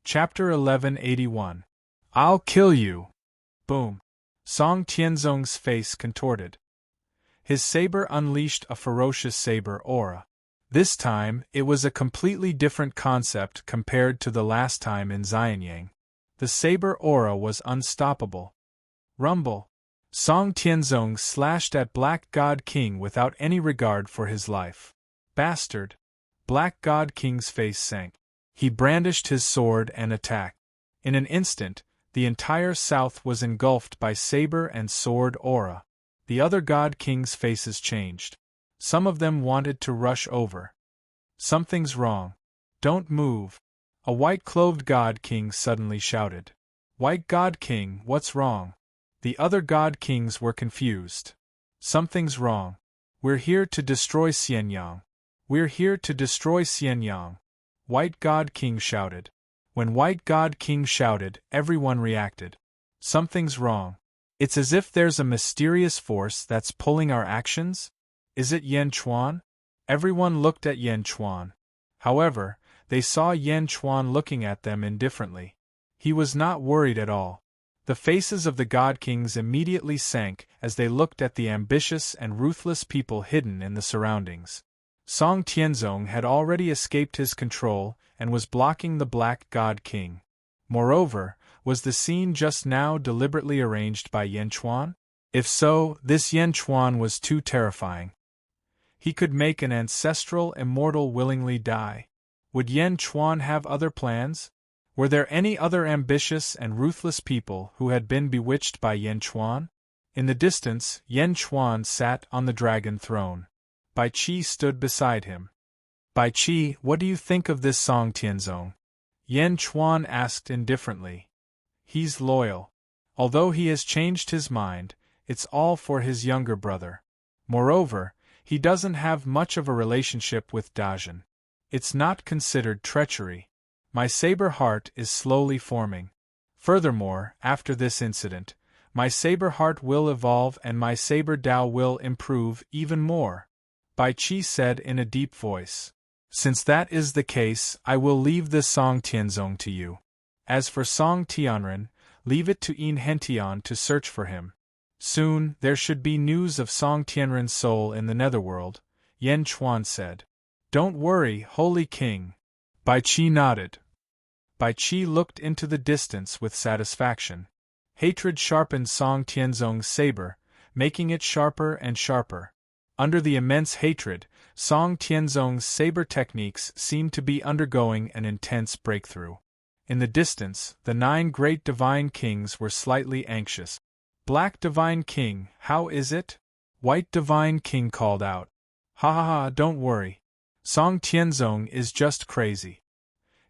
Chapter 1181. I'll kill you! Boom. Song Tianzong's face contorted. His saber unleashed a ferocious saber aura. This time, it was a completely different concept compared to the last time in Xianyang. The saber aura was unstoppable. Rumble. Song Tianzong slashed at Black God King without any regard for his life. Bastard! Black God King's face sank. He brandished his sword and attacked. In an instant, the entire south was engulfed by saber and sword aura. The other God Kings' faces changed. Some of them wanted to rush over. Something's wrong. Don't move. A white-clothed God King suddenly shouted. White God King, what's wrong? The other God Kings were confused. Something's wrong. We're here to destroy Xianyang. We're here to destroy Xianyang. White God King shouted. When White God King shouted, everyone reacted. Something's wrong. It's as if there's a mysterious force that's pulling our actions? Is it Yan Chuan? Everyone looked at Yan Chuan. However, they saw Yan Chuan looking at them indifferently. He was not worried at all. The faces of the God Kings immediately sank as they looked at the ambitious and ruthless people hidden in the surroundings. Song Tianzong had already escaped his control and was blocking the Black God King. Moreover, was the scene just now deliberately arranged by Yan Chuan? If so, this Yan Chuan was too terrifying. He could make an ancestral immortal willingly die. Would Yan Chuan have other plans? Were there any other ambitious and ruthless people who had been bewitched by Yan Chuan? In the distance, Yan Chuan sat on the dragon throne. Bai Qi stood beside him. Bai Qi, what do you think of this Song Tianzong? Yan Chuan asked indifferently. He's loyal. Although he has changed his mind, it's all for his younger brother. Moreover, he doesn't have much of a relationship with Dajin. It's not considered treachery. My saber heart is slowly forming. Furthermore, after this incident, my saber heart will evolve and my saber Dao will improve even more. Bai Qi said in a deep voice. Since that is the case, I will leave this Song Tianzong to you. As for Song Tianren, leave it to Yin Hentian to search for him. Soon, there should be news of Song Tianren's soul in the netherworld, Yan Chuan said. Don't worry, Holy King. Bai Qi nodded. Bai Qi looked into the distance with satisfaction. Hatred sharpened Song Tianzong's saber, making it sharper and sharper. Under the immense hatred, Song Tianzong's saber techniques seemed to be undergoing an intense breakthrough. In the distance, the 9 great divine kings were slightly anxious. Black Divine King, how is it? White Divine King called out. Ha ha ha, don't worry. Song Tianzong is just crazy.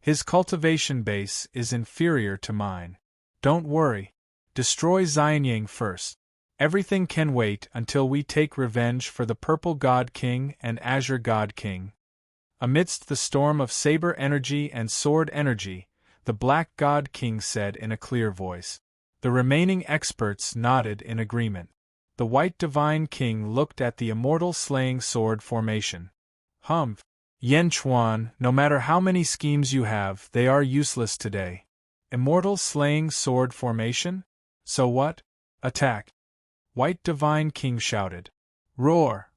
His cultivation base is inferior to mine. Don't worry. Destroy Xianyang first. Everything can wait until we take revenge for the Purple God King and Azure God King. Amidst the storm of saber energy and sword energy, the Black God King said in a clear voice. The remaining experts nodded in agreement. The White Divine King looked at the Immortal Slaying Sword formation. Humph! Yan Chuan, no matter how many schemes you have, they are useless today. Immortal Slaying Sword formation? So what? Attack! White Divine King shouted. Roar!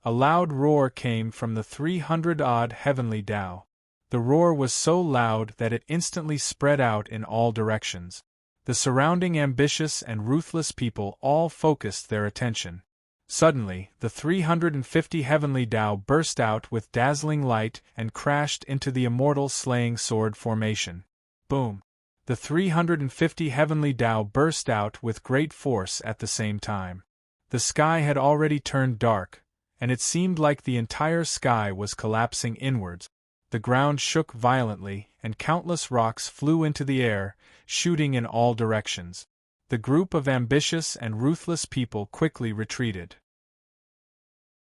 A loud roar came from the 300-odd heavenly Dao. The roar was so loud that it instantly spread out in all directions. The surrounding ambitious and ruthless people all focused their attention. Suddenly, the 350 heavenly Dao burst out with dazzling light and crashed into the Immortal Slaying Sword formation. Boom! The 350 heavenly Dao burst out with great force at the same time. The sky had already turned dark, and it seemed like the entire sky was collapsing inwards. The ground shook violently, and countless rocks flew into the air, shooting in all directions. The group of ambitious and ruthless people quickly retreated.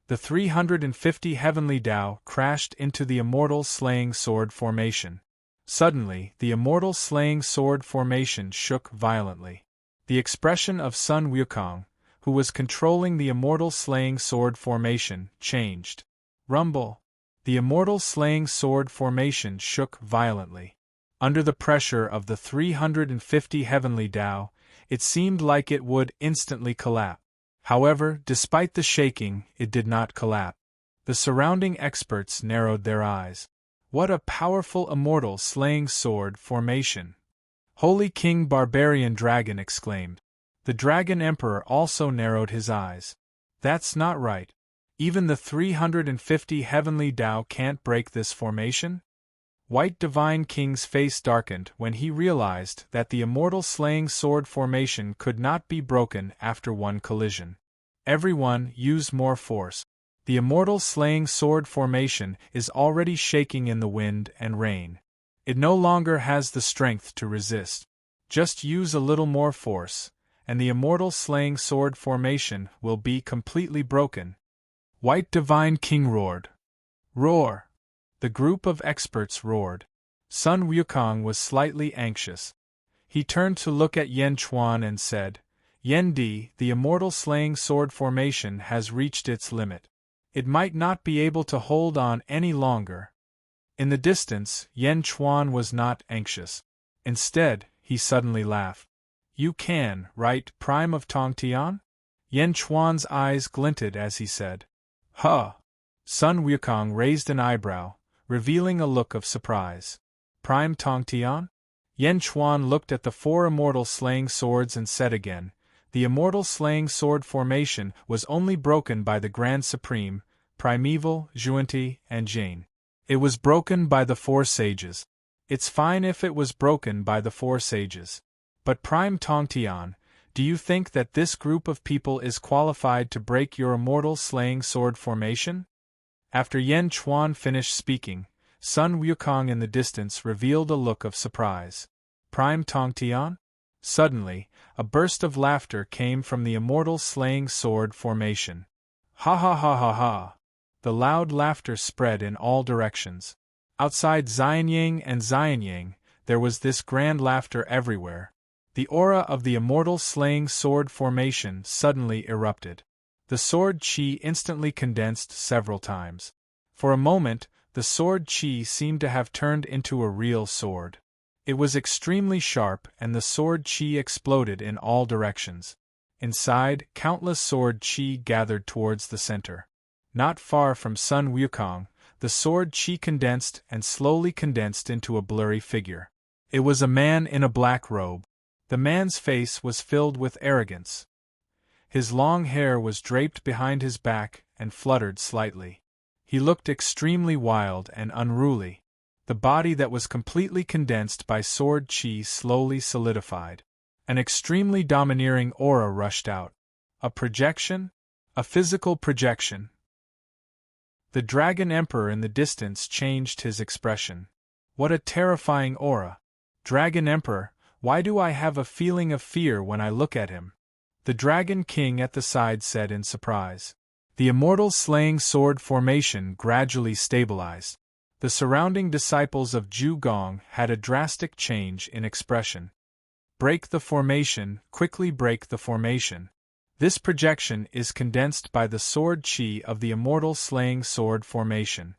The 350 heavenly Dao crashed into the Immortal Slaying Sword formation. Suddenly, the Immortal Slaying Sword formation shook violently. The expression of Sun Wukong, who was controlling the Immortal Slaying Sword formation, changed. Rumble! The Immortal Slaying Sword formation shook violently. Under the pressure of the 350 heavenly Tao, it seemed like it would instantly collapse. However, despite the shaking, it did not collapse. The surrounding experts narrowed their eyes. What a powerful immortal slaying sword formation! Holy King Barbarian Dragon exclaimed. The Dragon Emperor also narrowed his eyes. That's not right. Even the 350 heavenly Tao can't break this formation? White Divine King's face darkened when he realized that the immortal slaying sword formation could not be broken after one collision. Everyone, use more force. The immortal slaying sword formation is already shaking in the wind and rain. It no longer has the strength to resist. Just use a little more force, and the immortal slaying sword formation will be completely broken. White Divine King roared. Roar! The group of experts roared. Sun Wukong was slightly anxious. He turned to look at Yen Chuan and said, Yen Di, the immortal slaying sword formation has reached its limit. It might not be able to hold on any longer. In the distance, Yen Chuan was not anxious. Instead, he suddenly laughed. You can, right, Prime of Tongtian? Yen Chuan's eyes glinted as he said. Huh! Sun Wukong raised an eyebrow, revealing a look of surprise. Prime Tongtian? Yen Chuan looked at the four immortal slaying swords and said again, the immortal slaying sword formation was only broken by the Grand Supreme, Primeval, Zhuanti, and Jane. It was broken by the four sages. It's fine if it was broken by the four sages. But Prime Tongtian, do you think that this group of people is qualified to break your immortal slaying sword formation? After Yen Chuan finished speaking, Sun Wukong in the distance revealed a look of surprise. Prime Tongtian? Suddenly, a burst of laughter came from the immortal slaying sword formation. Ha ha ha ha ha! The loud laughter spread in all directions. Outside Xianying and Xianyang, there was this grand laughter everywhere. The aura of the immortal slaying sword formation suddenly erupted. The sword chi instantly condensed several times. For a moment, the sword chi seemed to have turned into a real sword. It was extremely sharp and the sword chi exploded in all directions. Inside, countless sword chi gathered towards the center. Not far from Sun Wukong, the sword chi condensed and slowly condensed into a blurry figure. It was a man in a black robe. The man's face was filled with arrogance. His long hair was draped behind his back and fluttered slightly. He looked extremely wild and unruly. The body that was completely condensed by sword chi slowly solidified. An extremely domineering aura rushed out. A projection? A physical projection. The Dragon Emperor in the distance changed his expression. What a terrifying aura! Dragon Emperor, why do I have a feeling of fear when I look at him? The Dragon King at the side said in surprise. The immortal slaying sword formation gradually stabilized. The surrounding disciples of Zhu Gong had a drastic change in expression. Break the formation, quickly break the formation. This projection is condensed by the sword chi of the immortal slaying sword formation.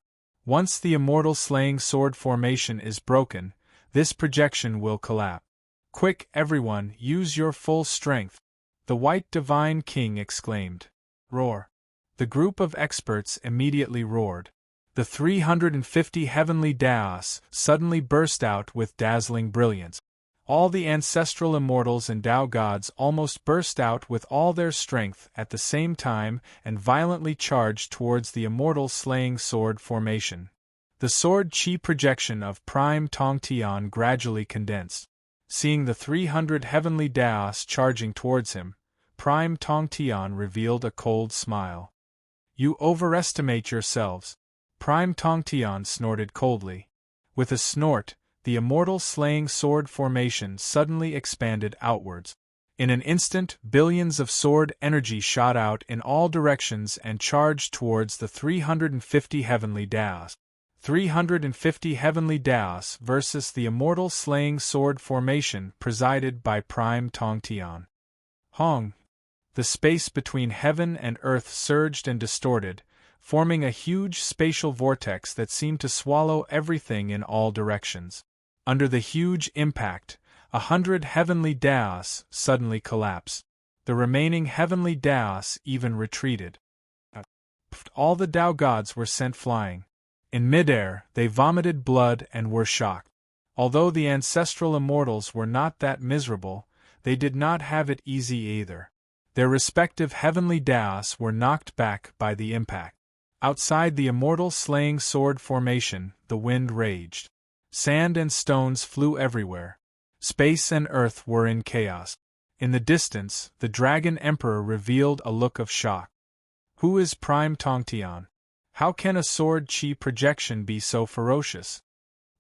Once the immortal slaying sword formation is broken, this projection will collapse. Quick, everyone, use your full strength! The White Divine King exclaimed. Roar! The group of experts immediately roared. The 350 heavenly Daos suddenly burst out with dazzling brilliance. All the ancestral immortals and Tao gods almost burst out with all their strength at the same time and violently charged towards the immortal slaying sword formation. The sword chi projection of Prime Tongtian gradually condensed. Seeing the 300 heavenly Daos charging towards him, Prime Tongtian revealed a cold smile. You overestimate yourselves. Prime Tongtian snorted coldly. With a snort, the immortal slaying sword formation suddenly expanded outwards. In an instant, billions of sword energy shot out in all directions and charged towards the 350 heavenly Daos. 350 heavenly Daos versus the immortal slaying sword formation presided by Prime Tongtian. Hong! The space between heaven and earth surged and distorted, forming a huge spatial vortex that seemed to swallow everything in all directions. Under the huge impact, 100 heavenly Daos suddenly collapsed. The remaining heavenly Daos even retreated. All the Tao gods were sent flying. In midair, they vomited blood and were shocked. Although the ancestral immortals were not that miserable, they did not have it easy either. Their respective heavenly Daos were knocked back by the impact. Outside the immortal slaying sword formation, the wind raged. Sand and stones flew everywhere. Space and earth were in chaos. In the distance, the Dragon Emperor revealed a look of shock. Who is Prime Tongtian? How can a sword chi projection be so ferocious?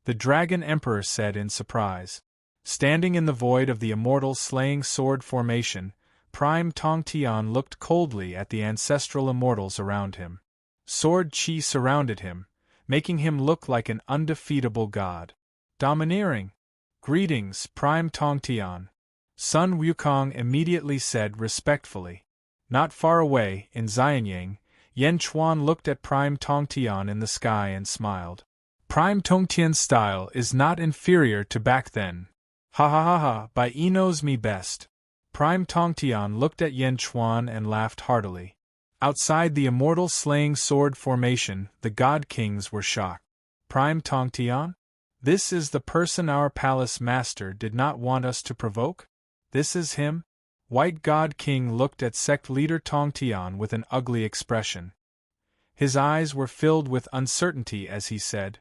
The Dragon Emperor said in surprise. Standing in the void of the immortal slaying sword formation, Prime Tongtian looked coldly at the ancestral immortals around him. Sword chi surrounded him, making him look like an undefeatable god. Domineering. Greetings, Prime Tongtian. Sun Wukong immediately said respectfully. Not far away, in Xianyang, Yen Chuan looked at Prime Tongtian in the sky and smiled. Prime Tongtian's style is not inferior to back then. Ha ha ha ha, Bai Yi knows me best. Prime Tongtian looked at Yen Chuan and laughed heartily. Outside the immortal slaying sword formation, the god kings were shocked. Prime Tongtian? This is the person our palace master did not want us to provoke? This is him? White God King looked at sect leader Tongtian with an ugly expression. His eyes were filled with uncertainty as he said,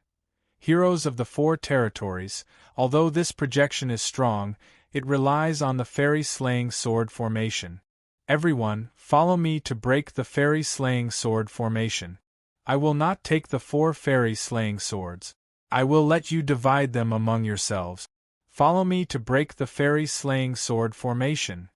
Heroes of the Four Territories, although this projection is strong, it relies on the fairy slaying sword formation. Everyone, follow me to break the fairy slaying sword formation. I will not take the 4 fairy slaying swords. I will let you divide them among yourselves. Follow me to break the fairy slaying sword formation.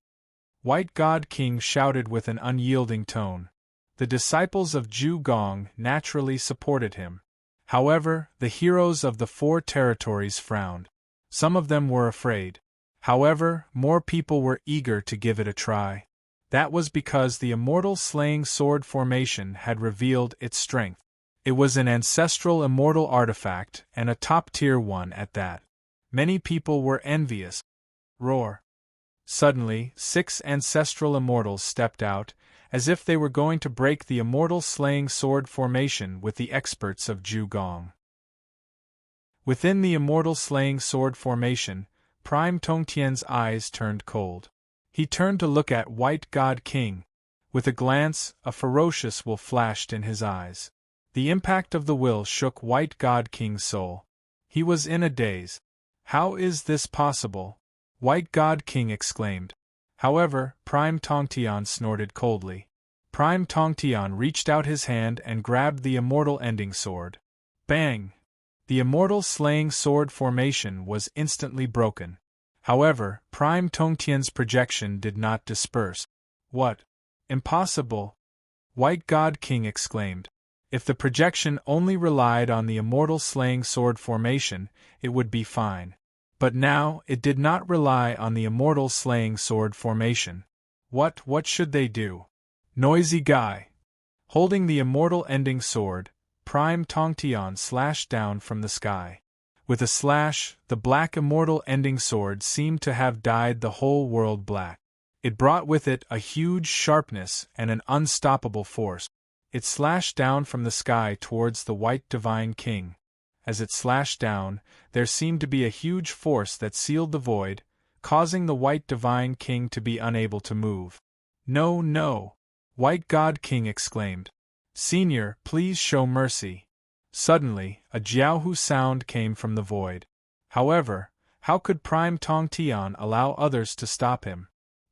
White God King shouted with an unyielding tone. The disciples of Zhu Gong naturally supported him. However, the heroes of the 4 territories frowned. Some of them were afraid. However, more people were eager to give it a try. That was because the immortal slaying sword formation had revealed its strength. It was an ancestral immortal artifact, and a top-tier one at that. Many people were envious. Roar. Suddenly, 6 ancestral immortals stepped out, as if they were going to break the immortal slaying sword formation with the experts of Zhu Gong. Within the immortal slaying sword formation, Prime Tongtian's eyes turned cold. He turned to look at White God King. With a glance, a ferocious will flashed in his eyes. The impact of the will shook White God King's soul. He was in a daze. How is this possible? White God King exclaimed. However, Prime Tongtian snorted coldly. Prime Tongtian reached out his hand and grabbed the immortal ending sword. Bang! The immortal slaying sword formation was instantly broken. However, Prime Tongtian's projection did not disperse. What? Impossible! White God King exclaimed. If the projection only relied on the immortal slaying sword formation, it would be fine. But now, it did not rely on the immortal slaying sword formation. What should they do? Noisy guy! Holding the immortal ending sword, Prime Tongtian slashed down from the sky. With a slash, the black immortal ending sword seemed to have dyed the whole world black. It brought with it a huge sharpness and an unstoppable force. It slashed down from the sky towards the White Divine King. As it slashed down, there seemed to be a huge force that sealed the void, causing the White Divine King to be unable to move. No, no! White God King exclaimed. Senior, please show mercy. Suddenly, a Jiaohu sound came from the void. However, how could Prime Tongtian allow others to stop him?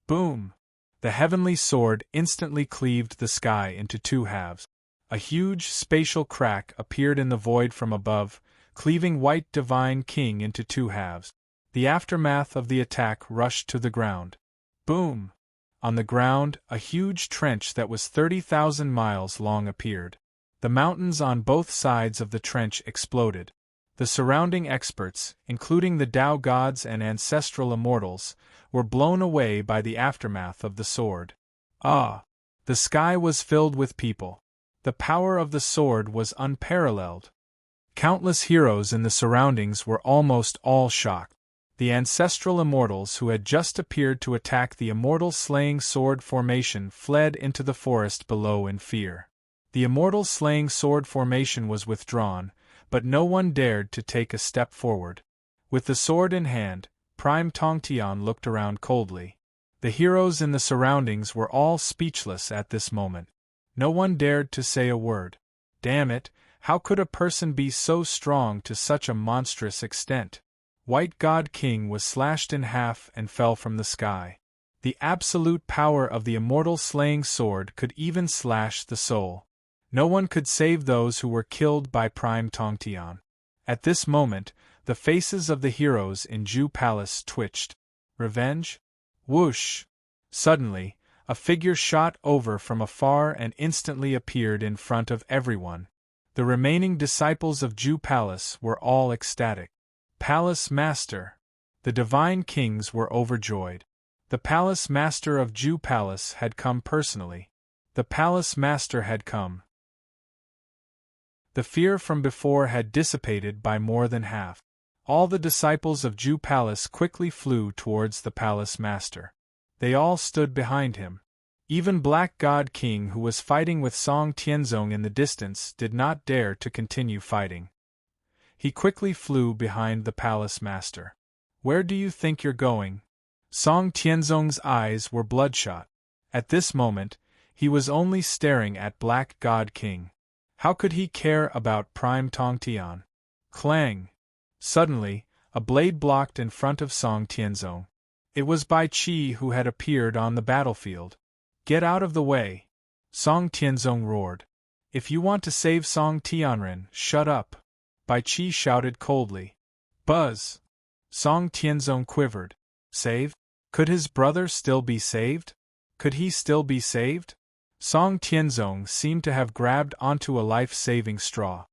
Boom! The heavenly sword instantly cleaved the sky into 2 halves. A huge spatial crack appeared in the void from above, cleaving White Divine King into 2 halves. The aftermath of the attack rushed to the ground. Boom! On the ground, a huge trench that was 30,000 miles long appeared. The mountains on both sides of the trench exploded. The surrounding experts, including the Tao gods and ancestral immortals, were blown away by the aftermath of the sword. Ah! The sky was filled with people. The power of the sword was unparalleled. Countless heroes in the surroundings were almost all shocked. The ancestral immortals who had just appeared to attack the immortal slaying sword formation fled into the forest below in fear. The immortal slaying sword formation was withdrawn, but no one dared to take a step forward. With the sword in hand, Prime Tongtian looked around coldly. The heroes in the surroundings were all speechless at this moment. No one dared to say a word. Damn it, how could a person be so strong to such a monstrous extent? White God King was slashed in half and fell from the sky. The absolute power of the immortal slaying sword could even slash the soul. No one could save those who were killed by Prime Tongtian. At this moment, the faces of the heroes in Ju Palace twitched. Revenge? Whoosh! Suddenly, a figure shot over from afar and instantly appeared in front of everyone. The remaining disciples of Ju Palace were all ecstatic. Palace Master! The divine kings were overjoyed. The Palace Master of Ju Palace had come personally. The Palace Master had come. The fear from before had dissipated by more than half. All the disciples of Ju Palace quickly flew towards the Palace Master. They all stood behind him. Even Black God King, who was fighting with Song Tianzong in the distance, did not dare to continue fighting. He quickly flew behind the Palace Master. Where do you think you're going? Song Tianzong's eyes were bloodshot. At this moment, he was only staring at Black God King. How could he care about Prime Tongtian? Clang! Suddenly, a blade blocked in front of Song Tianzong. It was Bai Qi who had appeared on the battlefield. Get out of the way! Song Tianzong roared. If you want to save Song Tianren, shut up! Bai Qi shouted coldly. Buzz! Song Tianzong quivered. Save? Could his brother still be saved? Could he still be saved? Song Tianzong seemed to have grabbed onto a life-saving straw.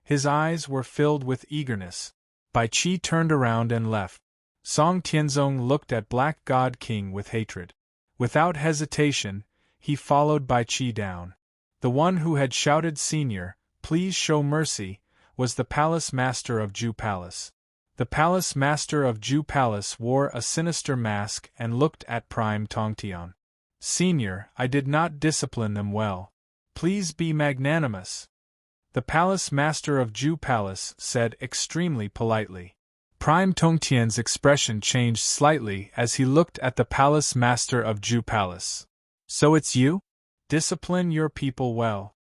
His eyes were filled with eagerness. Bai Qi turned around and left. Song Tianzong looked at Black God King with hatred. Without hesitation, he followed Bai Qi down. The one who had shouted "Senior, please show mercy," was the Palace Master of Ju Palace. The Palace Master of Ju Palace wore a sinister mask and looked at Prime Tongtian. Senior, I did not discipline them well. Please be magnanimous. The Palace Master of Ju Palace said extremely politely. Prime Tongtian's expression changed slightly as he looked at the Palace Master of Ju Palace. So it's you? Discipline your people well.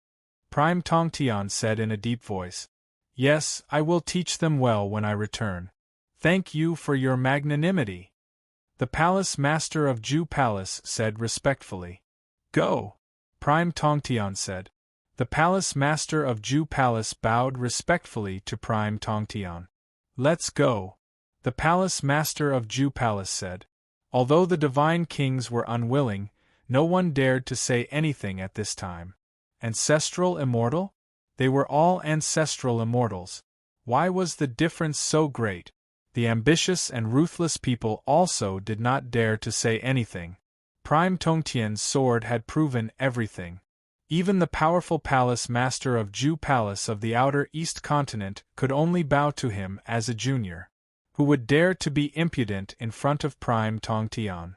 Prime Tongtian said in a deep voice. Yes, I will teach them well when I return. Thank you for your magnanimity. The Palace Master of Ju Palace said respectfully. Go! Prime Tongtian said. The Palace Master of Ju Palace bowed respectfully to Prime Tongtian. Let's go! The Palace Master of Ju Palace said. Although the divine kings were unwilling, no one dared to say anything at this time. Ancestral immortal? They were all ancestral immortals. Why was the difference so great? The ambitious and ruthless people also did not dare to say anything. Prime Tongtian's sword had proven everything. Even the powerful Palace Master of Ju Palace of the Outer East Continent could only bow to him as a junior. Who would dare to be impudent in front of Prime Tongtian?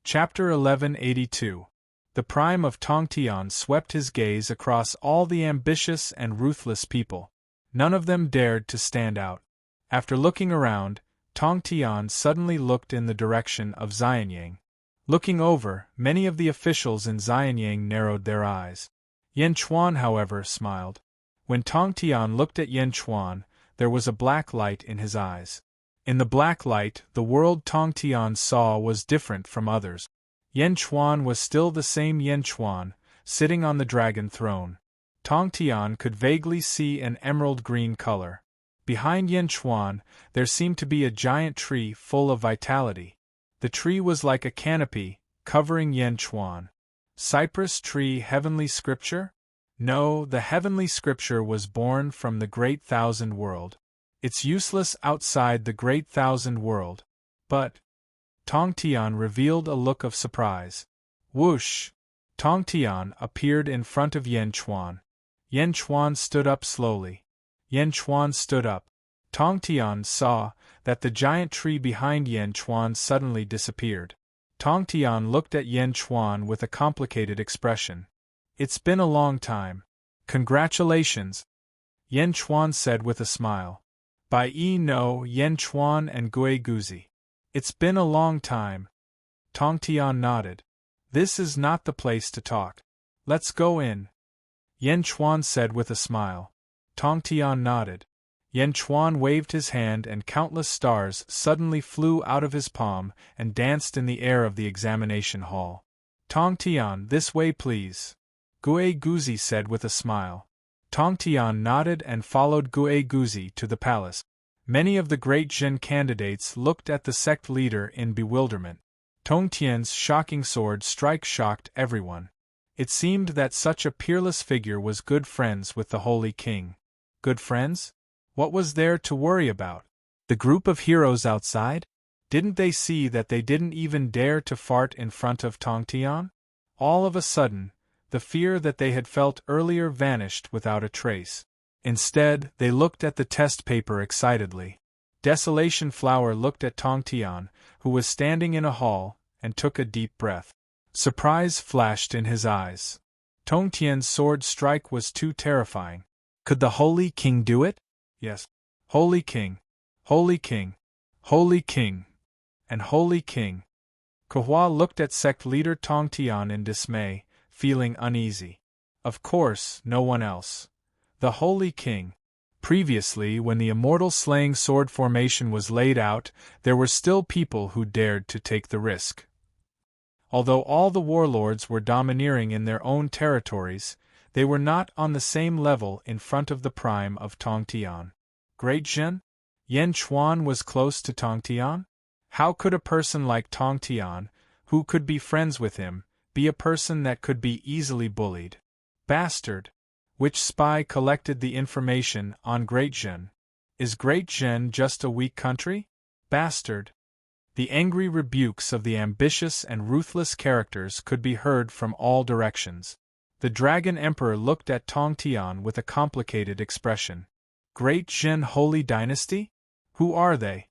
Chapter 1182. The Prime of Tongtian swept his gaze across all the ambitious and ruthless people. None of them dared to stand out. After looking around, Tongtian suddenly looked in the direction of Xianyang. Looking over, many of the officials in Xianyang narrowed their eyes. Yan Chuan, however, smiled. When Tongtian looked at Yan Chuan, there was a black light in his eyes. In the black light, the world Tongtian saw was different from others. Yan Chuan was still the same Yan Chuan, sitting on the dragon throne. Tongtian could vaguely see an emerald green color. Behind Yan Chuan, there seemed to be a giant tree full of vitality. The tree was like a canopy, covering Yan Chuan. Cypress tree heavenly scripture? No, the heavenly scripture was born from the Great Thousand World. It's useless outside the Great Thousand World. But Tongtian revealed a look of surprise. Whoosh! Tongtian appeared in front of Yan Chuan. Yan Chuan stood up slowly. Yan Chuan stood up. Tong Tian saw that the giant tree behind Yan Chuan suddenly disappeared. Tong Tian looked at Yan Chuan with a complicated expression. It's been a long time. Congratulations, Yan Chuan said with a smile. Bai Yi no Yan Chuan and Gui Guzi. It's been a long time. Tong Tian nodded. This is not the place to talk. Let's go in, Yan Chuan said with a smile. Tong Tian nodded. Yan Chuan waved his hand and countless stars suddenly flew out of his palm and danced in the air of the examination hall. Tong Tian, this way please, Gui Guzi said with a smile. Tong Tian nodded and followed Gui Guzi to the palace. Many of the great Jin candidates looked at the sect leader in bewilderment. Tong Tian's shocking sword strike shocked everyone. It seemed that such a peerless figure was good friends with the Holy King. Good friends? What was there to worry about? The group of heroes outside? Didn't they see that they didn't even dare to fart in front of Tong Tian? All of a sudden, the fear that they had felt earlier vanished without a trace. Instead, they looked at the test paper excitedly. Desolation Flower looked at Tong Tian, who was standing in a hall, and took a deep breath. Surprise flashed in his eyes. Tong Tian's sword strike was too terrifying. Could the Holy King do it? Yes. Holy King, Holy King, Holy King, and Holy King. Kahua looked at sect leader Tong Tian in dismay, feeling uneasy. Of course, no one else. The Holy King. Previously, when the Immortal slaying sword formation was laid out, there were still people who dared to take the risk. Although all the warlords were domineering in their own territories, they were not on the same level in front of the prime of Tong Tian. Great Jin? Yan Chuan was close to Tong Tian? How could a person like Tong Tian, who could be friends with him, be a person that could be easily bullied? Bastard! Which spy collected the information on Great Jin? Is Great Jin just a weak country? Bastard! The angry rebukes of the ambitious and ruthless characters could be heard from all directions. The Dragon Emperor looked at Tong Tian with a complicated expression. Great Jin Holy Dynasty? Who are they?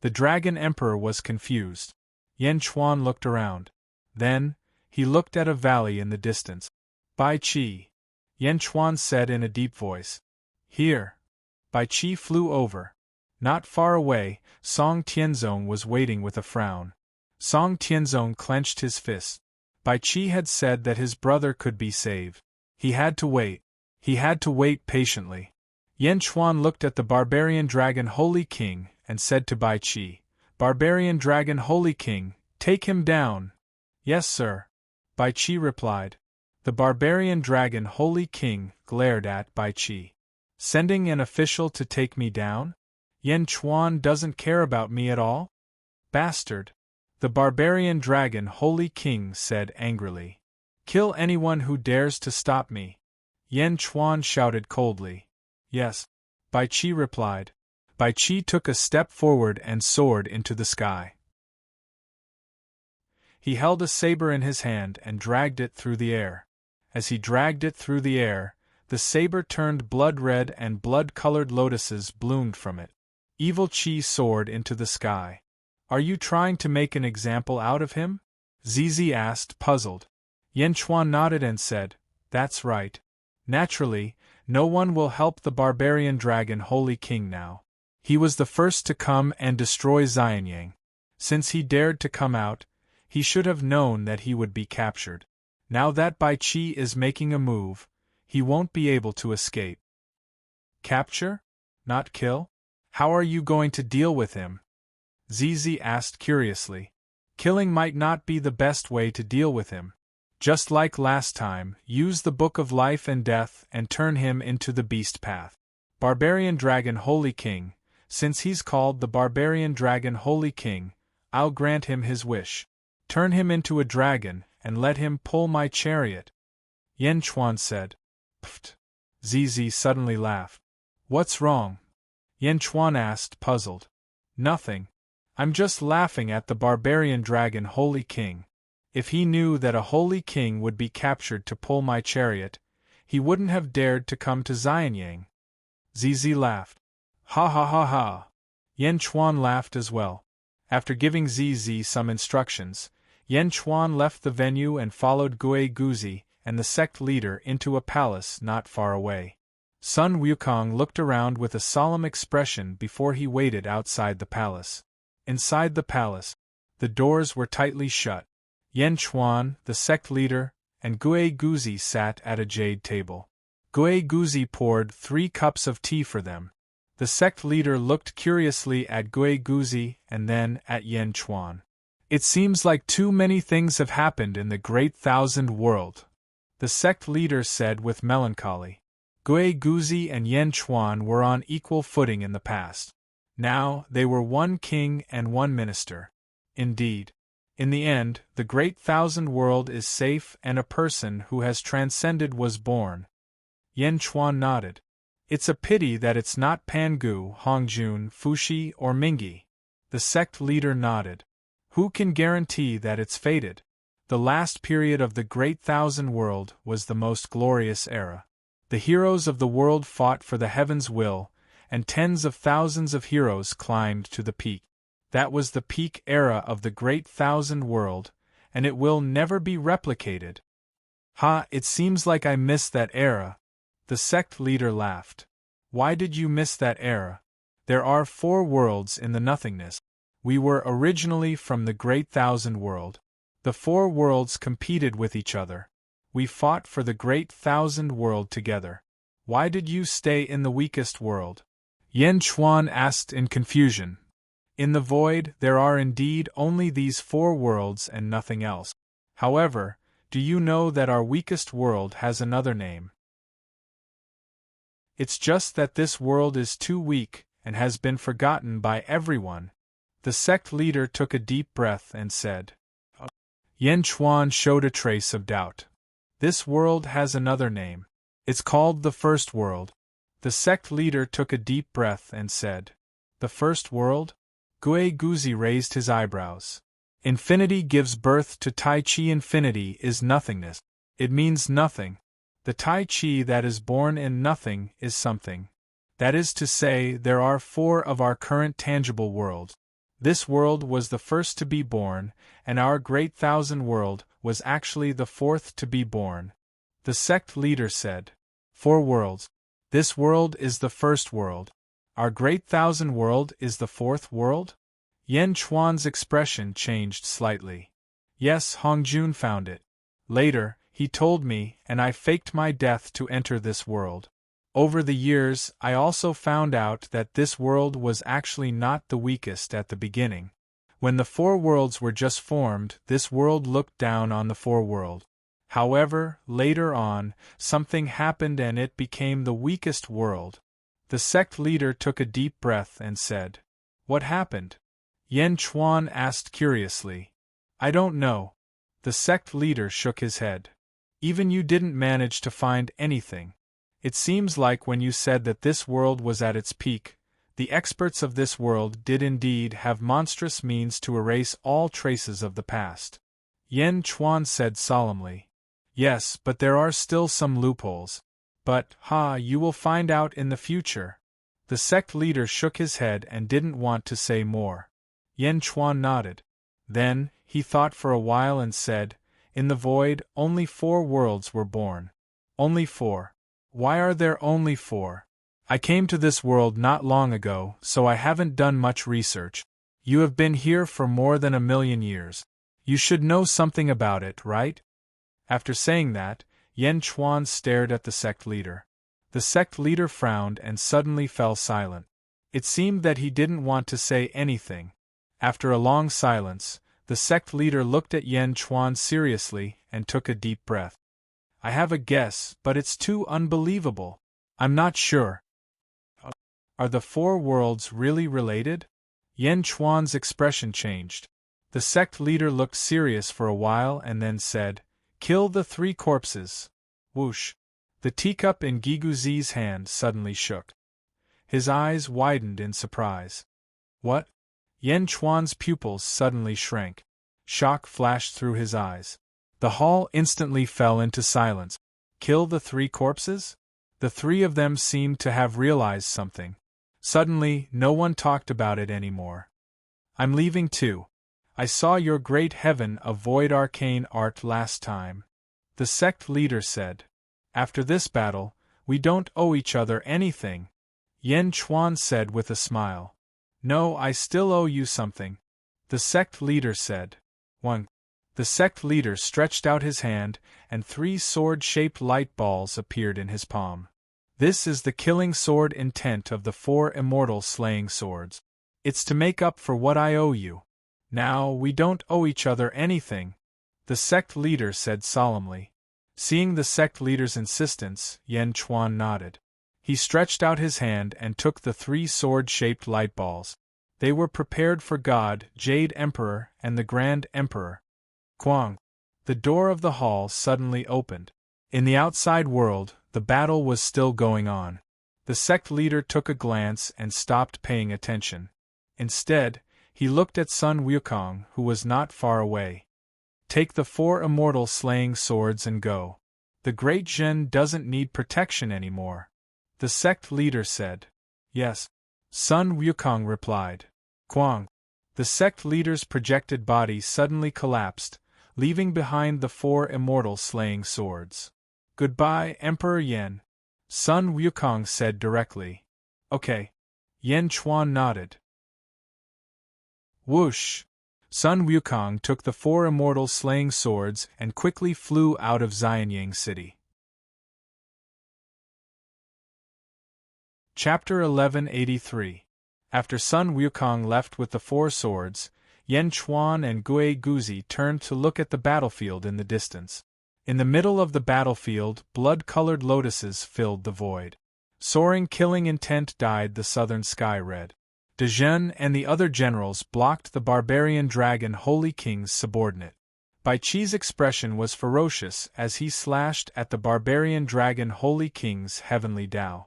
The Dragon Emperor was confused. Yan Chuan looked around. Then, he looked at a valley in the distance. Bai Qi, Yan Chuan said in a deep voice. Here. Bai Qi flew over. Not far away, Song Tianzong was waiting with a frown. Song Tianzong clenched his fist. Bai Qi had said that his brother could be saved. He had to wait. He had to wait patiently. Yan Chuan looked at the Barbarian Dragon Holy King and said to Bai Qi, Barbarian Dragon Holy King, take him down. Yes, sir. Bai Qi replied. The Barbarian Dragon Holy King glared at Bai Qi. Sending an official to take me down? Yan Chuan doesn't care about me at all? Bastard! The Barbarian Dragon Holy King said angrily. Kill anyone who dares to stop me. Yan Chuan shouted coldly. Yes. Bai Qi replied. Bai Qi took a step forward and soared into the sky. He held a saber in his hand and dragged it through the air. As he dragged it through the air, the saber turned blood-red and blood-colored lotuses bloomed from it. Evil Qi soared into the sky. Are you trying to make an example out of him? Zizi asked, puzzled. Yan Chuan nodded and said, That's right. Naturally, no one will help the Barbarian Dragon Holy King now. He was the first to come and destroy Xianyang. Since he dared to come out, he should have known that he would be captured. Now that Bai Qi is making a move, he won't be able to escape. Capture? Not kill? How are you going to deal with him? Zizi asked curiously. Killing might not be the best way to deal with him. Just like last time, use the Book of Life and Death and turn him into the beast path. Barbarian Dragon Holy King, since he's called the Barbarian Dragon Holy King, I'll grant him his wish. Turn him into a dragon, and let him pull my chariot. Yan Chuan said. Pfft. Zizi suddenly laughed. What's wrong? Yan Chuan asked, puzzled. Nothing. I'm just laughing at the Barbarian Dragon Holy King. If he knew that a Holy King would be captured to pull my chariot, he wouldn't have dared to come to Xianyang. Zizi laughed. Ha ha ha ha. Yan Chuan laughed as well. After giving Zizi some instructions, Yan Chuan left the venue and followed Gui Guzi and the sect leader into a palace not far away. Sun Wukong looked around with a solemn expression before he waited outside the palace. Inside the palace, the doors were tightly shut. Yan Chuan, the sect leader, and Gui Guzi sat at a jade table. Gui Guzi poured 3 cups of tea for them. The sect leader looked curiously at Gui Guzi and then at Yan Chuan. It seems like too many things have happened in the Great Thousand World, the sect leader said with melancholy. Gui Guzi and Yan Chuan were on equal footing in the past. Now they were one king and one minister. Indeed, in the end, the Great Thousand World is safe and a person who has transcended was born. Yan Chuan nodded. It's a pity that it's not Pangu, Hongjun, Fushi, or Mingi. The sect leader nodded. Who can guarantee that it's fated? The last period of the Great Thousand World was the most glorious era. The heroes of the world fought for the heaven's will, and tens of thousands of heroes climbed to the peak. That was the peak era of the Great Thousand World, and it will never be replicated. Ha, it seems like I missed that era. The sect leader laughed. Why did you miss that era? There are 4 worlds in the nothingness. We were originally from the Great Thousand World. The 4 worlds competed with each other. We fought for the Great Thousand World together. Why did you stay in the weakest world? Yan Chuan asked in confusion. In the void, there are indeed only these 4 worlds and nothing else. However, do you know that our weakest world has another name? It's just that this world is too weak and has been forgotten by everyone. The sect leader took a deep breath and said. Yan Chuan showed a trace of doubt. This world has another name. It's called the First World. The sect leader took a deep breath and said. The First World? Gui Guzi raised his eyebrows. Infinity gives birth to Tai Chi. Infinity is nothingness. It means nothing. The Tai Chi that is born in nothing is something. That is to say, there are 4 of our current tangible worlds. This world was the first to be born, and our Great Thousand World was actually the 4th to be born. The sect leader said. 4 worlds. This world is the first world. Our Great Thousand World is the 4th world? Yan Chuan's expression changed slightly. Yes, Hongjun found it. Later, he told me, and I faked my death to enter this world. Over the years, I also found out that this world was actually not the weakest at the beginning. When the 4 worlds were just formed, this world looked down on the 4 world. However, later on, something happened and it became the weakest world. The sect leader took a deep breath and said, What happened? Yan Chuan asked curiously. I don't know. The sect leader shook his head. Even you didn't manage to find anything. It seems like when you said that this world was at its peak, the experts of this world did indeed have monstrous means to erase all traces of the past. Yan Chuan said solemnly. Yes, but there are still some loopholes. But, you will find out in the future. The sect leader shook his head and didn't want to say more. Yan Chuan nodded. Then, he thought for a while and said, In the void, only 4 worlds were born. Only 4. Why are there only 4? I came to this world not long ago, so I haven't done much research. You have been here for more than 1,000,000 years. You should know something about it, right? After saying that, Yan Chuan stared at the sect leader. The sect leader frowned and suddenly fell silent. It seemed that he didn't want to say anything. After a long silence, the sect leader looked at Yan Chuan seriously and took a deep breath. I have a guess, but it's too unbelievable. I'm not sure. Are the 4 worlds really related? Yan Chuan's expression changed. The sect leader looked serious for a while and then said, Kill the 3 corpses. Whoosh. The teacup in Giguzi's hand suddenly shook. His eyes widened in surprise. What? Yan Chuan's pupils suddenly shrank. Shock flashed through his eyes. The hall instantly fell into silence. Kill the 3 corpses? The 3 of them seemed to have realized something. Suddenly, no one talked about it anymore. I'm leaving too. I saw your great heaven avoid arcane art last time, the sect leader said. After this battle, we don't owe each other anything, Yen Chuan said with a smile. No, I still owe you something, the sect leader said. 1. The sect leader stretched out his hand, and 3 sword-shaped light balls appeared in his palm. This is the killing sword intent of the 4 immortal slaying swords. It's to make up for what I owe you. Now, we don't owe each other anything, the sect leader said solemnly. Seeing the sect leader's insistence, Yen Chuan nodded. He stretched out his hand and took the 3 sword-shaped light balls. They were prepared for God, Jade Emperor, and the Grand Emperor. Quang! The door of the hall suddenly opened. In the outside world, the battle was still going on. The sect leader took a glance and stopped paying attention. Instead, he looked at Sun Wukong, who was not far away. Take the 4 immortal slaying swords and go. The Great Zhen doesn't need protection anymore, the sect leader said. Yes, Sun Wukong replied. Quang! The sect leader's projected body suddenly collapsed, leaving behind the 4 immortal slaying swords. Goodbye, Emperor Yen, Sun Wukong said directly. Okay. Yen Chuan nodded. Whoosh! Sun Wukong took the 4 immortal slaying swords and quickly flew out of Xianyang City. Chapter 1183. After Sun Wukong left with the 4 swords, Yen Chuan and Gui Guzi turned to look at the battlefield in the distance. In the middle of the battlefield, blood-colored lotuses filled the void. Soaring killing intent dyed the southern sky red. De Zhen and the other generals blocked the barbarian dragon Holy King's subordinate. Bai Qi's expression was ferocious as he slashed at the barbarian dragon Holy King's heavenly Dao.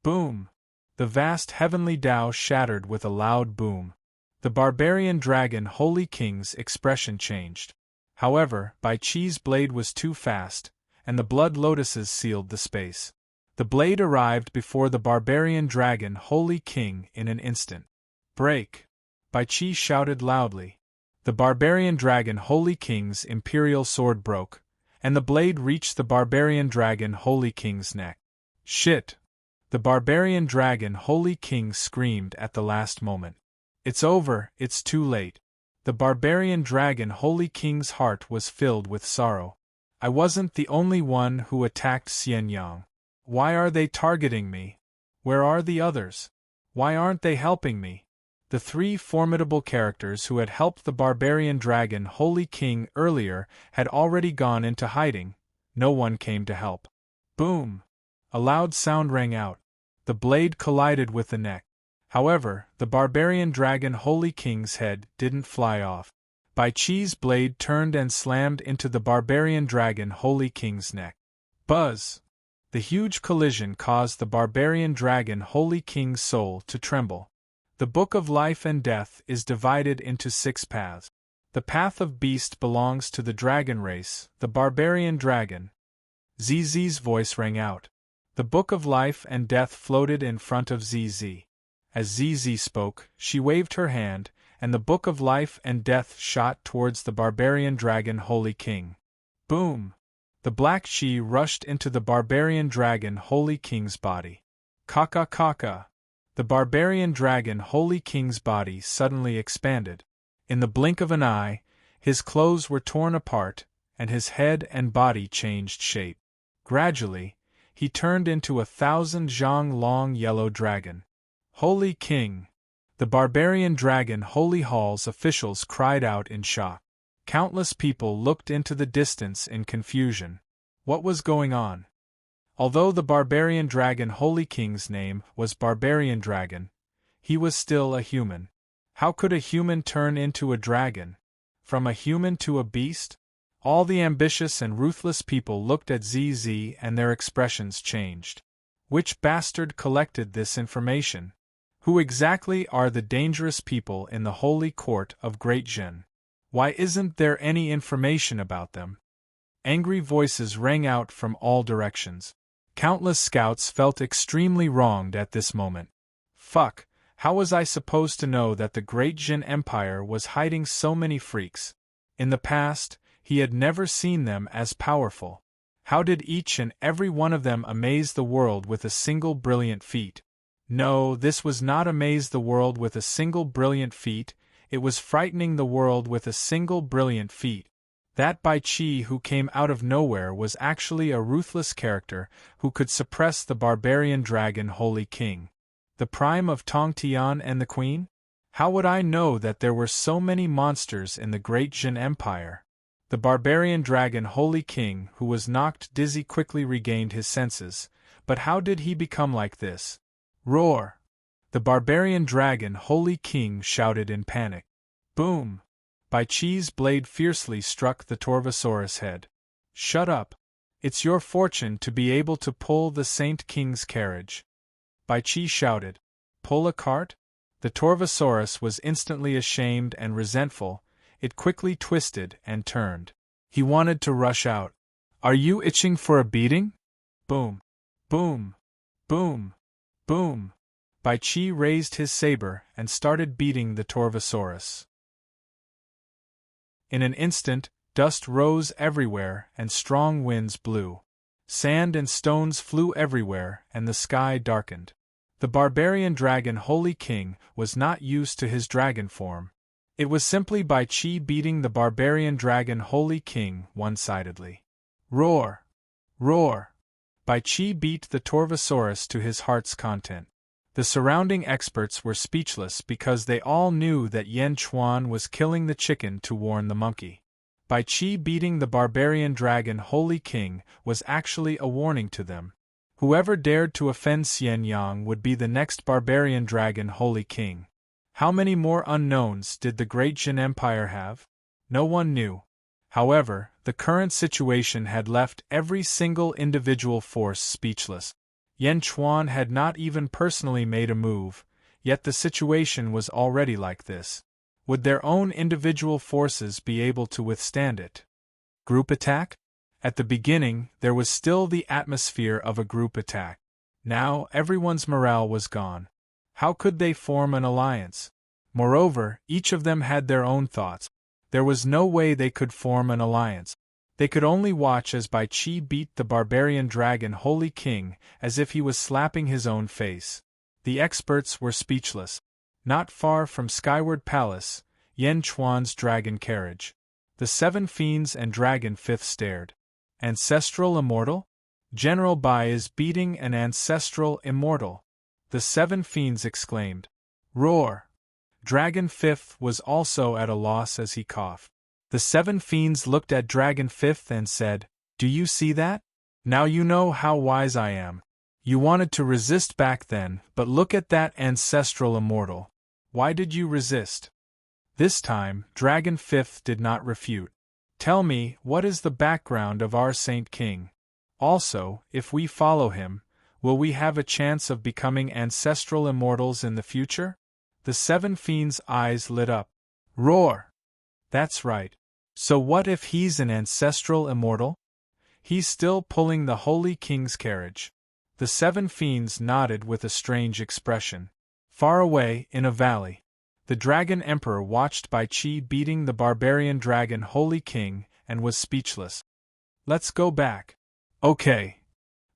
Boom! The vast heavenly Dao shattered with a loud boom. The barbarian dragon Holy King's expression changed. However, Bai Qi's blade was too fast, and the blood lotuses sealed the space. The blade arrived before the barbarian dragon Holy King in an instant. Break! Bai Qi shouted loudly. The barbarian dragon Holy King's imperial sword broke, and the blade reached the barbarian dragon Holy King's neck. Shit! The barbarian dragon Holy King screamed at the last moment. It's over, it's too late. The barbarian dragon Holy King's heart was filled with sorrow. I wasn't the only one who attacked Xianyang. Why are they targeting me? Where are the others? Why aren't they helping me? The 3 formidable characters who had helped the barbarian dragon Holy King earlier had already gone into hiding. No one came to help. Boom! A loud sound rang out. The blade collided with the neck. However, the barbarian dragon Holy King's head didn't fly off. Bai Qi's blade turned and slammed into the barbarian dragon Holy King's neck. Buzz! The huge collision caused the barbarian dragon Holy King's soul to tremble. The Book of Life and Death is divided into 6 paths. The path of beast belongs to the dragon race, the barbarian dragon. ZZ's voice rang out. The Book of Life and Death floated in front of ZZ. As ZZ spoke, she waved her hand, and the Book of Life and Death shot towards the barbarian dragon Holy King. Boom! The black Qi rushed into the barbarian dragon Holy King's body. Kaka kaka! The barbarian dragon Holy King's body suddenly expanded. In the blink of an eye, his clothes were torn apart, and his head and body changed shape. Gradually, he turned into 1,000 zhang long yellow dragon. Holy King! The barbarian dragon Holy Hall's officials cried out in shock. Countless people looked into the distance in confusion. What was going on? Although the barbarian dragon Holy King's name was Barbarian Dragon, he was still a human. How could a human turn into a dragon? From a human to a beast? All the ambitious and ruthless people looked at ZZ and their expressions changed. Which bastard collected this information? Who exactly are the dangerous people in the holy court of Great Zhen? Why isn't there any information about them? Angry voices rang out from all directions. Countless scouts felt extremely wronged at this moment. Fuck, how was I supposed to know that the Great Jin Empire was hiding so many freaks? In the past, he had never seen them as powerful. How did each and every one of them amaze the world with a single brilliant feat? No, this was not amaze the world with a single brilliant feat, it was frightening the world with a single brilliant feat. That Bai Qi who came out of nowhere was actually a ruthless character who could suppress the barbarian dragon Holy King. The prime of Tong Tian and the Queen? How would I know that there were so many monsters in the Great Jin Empire? The barbarian dragon Holy King who was knocked dizzy quickly regained his senses, but how did he become like this? Roar! The barbarian dragon Holy King shouted in panic. Boom! Bai Qi's blade fiercely struck the Torvosaurus head. Shut up! It's your fortune to be able to pull the Saint King's carriage. Bai Qi shouted. Pull a cart? The Torvosaurus was instantly ashamed and resentful, it quickly twisted and turned. He wanted to rush out. Are you itching for a beating? Boom! Boom! Boom! Boom! Bai Qi raised his saber and started beating the Torvosaurus. In an instant, dust rose everywhere and strong winds blew. Sand and stones flew everywhere and the sky darkened. The barbarian dragon Holy King was not used to his dragon form. It was simply Bai Qi beating the barbarian dragon Holy King one-sidedly. Roar! Roar! Bai Qi beat the Torvosaurus to his heart's content. The surrounding experts were speechless because they all knew that Yan Chuan was killing the chicken to warn the monkey. Bai Qi beating the barbarian dragon Holy King was actually a warning to them. Whoever dared to offend Xian Yang would be the next barbarian dragon Holy King. How many more unknowns did the Great Jin Empire have? No one knew. However, the current situation had left every single individual force speechless. Yan Chuan had not even personally made a move, yet the situation was already like this. Would their own individual forces be able to withstand it? Group attack? At the beginning, there was still the atmosphere of a group attack. Now, everyone's morale was gone. How could they form an alliance? Moreover, each of them had their own thoughts. There was no way they could form an alliance. They could only watch as Bai Qi beat the barbarian dragon Holy King as if he was slapping his own face. The experts were speechless. Not far from Skyward Palace, Yan Chuan's dragon carriage. The 7 fiends and dragon 5th stared. Ancestral Immortal? General Bai is beating an ancestral Immortal. The 7 fiends exclaimed. Roar! Dragon 5th was also at a loss as he coughed. The 7 fiends looked at Dragon 5th and said, Do you see that? Now you know how wise I am. You wanted to resist back then, but look at that ancestral Immortal. Why did you resist? This time, Dragon 5th did not refute. Tell me, what is the background of our Saint King? Also, if we follow him, will we have a chance of becoming ancestral immortals in the future? The 7 fiends' eyes lit up. Roar! That's right. So what if he's an ancestral immortal? He's still pulling the Holy King's carriage. The 7 fiends nodded with a strange expression. Far away, in a valley, the Dragon Emperor watched Bai Qi beating the barbarian dragon Holy King and was speechless. Let's go back. Okay.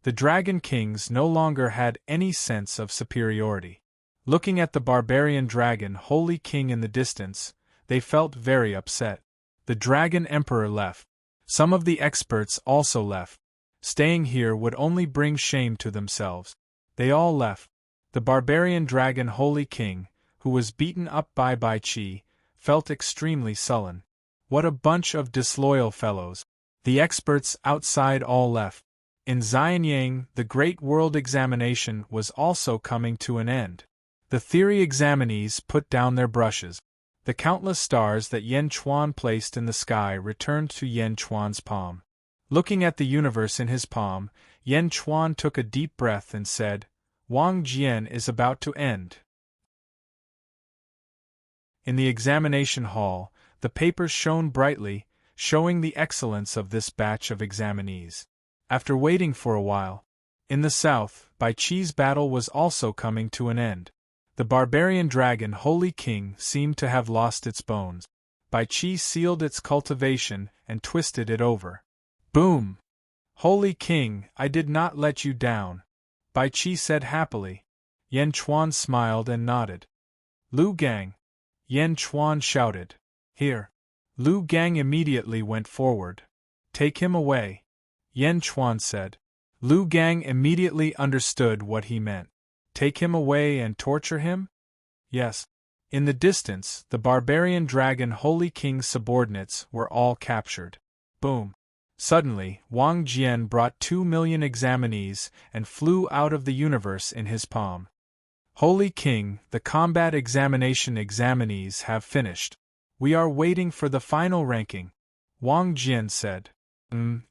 The Dragon Kings no longer had any sense of superiority. Looking at the barbarian dragon Holy King in the distance, they felt very upset. The Dragon Emperor left. Some of the experts also left. Staying here would only bring shame to themselves. They all left. The barbarian dragon Holy King, who was beaten up by Bai Qi, felt extremely sullen. What a bunch of disloyal fellows. The experts outside all left. In Xianyang, the Great World Examination was also coming to an end. The theory examinees put down their brushes. The countless stars that Yan Chuan placed in the sky returned to Yan Chuan's palm. Looking at the universe in his palm, Yan Chuan took a deep breath and said, Wang Jian is about to end. In the examination hall, the papers shone brightly, showing the excellence of this batch of examinees. After waiting for a while, in the south, Bai Chi's battle was also coming to an end. The barbarian dragon Holy King seemed to have lost its bones. Bai Chi sealed its cultivation and twisted it over. Boom! Holy King, I did not let you down, Bai Chi said happily. Yan Chuan smiled and nodded. Lu Gang! Yan Chuan shouted. Here! Lu Gang immediately went forward. Take him away, Yan Chuan said. Lu Gang immediately understood what he meant. Take him away and torture him? Yes. In the distance, the barbarian dragon Holy King's subordinates were all captured. Boom. Suddenly, Wang Jian brought 2 million examinees and flew out of the universe in his palm. Holy King, the combat examinees have finished. We are waiting for the final ranking, Wang Jian said.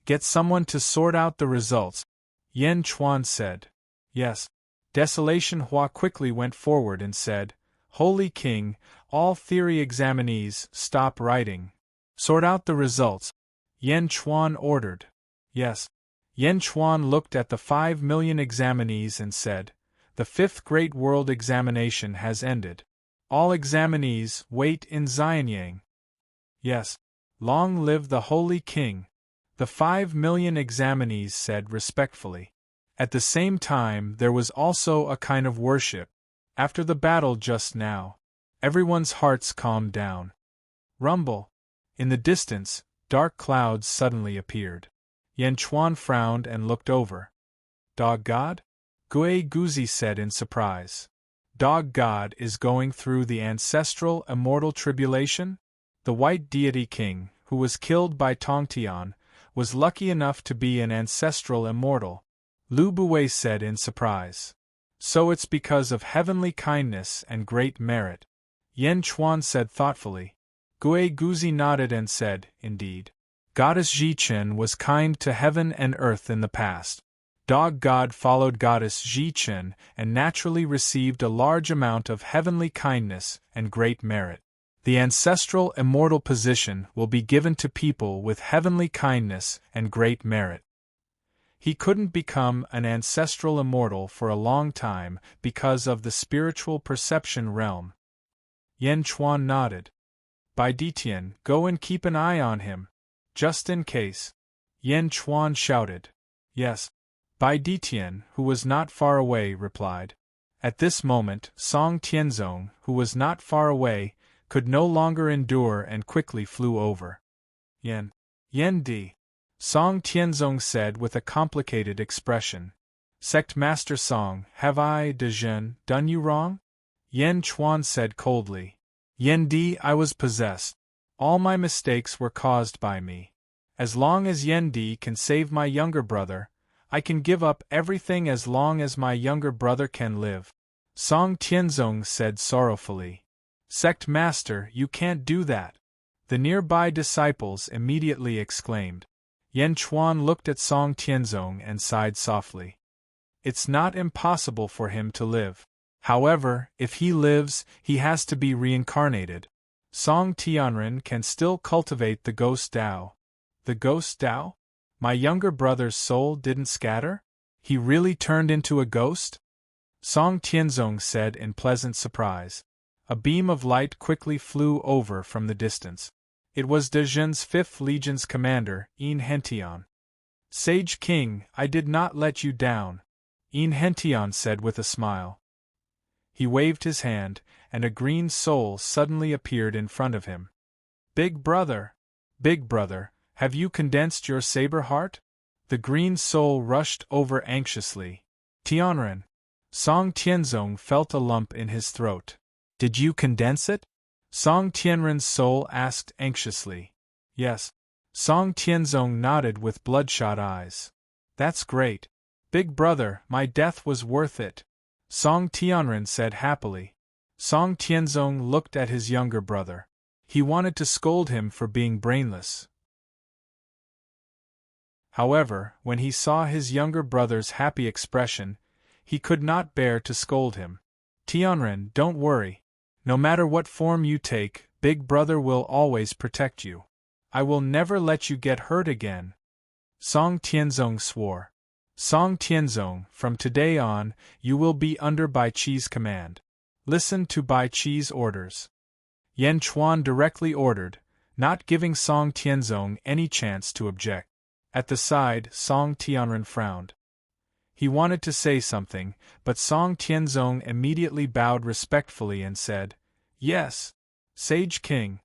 Get someone to sort out the results, Yan Chuan said. Yes. Desolation Hua quickly went forward and said, Holy King, all theory examinees, stop writing. Sort out the results, Yan Chuan ordered. Yes. Yan Chuan looked at the 5 million examinees and said, the 5th Great World Examination has ended. All examinees wait in Xianyang. Yes. Long live the Holy King, the 5 million examinees said respectfully. At the same time, there was also a kind of worship. After the battle just now, everyone's hearts calmed down. Rumble. In the distance, dark clouds suddenly appeared. Yan Chuan frowned and looked over. Dog God? Gui Guzi said in surprise. Dog God is going through the ancestral immortal tribulation? The white deity king, who was killed by Tongtian, was lucky enough to be an ancestral immortal, Lu Buwei said in surprise. So it's because of heavenly kindness and great merit, Yan Chuan said thoughtfully. Gui Guzi nodded and said, indeed. Goddess Jichen was kind to heaven and earth in the past. Dog God followed Goddess Jichen and naturally received a large amount of heavenly kindness and great merit. The ancestral immortal position will be given to people with heavenly kindness and great merit. He couldn't become an ancestral immortal for a long time because of the spiritual perception realm. Yan Chuan nodded. Bai Ditian, go and keep an eye on him, just in case. Yan Chuan shouted. Yes. Bai Ditian, who was not far away, replied. At this moment, Song Tianzong, who was not far away, could no longer endure and quickly flew over. Yan Di, Song Tianzong said with a complicated expression. Sect Master Song, have I, Dezhen, done you wrong? Yan Chuan said coldly. Yan Di, I was possessed. All my mistakes were caused by me. As long as Yan Di can save my younger brother, I can give up everything as long as my younger brother can live. Song Tianzong said sorrowfully. Sect Master, you can't do that. The nearby disciples immediately exclaimed. Yan Chuan looked at Song Tianzong and sighed softly. It's not impossible for him to live. However, if he lives, he has to be reincarnated. Song Tianren can still cultivate the ghost Tao. The ghost Tao? My younger brother's soul didn't scatter? He really turned into a ghost? Song Tianzong said in pleasant surprise. A beam of light quickly flew over from the distance. It was Dezhen's 5th Legion's commander, Yin Hentian. Sage King, I did not let you down, Yin Hentian said with a smile. He waved his hand, and a green soul suddenly appeared in front of him. Big brother, have you condensed your saber heart? The green soul rushed over anxiously. Tianren. Song Tianzong felt a lump in his throat. Did you condense it? Song Tianren's soul asked anxiously. Yes. Song Tianzong nodded with bloodshot eyes. That's great. Big brother, my death was worth it, Song Tianren said happily. Song Tianzong looked at his younger brother. He wanted to scold him for being brainless. However, when he saw his younger brother's happy expression, he could not bear to scold him. Tianren, don't worry. No matter what form you take, Big Brother will always protect you. I will never let you get hurt again. Song Tianzong swore. Song Tianzong, from today on, you will be under Bai Qi's command. Listen to Bai Qi's orders. Yan Chuan directly ordered, not giving Song Tianzong any chance to object. At the side, Song Tianren frowned. He wanted to say something, but Song Tianzong immediately bowed respectfully and said, Yes, Sage King.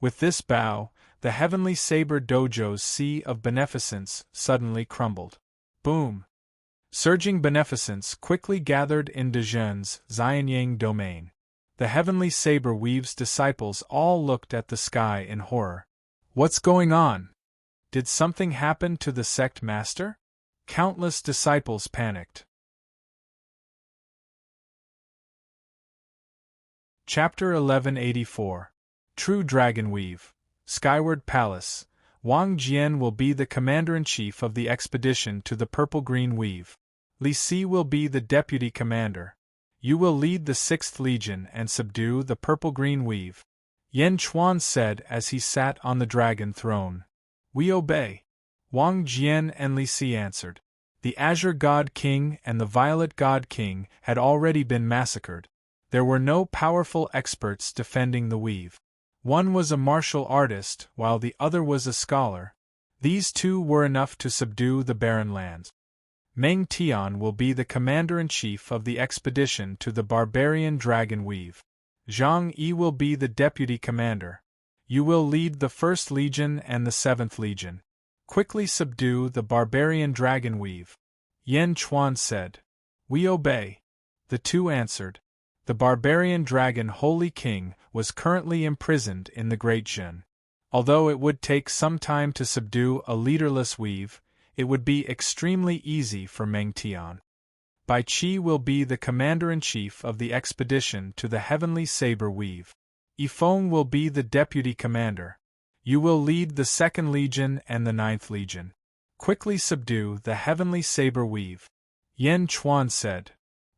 With this bow, the Heavenly Saber Dojo's sea of beneficence suddenly crumbled. Boom! Surging beneficence quickly gathered in Dezhen's Xianyang domain. The Heavenly Saber Weave's disciples all looked at the sky in horror. What's going on? Did something happen to the sect master? Countless disciples panicked. Chapter 1184. True Dragon Weave. Skyward Palace. Wang Jian will be the commander-in-chief of the expedition to the Purple-Green Weave. Li Si will be the deputy commander. You will lead the 6th Legion and subdue the Purple-Green Weave. Yan Chuan said as he sat on the dragon throne. We obey. Wang Jian and Li Si answered. The Azure God King and the Violet God King had already been massacred. There were no powerful experts defending the weave. One was a martial artist, while the other was a scholar. These two were enough to subdue the barren lands. Meng Tian will be the commander-in-chief of the expedition to the barbarian dragon weave. Zhang Yi will be the deputy commander. You will lead the 1st Legion and the 7th Legion. Quickly subdue the barbarian dragon weave. Yan Chuan said. We obey. The two answered. The barbarian dragon Holy King was currently imprisoned in the Great Jin. Although it would take some time to subdue a leaderless weave, it would be extremely easy for Meng Tian. Bai Qi will be the commander-in-chief of the expedition to the Heavenly Saber Weave. Yifeng will be the deputy commander. You will lead the 2nd Legion and the 9th Legion. Quickly subdue the Heavenly Saber Weave. Yan Chuan said.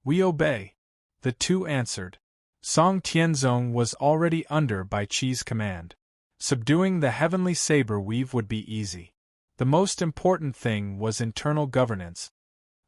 We obey. The two answered. Song Tianzong was already under Bai Qi's command. Subduing the Heavenly Saber Weave would be easy. The most important thing was internal governance.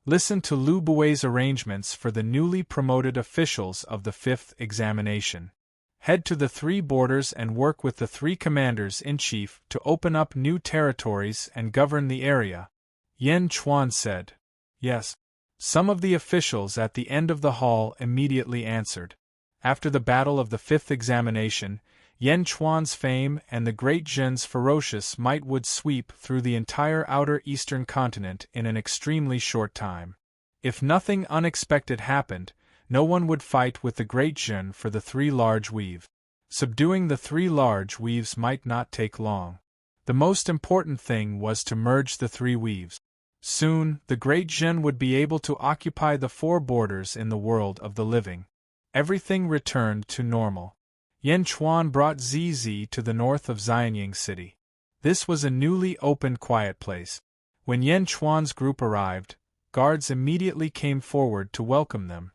Listen to Lu Bui's arrangements for the newly promoted officials of the 5th examination. Head to the 3 borders and work with the 3 commanders-in-chief to open up new territories and govern the area. Yan Chuan said. Yes. Some of the officials at the end of the hall immediately answered. After the battle of the 5th examination, Yan Chuan's fame and the Great Jin's ferocious might would sweep through the entire outer eastern continent in an extremely short time. If nothing unexpected happened, no one would fight with the Great Jin for the 3 large weaves. Subduing the 3 large weaves might not take long. The most important thing was to merge the 3 weaves. Soon, the Great Jin would be able to occupy the 4 borders in the world of the living. Everything returned to normal. Yan Chuan brought ZZ to the north of Xianyang City. This was a newly opened quiet place. When Yan Chuan's group arrived, guards immediately came forward to welcome them.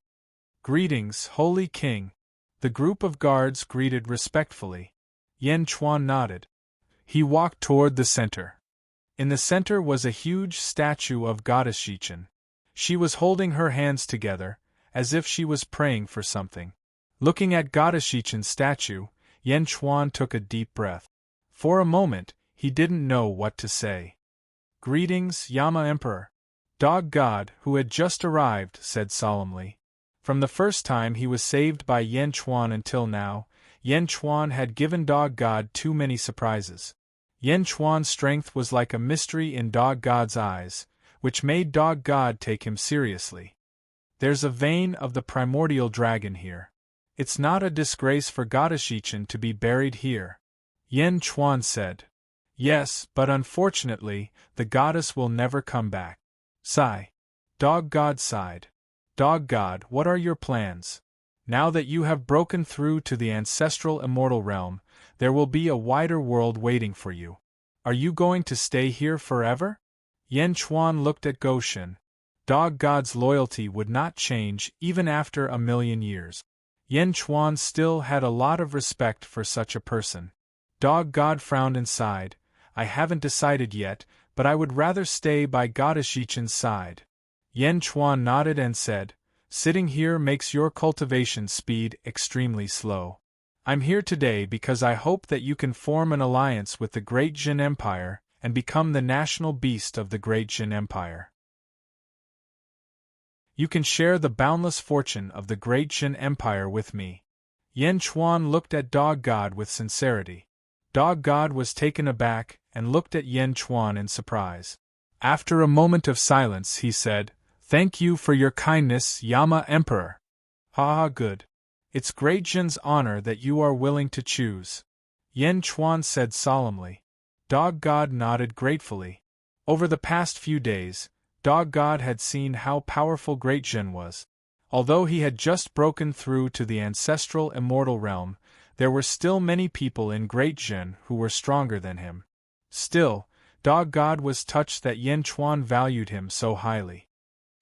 Greetings, Holy King. The group of guards greeted respectfully. Yan Chuan nodded. He walked toward the center. In the center was a huge statue of Goddess Shichen. She was holding her hands together, as if she was praying for something. Looking at Goddess Shichen's statue, Yan Chuan took a deep breath. For a moment, he didn't know what to say. Greetings, Yama Emperor. Dog God, who had just arrived, said solemnly. From the first time he was saved by Yan Chuan until now, Yan Chuan had given Dog God too many surprises. Yan Chuan's strength was like a mystery in Dog God's eyes, which made Dog God take him seriously. There's a vein of the primordial dragon here. It's not a disgrace for Goddess Shichen to be buried here. Yan Chuan said. Yes, but unfortunately, the goddess will never come back. Sigh. Dog God sighed. Dog God, what are your plans? Now that you have broken through to the ancestral immortal realm, there will be a wider world waiting for you. Are you going to stay here forever? Yan Chuan looked at Goshen. Dog God's loyalty would not change even after 1,000,000 years. Yan Chuan still had a lot of respect for such a person. Dog God frowned and sighed. I haven't decided yet, but I would rather stay by Goddess Yichen's side. Yen Chuan nodded and said, sitting here makes your cultivation speed extremely slow. I'm here today because I hope that you can form an alliance with the Great Jin Empire and become the national beast of the Great Jin Empire. You can share the boundless fortune of the Great Jin Empire with me. Yen Chuan looked at Dog God with sincerity. Dog God was taken aback and looked at Yen Chuan in surprise. After a moment of silence, he said, Thank you for your kindness, Yama Emperor. Ha, good. It's Great Jin's honor that you are willing to choose. Yen Chuan said solemnly. Dog God nodded gratefully. Over the past few days, Dog God had seen how powerful Great Jin was. Although he had just broken through to the ancestral Immortal realm, there were still many people in Great Jin who were stronger than him. Still, Dog God was touched that Yen Chuan valued him so highly.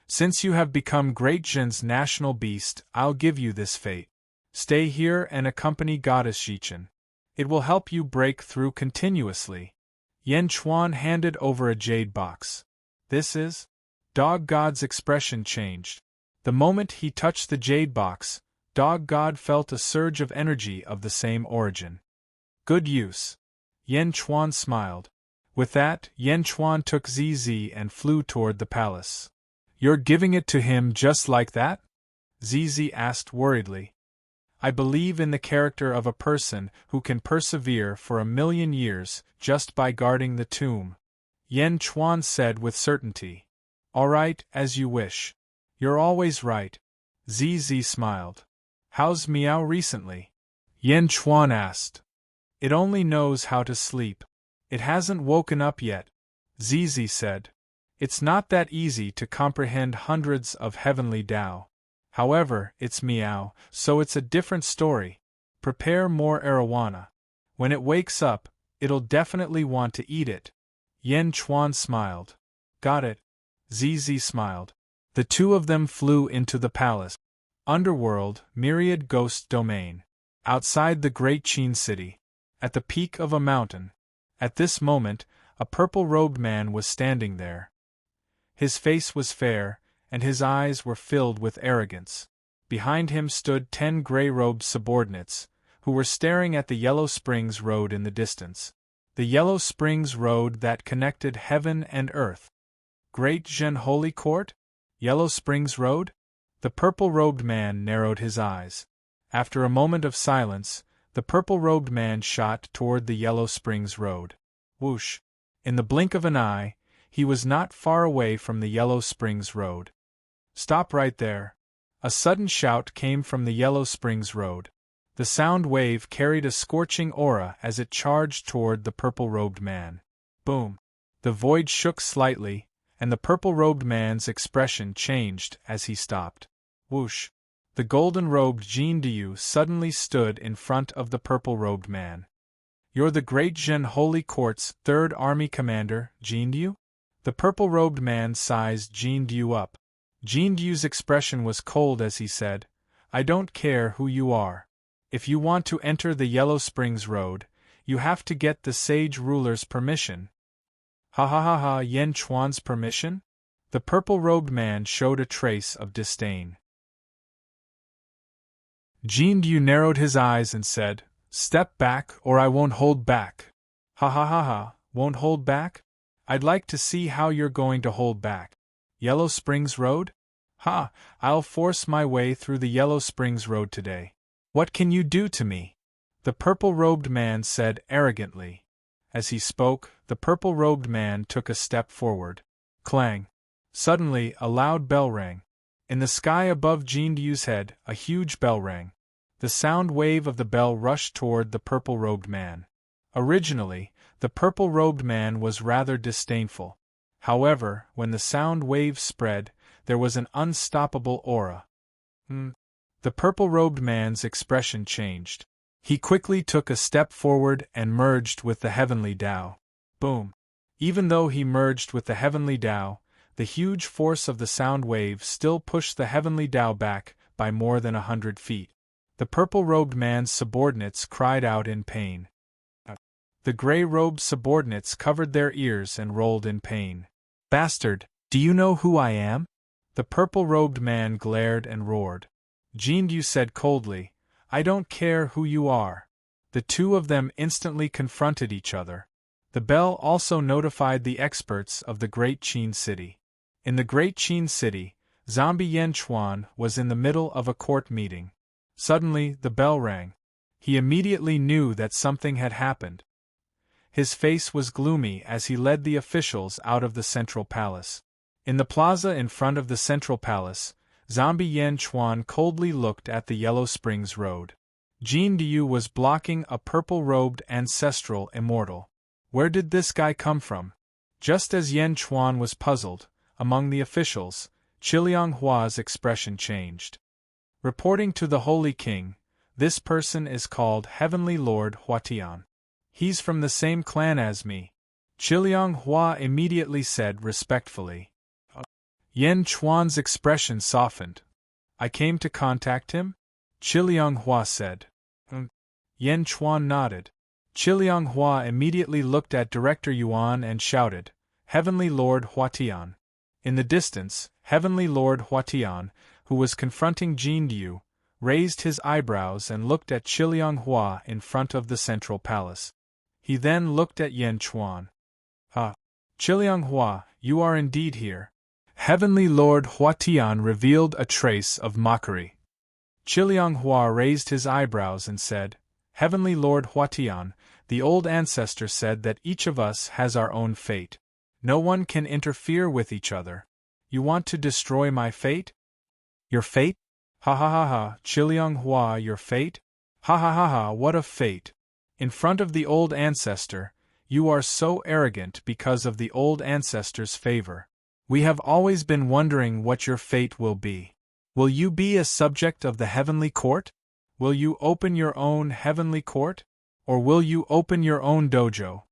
Since you have become Great Jin's national beast, I'll give you this fate. Stay here and accompany Goddess Yichen. It will help you break through continuously. Yen Chuan handed over a jade box. This is? Dog God's expression changed. The moment he touched the jade box, Dog God felt a surge of energy of the same origin. Good use. Yen Chuan smiled. With that, Yen Chuan took ZZ and flew toward the palace. You're giving it to him just like that? ZZ asked worriedly. I believe in the character of a person who can persevere for 1,000,000 years just by guarding the tomb. Yen Chuan said with certainty. All right, as you wish. You're always right. ZZ smiled. How's Meow recently? Yen Chuan asked. It only knows how to sleep. It hasn't woken up yet. ZZ said. It's not that easy to comprehend hundreds of heavenly Tao. However, it's Meow, so it's a different story. Prepare more arowana. When it wakes up, it'll definitely want to eat it. Yen Chuan smiled. Got it. ZZ smiled. The two of them flew into the palace. Underworld, Myriad Ghost Domain. Outside the Great Qin City. At the peak of a mountain. At this moment, a purple-robed man was standing there. His face was fair, and his eyes were filled with arrogance. Behind him stood 10 gray-robed subordinates, who were staring at the Yellow Springs Road in the distance. The Yellow Springs Road that connected heaven and earth. Great Jin Holy Court? Yellow Springs Road? The purple-robed man narrowed his eyes. After a moment of silence, the purple-robed man shot toward the Yellow Springs Road. Whoosh! In the blink of an eye, he was not far away from the Yellow Springs Road. Stop right there! A sudden shout came from the Yellow Springs Road. The sound wave carried a scorching aura as it charged toward the purple-robed man. Boom! The void shook slightly, and the purple-robed man's expression changed as he stopped. Whoosh! The golden-robed Jin Diyu suddenly stood in front of the purple-robed man. You're the Great Jin Holy Court's 3rd Army Commander, Jin Diyu? The purple-robed man sized Jin Diyu up. Jin Diyu's expression was cold as he said, I don't care who you are. If you want to enter the Yellow Springs Road, you have to get the sage ruler's permission. Ha ha ha ha, Yen Chuan's permission? The purple-robed man showed a trace of disdain. Jin Diyu narrowed his eyes and said, Step back or I won't hold back. Ha ha ha ha, won't hold back? I'd like to see how you're going to hold back. Yellow Springs Road? Ha, I'll force my way through the Yellow Springs Road today. What can you do to me? The purple-robed man said arrogantly. As he spoke, the purple-robed man took a step forward. Clang! Suddenly, a loud bell rang. In the sky above Jin Diyu's head, a huge bell rang. The sound wave of the bell rushed toward the purple-robed man. Originally, the purple-robed man was rather disdainful. However, when the sound wave spread, there was an unstoppable aura. The purple-robed man's expression changed. He quickly took a step forward and merged with the heavenly Tao. Boom! Even though he merged with the heavenly Tao, the huge force of the sound wave still pushed the heavenly Tao back by more than 100 feet. The purple-robed man's subordinates cried out in pain. The gray-robed subordinates covered their ears and rolled in pain. Bastard, do you know who I am? The purple-robed man glared and roared. Jindu said coldly, I don't care who you are. The two of them instantly confronted each other. The bell also notified the experts of the Great Qin City. In the Great Qin City, Zombie Yan Chuan was in the middle of a court meeting. Suddenly, the bell rang. He immediately knew that something had happened. His face was gloomy as he led the officials out of the Central Palace. In the plaza in front of the Central Palace, Zombie Yan Chuan coldly looked at the Yellow Springs Road. Jin Diu was blocking a purple-robed ancestral immortal. Where did this guy come from? Just as Yan Chuan was puzzled, among the officials, Qiliang Hua's expression changed. Reporting to the Holy King, this person is called Heavenly Lord Huatian. He's from the same clan as me. Qiliang Hua immediately said respectfully. Yan Chuan's expression softened. I came to contact him? Qiliang Hua said. Yan Chuan nodded. Qiliang Hua immediately looked at Director Yuan and shouted, Heavenly Lord Huatian. In the distance, Heavenly Lord Huatian, who was confronting Jin Diu, raised his eyebrows and looked at Qiliang Hua in front of the Central Palace. He then looked at Yan Chuan. Qiliang Hua, you are indeed here. Heavenly Lord Huatian revealed a trace of mockery. Qiliang Hua raised his eyebrows and said, Heavenly Lord Huatian, the old ancestor said that each of us has our own fate. No one can interfere with each other. You want to destroy my fate? Your fate? Ha ha ha ha, Qiliang Hua, your fate? Ha ha ha ha, what a fate! In front of the old ancestor, you are so arrogant because of the old ancestor's favor. We have always been wondering what your fate will be. Will you be a subject of the heavenly court? Will you open your own heavenly court? Or will you open your own dojo?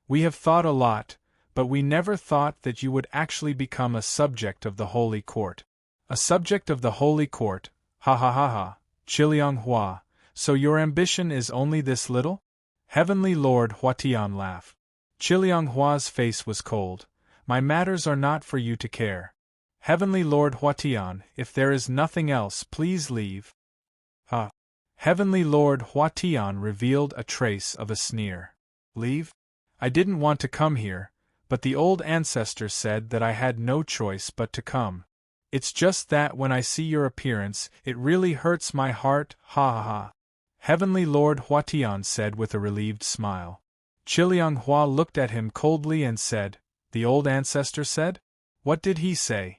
We have thought a lot, but we never thought that you would actually become a subject of the holy court. A subject of the holy court, ha ha ha ha, Qiliang Hua, so your ambition is only this little? Heavenly Lord Huatian laughed. Qiliang Hua's face was cold. My matters are not for you to care. Heavenly Lord Huatian, if there is nothing else, please leave. Heavenly Lord Huatian revealed a trace of a sneer. Leave? I didn't want to come here, but the old ancestor said that I had no choice but to come. It's just that when I see your appearance, it really hurts my heart, ha ha ha. Heavenly Lord Huatian said with a relieved smile. Qiliang Hua looked at him coldly and said, The old ancestor said? What did he say?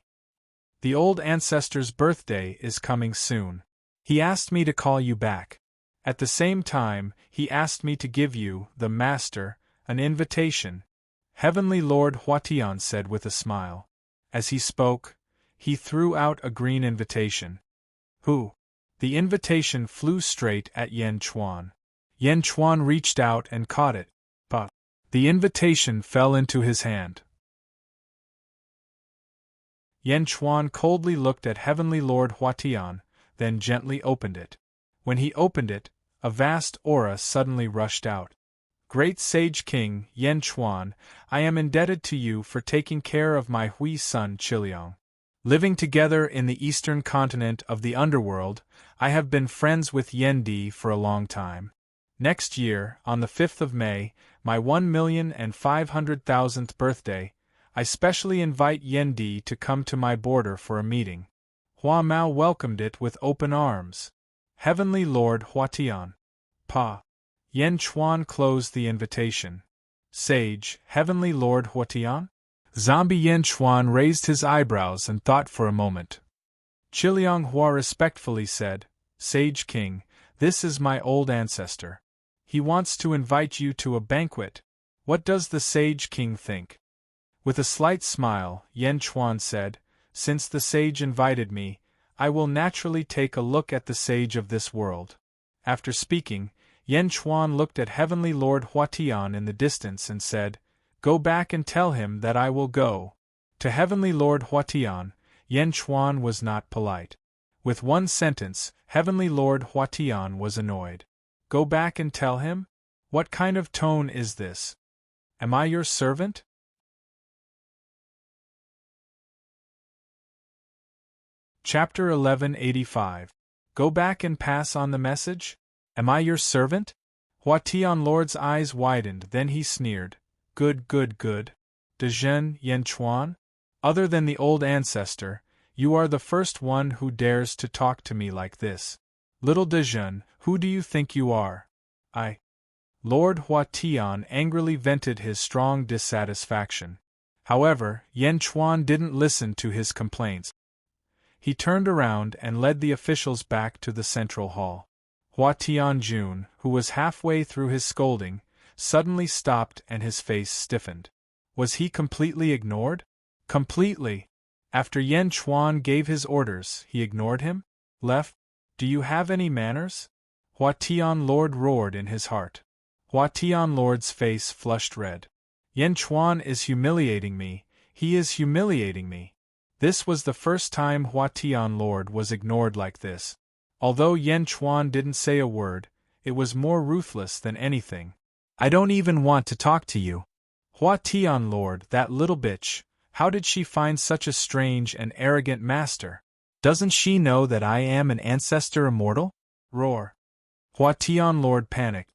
The old ancestor's birthday is coming soon. He asked me to call you back. At the same time, he asked me to give you, the master, an invitation. Heavenly Lord Huatian said with a smile. As he spoke, he threw out a green invitation. Who? The invitation flew straight at Yan Chuan. Yan Chuan reached out and caught it. But the invitation fell into his hand. Yan Chuan coldly looked at Heavenly Lord Huatian, then gently opened it. When he opened it, a vast aura suddenly rushed out. Great Sage King, Yan Chuan, I am indebted to you for taking care of my Hui son Qiliang. Living together in the eastern continent of the underworld, I have been friends with Yan Di for a long time. Next year, on the 5th of May, my 1,500,000th birthday, I specially invite Yan Di to come to my border for a meeting. Hua Mao welcomed it with open arms. Heavenly Lord Huatian. Yan Chuan closed the invitation. Sage, Heavenly Lord Huatian? Zombie Yan Chuan raised his eyebrows and thought for a moment. Qiliang Hua respectfully said, Sage King, this is my old ancestor. He wants to invite you to a banquet. What does the Sage King think? With a slight smile, Yan Chuan said, Since the sage invited me, I will naturally take a look at the sage of this world. After speaking, Yan Chuan looked at Heavenly Lord Huatian in the distance and said, Go back and tell him that I will go. To Heavenly Lord Huatian, Yan Chuan was not polite. With one sentence, Heavenly Lord Huatian was annoyed. Go back and tell him? What kind of tone is this? Am I your servant? Chapter 1185. Go back and pass on the message? Am I your servant? Hua Tianlord's eyes widened, then he sneered. Good. De Zhen Yen Chuan? Other than the old ancestor, you are the first one who dares to talk to me like this. Little De Zhen, who do you think you are? I. Lord Hua Tian angrily vented his strong dissatisfaction. However, Yen Chuan didn't listen to his complaints. He turned around and led the officials back to the central hall. Hua Tianjun, who was halfway through his scolding, suddenly stopped and his face stiffened. Was he completely ignored? Completely. After Yen Chuan gave his orders, he ignored him? Left? Do you have any manners? Hua Tianlord roared in his heart. Hua Tianlord's face flushed red. Yen Chuan is humiliating me, he is humiliating me. This was the first time Hua Tianlord was ignored like this. Although Yen Chuan didn't say a word, it was more ruthless than anything. I don't even want to talk to you. Hua Tianlord, that little bitch, how did she find such a strange and arrogant master? Doesn't she know that I am an ancestor immortal? Roar. Hua Tianlord panicked.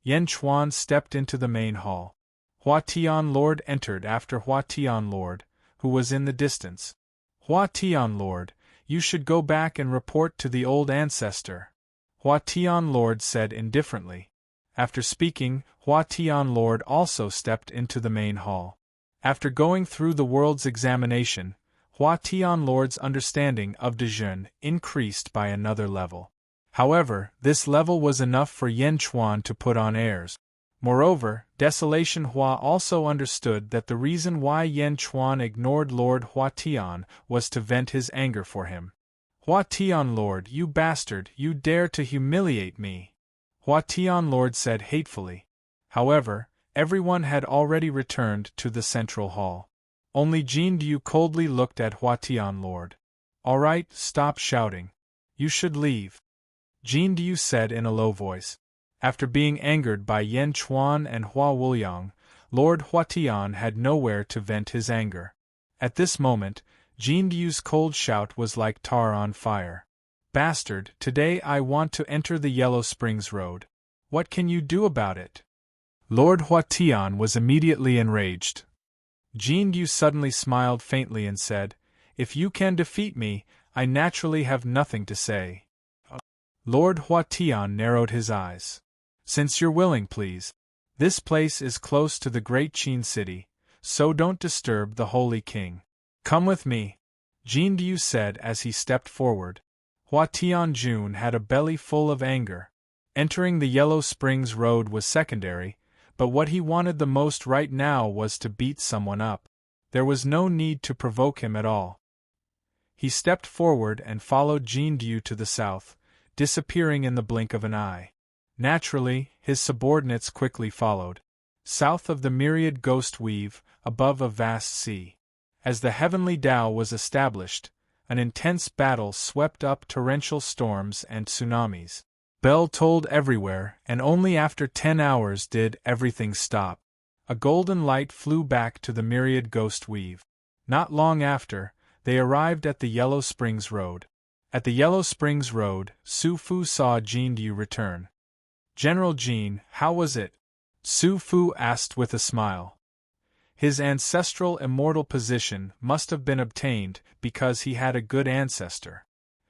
Yen Chuan stepped into the main hall. Hua Tianlord entered after Hua Tianlord, who was in the distance. Hua Tianlord, you should go back and report to the old ancestor. Hua Tianlord said indifferently. After speaking, Hua Tianlord also stepped into the main hall. After going through the world's examination, Hua Tianlord's understanding of De Zhen increased by another level. However, this level was enough for Yen Chuan to put on airs. Moreover, Desolation Hua also understood that the reason why Yen Chuan ignored Lord Hua Tian was to vent his anger for him. Hua Tianlord, you bastard, you dare to humiliate me! Hua Tianlord said hatefully. However, everyone had already returned to the central hall. Only Jin Du coldly looked at Hua Tianlord. All right, stop shouting. You should leave. Jin Du said in a low voice. After being angered by Yen Chuan and Hua Wuliang, Lord Hua Tian had nowhere to vent his anger. At this moment, Jin Du's cold shout was like tar on fire. Bastard, today I want to enter the Yellow Springs Road. What can you do about it? Lord Hua Tian was immediately enraged. Jin Du suddenly smiled faintly and said, If you can defeat me, I naturally have nothing to say. Lord Hua Tian narrowed his eyes. Since you're willing, please. This place is close to the great Qin city, so don't disturb the Holy King. Come with me, Jin Du said as he stepped forward. Hua Tianjun had a belly full of anger. Entering the Yellow Springs Road was secondary, but what he wanted the most right now was to beat someone up. There was no need to provoke him at all. He stepped forward and followed Jin Du to the south, disappearing in the blink of an eye. Naturally, his subordinates quickly followed. South of the myriad ghost weave, above a vast sea. As the heavenly Tao was established, an intense battle swept up torrential storms and tsunamis. Bell tolled everywhere, and only after 10 hours did everything stop. A golden light flew back to the myriad ghost weave. Not long after, they arrived at the Yellow Springs Road. At the Yellow Springs Road, Su Fu saw Jin Du return. General Jin, how was it? Su Fu asked with a smile. His ancestral immortal position must have been obtained because he had a good ancestor.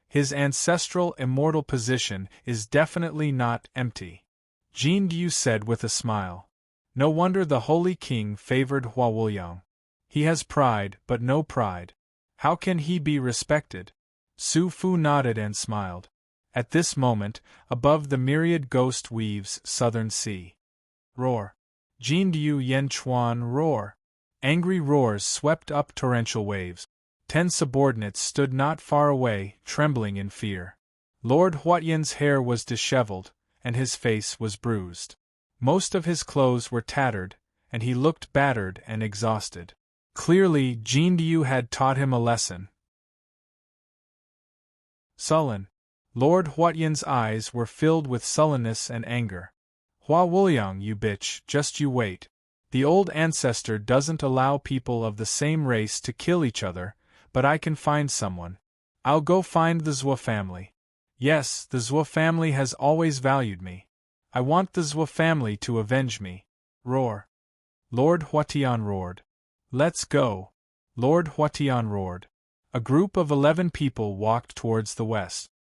His ancestral immortal position is definitely not empty. Jin Du said with a smile. No wonder the Holy King favored Hua Wuliang. He has pride, but no pride. How can he be respected? Su Fu nodded and smiled. At this moment, above the myriad ghost weaves southern sea. Roar. Jin Du Yen Chuan roar. Angry roars swept up torrential waves. 10 subordinates stood not far away, trembling in fear. Lord Huatian's hair was disheveled, and his face was bruised. Most of his clothes were tattered, and he looked battered and exhausted. Clearly, Jin Du had taught him a lesson. Sullen. Lord Huatian's eyes were filled with sullenness and anger. Hua Wuliang, you bitch, just you wait. The old ancestor doesn't allow people of the same race to kill each other, but I can find someone. I'll go find the Zhou family. Yes, the Zhou family has always valued me. I want the Zhou family to avenge me. Roar. Lord Huatian roared. Let's go. Lord Huatian roared. A group of 11 people walked towards the west.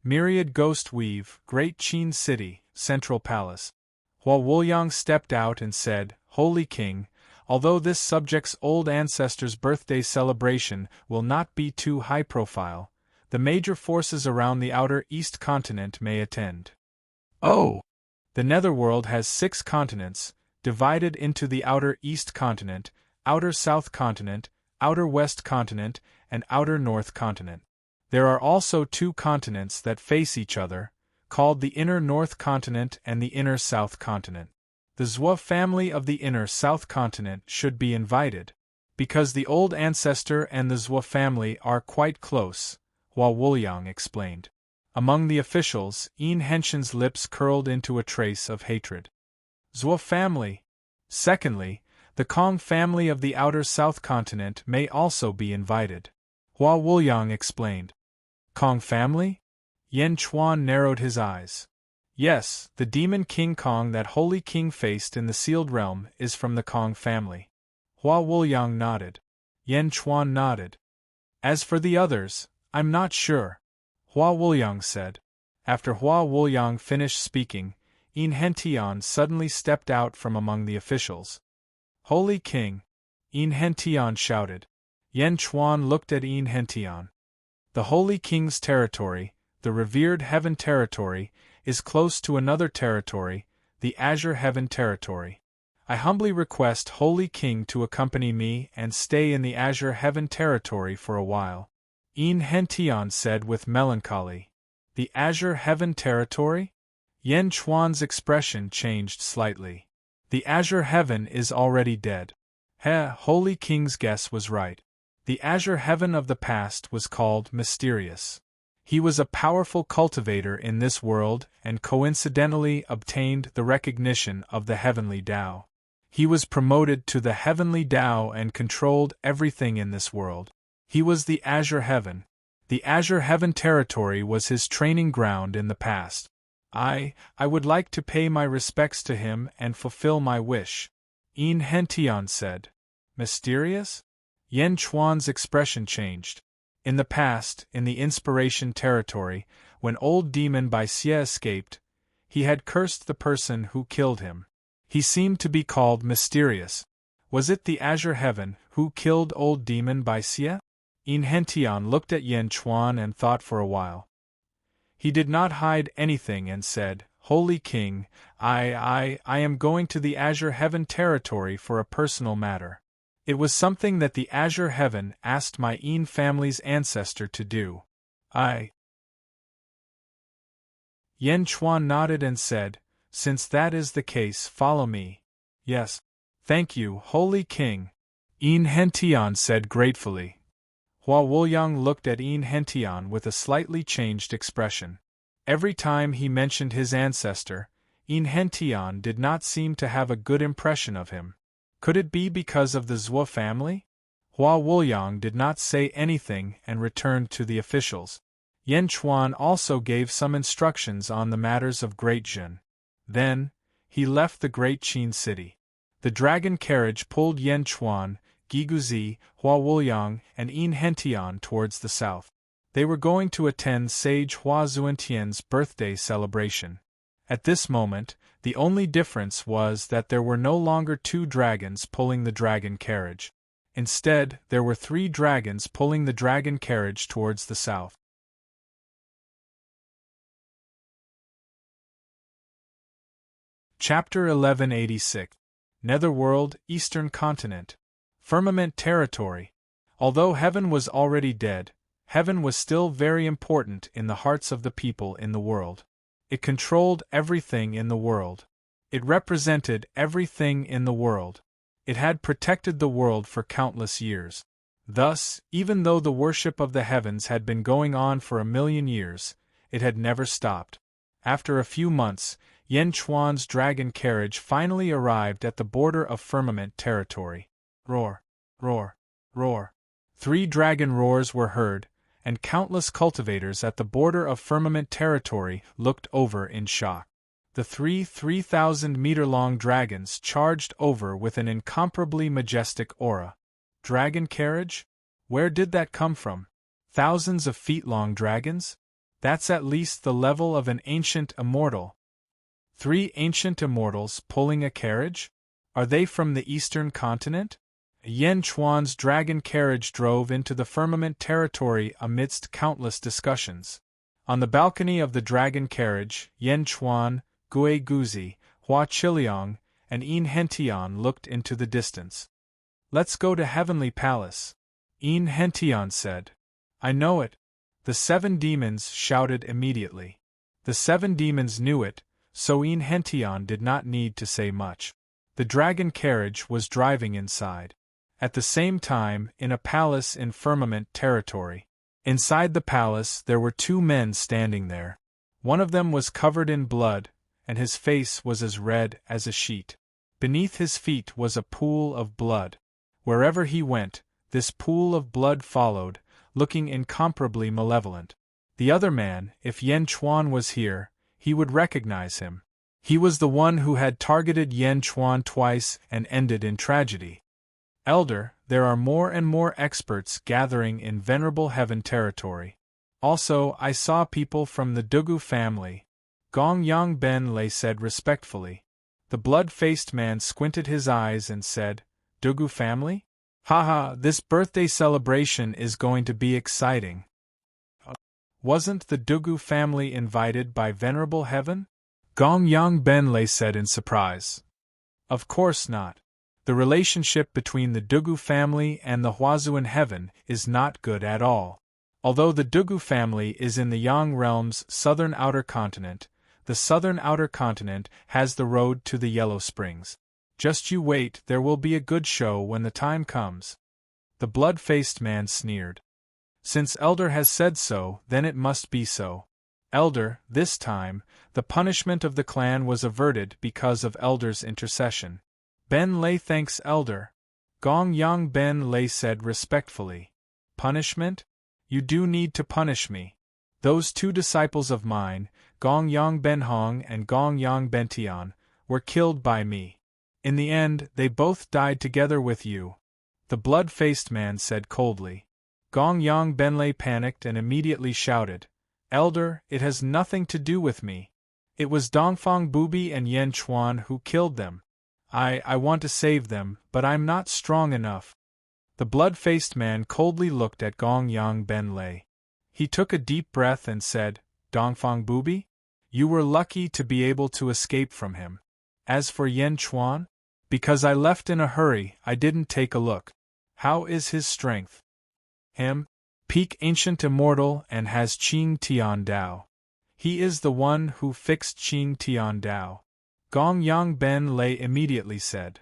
Myriad Ghost Weave, Great Qin City, Central Palace. Hua Wuliang stepped out and said, Holy King, although this subject's old ancestor's birthday celebration will not be too high profile, the major forces around the outer East continent may attend. Oh! The Netherworld has 6 continents, divided into the outer East continent, outer South continent, outer West continent, and outer North continent. There are also 2 continents that face each other, called the Inner North Continent and the Inner South Continent. The Zhou family of the Inner South Continent should be invited, because the old ancestor and the Zhou family are quite close, Hua Wuliang explained. Among the officials, Yin Henshin's lips curled into a trace of hatred. Zhou family. Secondly, the Kong family of the outer South Continent may also be invited, Hua Wuliang explained. Kong family? Yen Chuan narrowed his eyes. Yes, the demon King Kong that Holy King faced in the sealed realm is from the Kong family. Hua Wuliang nodded. Yen Chuan nodded. As for the others, I'm not sure, Hua Wuliang said. After Hua Wuliang finished speaking, Yin Hentian suddenly stepped out from among the officials. Holy King! Yin Hentian shouted. Yen Chuan looked at Yin Hentian. The Holy King's territory, the revered Heaven territory, is close to another territory, the Azure Heaven territory. I humbly request Holy King to accompany me and stay in the Azure Heaven territory for a while, Yin Hentian said with melancholy. The Azure Heaven territory? Yen Chuan's expression changed slightly. The Azure Heaven is already dead. Holy King's guess was right. The Azure Heaven of the past was called Mysterious. He was a powerful cultivator in this world and coincidentally obtained the recognition of the Heavenly Tao. He was promoted to the Heavenly Tao and controlled everything in this world. He was the Azure Heaven. The Azure Heaven territory was his training ground in the past. I would like to pay my respects to him and fulfill my wish, Yin Hentian said. Mysterious? Yen Chuan's expression changed. In the past, in the Inspiration territory, when old demon Bai Xie escaped, he had cursed the person who killed him. He seemed to be called Mysterious. Was it the Azure Heaven who killed old demon Bai Xie? Yin Hentian looked at Yen Chuan and thought for a while. He did not hide anything and said, Holy King, I am going to the Azure Heaven territory for a personal matter. It was something that the Azure Heaven asked my Yin family's ancestor to do. Yen Chuan nodded and said, Since that is the case, follow me. Yes. Thank you, Holy King, Yin Hentian said gratefully. Hua Wuliang looked at Yin Hentian with a slightly changed expression. Every time he mentioned his ancestor, Yin Hentian did not seem to have a good impression of him. Could it be because of the Zhou family? Hua Wuliang did not say anything and returned to the officials. Yen Chuan also gave some instructions on the matters of Great Jin. Then, he left the Great Qin city. The dragon carriage pulled Yen Chuan, Guiguzi, Hua Wuliang, and Yin Hentian towards the south. They were going to attend Sage Hua Zuentian's birthday celebration. At this moment, the only difference was that there were no longer 2 dragons pulling the dragon carriage. Instead, there were 3 dragons pulling the dragon carriage towards the south. Chapter 1186. Netherworld, Eastern Continent. Firmament Territory. Although heaven was already dead, heaven was still very important in the hearts of the people in the world. It controlled everything in the world. It represented everything in the world. It had protected the world for countless years. Thus, even though the worship of the heavens had been going on for 1,000,000 years, it had never stopped. After a few months, Yen Chuan's dragon carriage finally arrived at the border of firmament territory. Roar, roar, roar. 3 dragon roars were heard, and countless cultivators at the border of firmament territory looked over in shock. The 3,000-meter-long dragons charged over with an incomparably majestic aura. Dragon carriage? Where did that come from? Thousands of feet-long dragons? That's at least the level of an ancient immortal. 3 ancient immortals pulling a carriage? Are they from the eastern continent? Yen Chuan's dragon carriage drove into the firmament territory amidst countless discussions. On the balcony of the dragon carriage, Yen Chuan, Gui Guzi, Hua Qiliang, and Yin Hentian looked into the distance. "Let's go to Heavenly Palace," Yin Hentian said. "I know it." The 7 demons shouted immediately. The 7 demons knew it, so Yin Hentian did not need to say much. The dragon carriage was driving inside. At the same time, in a palace in firmament territory. Inside the palace there were 2 men standing there. One of them was covered in blood, and his face was as red as a sheet. Beneath his feet was a pool of blood. Wherever he went, this pool of blood followed, looking incomparably malevolent. The other man, if Yen Chuan was here, he would recognize him. He was the one who had targeted Yen Chuan twice and ended in tragedy. "Elder, there are more and more experts gathering in Venerable Heaven territory. Also, I saw people from the Dugu family," Gong Yang Ben Lei said respectfully. The blood-faced man squinted his eyes and said, "Dugu family? Haha, this birthday celebration is going to be exciting." "Wasn't the Dugu family invited by Venerable Heaven?" Gong Yang Ben Lei said in surprise. "Of course not. The relationship between the Dugu family and the Huazuan Heaven is not good at all. Although the Dugu family is in the Yang realm's southern outer continent, the southern outer continent has the road to the Yellow Springs. Just you wait, there will be a good show when the time comes." The blood-faced man sneered. "Since Elder has said so, then it must be so. Elder, this time, the punishment of the clan was averted because of Elder's intercession." "Ben Lei thanks Elder," Gong Yang Ben Lei said respectfully. "Punishment? You do need to punish me. Those 2 disciples of mine, Gong Yang Ben Hong and Gong Yang Ben Tian, were killed by me. In the end, they both died together with you," the blood-faced man said coldly. Gong Yang Ben Lei panicked and immediately shouted, "Elder, it has nothing to do with me. It was Dongfang Bubi and Yen Chuan who killed them. I want to save them, but I'm not strong enough." The blood-faced man coldly looked at Gong Yang Ben Lei. He took a deep breath and said, "Dongfang Bubi? You were lucky to be able to escape from him. As for Yen Chuan? Because I left in a hurry, I didn't take a look. How is his strength?" "Him? Peak Ancient Immortal and has Qing Tian Dao. He is the one who fixed Qing Tian Dao," Gong Yang Ben Lei immediately said.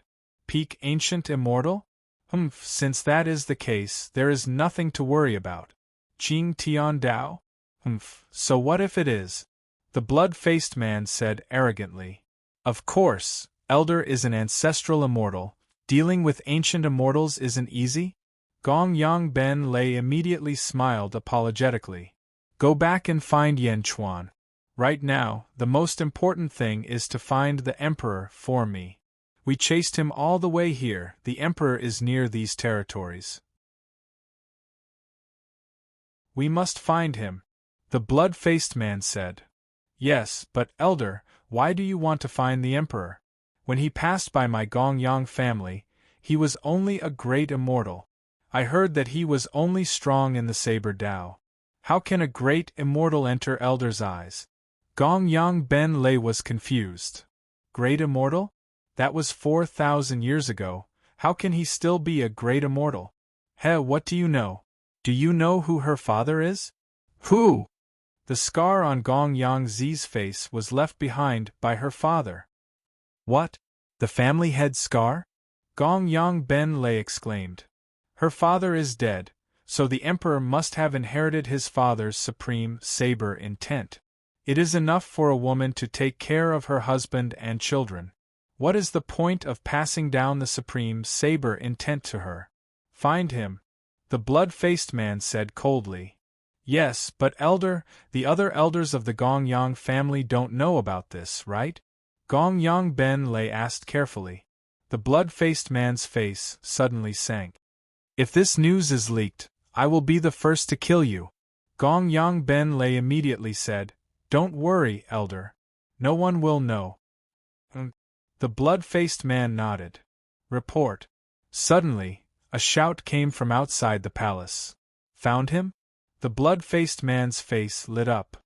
"Peak Ancient Immortal? Since that is the case, there is nothing to worry about. Qing Tian Dao? So what if it is?" the blood-faced man said arrogantly. "Of course, Elder is an ancestral immortal. Dealing with ancient immortals isn't easy?" Gong Yang Ben Lei immediately smiled apologetically. "Go back and find Yen Chuan. Right now, the most important thing is to find the Emperor for me. We chased him all the way here. The Emperor is near these territories. We must find him," the blood-faced man said. "Yes, but Elder, why do you want to find the Emperor? When he passed by my Gong Yang family, he was only a great immortal. I heard that he was only strong in the Saber Dao. How can a great immortal enter Elder's eyes?" Gong Yang Ben Lei was confused. Great immortal? That was 4,000 years ago. How can he still be a great immortal? What do you know? Do you know who her father is? Who? The scar on Gong Yang Zi's face was left behind by her father. What? The family head scar? Gong Yang Ben Lei exclaimed. Her father is dead, so the emperor must have inherited his father's supreme saber intent. It is enough for a woman to take care of her husband and children. What is the point of passing down the supreme saber intent to her? Find him, the blood-faced man said coldly. Yes, but elder, the other elders of the Gongyang family don't know about this, right? Gongyang Ben Lei asked carefully. The blood-faced man's face suddenly sank. If this news is leaked, I will be the first to kill you. Gongyang Ben Lei immediately said, Don't worry, elder. No one will know. The blood-faced man nodded. Report. Suddenly, a shout came from outside the palace. Found him? The blood-faced man's face lit up.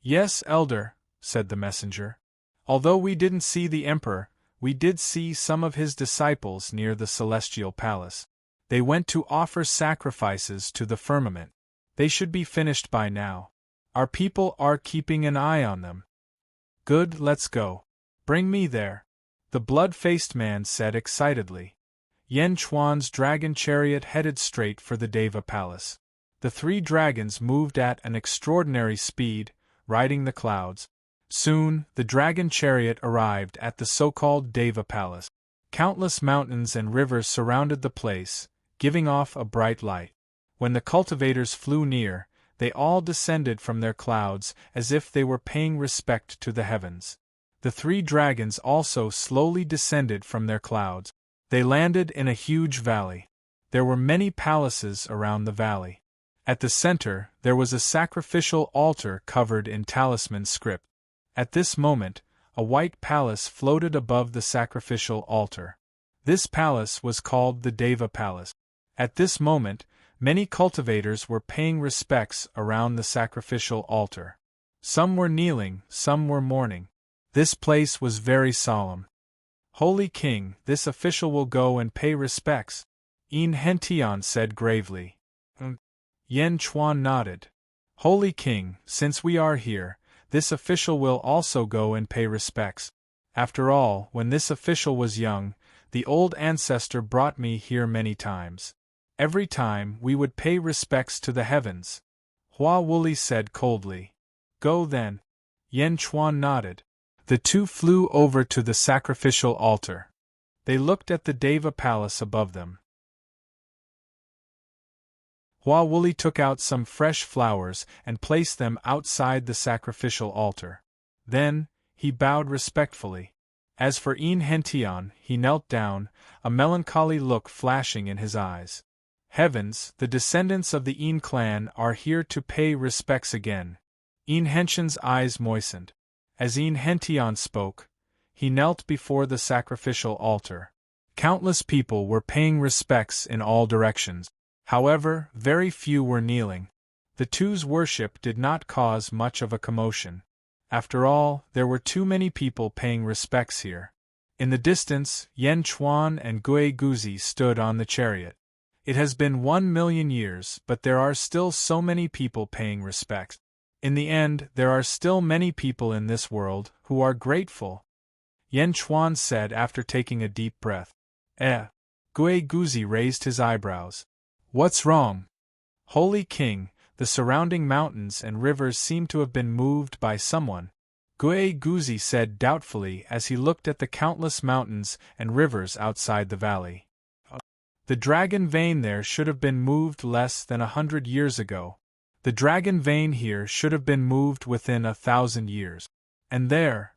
Yes, elder, said the messenger. Although we didn't see the emperor, we did see some of his disciples near the celestial palace. They went to offer sacrifices to the firmament. They should be finished by now. Our people are keeping an eye on them. Good, let's go. Bring me there. The blood-faced man said excitedly. Yen Chuan's dragon chariot headed straight for the Deva Palace. The 3 dragons moved at an extraordinary speed, riding the clouds. Soon, the dragon chariot arrived at the so-called Deva Palace. Countless mountains and rivers surrounded the place, giving off a bright light. When the cultivators flew near, they all descended from their clouds as if they were paying respect to the heavens. The 3 dragons also slowly descended from their clouds. They landed in a huge valley. There were many palaces around the valley. At the center, there was a sacrificial altar covered in talisman script. At this moment, a white palace floated above the sacrificial altar. This palace was called the Deva Palace. At this moment, many cultivators were paying respects around the sacrificial altar. Some were kneeling, some were mourning. This place was very solemn. Holy King, this official will go and pay respects, Yin Hentian said gravely. Yen Chuan nodded. Holy King, since we are here, this official will also go and pay respects. After all, when this official was young, the old ancestor brought me here many times. Every time we would pay respects to the heavens. Hua Wuli said coldly. Go then. Yen Chuan nodded. The 2 flew over to the sacrificial altar. They looked at the Deva Palace above them. Hua Wuli took out some fresh flowers and placed them outside the sacrificial altar. Then, he bowed respectfully. As for Yin Hentian, he knelt down, a melancholy look flashing in his eyes. Heavens, the descendants of the Yin clan are here to pay respects again. Yin Hentian's eyes moistened. As Yin Hentian spoke, he knelt before the sacrificial altar. Countless people were paying respects in all directions. However, very few were kneeling. The 2's worship did not cause much of a commotion. After all, there were too many people paying respects here. In the distance, Yen Chuan and Gui Guzi stood on the chariot. It has been 1,000,000 years, but there are still so many people paying respects. In the end, there are still many people in this world who are grateful. Yen Chuan said after taking a deep breath. Gui Guzi raised his eyebrows. What's wrong? Holy King, the surrounding mountains and rivers seem to have been moved by someone. Gui Guzi said doubtfully as he looked at the countless mountains and rivers outside the valley. The dragon vein there should have been moved less than 100 years ago. The dragon vein here should have been moved within 1,000 years. And there.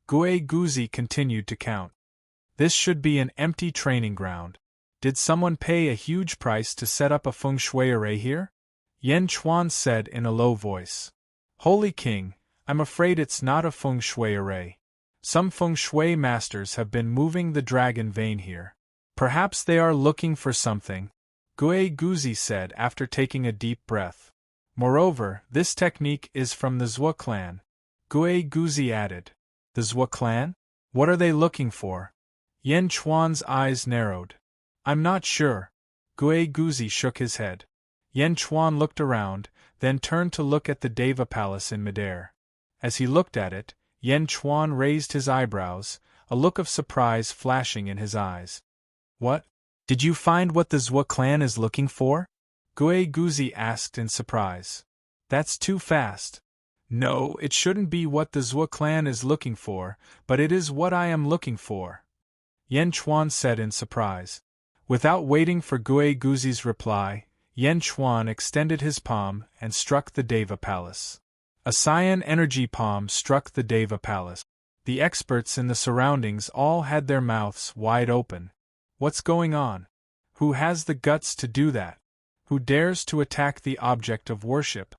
Gui Guzi continued to count. This should be an empty training ground. Did someone pay a huge price to set up a feng shui array here? Yen Chuan said in a low voice. Holy King, I'm afraid it's not a feng shui array. Some feng shui masters have been moving the dragon vein here. Perhaps they are looking for something, Gui Guzi said after taking a deep breath. Moreover, this technique is from the Zhua clan. Gui Guzi added. The Zhua clan? What are they looking for? Yen Chuan's eyes narrowed. I'm not sure. Gui Guzi shook his head. Yen Chuan looked around, then turned to look at the Deva Palace in midair. As he looked at it, Yen Chuan raised his eyebrows, a look of surprise flashing in his eyes. What? Did you find what the Zhua clan is looking for? Gui Guzi asked in surprise. That's too fast. No, it shouldn't be what the Zhuo clan is looking for, but it is what I am looking for, Yan Chuan said in surprise. Without waiting for Gue Guzi's reply, Yan Chuan extended his palm and struck the Deva Palace. A cyan energy palm struck the Deva Palace. The experts in the surroundings all had their mouths wide open. What's going on? Who has the guts to do that? Who dares to attack the object of worship?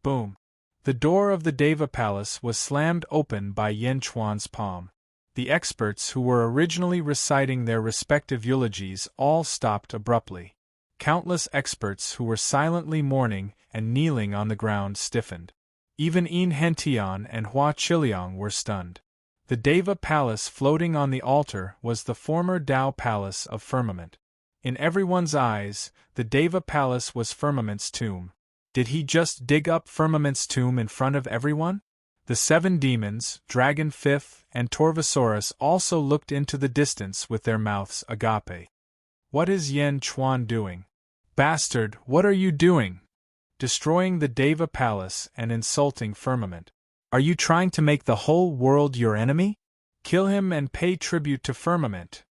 Boom. The door of the Deva Palace was slammed open by Yan Chuan's palm. The experts who were originally reciting their respective eulogies all stopped abruptly. Countless experts who were silently mourning and kneeling on the ground stiffened. Even Yin Hentian and Hua Qiliang were stunned. The Deva Palace floating on the altar was the former Dao Palace of Firmament. In everyone's eyes, the Deva Palace was Firmament's tomb. Did he just dig up Firmament's tomb in front of everyone? The 7 demons, Dragon Fifth, and Torvosaurus also looked into the distance with their mouths agape. What is Yan Chuan doing? Bastard, what are you doing? Destroying the Deva Palace and insulting Firmament. Are you trying to make the whole world your enemy? Kill him and pay tribute to Firmament.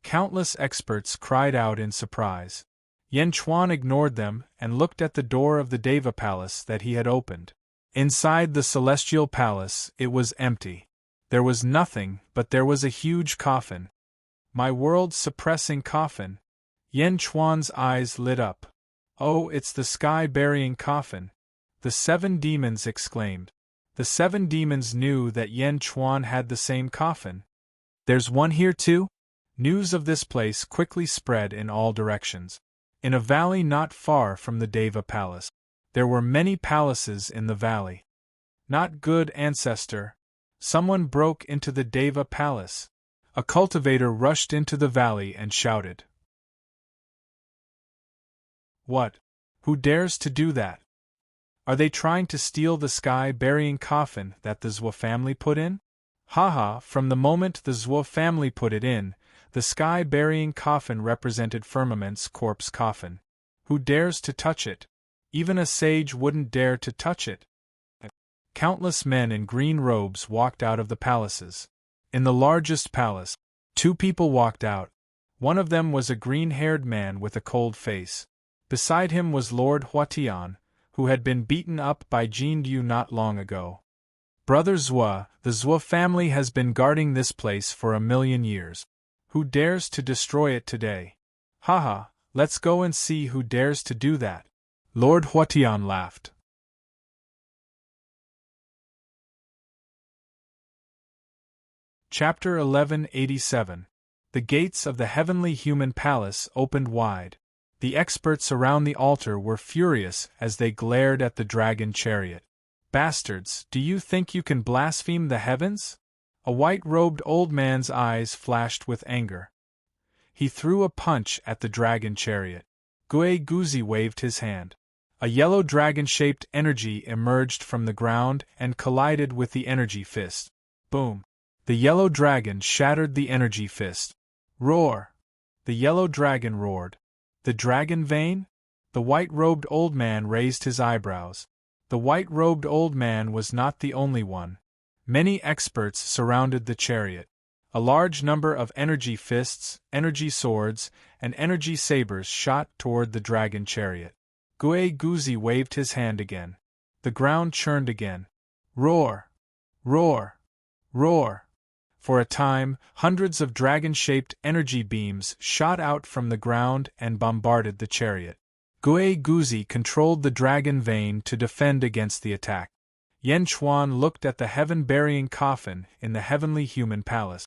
Countless experts cried out in surprise. Yan Chuan ignored them and looked at the door of the Deva Palace that he had opened. Inside the Celestial Palace, it was empty. There was nothing, but there was a huge coffin. My world-suppressing coffin. Yan Chuan's eyes lit up. Oh, it's the sky-burying coffin. The 7 demons exclaimed. The 7 demons knew that Yan Chuan had the same coffin. There's one here too? News of this place quickly spread in all directions. In a valley not far from the Deva Palace. There were many palaces in the valley. Not good, ancestor. Someone broke into the Deva Palace. A cultivator rushed into the valley and shouted. What? Who dares to do that? Are they trying to steal the sky-burying coffin that the Zhuo family put in? Haha, from the moment the Zhuo family put it in, the sky-burying coffin represented Firmament's corpse coffin. Who dares to touch it? Even a sage wouldn't dare to touch it. Countless men in green robes walked out of the palaces. In the largest palace, 2 people walked out. One of them was a green-haired man with a cold face. Beside him was Lord Huatian, who had been beaten up by Jin Du not long ago. Brother Zhuo, the Zhuo family has been guarding this place for 1,000,000 years. Who dares to destroy it today? Haha, let's go and see who dares to do that. Lord Huatian laughed. Chapter 1187. The gates of the heavenly human palace opened wide. The experts around the altar were furious as they glared at the dragon chariot. Bastards, do you think you can blaspheme the heavens? A white-robed old man's eyes flashed with anger. He threw a punch at the dragon chariot. Gue Guzi waved his hand. A yellow dragon-shaped energy emerged from the ground and collided with the energy fist. Boom! The yellow dragon shattered the energy fist. Roar! The yellow dragon roared. The dragon vein? The white-robed old man raised his eyebrows. The white-robed old man was not the only one. Many experts surrounded the chariot. A large number of energy fists, energy swords, and energy sabers shot toward the dragon chariot. Gue Guzi waved his hand again. The ground churned again. Roar! Roar! Roar! For a time, hundreds of dragon-shaped energy beams shot out from the ground and bombarded the chariot. Gue Guzi controlled the dragon vein to defend against the attack. Yan Chuan looked at the heaven-burying coffin in the heavenly human palace.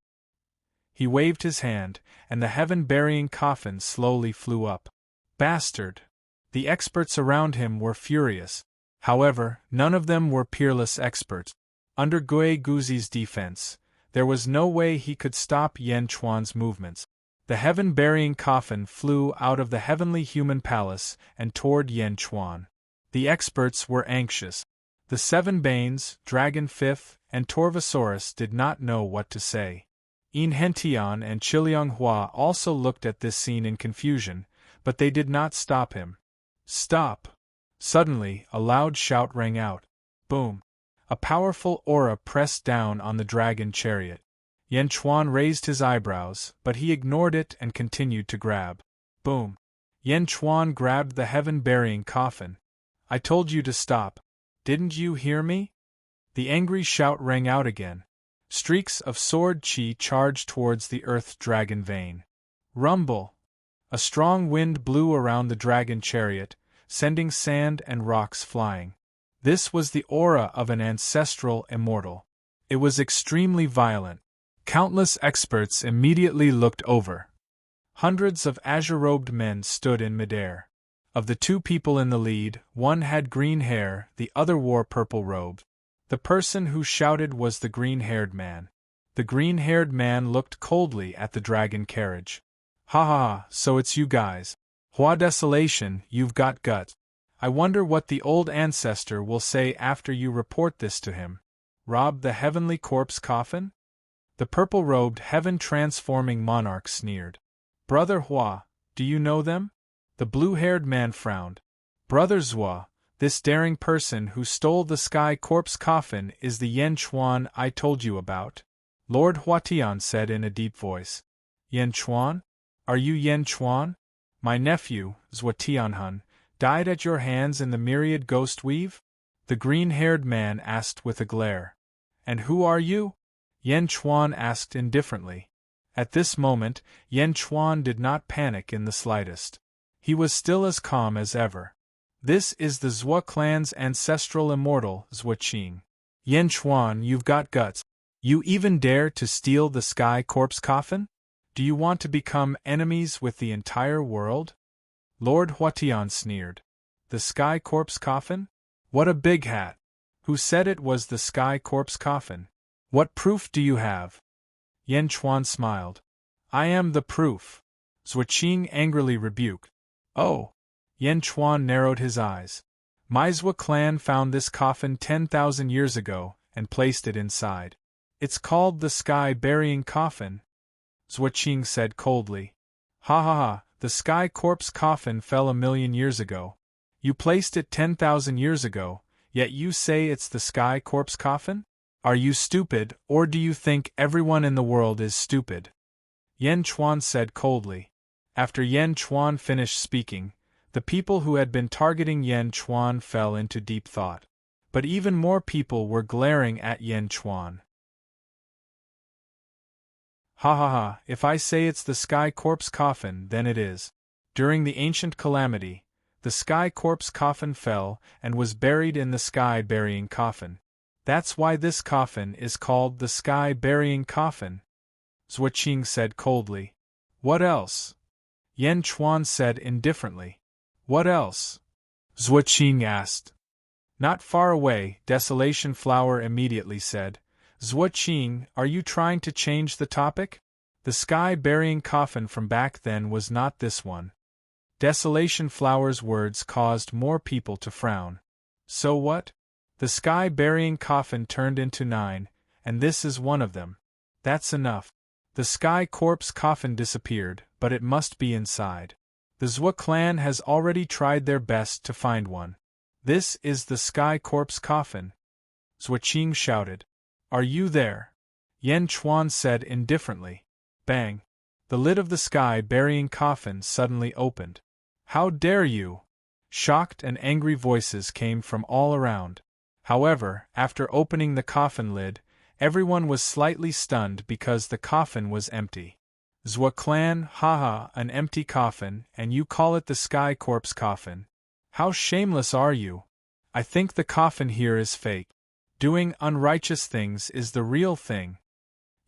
He waved his hand, and the heaven-burying coffin slowly flew up. Bastard! The experts around him were furious. However, none of them were peerless experts. Under Gue Guzi's defense, there was no way he could stop Yan Chuan's movements. The heaven-burying coffin flew out of the heavenly human palace and toward Yan Chuan. The experts were anxious. The 7 Banes, Dragon Fifth, and Torvosaurus did not know what to say. Yin Hentian and Qiliang Hua also looked at this scene in confusion, but they did not stop him. Stop! Suddenly, a loud shout rang out. Boom! A powerful aura pressed down on the dragon chariot. Yan Chuan raised his eyebrows, but he ignored it and continued to grab. Boom! Yan Chuan grabbed the heaven-burying coffin. I told you to stop. Didn't you hear me? The angry shout rang out again. Streaks of sword chi charged towards the earth dragon vein. Rumble! A strong wind blew around the dragon chariot, sending sand and rocks flying. This was the aura of an ancestral immortal. It was extremely violent. Countless experts immediately looked over. Hundreds of azure-robed men stood in midair. Of the two people in the lead, one had green hair, the other wore purple robe. The person who shouted was the green-haired man. The green-haired man looked coldly at the dragon carriage. Ha ha ha, so it's you guys. Hua Desolation, you've got guts. I wonder what the old ancestor will say after you report this to him. Rob the heavenly corpse coffin? The purple-robed heaven-transforming monarch sneered. Brother Hua, do you know them? The blue-haired man frowned. Brother Zhua, this daring person who stole the sky corpse coffin is the Yan Chuan I told you about, Lord Huatian said in a deep voice. Yan Chuan? Are you Yan Chuan? My nephew, Zhua Tianhun, died at your hands in the myriad ghost weave? The green-haired man asked with a glare. And who are you? Yan Chuan asked indifferently. At this moment, Yan Chuan did not panic in the slightest. He was still as calm as ever. This is the Zhua clan's ancestral immortal, Zhua Qing. Yan Chuan, you've got guts. You even dare to steal the sky corpse coffin? Do you want to become enemies with the entire world? Lord Huatian sneered. The sky corpse coffin? What a big hat! Who said it was the sky corpse coffin? What proof do you have? Yan Chuan smiled. I am the proof. Zhua Qing angrily rebuked. Oh! Yan Chuan narrowed his eyes. My Zhua clan found this coffin 10,000 years ago and placed it inside. It's called the sky-burying coffin. Zhua Qing said coldly. Ha ha ha, the sky corpse coffin fell 1,000,000 years ago. You placed it 10,000 years ago, yet you say it's the sky corpse coffin? Are you stupid, or do you think everyone in the world is stupid? Yan Chuan said coldly. After Yan Chuan finished speaking, the people who had been targeting Yan Chuan fell into deep thought. But even more people were glaring at Yan Chuan. Ha ha ha, if I say it's the sky corpse coffin, then it is. During the ancient calamity, the sky corpse coffin fell and was buried in the sky-burying coffin. That's why this coffin is called the sky-burying coffin. Zhua Qing said coldly. What else? Yan Chuan said indifferently. What else? Zhua Qing asked. Not far away, Desolation Flower immediately said. Zhua Qing, are you trying to change the topic? The sky-burying coffin from back then was not this one. Desolation Flower's words caused more people to frown. So what? The sky-burying coffin turned into 9, and this is one of them. That's enough. The sky corpse coffin disappeared, but it must be inside. The Zhua clan has already tried their best to find one. This is the sky corpse coffin. Zhua Qing shouted. Are you there? Yan Chuan said indifferently. Bang! The lid of the sky-burying coffin suddenly opened. How dare you! Shocked and angry voices came from all around. However, after opening the coffin lid, everyone was slightly stunned because the coffin was empty. Zhua clan, haha, an empty coffin, and you call it the sky corpse coffin. How shameless are you? I think the coffin here is fake. Doing unrighteous things is the real thing.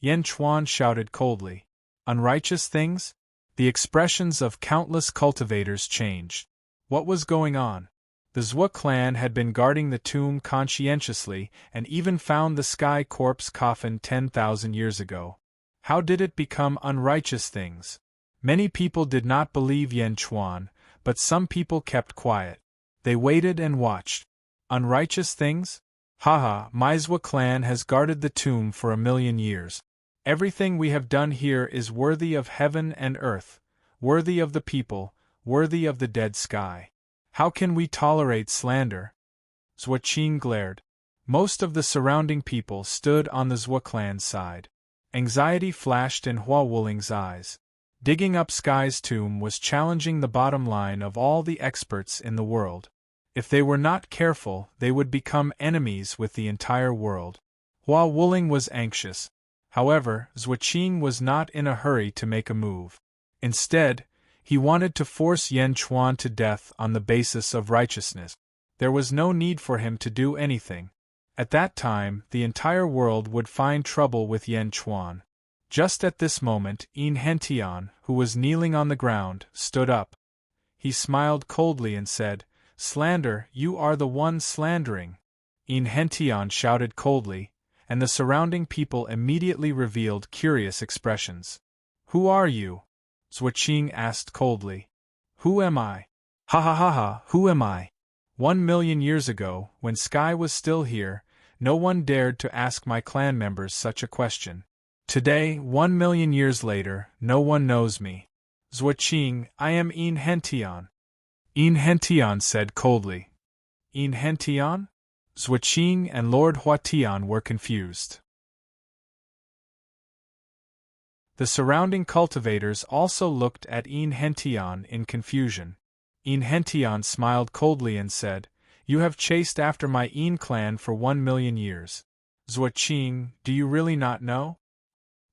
Yan Chuan shouted coldly. Unrighteous things? The expressions of countless cultivators changed. What was going on? The Zhua clan had been guarding the tomb conscientiously and even found the sky corpse coffin 10,000 years ago. How did it become unrighteous things? Many people did not believe Yan Chuan, but some people kept quiet. They waited and watched. Unrighteous things? Haha, my Zhua clan has guarded the tomb for 1,000,000 years. Everything we have done here is worthy of heaven and earth, worthy of the people, worthy of the dead sky. How can we tolerate slander? Zhua Qing glared. Most of the surrounding people stood on the Zhua clan's side. Anxiety flashed in Hua Wuling's eyes. Digging up Sky's tomb was challenging the bottom line of all the experts in the world. If they were not careful, they would become enemies with the entire world. Hua Wuling was anxious. However, Zhuoqing was not in a hurry to make a move. Instead, he wanted to force Yan Chuan to death on the basis of righteousness. There was no need for him to do anything. At that time, the entire world would find trouble with Yan Chuan. Just at this moment, Yin Hentian, who was kneeling on the ground, stood up. He smiled coldly and said, "Slander, you are the one slandering." Yin Hentian shouted coldly, and the surrounding people immediately revealed curious expressions. "Who are you?" Zhuoqing asked coldly. "Who am I? Ha ha ha ha, who am I? 1,000,000 years ago, when Sky was still here, no one dared to ask my clan members such a question. Today, 1,000,000 years later, no one knows me. Zhuoqing, I am Yin Hentian." Yin Hentian said coldly. "Yin Hentian?" Zhuoqing and Lord Huatian were confused. The surrounding cultivators also looked at Yin Hentian in confusion. Yin Hentian smiled coldly and said, "You have chased after my Yin clan for 1,000,000 years. Zhuoqing, do you really not know?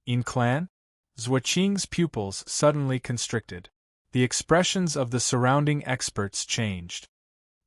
Yin clan?" Zhuoqing's pupils suddenly constricted. The expressions of the surrounding experts changed.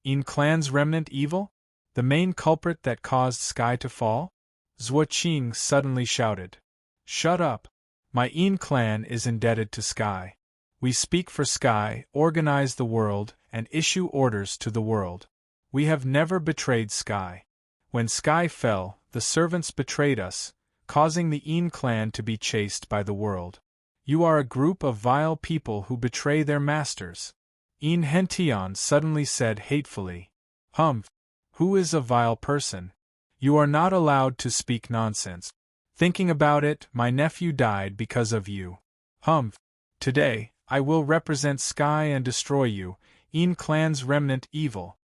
Yin clan's remnant evil? The main culprit that caused Sky to fall? Zhuoqing suddenly shouted. "Shut up! My Yin clan is indebted to Sky. We speak for Sky, organize the world, and issue orders to the world. We have never betrayed Sky. When Sky fell, the servants betrayed us, causing the Yin clan to be chased by the world. You are a group of vile people who betray their masters." Yin Hentian suddenly said hatefully. "Humph! Who is a vile person? You are not allowed to speak nonsense. Thinking about it, my nephew died because of you. Humph! Today, I will represent Sky and destroy you, Yin clan's remnant evil."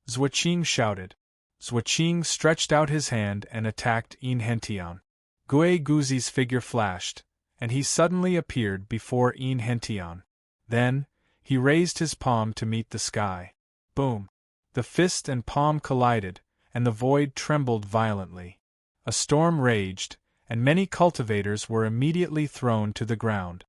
Zhuoqing shouted. Zhuoqing stretched out his hand and attacked Yin Hentian. Gui Guzi's figure flashed, and he suddenly appeared before Yin Hentian. Then, he raised his palm to meet the sky. Boom! The fist and palm collided, and the void trembled violently. A storm raged, and many cultivators were immediately thrown to the ground.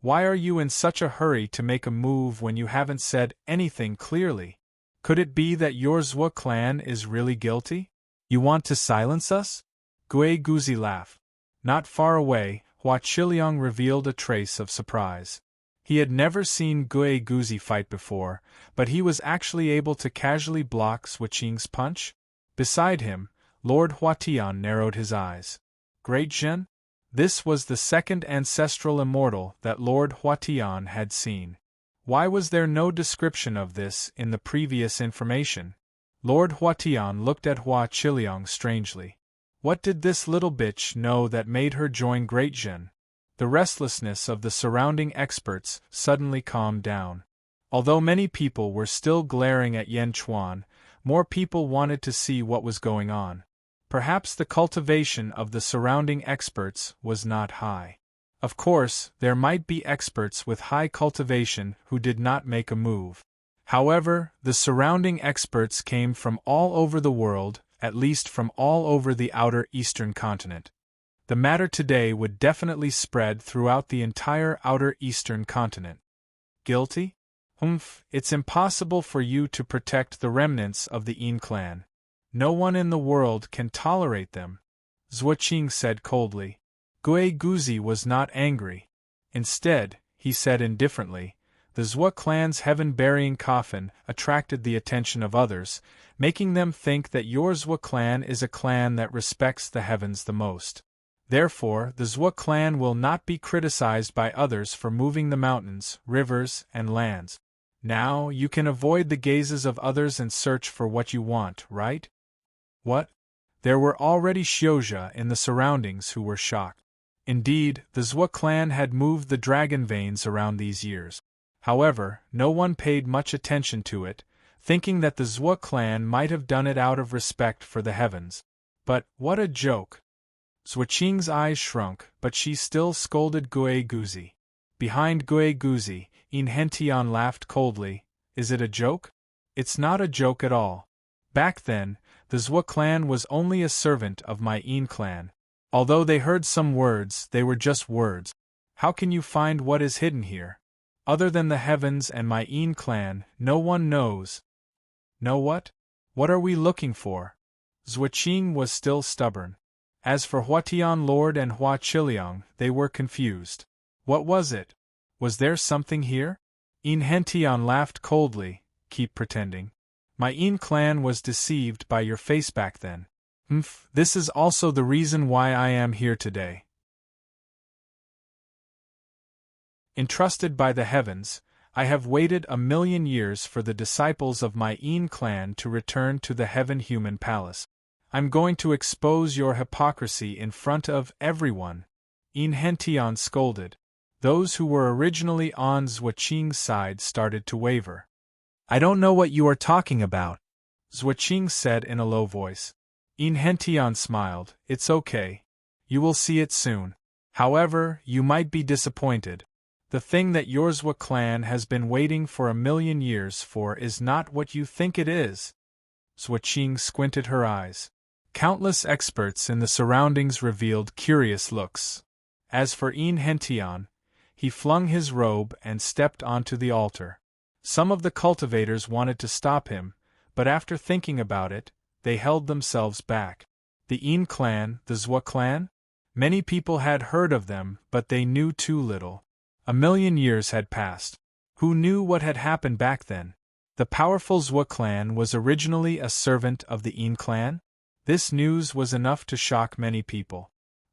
"Why are you in such a hurry to make a move when you haven't said anything clearly? Could it be that your Zhua clan is really guilty? You want to silence us?" Gui Guzi laughed. Not far away, Hua Qiliang revealed a trace of surprise. He had never seen Gui Guzi fight before, but he was actually able to casually block Zhuoqing's punch. Beside him, Lord Huatian narrowed his eyes. Great Zhen? This was the second ancestral immortal that Lord Huatian had seen. Why was there no description of this in the previous information? Lord Huatian looked at Hua Qiliang strangely. What did this little bitch know that made her join Great Zhen? The restlessness of the surrounding experts suddenly calmed down. Although many people were still glaring at Yan Chuan, more people wanted to see what was going on. Perhaps the cultivation of the surrounding experts was not high. Of course, there might be experts with high cultivation who did not make a move. However, the surrounding experts came from all over the world, at least from all over the outer eastern continent. The matter today would definitely spread throughout the entire outer eastern continent. Guilty? Humph, it's impossible for you to protect the remnants of the Yin clan. No one in the world can tolerate them, Zhuoqing said coldly. Gui Guzi was not angry. Instead, he said indifferently, the Zhua clan's heaven-burying coffin attracted the attention of others, making them think that your Zhua clan is a clan that respects the heavens the most. Therefore, the Zhua clan will not be criticized by others for moving the mountains, rivers, and lands. Now, you can avoid the gazes of others and search for what you want, right? What? There were already Xiuzha in the surroundings who were shocked. Indeed, the Zhua clan had moved the dragon veins around these years. However, no one paid much attention to it, thinking that the Zhua clan might have done it out of respect for the heavens. But, what a joke! Zhuoqing's eyes shrunk, but she still scolded Gue Guzi. Behind Gue Guzi, In Hentian laughed coldly. Is it a joke? It's not a joke at all. Back then, the Zhua clan was only a servant of my In clan. Although they heard some words, they were just words. How can you find what is hidden here? Other than the heavens and my In clan, no one knows. Know what? What are we looking for? Zhuoqing was still stubborn. As for Huatian Lord and Hua Qiliang, they were confused. What was it? Was there something here? In Hentian laughed coldly. Keep pretending. My In clan was deceived by your face back then. This is also the reason why I am here today. Entrusted by the heavens, I have waited 1,000,000 years for the disciples of my In clan to return to the heaven-human palace. I'm going to expose your hypocrisy in front of everyone. In Hentian scolded. Those who were originally on Zhuoqing's side started to waver. I don't know what you are talking about, Zhuoqing said in a low voice. In Hentian smiled. It's okay. You will see it soon. However, you might be disappointed. The thing that your Zhua clan has been waiting for 1,000,000 years for is not what you think it is. Zhuoqing squinted her eyes. Countless experts in the surroundings revealed curious looks. As for In Hentian, he flung his robe and stepped onto the altar. Some of the cultivators wanted to stop him, but after thinking about it, they held themselves back. The In clan, the Zhua clan? Many people had heard of them, but they knew too little. 1,000,000 years had passed. Who knew what had happened back then? The powerful Zhua clan was originally a servant of the In clan? This news was enough to shock many people.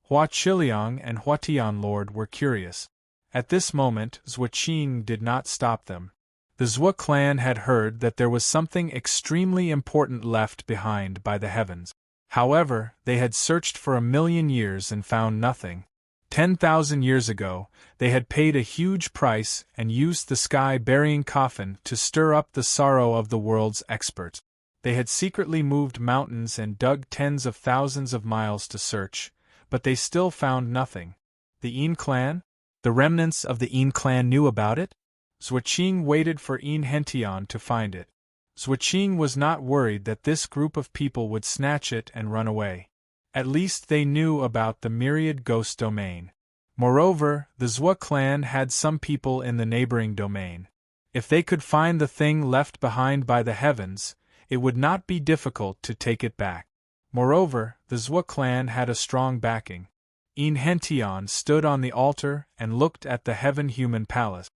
Hua Qiliang and Huatian Lord were curious. At this moment, Zhuoqing did not stop them. The Zhua clan had heard that there was something extremely important left behind by the heavens. However, they had searched for 1,000,000 years and found nothing. 10,000 years ago, they had paid a huge price and used the sky-burying coffin to stir up the sorrow of the world's experts. They had secretly moved mountains and dug tens of thousands of miles to search, but they still found nothing. The In clan? The remnants of the In clan knew about it? Zhuoqing waited for In Hentian to find it. Zhuoqing was not worried that this group of people would snatch it and run away. At least they knew about the myriad ghost domain. Moreover, the Zhua clan had some people in the neighboring domain. If they could find the thing left behind by the heavens, it would not be difficult to take it back. Moreover, the Zhua clan had a strong backing. In Hentian stood on the altar and looked at the heaven-human palace.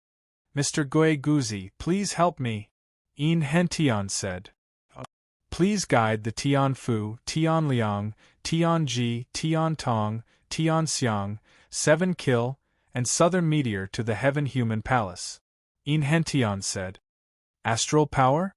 Mr. Gue Guzi, please help me, In Hentian said. Please guide the Tianfu, Tianliang, Tianji, Tiantong, Tianxiang, 7 Kill, and Southern Meteor to the heaven-human palace. In Hentian said. Astral power?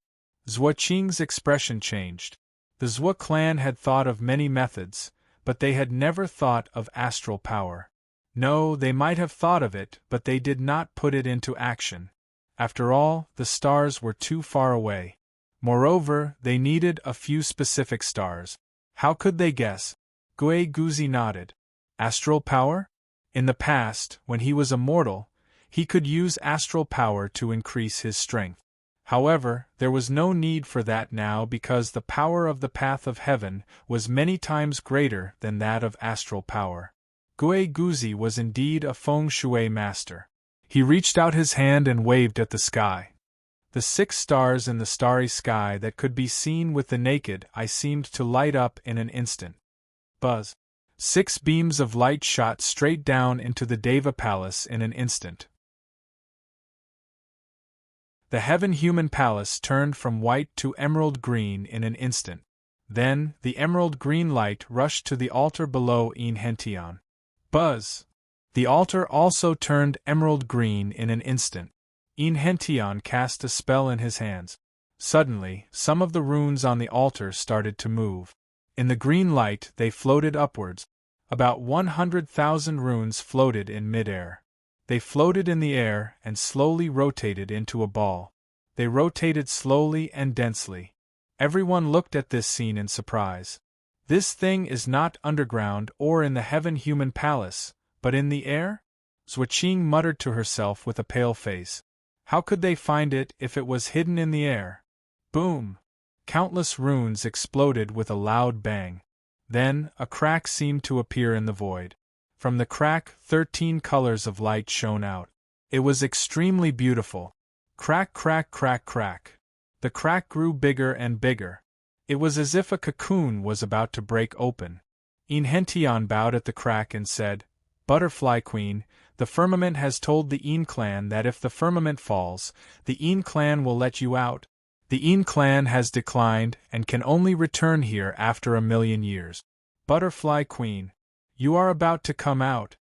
Zhuoqing's expression changed. The Zhua clan had thought of many methods, but they had never thought of astral power. No, they might have thought of it, but they did not put it into action. After all, the stars were too far away. Moreover, they needed a few specific stars. How could they guess? Gue Guzi nodded. Astral power? In the past, when he was immortal, he could use astral power to increase his strength. However, there was no need for that now because the power of the path of heaven was many times greater than that of astral power. Gue Guzi was indeed a feng shui master. He reached out his hand and waved at the sky. The 6 stars in the starry sky that could be seen with the naked eye seemed to light up in an instant. Buzz! 6 beams of light shot straight down into the Deva Palace in an instant. The heaven-human palace turned from white to emerald green in an instant. Then, the emerald green light rushed to the altar below In Hentian. Buzz! The altar also turned emerald green in an instant. In Hentian cast a spell in his hands. Suddenly, some of the runes on the altar started to move. In the green light, they floated upwards. About 100,000 runes floated in midair. They floated in the air and slowly rotated into a ball. They rotated slowly and densely. Everyone looked at this scene in surprise. This thing is not underground or in the heaven-human palace, but in the air? Zhuqing muttered to herself with a pale face. How could they find it if it was hidden in the air? Boom! Countless runes exploded with a loud bang. Then, a crack seemed to appear in the void. From the crack, 13 colors of light shone out. It was extremely beautiful. Crack, crack, crack, crack. The crack grew bigger and bigger. It was as if a cocoon was about to break open. Hentian bowed at the crack and said, Butterfly Queen, the firmament has told the Een clan that if the firmament falls, the Een clan will let you out. The Een clan has declined and can only return here after 1,000,000 years. Butterfly Queen, you are about to come out.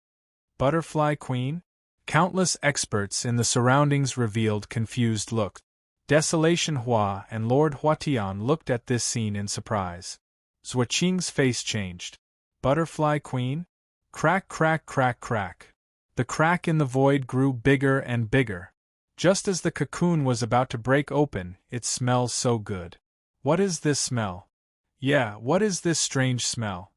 Butterfly Queen? Countless experts in the surroundings revealed confused looks. Desolation Hua and Lord Huatian looked at this scene in surprise. Zhuqing's face changed. Butterfly Queen? Crack, crack, crack, crack. The crack in the void grew bigger and bigger. Just as the cocoon was about to break open, it smells so good. What is this smell? Yeah, what is this strange smell?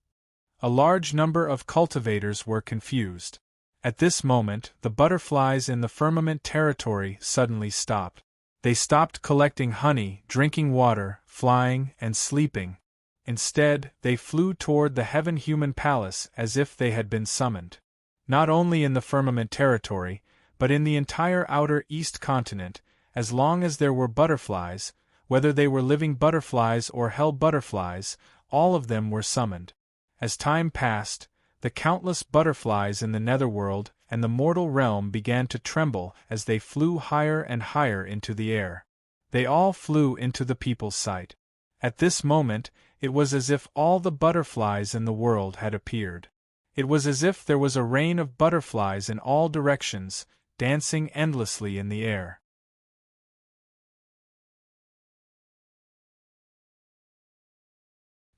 A large number of cultivators were confused. At this moment, the butterflies in the firmament territory suddenly stopped. They stopped collecting honey, drinking water, flying, and sleeping. Instead, they flew toward the heaven-human palace as if they had been summoned. Not only in the firmament territory, but in the entire outer East continent, as long as there were butterflies, whether they were living butterflies or hell butterflies, all of them were summoned. As time passed, the countless butterflies in the netherworld and the mortal realm began to tremble as they flew higher and higher into the air. They all flew into the people's sight. At this moment, it was as if all the butterflies in the world had appeared. It was as if there was a rain of butterflies in all directions, dancing endlessly in the air.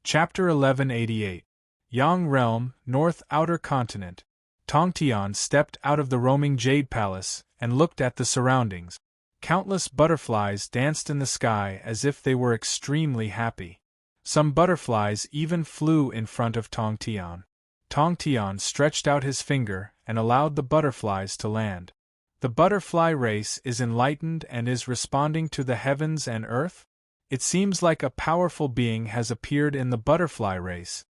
Chapter 1188. Yang Realm, North Outer Continent. Tongtian stepped out of the roaming Jade Palace and looked at the surroundings. Countless butterflies danced in the sky as if they were extremely happy. Some butterflies even flew in front of Tongtian. Tongtian stretched out his finger and allowed the butterflies to land. The butterfly race is enlightened and is responding to the heavens and earth? It seems like a powerful being has appeared in the butterfly race.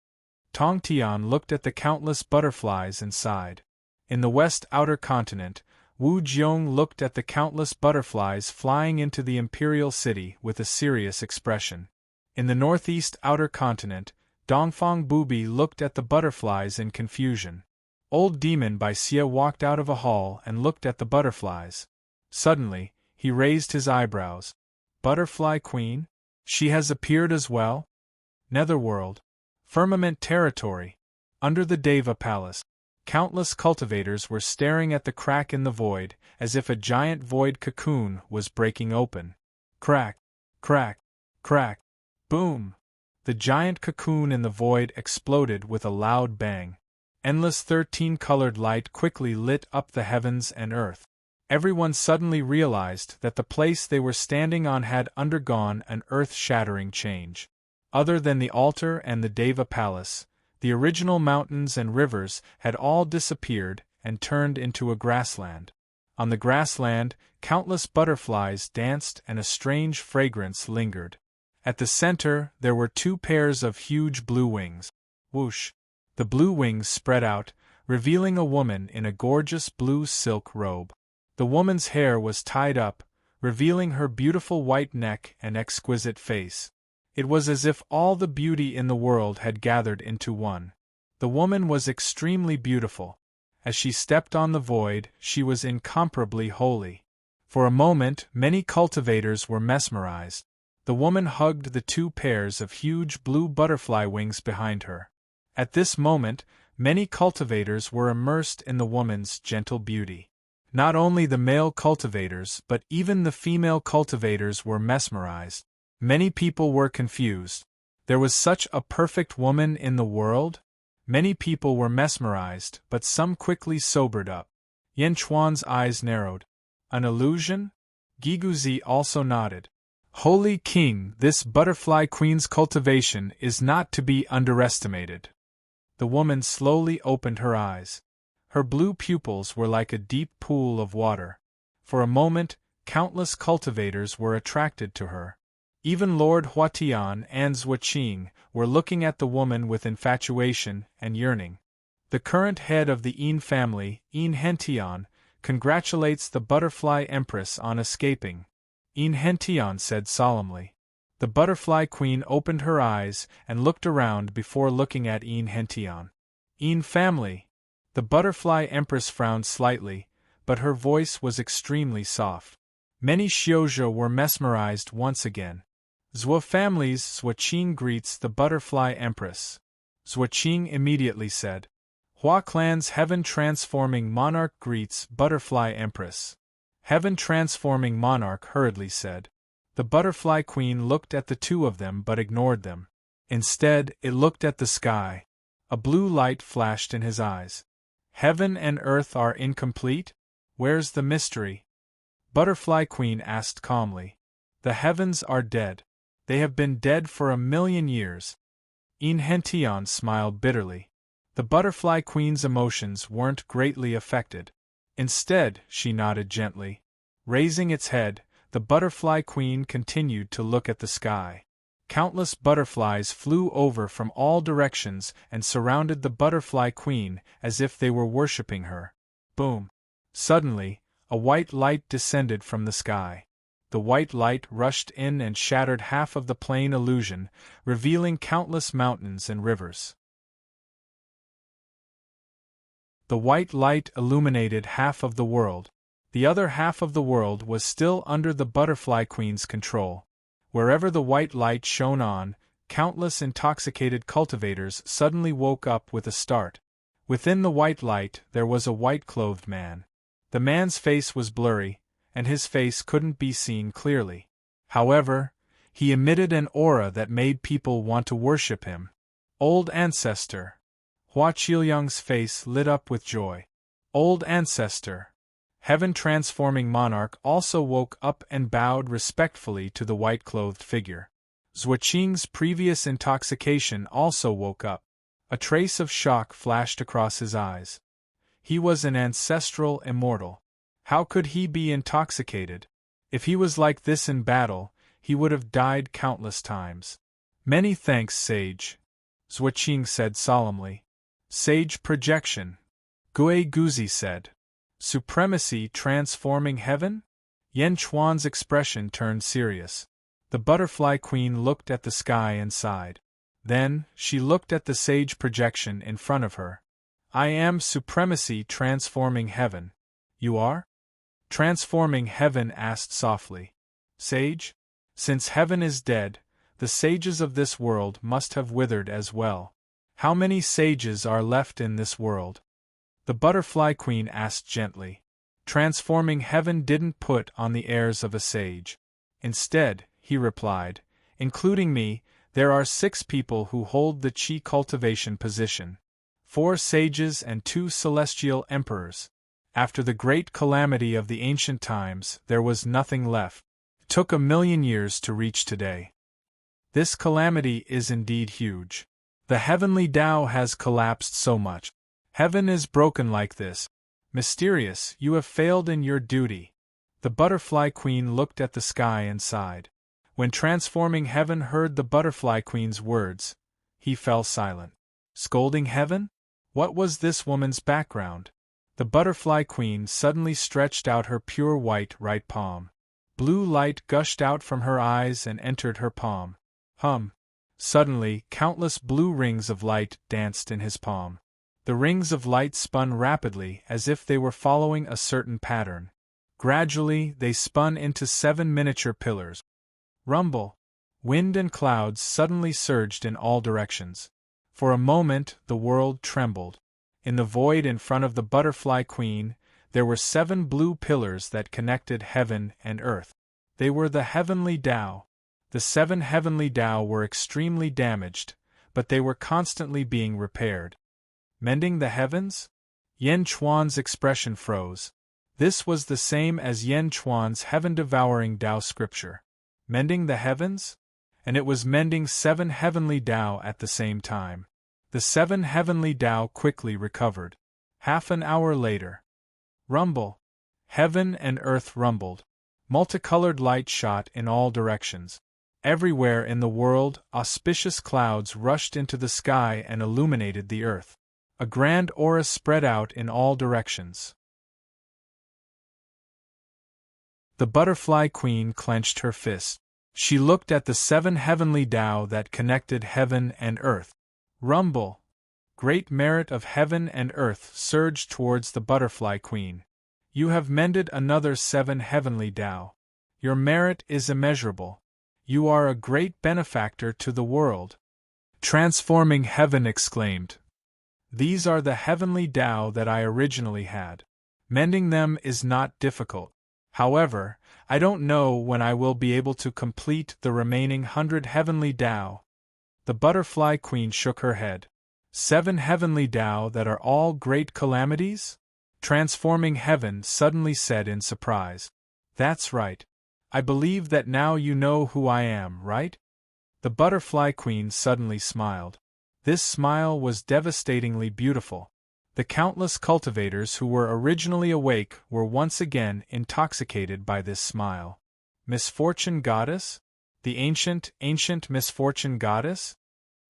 Tongtian looked at the countless butterflies and sighed. In the west outer continent, Wu Jiong looked at the countless butterflies flying into the imperial city with a serious expression. In the northeast outer continent, Dongfang Bubi looked at the butterflies in confusion. Old Demon Bai Xia walked out of a hall and looked at the butterflies. Suddenly, he raised his eyebrows. Butterfly Queen? She has appeared as well? Netherworld. Firmament territory. Under the Deva Palace. Countless cultivators were staring at the crack in the void, as if a giant void cocoon was breaking open. Crack, crack, crack, boom! The giant cocoon in the void exploded with a loud bang. Endless 13-colored light quickly lit up the heavens and earth. Everyone suddenly realized that the place they were standing on had undergone an earth-shattering change. Other than the altar and the Deva Palace, the original mountains and rivers had all disappeared and turned into a grassland. On the grassland, countless butterflies danced and a strange fragrance lingered. At the center, there were 2 pairs of huge blue wings. Whoosh! The blue wings spread out, revealing a woman in a gorgeous blue silk robe. The woman's hair was tied up, revealing her beautiful white neck and exquisite face. It was as if all the beauty in the world had gathered into one. The woman was extremely beautiful. As she stepped on the void, she was incomparably holy. For a moment, many cultivators were mesmerized. The woman hugged the 2 pairs of huge blue butterfly wings behind her. At this moment, many cultivators were immersed in the woman's gentle beauty. Not only the male cultivators but even the female cultivators were mesmerized. Many people were confused. There was such a perfect woman in the world? Many people were mesmerized, but some quickly sobered up. Yan Chuan's eyes narrowed. An illusion? Giguzi also nodded. Holy King, this butterfly queen's cultivation is not to be underestimated. The woman slowly opened her eyes. Her blue pupils were like a deep pool of water. For a moment, countless cultivators were attracted to her. Even Lord Huatian and Zhuoqing were looking at the woman with infatuation and yearning. The current head of the Yin family, Yin Hentian, congratulates the butterfly empress on escaping. Yin Hentian said solemnly. The butterfly queen opened her eyes and looked around before looking at Yin Hentian. Yin family. The butterfly empress frowned slightly, but her voice was extremely soft. Many Xiozhou were mesmerized once again. Zhuo family's Zhuoqing greets the butterfly empress. Zhuoqing immediately said. Hua clan's heaven-transforming monarch greets butterfly empress. Heaven-transforming monarch hurriedly said. The butterfly queen looked at the two of them but ignored them. Instead, it looked at the sky. A blue light flashed in his eyes. Heaven and earth are incomplete? Where's the mystery? Butterfly queen asked calmly. The heavens are dead. They have been dead for 1,000,000 years. Yin Hentian smiled bitterly. The butterfly queen's emotions weren't greatly affected. Instead, she nodded gently. Raising its head, the butterfly queen continued to look at the sky. Countless butterflies flew over from all directions and surrounded the butterfly queen as if they were worshipping her. Boom! Suddenly, a white light descended from the sky. The white light rushed in and shattered half of the plain illusion, revealing countless mountains and rivers. The white light illuminated half of the world. The other half of the world was still under the butterfly queen's control. Wherever the white light shone on, countless intoxicated cultivators suddenly woke up with a start. Within the white light there was a white-clothed man. The man's face was blurry, and his face couldn't be seen clearly. However, he emitted an aura that made people want to worship him. Old Ancestor. Hua Qiuyang's face lit up with joy. Old Ancestor. Heaven-transforming monarch also woke up and bowed respectfully to the white-clothed figure. Zhuoqing's previous intoxication also woke up. A trace of shock flashed across his eyes. He was an ancestral immortal. How could he be intoxicated? If he was like this in battle, he would have died countless times. Many thanks, Sage, Zhuoqing said solemnly. Sage projection, Gue Guzi said. Supremacy transforming heaven? Yan Chuan's expression turned serious. The butterfly queen looked at the sky and sighed. Then, she looked at the sage projection in front of her. I am supremacy transforming heaven. You are? Transforming heaven asked softly. Sage? Since heaven is dead, the sages of this world must have withered as well. How many sages are left in this world? The butterfly queen asked gently. Transforming heaven didn't put on the airs of a sage. Instead, he replied, including me, there are 6 people who hold the Qi cultivation position. 4 sages and 2 celestial emperors. After the great calamity of the ancient times, there was nothing left. It took 1,000,000 years to reach today. This calamity is indeed huge. The heavenly Tao has collapsed so much. Heaven is broken like this. Mysterious, you have failed in your duty. The butterfly queen looked at the sky and sighed. When transforming heaven heard the butterfly queen's words, he fell silent. Scolding heaven? What was this woman's background? The butterfly queen suddenly stretched out her pure white right palm. Blue light gushed out from her eyes and entered her palm. Suddenly, countless blue rings of light danced in his palm. The rings of light spun rapidly as if they were following a certain pattern. Gradually, they spun into 7 miniature pillars. Rumble! Wind and clouds suddenly surged in all directions. For a moment, the world trembled. In the void in front of the butterfly queen, there were 7 blue pillars that connected heaven and earth. They were the heavenly Tao. The 7 heavenly Tao were extremely damaged, but they were constantly being repaired. Mending the heavens? Yan Chuan's expression froze. This was the same as Yan Chuan's heaven-devouring Tao scripture. Mending the heavens? And it was mending 7 heavenly Tao at the same time. The 7 heavenly Tao quickly recovered. Half an hour later. Rumble. Heaven and earth rumbled. Multicolored light shot in all directions. Everywhere in the world, auspicious clouds rushed into the sky and illuminated the earth. A grand aura spread out in all directions. The butterfly queen clenched her fist. She looked at the 7 heavenly Tao that connected heaven and earth. Rumble. Great merit of heaven and earth surged towards the butterfly queen. You have mended another 7 heavenly Tao. Your merit is immeasurable. You are a great benefactor to the world. Transforming Heaven exclaimed. These are the heavenly Tao that I originally had. Mending them is not difficult. However, I don't know when I will be able to complete the remaining 100 heavenly Tao. The butterfly queen shook her head. 7 heavenly Tao that are all great calamities? Transforming Heaven suddenly said in surprise. That's right. I believe that now you know who I am, right? The butterfly queen suddenly smiled. This smile was devastatingly beautiful. The countless cultivators who were originally awake were once again intoxicated by this smile. Misfortune goddess? The ancient misfortune goddess?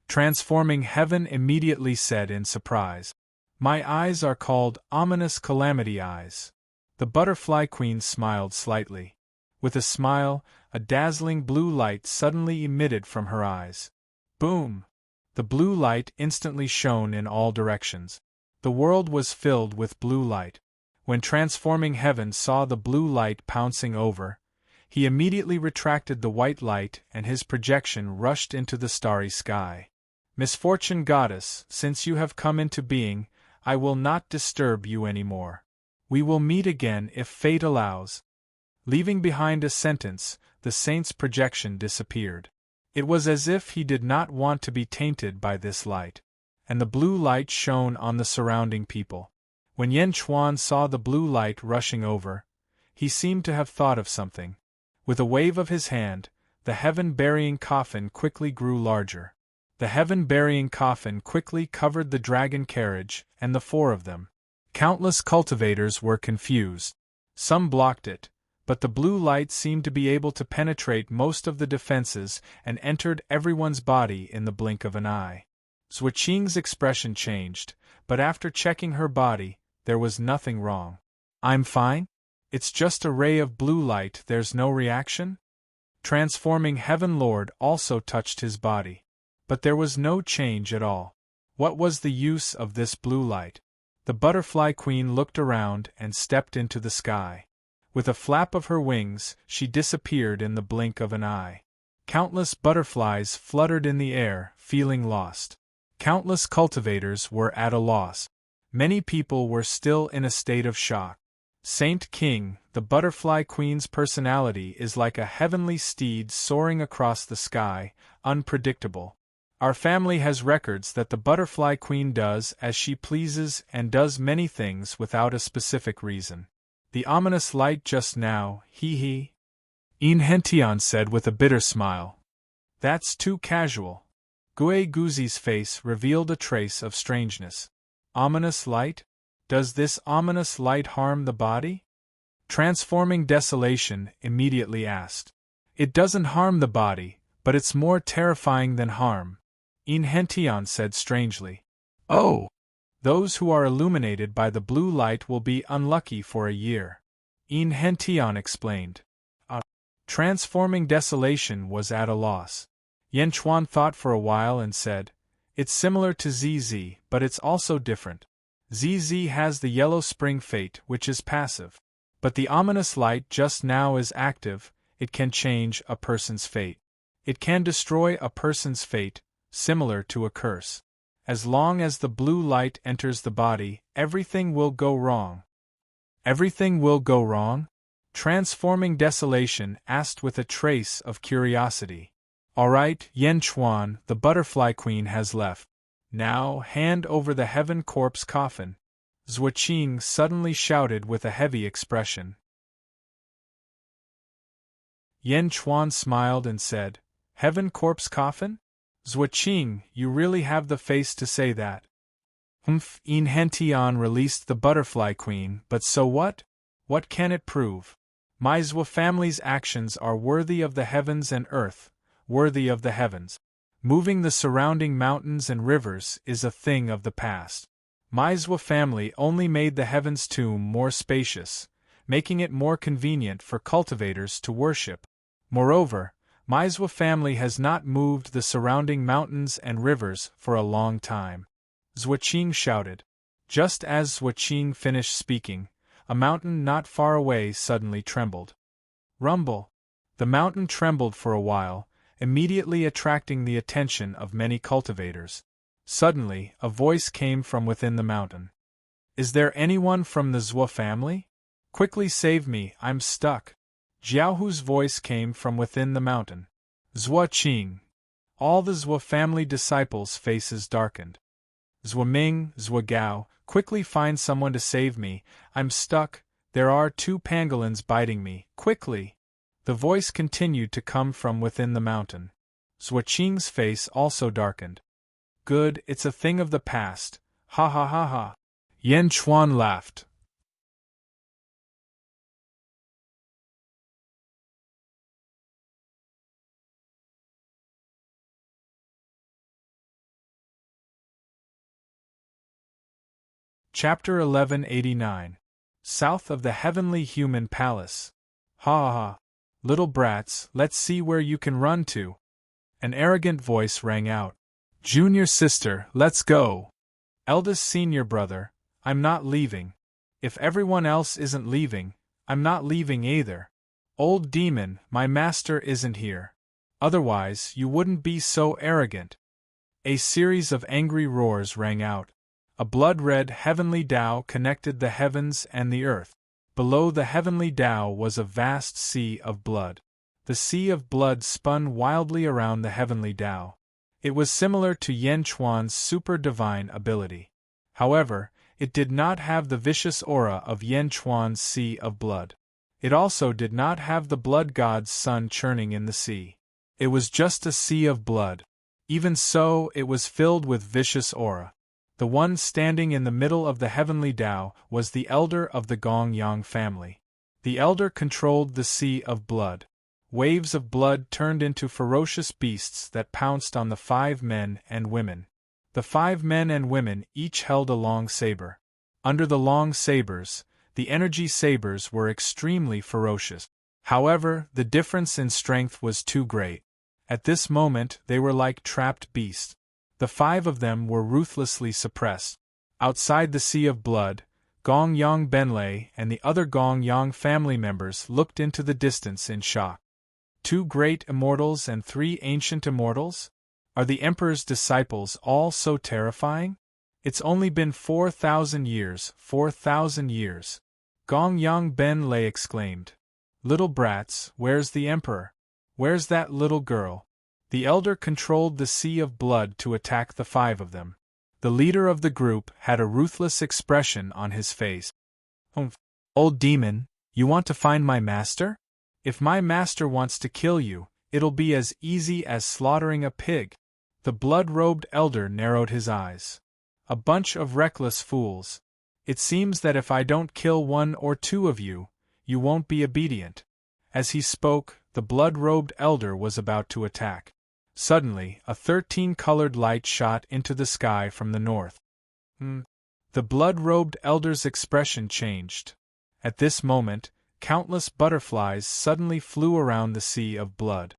Transforming Heaven immediately said in surprise. My eyes are called ominous calamity eyes. The butterfly queen smiled slightly. With a smile, a dazzling blue light suddenly emitted from her eyes. Boom! The blue light instantly shone in all directions. The world was filled with blue light. When Transforming Heaven saw the blue light pouncing over, he immediately retracted the white light and his projection rushed into the starry sky. Misfortune goddess, since you have come into being, I will not disturb you anymore. We will meet again if fate allows. Leaving behind a sentence, the saint's projection disappeared. It was as if he did not want to be tainted by this light. And the blue light shone on the surrounding people. When Yen Chuan saw the blue light rushing over, he seemed to have thought of something. With a wave of his hand, the heaven-burying coffin quickly grew larger. The heaven-burying coffin quickly covered the dragon carriage and the 4 of them. Countless cultivators were confused. Some blocked it, but the blue light seemed to be able to penetrate most of the defenses and entered everyone's body in the blink of an eye. Zhuqing's expression changed, but after checking her body, there was nothing wrong. I'm fine? It's just a ray of blue light, there's no reaction? Transforming Heaven Lord also touched his body. But there was no change at all. What was the use of this blue light? The butterfly queen looked around and stepped into the sky. With a flap of her wings, she disappeared in the blink of an eye. Countless butterflies fluttered in the air, feeling lost. Countless cultivators were at a loss. Many people were still in a state of shock. Saint King, the butterfly queen's personality is like a heavenly steed soaring across the sky, unpredictable. Our family has records that the butterfly queen does as she pleases and does many things without a specific reason. The ominous light just now, hee. In Hentian said with a bitter smile. That's too casual. Gue Guzi's face revealed a trace of strangeness. Ominous light? Does this ominous light harm the body? Transforming Desolation immediately asked. It doesn't harm the body, but it's more terrifying than harm. In Hentian said strangely. Oh! Those who are illuminated by the blue light will be unlucky for a year. In Hentian explained. Transforming Desolation was at a loss. Yen Chuan thought for a while and said, It's similar to ZZ, but it's also different. ZZ has the yellow spring fate, which is passive. But the ominous light just now is active, it can change a person's fate. It can destroy a person's fate, similar to a curse. As long as the blue light enters the body, everything will go wrong. Everything will go wrong? Transforming Desolation asked with a trace of curiosity. All right, Yen Chuan, the butterfly queen has left. Now hand over the heaven corpse coffin. Zhuqing suddenly shouted with a heavy expression. Yen Chuan smiled and said, Heaven corpse coffin? Zhuoqing, you really have the face to say that. In Hentian released the butterfly queen, but so what? What can it prove? My Zhua family's actions are worthy of the heavens and earth, worthy of the heavens. Moving the surrounding mountains and rivers is a thing of the past. My Zhua family only made the heavens tomb more spacious, making it more convenient for cultivators to worship. Moreover, my Zhua family has not moved the surrounding mountains and rivers for a long time. Zhuoqing shouted. Just as Zhuoqing finished speaking, a mountain not far away suddenly trembled. Rumble! The mountain trembled for a while, immediately attracting the attention of many cultivators. Suddenly, a voice came from within the mountain. Is there anyone from the Zhua family? Quickly save me, I'm stuck. Jiaohu's voice came from within the mountain. Zhuoqing. All the Zhua family disciples' faces darkened. Zhuoming, Zhuogao, quickly find someone to save me, I'm stuck, there are 2 pangolins biting me, quickly! The voice continued to come from within the mountain. Zhuoqing's face also darkened. Good, it's a thing of the past, ha ha ha ha. Yen Chuan laughed. Chapter 1189. South of the Heavenly Human Palace. Ha ha ha. Little brats, let's see where you can run to. An arrogant voice rang out. Junior sister, let's go. Eldest senior brother, I'm not leaving. If everyone else isn't leaving, I'm not leaving either. Old demon, my master isn't here. Otherwise, you wouldn't be so arrogant. A series of angry roars rang out. A blood-red heavenly Tao connected the heavens and the earth. Below the heavenly Tao was a vast sea of blood. The sea of blood spun wildly around the heavenly Tao. It was similar to Yen Chuan's super-divine ability. However, it did not have the vicious aura of Yen Chuan's sea of blood. It also did not have the blood god's sun churning in the sea. It was just a sea of blood. Even so, it was filled with vicious aura. The one standing in the middle of the heavenly Tao was the elder of the Gong-yang family. The elder controlled the sea of blood. Waves of blood turned into ferocious beasts that pounced on the 5 men and women. The 5 men and women each held a long saber. Under the long sabers, the energy sabers were extremely ferocious. However, the difference in strength was too great. At this moment, they were like trapped beasts. The 5 of them were ruthlessly suppressed. Outside the sea of blood, Gong-yang Benlei and the other Gong-yang family members looked into the distance in shock. 2 great immortals and 3 ancient immortals? Are the Emperor's disciples all so terrifying? It's only been 4,000 years, 4,000 years. Gong-yang Benlei exclaimed. Little brats, where's the Emperor? Where's that little girl? The elder controlled the sea of blood to attack the 5 of them. The leader of the group had a ruthless expression on his face. Old demon, you want to find my master? If my master wants to kill you, it'll be as easy as slaughtering a pig. The blood-robed elder narrowed his eyes. A bunch of reckless fools. It seems that if I don't kill 1 or 2 of you, you won't be obedient. As he spoke, the blood-robed elder was about to attack. Suddenly, a 13-colored light shot into the sky from the north. The blood-robed elder's expression changed. At this moment, countless butterflies suddenly flew around the sea of blood.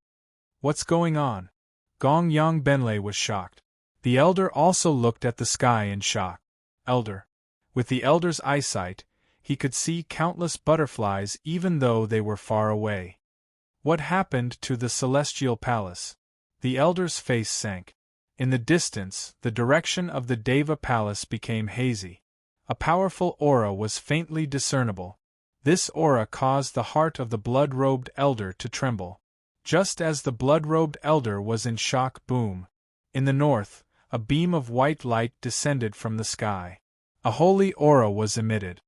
What's going on? Gong-yang Benlei was shocked. The elder also looked at the sky in shock. Elder. With the elder's eyesight, he could see countless butterflies even though they were far away. What happened to the celestial palace? The elder's face sank. In the distance, the direction of the Deva palace became hazy. A powerful aura was faintly discernible. This aura caused the heart of the blood-robed elder to tremble. Just as the blood-robed elder was in shock, boom! In the north, a beam of white light descended from the sky. A holy aura was emitted.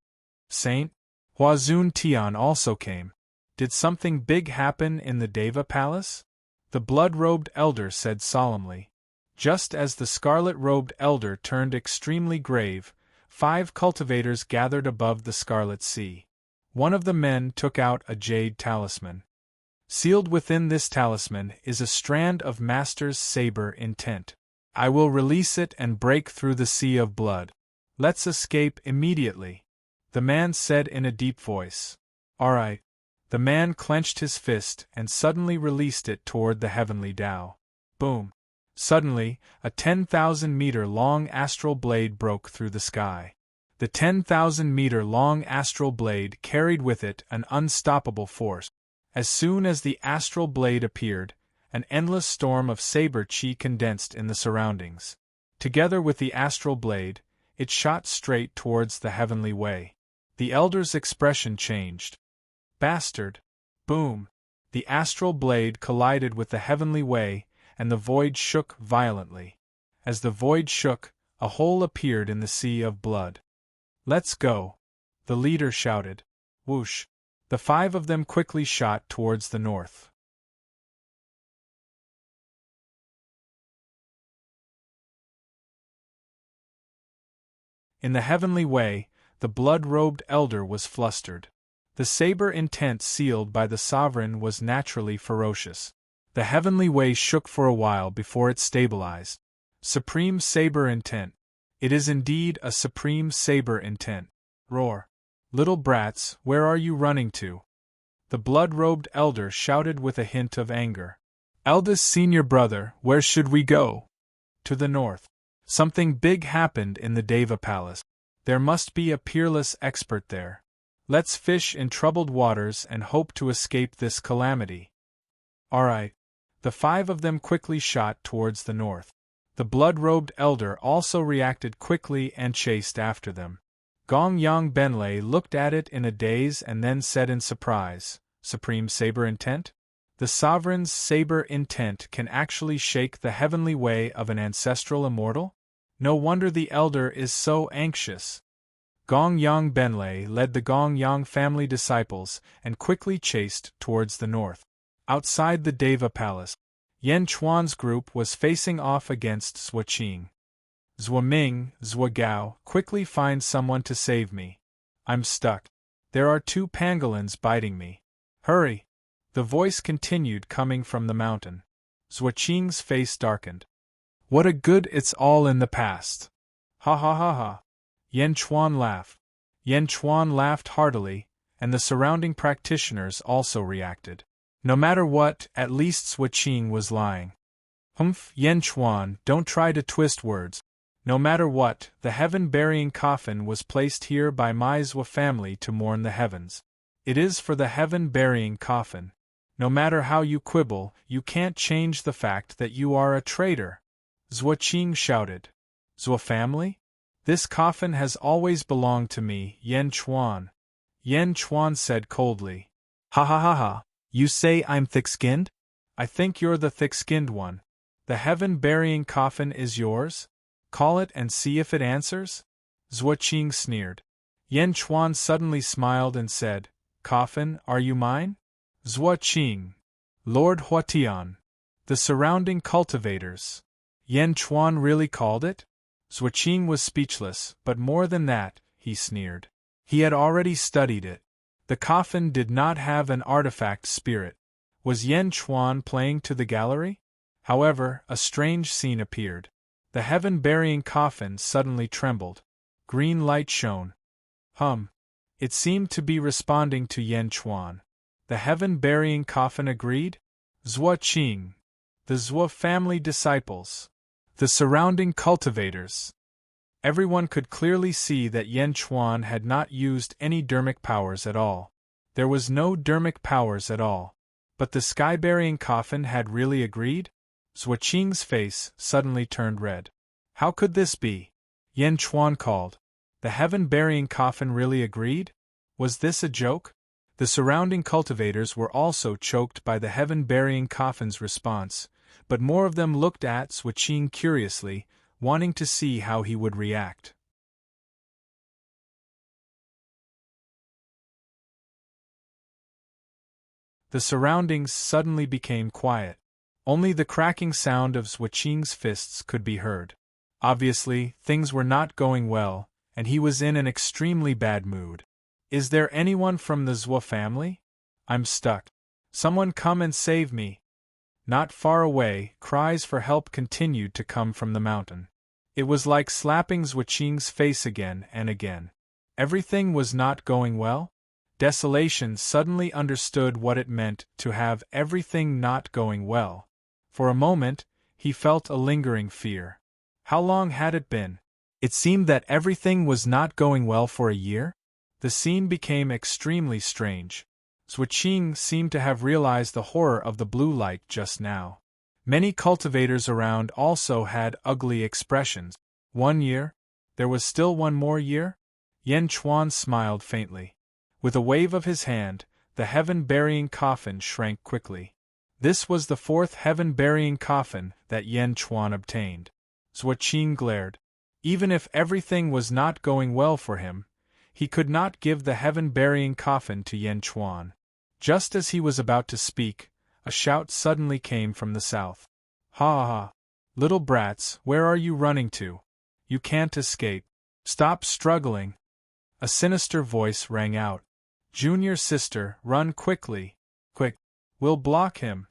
Saint Huazun Tian also came. Did something big happen in the Deva Palace? The blood-robed elder said solemnly. Just as the scarlet-robed elder turned extremely grave, 5 cultivators gathered above the scarlet sea. One of the men took out a jade talisman. Sealed within this talisman is a strand of Master's saber intent. I will release it and break through the sea of blood. Let's escape immediately, the man said in a deep voice. All right. The man clenched his fist and suddenly released it toward the heavenly Tao. Boom! Suddenly, a 10,000-meter-long astral blade broke through the sky. The 10,000-meter-long astral blade carried with it an unstoppable force. As soon as the astral blade appeared, an endless storm of saber chi condensed in the surroundings. Together with the astral blade, it shot straight towards the heavenly way. The elder's expression changed. Bastard! Boom! The astral blade collided with the heavenly way, and the void shook violently. As the void shook, a hole appeared in the sea of blood. Let's go! The leader shouted. Whoosh! The 5 of them quickly shot towards the north. In the heavenly way, the blood-robed elder was flustered. The saber intent sealed by the sovereign was naturally ferocious. The heavenly way shook for a while before it stabilized. Supreme saber intent. It is indeed a supreme saber intent. Roar! Little brats, where are you running to? The blood-robed elder shouted with a hint of anger. Eldest senior brother, where should we go? To the north. Something big happened in the Deva Palace. There must be a peerless expert there. Let's fish in troubled waters and hope to escape this calamity. All right. The 5 of them quickly shot towards the north. The blood-robed elder also reacted quickly and chased after them. Gong Yang Benlei looked at it in a daze and then said in surprise, Supreme saber intent? The sovereign's saber intent can actually shake the heavenly way of an ancestral immortal? No wonder the elder is so anxious. Gong Yang Benlei led the Gong Yang family disciples and quickly chased towards the north. Outside the Deva Palace, Yan Chuan's group was facing off against Zhuoqing. Zhuoming, Zhuogao, quickly find someone to save me. I'm stuck. There are 2 pangolins biting me. Hurry! The voice continued coming from the mountain. Zhuoqing's face darkened. What a good it's all in the past. Ha ha ha ha. Yan Chuan laughed. Yan Chuan laughed heartily, and the surrounding practitioners also reacted. No matter what, at least Zhuoqing was lying. Humph, Yan Chuan, don't try to twist words. No matter what, the heaven-burying coffin was placed here by my Zhua family to mourn the heavens. It is for the heaven-burying coffin. No matter how you quibble, you can't change the fact that you are a traitor. Zhuoqing shouted. Zhua family? This coffin has always belonged to me, Yan Chuan. Yan Chuan said coldly. Ha ha ha ha, you say I'm thick-skinned? I think you're the thick-skinned one. The heaven-burying coffin is yours? Call it and see if it answers? Zhuoqing sneered. Yan Chuan suddenly smiled and said, Coffin, are you mine? Zhuoqing. Lord Huatian. The surrounding cultivators. Yan Chuan really called it? Zhuoqing was speechless, but more than that, he sneered. He had already studied it. The coffin did not have an artifact spirit. Was Yan Chuan playing to the gallery? However, a strange scene appeared. The heaven-burying coffin suddenly trembled. Green light shone. It seemed to be responding to Yan Chuan. The heaven-burying coffin agreed? Zhuoqing. The Zhua family disciples. The surrounding cultivators. Everyone could clearly see that Yan Chuan had not used any dermic powers at all. There was no dermic powers at all. But the sky-burying coffin had really agreed? Zhuoqing's face suddenly turned red. How could this be? Yan Chuan called. The heaven-burying coffin really agreed? Was this a joke? The surrounding cultivators were also choked by the heaven-burying coffin's response, but more of them looked at Zhuoqing curiously, wanting to see how he would react. The surroundings suddenly became quiet. Only the cracking sound of Zhuqing's fists could be heard. Obviously, things were not going well, and he was in an extremely bad mood. Is there anyone from the Zhou family? I'm stuck. Someone come and save me. Not far away, cries for help continued to come from the mountain. It was like slapping Zhuqing's face again and again. Everything was not going well? Desolation suddenly understood what it meant to have everything not going well. For a moment, he felt a lingering fear. How long had it been? It seemed that everything was not going well for a year? The scene became extremely strange. Zhuqing seemed to have realized the horror of the blue light just now. Many cultivators around also had ugly expressions. 1 year? There was still 1 more year? Yan Chuan smiled faintly. With a wave of his hand, the heaven-burying coffin shrank quickly. This was the 4th heaven-burying coffin that Yan Chuan obtained. Zhuqing glared. Even if everything was not going well for him, he could not give the heaven-burying coffin to Yan Chuan. Just as he was about to speak, a shout suddenly came from the south. Ha ha ha! Little brats, where are you running to? You can't escape. Stop struggling! A sinister voice rang out. Junior sister, run quickly. Quick! We'll block him.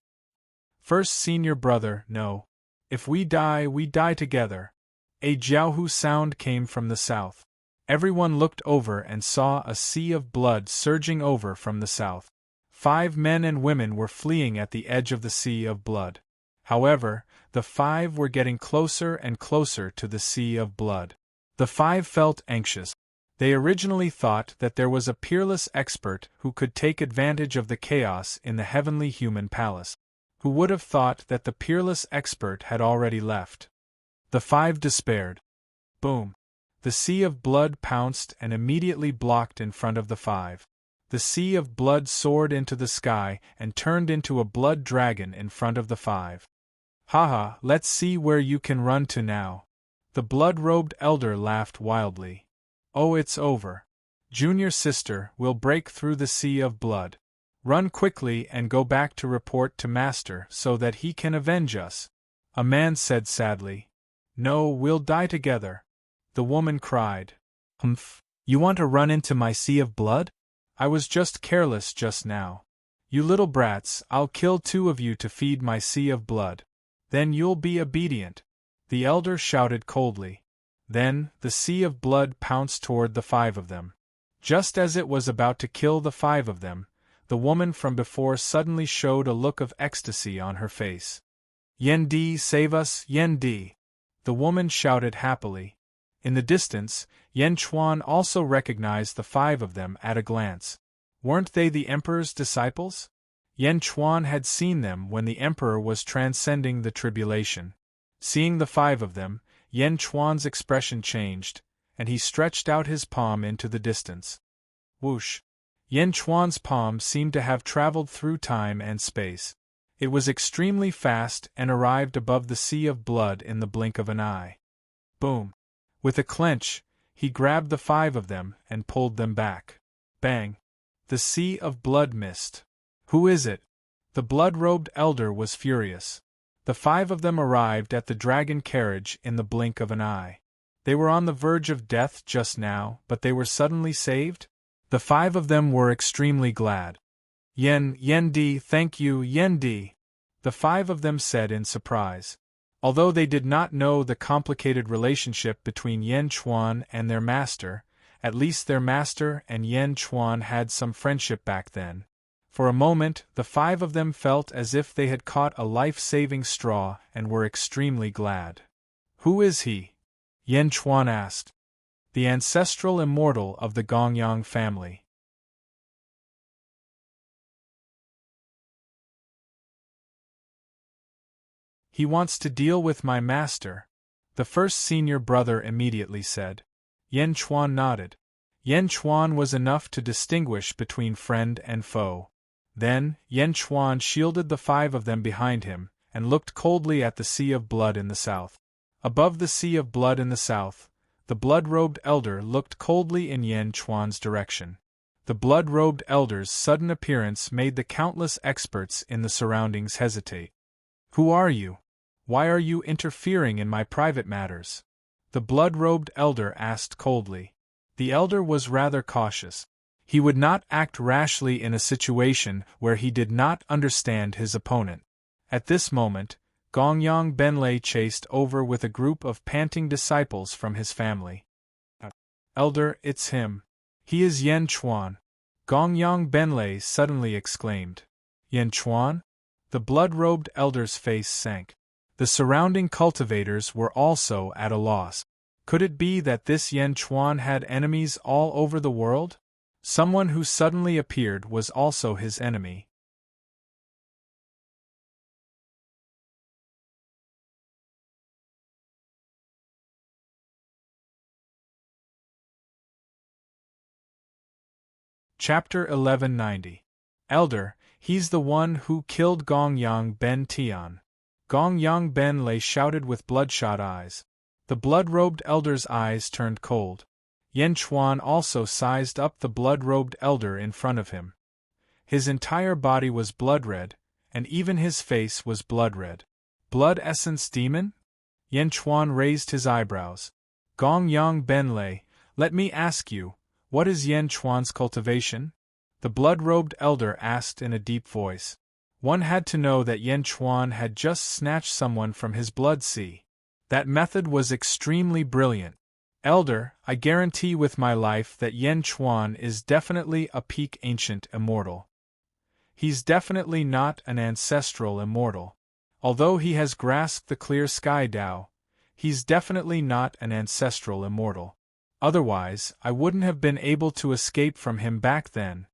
First senior brother, no. If we die together. A jiaohu sound came from the south. Everyone looked over and saw a sea of blood surging over from the south. 5 men and women were fleeing at the edge of the sea of blood. However, the 5 were getting closer and closer to the sea of blood. The 5 felt anxious. They originally thought that there was a peerless expert who could take advantage of the chaos in the heavenly human palace. Who would have thought that the peerless expert had already left? The 5 despaired. Boom! The sea of blood pounced and immediately blocked in front of the 5. The sea of blood soared into the sky and turned into a blood dragon in front of the 5. Haha, let's see where you can run to now. The blood-robed elder laughed wildly. Oh, it's over. Junior sister, we'll break through the sea of blood. Run quickly and go back to report to master so that he can avenge us. A man said sadly. No, we'll die together. The woman cried. Humph, you want to run into my sea of blood? I was just careless just now. You little brats, I'll kill 2 of you to feed my sea of blood. Then you'll be obedient. The elder shouted coldly. Then, the sea of blood pounced toward the 5 of them. Just as it was about to kill the 5 of them, the woman from before suddenly showed a look of ecstasy on her face. Yan Di, save us, Yan Di! The woman shouted happily. In the distance, Yan Chuan also recognized the 5 of them at a glance. Weren't they the emperor's disciples? Yan Chuan had seen them when the emperor was transcending the tribulation. Seeing the 5 of them, Yan Chuan's expression changed, and he stretched out his palm into the distance. Whoosh! Yan Chuan's palm seemed to have traveled through time and space. It was extremely fast and arrived above the sea of blood in the blink of an eye. Boom! With a clench, he grabbed the 5 of them and pulled them back. Bang! The sea of blood missed. Who is it? The blood-robed elder was furious. The 5 of them arrived at the dragon carriage in the blink of an eye. They were on the verge of death just now, but they were suddenly saved? The 5 of them were extremely glad. Yan Di, thank you, Yan Di! The 5 of them said in surprise. Although they did not know the complicated relationship between Yan Chuan and their master, at least their master and Yan Chuan had some friendship back then. For a moment, the 5 of them felt as if they had caught a life-saving straw and were extremely glad. Who is he? Yan Chuan asked. The ancestral immortal of the Gongyang family. He wants to deal with my master, the first senior brother immediately said. Yan Chuan nodded. Yan Chuan was enough to distinguish between friend and foe. Then, Yan Chuan shielded the 5 of them behind him, and looked coldly at the sea of blood in the south. Above the sea of blood in the south, the blood-robed elder looked coldly in Yan Chuan's direction. The blood-robed elder's sudden appearance made the countless experts in the surroundings hesitate. Who are you? Why are you interfering in my private matters? The blood-robed elder asked coldly. The elder was rather cautious. He would not act rashly in a situation where he did not understand his opponent. At this moment, Gongyang Benlei chased over with a group of panting disciples from his family. Elder, it's him. He is Yen Chuan. Gongyang Benlei suddenly exclaimed. Yen Chuan? The blood-robed elder's face sank. The surrounding cultivators were also at a loss. Could it be that this Yen Chuan had enemies all over the world? Someone who suddenly appeared was also his enemy. Chapter 1190. Elder, he's the one who killed Gongyang Ben Tian. Gongyang Benlei shouted with bloodshot eyes. The blood-robed elder's eyes turned cold. Yen Chuan also sized up the blood-robed elder in front of him. His entire body was blood-red, and even his face was blood-red. Blood essence demon? Yen Chuan raised his eyebrows. Gongyang Benlei, let me ask you, what is Yen Chuan's cultivation? The blood-robed elder asked in a deep voice. One had to know that Yen Chuan had just snatched someone from his blood sea. That method was extremely brilliant. Elder, I guarantee with my life that Yen Chuan is definitely a peak ancient immortal. He's definitely not an ancestral immortal. Although he has grasped the clear sky Tao, he's definitely not an ancestral immortal. Otherwise, I wouldn't have been able to escape from him back then.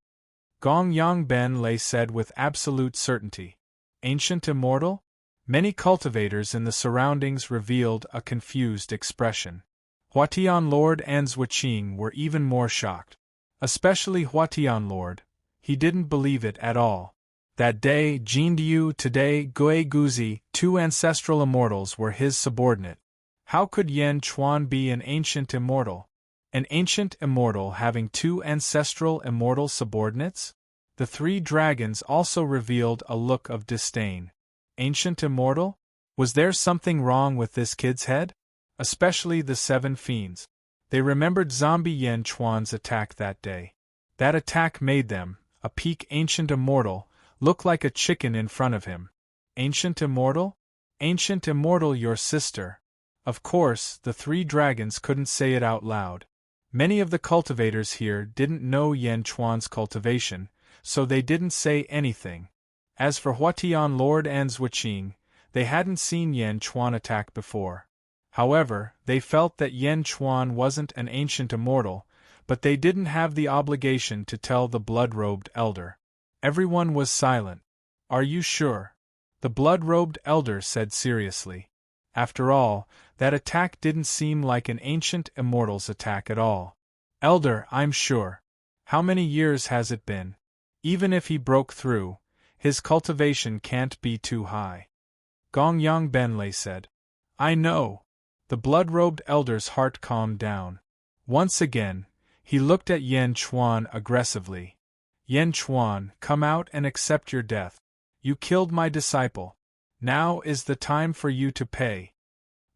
Gongyang Benlei said with absolute certainty. Ancient immortal? Many cultivators in the surroundings revealed a confused expression. Huatian Lord and Zhuqing were even more shocked. Especially Huatian Lord. He didn't believe it at all. That day, Jin Diu, today, Gui Guzi, two ancestral immortals were his subordinate. How could Yen Chuan be an ancient immortal? An ancient immortal having two ancestral immortal subordinates? The three dragons also revealed a look of disdain. Ancient immortal? Was there something wrong with this kid's head? Especially the seven fiends. They remembered zombie Yen Chuan's attack that day. That attack made them, a peak ancient immortal, look like a chicken in front of him. Ancient immortal? Ancient immortal, your sister. Of course, the three dragons couldn't say it out loud. Many of the cultivators here didn't know Yen Chuan's cultivation, so they didn't say anything. As for Huatian Lord and Zhuqing, they hadn't seen Yen Chuan attack before. However, they felt that Yen Chuan wasn't an ancient immortal, but they didn't have the obligation to tell the blood-robed elder. Everyone was silent. Are you sure? The blood-robed elder said seriously. After all, that attack didn't seem like an ancient immortal's attack at all. Elder, I'm sure. How many years has it been? Even if he broke through, his cultivation can't be too high. Gongyang Benlei said. I know. The blood-robed elder's heart calmed down. Once again, he looked at Yen Chuan aggressively. Yen Chuan, come out and accept your death. You killed my disciple. Now is the time for you to pay.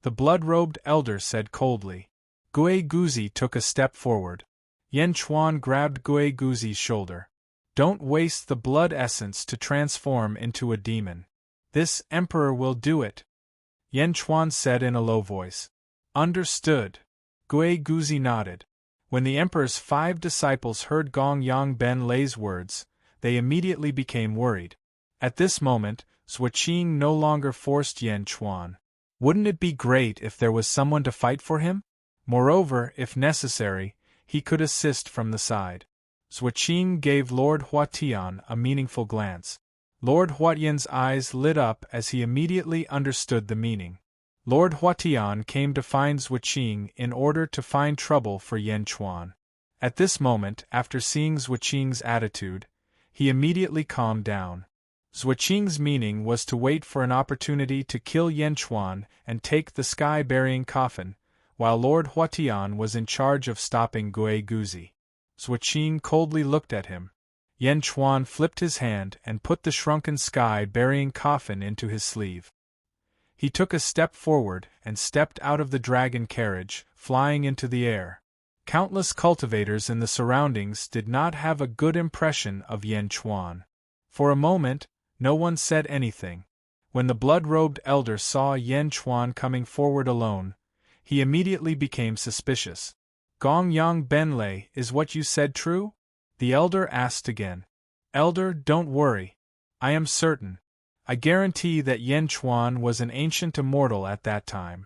The blood-robed elder said coldly. Gui Guzi took a step forward. Yen Chuan grabbed Gui Guzi's shoulder. Don't waste the blood essence to transform into a demon. This emperor will do it. Yen Chuan said in a low voice. Understood. Gui Guzi nodded. When the emperor's 5 disciples heard Gongyang Benlei's words, they immediately became worried. At this moment, Zhuqing no longer forced Yen Chuan. Wouldn't it be great if there was someone to fight for him? Moreover, if necessary, he could assist from the side. Zhuqing gave Lord Huatian a meaningful glance. Lord Huatian's eyes lit up as he immediately understood the meaning. Lord Huatian came to find Zhuqing in order to find trouble for Yen Chuan. At this moment, after seeing Zhuqing's attitude, he immediately calmed down. Zhuqing's meaning was to wait for an opportunity to kill Yen Chuan and take the sky-burying coffin, while Lord Huatian was in charge of stopping Gui Guzi. Zhuoqing coldly looked at him. Yan Chuan flipped his hand and put the shrunken sky-burying coffin into his sleeve. He took a step forward and stepped out of the dragon carriage, flying into the air. Countless cultivators in the surroundings did not have a good impression of Yan Chuan. For a moment, no one said anything. When the blood-robed elder saw Yan Chuan coming forward alone, he immediately became suspicious. Gong Yang Benlei, is what you said true? The elder asked again. Elder, don't worry. I am certain. I guarantee that Yan Chuan was an ancient immortal at that time.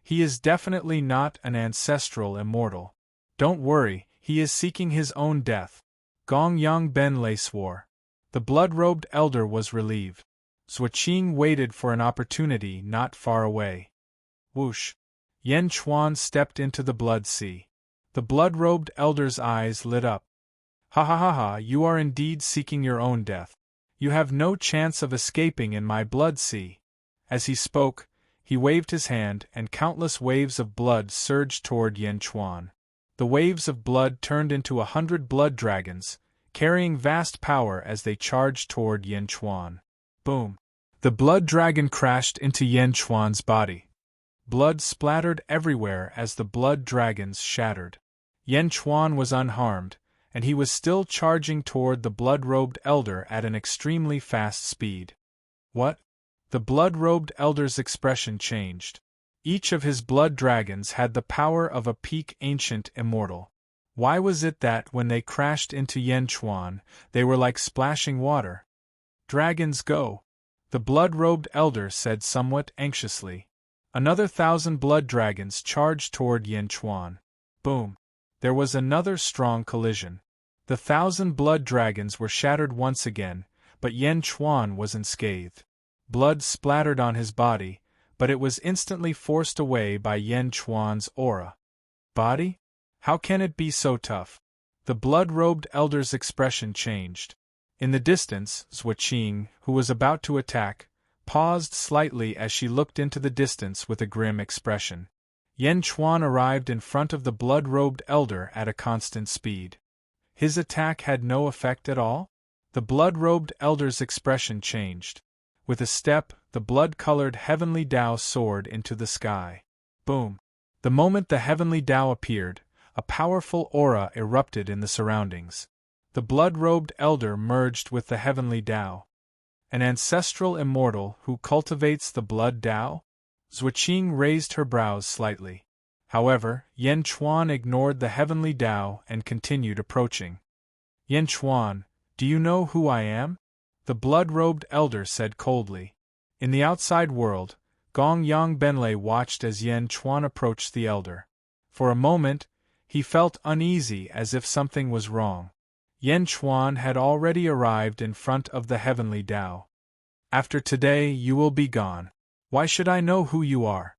He is definitely not an ancestral immortal. Don't worry, he is seeking his own death. Gong Yang Benlei swore. The blood-robed elder was relieved. Zhuoqing waited for an opportunity not far away. Whoosh! Yan Chuan stepped into the blood sea. The blood-robed elder's eyes lit up. Ha ha ha ha, you are indeed seeking your own death. You have no chance of escaping in my blood sea. As he spoke, he waved his hand and countless waves of blood surged toward Yan Chuan. The waves of blood turned into 100 blood dragons, carrying vast power as they charged toward Yan Chuan. Boom! The blood dragon crashed into Yan Chuan's body. Blood splattered everywhere as the blood dragons shattered. Yan Chuan was unharmed, and he was still charging toward the blood-robed elder at an extremely fast speed. What? The blood-robed elder's expression changed. Each of his blood dragons had the power of a peak ancient immortal. Why was it that when they crashed into Yan Chuan, they were like splashing water? Dragons go! The blood-robed elder said somewhat anxiously. Another 1,000 blood dragons charged toward Yan Chuan. Boom! There was another strong collision. The 1,000 blood dragons were shattered once again, but Yan Chuan was unscathed. Blood splattered on his body, but it was instantly forced away by Yan Chuan's aura. Body? How can it be so tough? The blood-robed elder's expression changed. In the distance, Zhuoqing, who was about to attack, paused slightly as she looked into the distance with a grim expression. Yan Chuan arrived in front of the blood-robed elder at a constant speed. His attack had no effect at all? The blood-robed elder's expression changed. With a step, the blood-colored heavenly Tao soared into the sky. Boom! The moment the heavenly Tao appeared, a powerful aura erupted in the surroundings. The blood-robed elder merged with the heavenly Tao. An ancestral immortal who cultivates the blood Tao? Zhuoqing raised her brows slightly. However, Yan Chuan ignored the heavenly Tao and continued approaching. Yan Chuan, do you know who I am? The blood-robed elder said coldly. In the outside world, Gong Yang Benlei watched as Yan Chuan approached the elder. For a moment, he felt uneasy as if something was wrong. Yan Chuan had already arrived in front of the heavenly Tao. After today you will be gone. Why should I know who you are?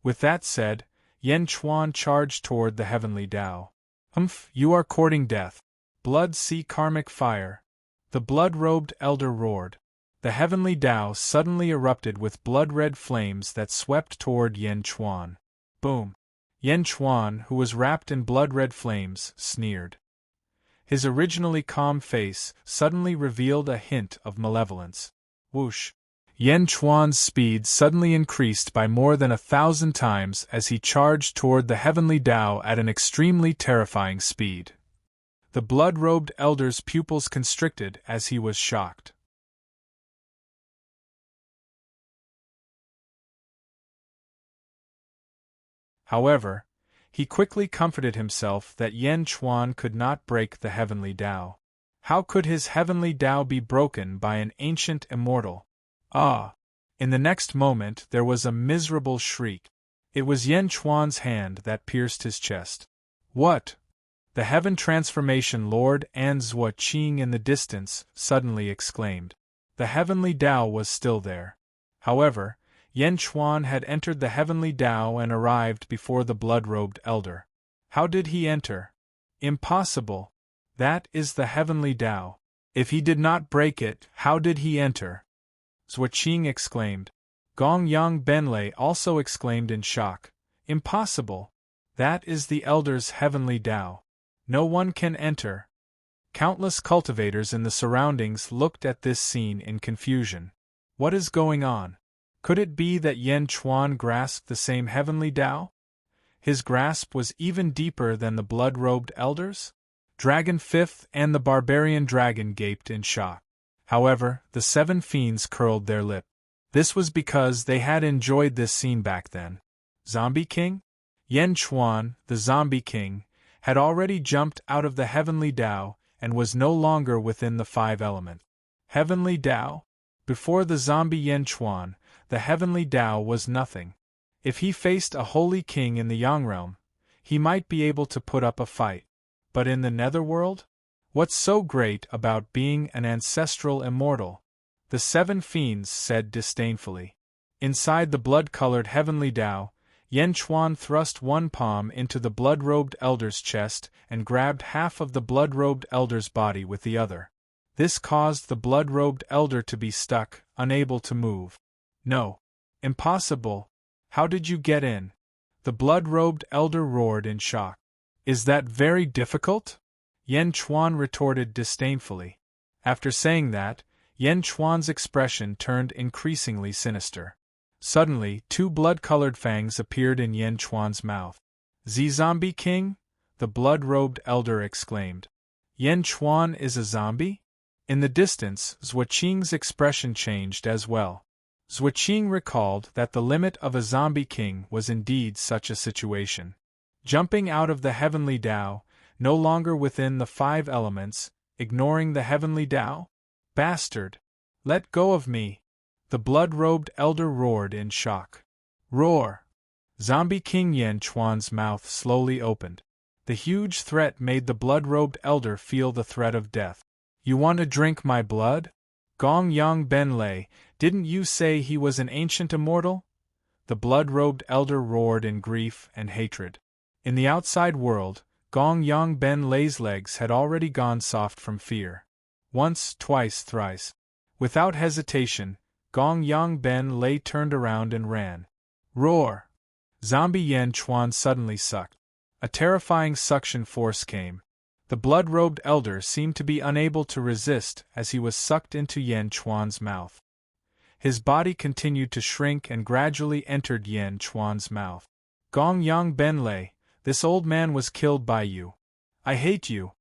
With that said, Yan Chuan charged toward the heavenly Tao. Humph, you are courting death. Blood sea karmic fire. The blood-robed elder roared. The heavenly Tao suddenly erupted with blood-red flames that swept toward Yan Chuan. Boom! Yan Chuan, who was wrapped in blood-red flames, sneered. His originally calm face suddenly revealed a hint of malevolence. Whoosh! Yan Chuan's speed suddenly increased by more than 1,000 times as he charged toward the heavenly Tao at an extremely terrifying speed. The blood-robed elder's pupils constricted as he was shocked. However, he quickly comforted himself that Yan Chuan could not break the heavenly Tao. How could his heavenly Tao be broken by an ancient immortal? Ah! In the next moment there was a miserable shriek. It was Yan Chuan's hand that pierced his chest. What? The Heaven Transformation Lord and Zhuoqing in the distance suddenly exclaimed. The heavenly Tao was still there. However, Yan Chuan had entered the heavenly Tao and arrived before the blood-robed elder. How did he enter? Impossible! That is the heavenly Tao. If he did not break it, how did he enter? Zhuoqing exclaimed. Gong Yang Benlei also exclaimed in shock. Impossible! That is the Elder's heavenly Tao. No one can enter. Countless cultivators in the surroundings looked at this scene in confusion. What is going on? Could it be that Yen Chuan grasped the same heavenly Tao? His grasp was even deeper than the blood-robed elders? Dragon Fifth and the barbarian dragon gaped in shock. However, the 7 fiends curled their lip. This was because they had enjoyed this scene back then. Zombie King? Yen Chuan, the Zombie King, had already jumped out of the heavenly Tao and was no longer within the 5 elements. Heavenly Tao? Before the zombie Yen Chuan, the heavenly Tao was nothing. If he faced a holy king in the Yang realm, he might be able to put up a fight. But in the netherworld? What's so great about being an ancestral immortal? The 7 fiends said disdainfully. Inside the blood-colored heavenly Tao, Yen Chuan thrust one palm into the blood-robed elder's chest and grabbed half of the blood-robed elder's body with the other. This caused the blood-robed elder to be stuck, unable to move. No. Impossible. How did you get in? The blood-robed elder roared in shock. Is that very difficult? Yen Chuan retorted disdainfully. After saying that, Yen Chuan's expression turned increasingly sinister. Suddenly, 2 blood-colored fangs appeared in Yen Chuan's mouth. Zombie King? The blood-robed elder exclaimed. Yen Chuan is a zombie? In the distance, Zhuaqing's expression changed as well. Zhuaqing recalled that the limit of a zombie king was indeed such a situation. Jumping out of the heavenly Tao, no longer within the 5 elements, ignoring the heavenly Tao? Bastard! Let go of me! The blood-robed elder roared in shock. Roar! Zombie King Yen Chuan's mouth slowly opened. The huge threat made the blood-robed elder feel the threat of death. You want to drink my blood? Gong Yang Benlei, didn't you say he was an ancient immortal? The blood-robed elder roared in grief and hatred. In the outside world, Gong Yang Benlei's legs had already gone soft from fear. Once, twice, thrice. Without hesitation, Gong Yang Benlei turned around and ran. Roar! Zombie Yen Chuan suddenly sucked. A terrifying suction force came. The blood-robed elder seemed to be unable to resist as he was sucked into Yen Chuan's mouth. His body continued to shrink and gradually entered Yen Chuan's mouth. Gong Yang Benlei, this old man was killed by you. I hate you!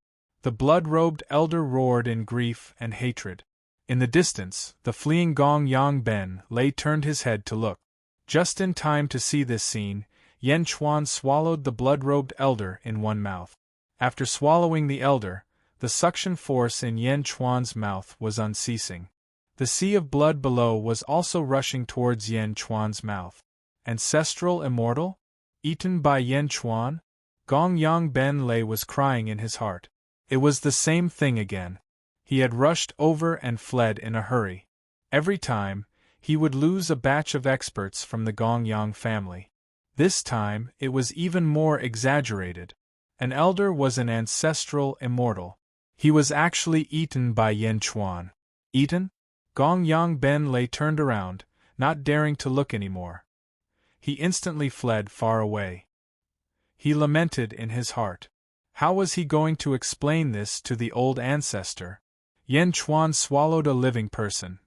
The blood-robed elder roared in grief and hatred. In the distance, the fleeing Gong Yang Benlei turned his head to look. Just in time to see this scene, Yen Chuan swallowed the blood-robed elder in one mouth. After swallowing the elder, the suction force in Yen Chuan's mouth was unceasing. The sea of blood below was also rushing towards Yen Chuan's mouth. Ancestral immortal? Eaten by Yen Chuan? Gong Yang Benlei was crying in his heart. It was the same thing again. He had rushed over and fled in a hurry. Every time, he would lose a batch of experts from the Gong Yang family. This time, it was even more exaggerated. An elder was an ancestral immortal. He was actually eaten by Yen Chuan. Eaten? Gong Yang Benlei turned around, not daring to look anymore. He instantly fled far away. He lamented in his heart. How was he going to explain this to the old ancestor? Yen Chuan swallowed a living person.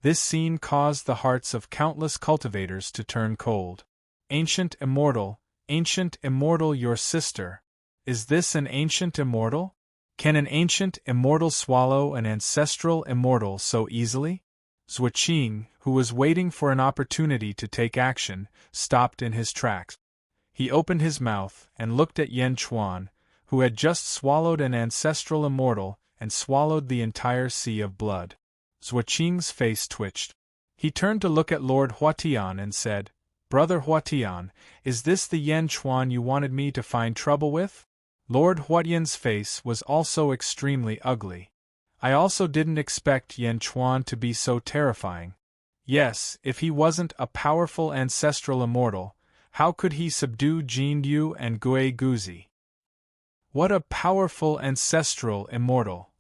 This scene caused the hearts of countless cultivators to turn cold. Ancient immortal, your sister. Is this an ancient immortal? Can an ancient immortal swallow an ancestral immortal so easily? Zhuaqing, who was waiting for an opportunity to take action, stopped in his tracks. He opened his mouth and looked at Yen Chuan, who had just swallowed an ancestral immortal and swallowed the entire sea of blood. Zhuaqing's face twitched. He turned to look at Lord Huatian and said, Brother Huatian, is this the Yen Chuan you wanted me to find trouble with? Lord Huatian's face was also extremely ugly. I also didn't expect Yen Chuan to be so terrifying. Yes, if he wasn't a powerful ancestral immortal, how could he subdue Jin Yu and Gui Guzi? What a powerful ancestral immortal!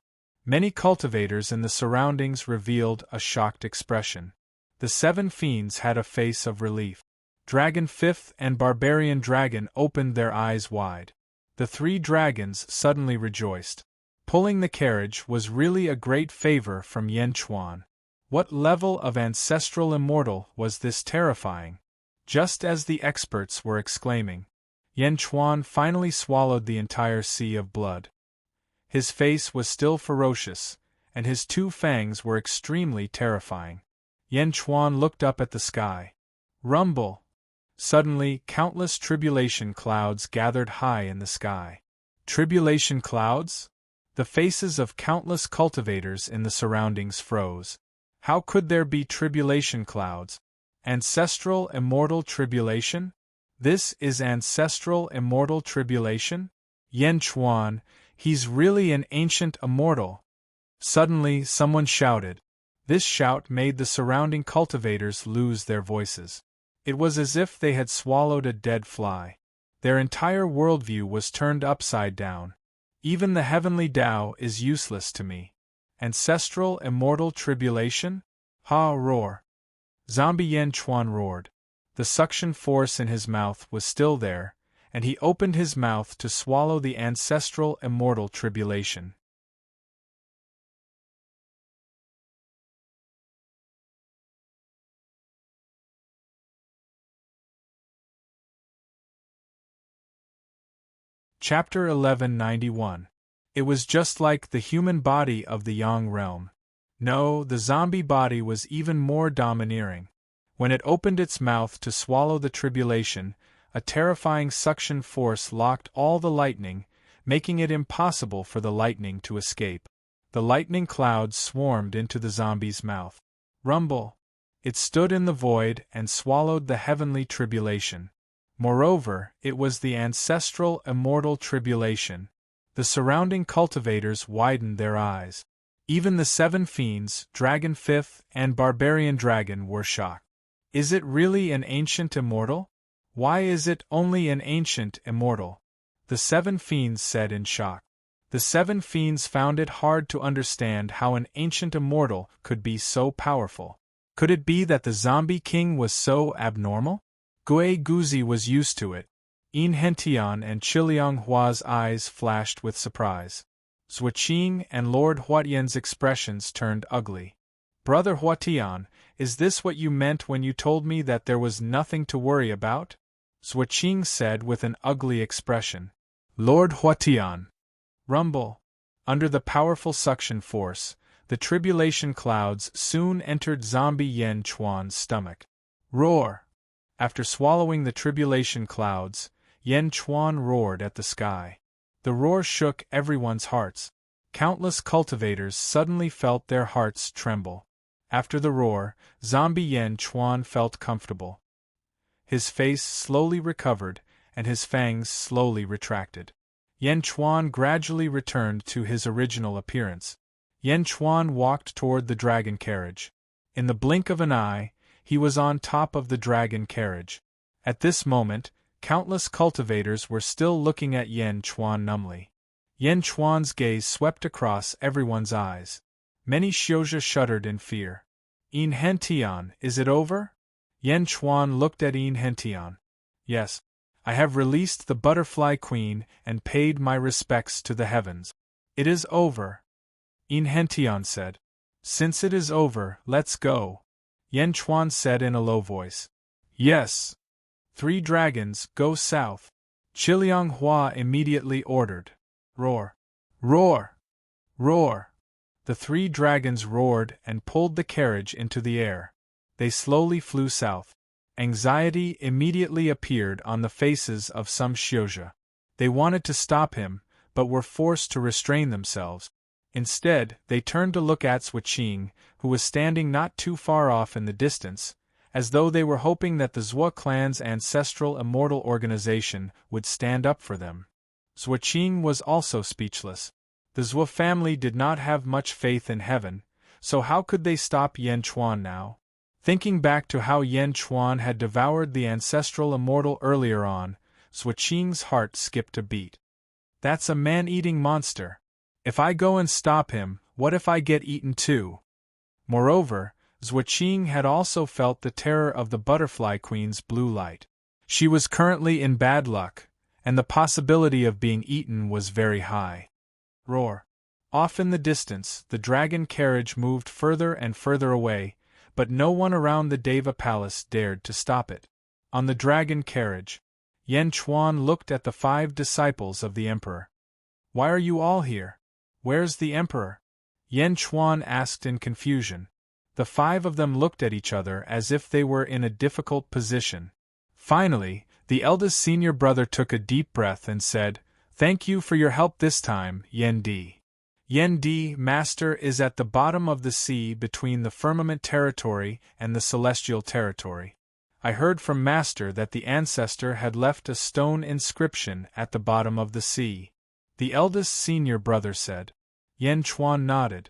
Many cultivators in the surroundings revealed a shocked expression. The 7 fiends had a face of relief. Dragon Fifth and Barbarian Dragon opened their eyes wide. The 3 dragons suddenly rejoiced. Pulling the carriage was really a great favor from Yen Chuan. What level of ancestral immortal was this terrifying? Just as the experts were exclaiming, Yen Chuan finally swallowed the entire sea of blood. His face was still ferocious, and his 2 fangs were extremely terrifying. Yen Chuan looked up at the sky. Rumble! Suddenly, countless tribulation clouds gathered high in the sky. Tribulation clouds? The faces of countless cultivators in the surroundings froze. How could there be tribulation clouds? Ancestral immortal tribulation? This is ancestral immortal tribulation? Yen Chuan, he's really an ancient immortal. Suddenly, someone shouted. This shout made the surrounding cultivators lose their voices. It was as if they had swallowed a dead fly. Their entire worldview was turned upside down. Even the heavenly Tao is useless to me. Ancestral immortal tribulation? Ha! Roar! Zombie Yen Chuan roared. The suction force in his mouth was still there, and he opened his mouth to swallow the ancestral immortal tribulation. Chapter 1191. It was just like the human body of the Yang realm. No, the zombie body was even more domineering. When it opened its mouth to swallow the tribulation, a terrifying suction force locked all the lightning, making it impossible for the lightning to escape. The lightning clouds swarmed into the zombie's mouth. Rumble! It stood in the void and swallowed the heavenly tribulation. Moreover, it was the ancestral immortal tribulation. The surrounding cultivators widened their eyes. Even the 7 fiends, Dragon Fifth and Barbarian Dragon, were shocked. Is it really an ancient immortal? Why is it only an ancient immortal? The 7 fiends said in shock. The 7 fiends found it hard to understand how an ancient immortal could be so powerful. Could it be that the zombie king was so abnormal? Gui Guzi was used to it. Yin Hentian and Chiliang Hua's eyes flashed with surprise. Zuoqing and Lord Huatian's expressions turned ugly. Brother Huatian, is this what you meant when you told me that there was nothing to worry about? Zuoqing said with an ugly expression. Lord Huatian. Rumble. Under the powerful suction force, the tribulation clouds soon entered zombie Yen Chuan's stomach. Roar! After swallowing the tribulation clouds, Yen Chuan roared at the sky. The roar shook everyone's hearts. Countless cultivators suddenly felt their hearts tremble. After the roar, zombie Yen Chuan felt comfortable. His face slowly recovered, and his fangs slowly retracted. Yen Chuan gradually returned to his original appearance. Yen Chuan walked toward the dragon carriage. In the blink of an eye, he was on top of the dragon carriage. At this moment, countless cultivators were still looking at Yen Chuan numbly. Yen Chuan's gaze swept across everyone's eyes. Many Xiozha shuddered in fear. Yin Hentian, is it over? Yen Chuan looked at Yin Hentian. Yes. I have released the Butterfly Queen and paid my respects to the heavens. It is over. Yin Hentian said. Since it is over, let's go. Yen Chuan said in a low voice. Yes. 3 dragons, go south. Chiliang Hua immediately ordered. Roar. Roar. Roar. The 3 dragons roared and pulled the carriage into the air. They slowly flew south. Anxiety immediately appeared on the faces of some Xiozha. They wanted to stop him, but were forced to restrain themselves. Instead, they turned to look at Zuoqing, who was standing not too far off in the distance, as though they were hoping that the Zhuo clan's ancestral immortal organization would stand up for them. Zuoqing was also speechless. The Zhuo family did not have much faith in heaven, so how could they stop Yen Chuan now? Thinking back to how Yen Chuan had devoured the ancestral immortal earlier on, Zuoqing's heart skipped a beat. That's a man-eating monster. If I go and stop him, what if I get eaten too? Moreover, Zhuoqing had also felt the terror of the Butterfly Queen's blue light. She was currently in bad luck, and the possibility of being eaten was very high. Roar! Off in the distance, the dragon carriage moved further and further away, but no one around the Deva Palace dared to stop it. On the dragon carriage, Yan Chuan looked at the 5 disciples of the emperor. Why are you all here? Where's the emperor? Yan Chuan asked in confusion. The 5 of them looked at each other as if they were in a difficult position. Finally, the eldest senior brother took a deep breath and said, "Thank you for your help this time, Yan Di. Yan Di, Master, is at the bottom of the sea between the firmament territory and the celestial territory. I heard from Master that the ancestor had left a stone inscription at the bottom of the sea." The eldest senior brother said. Yan Chuan nodded.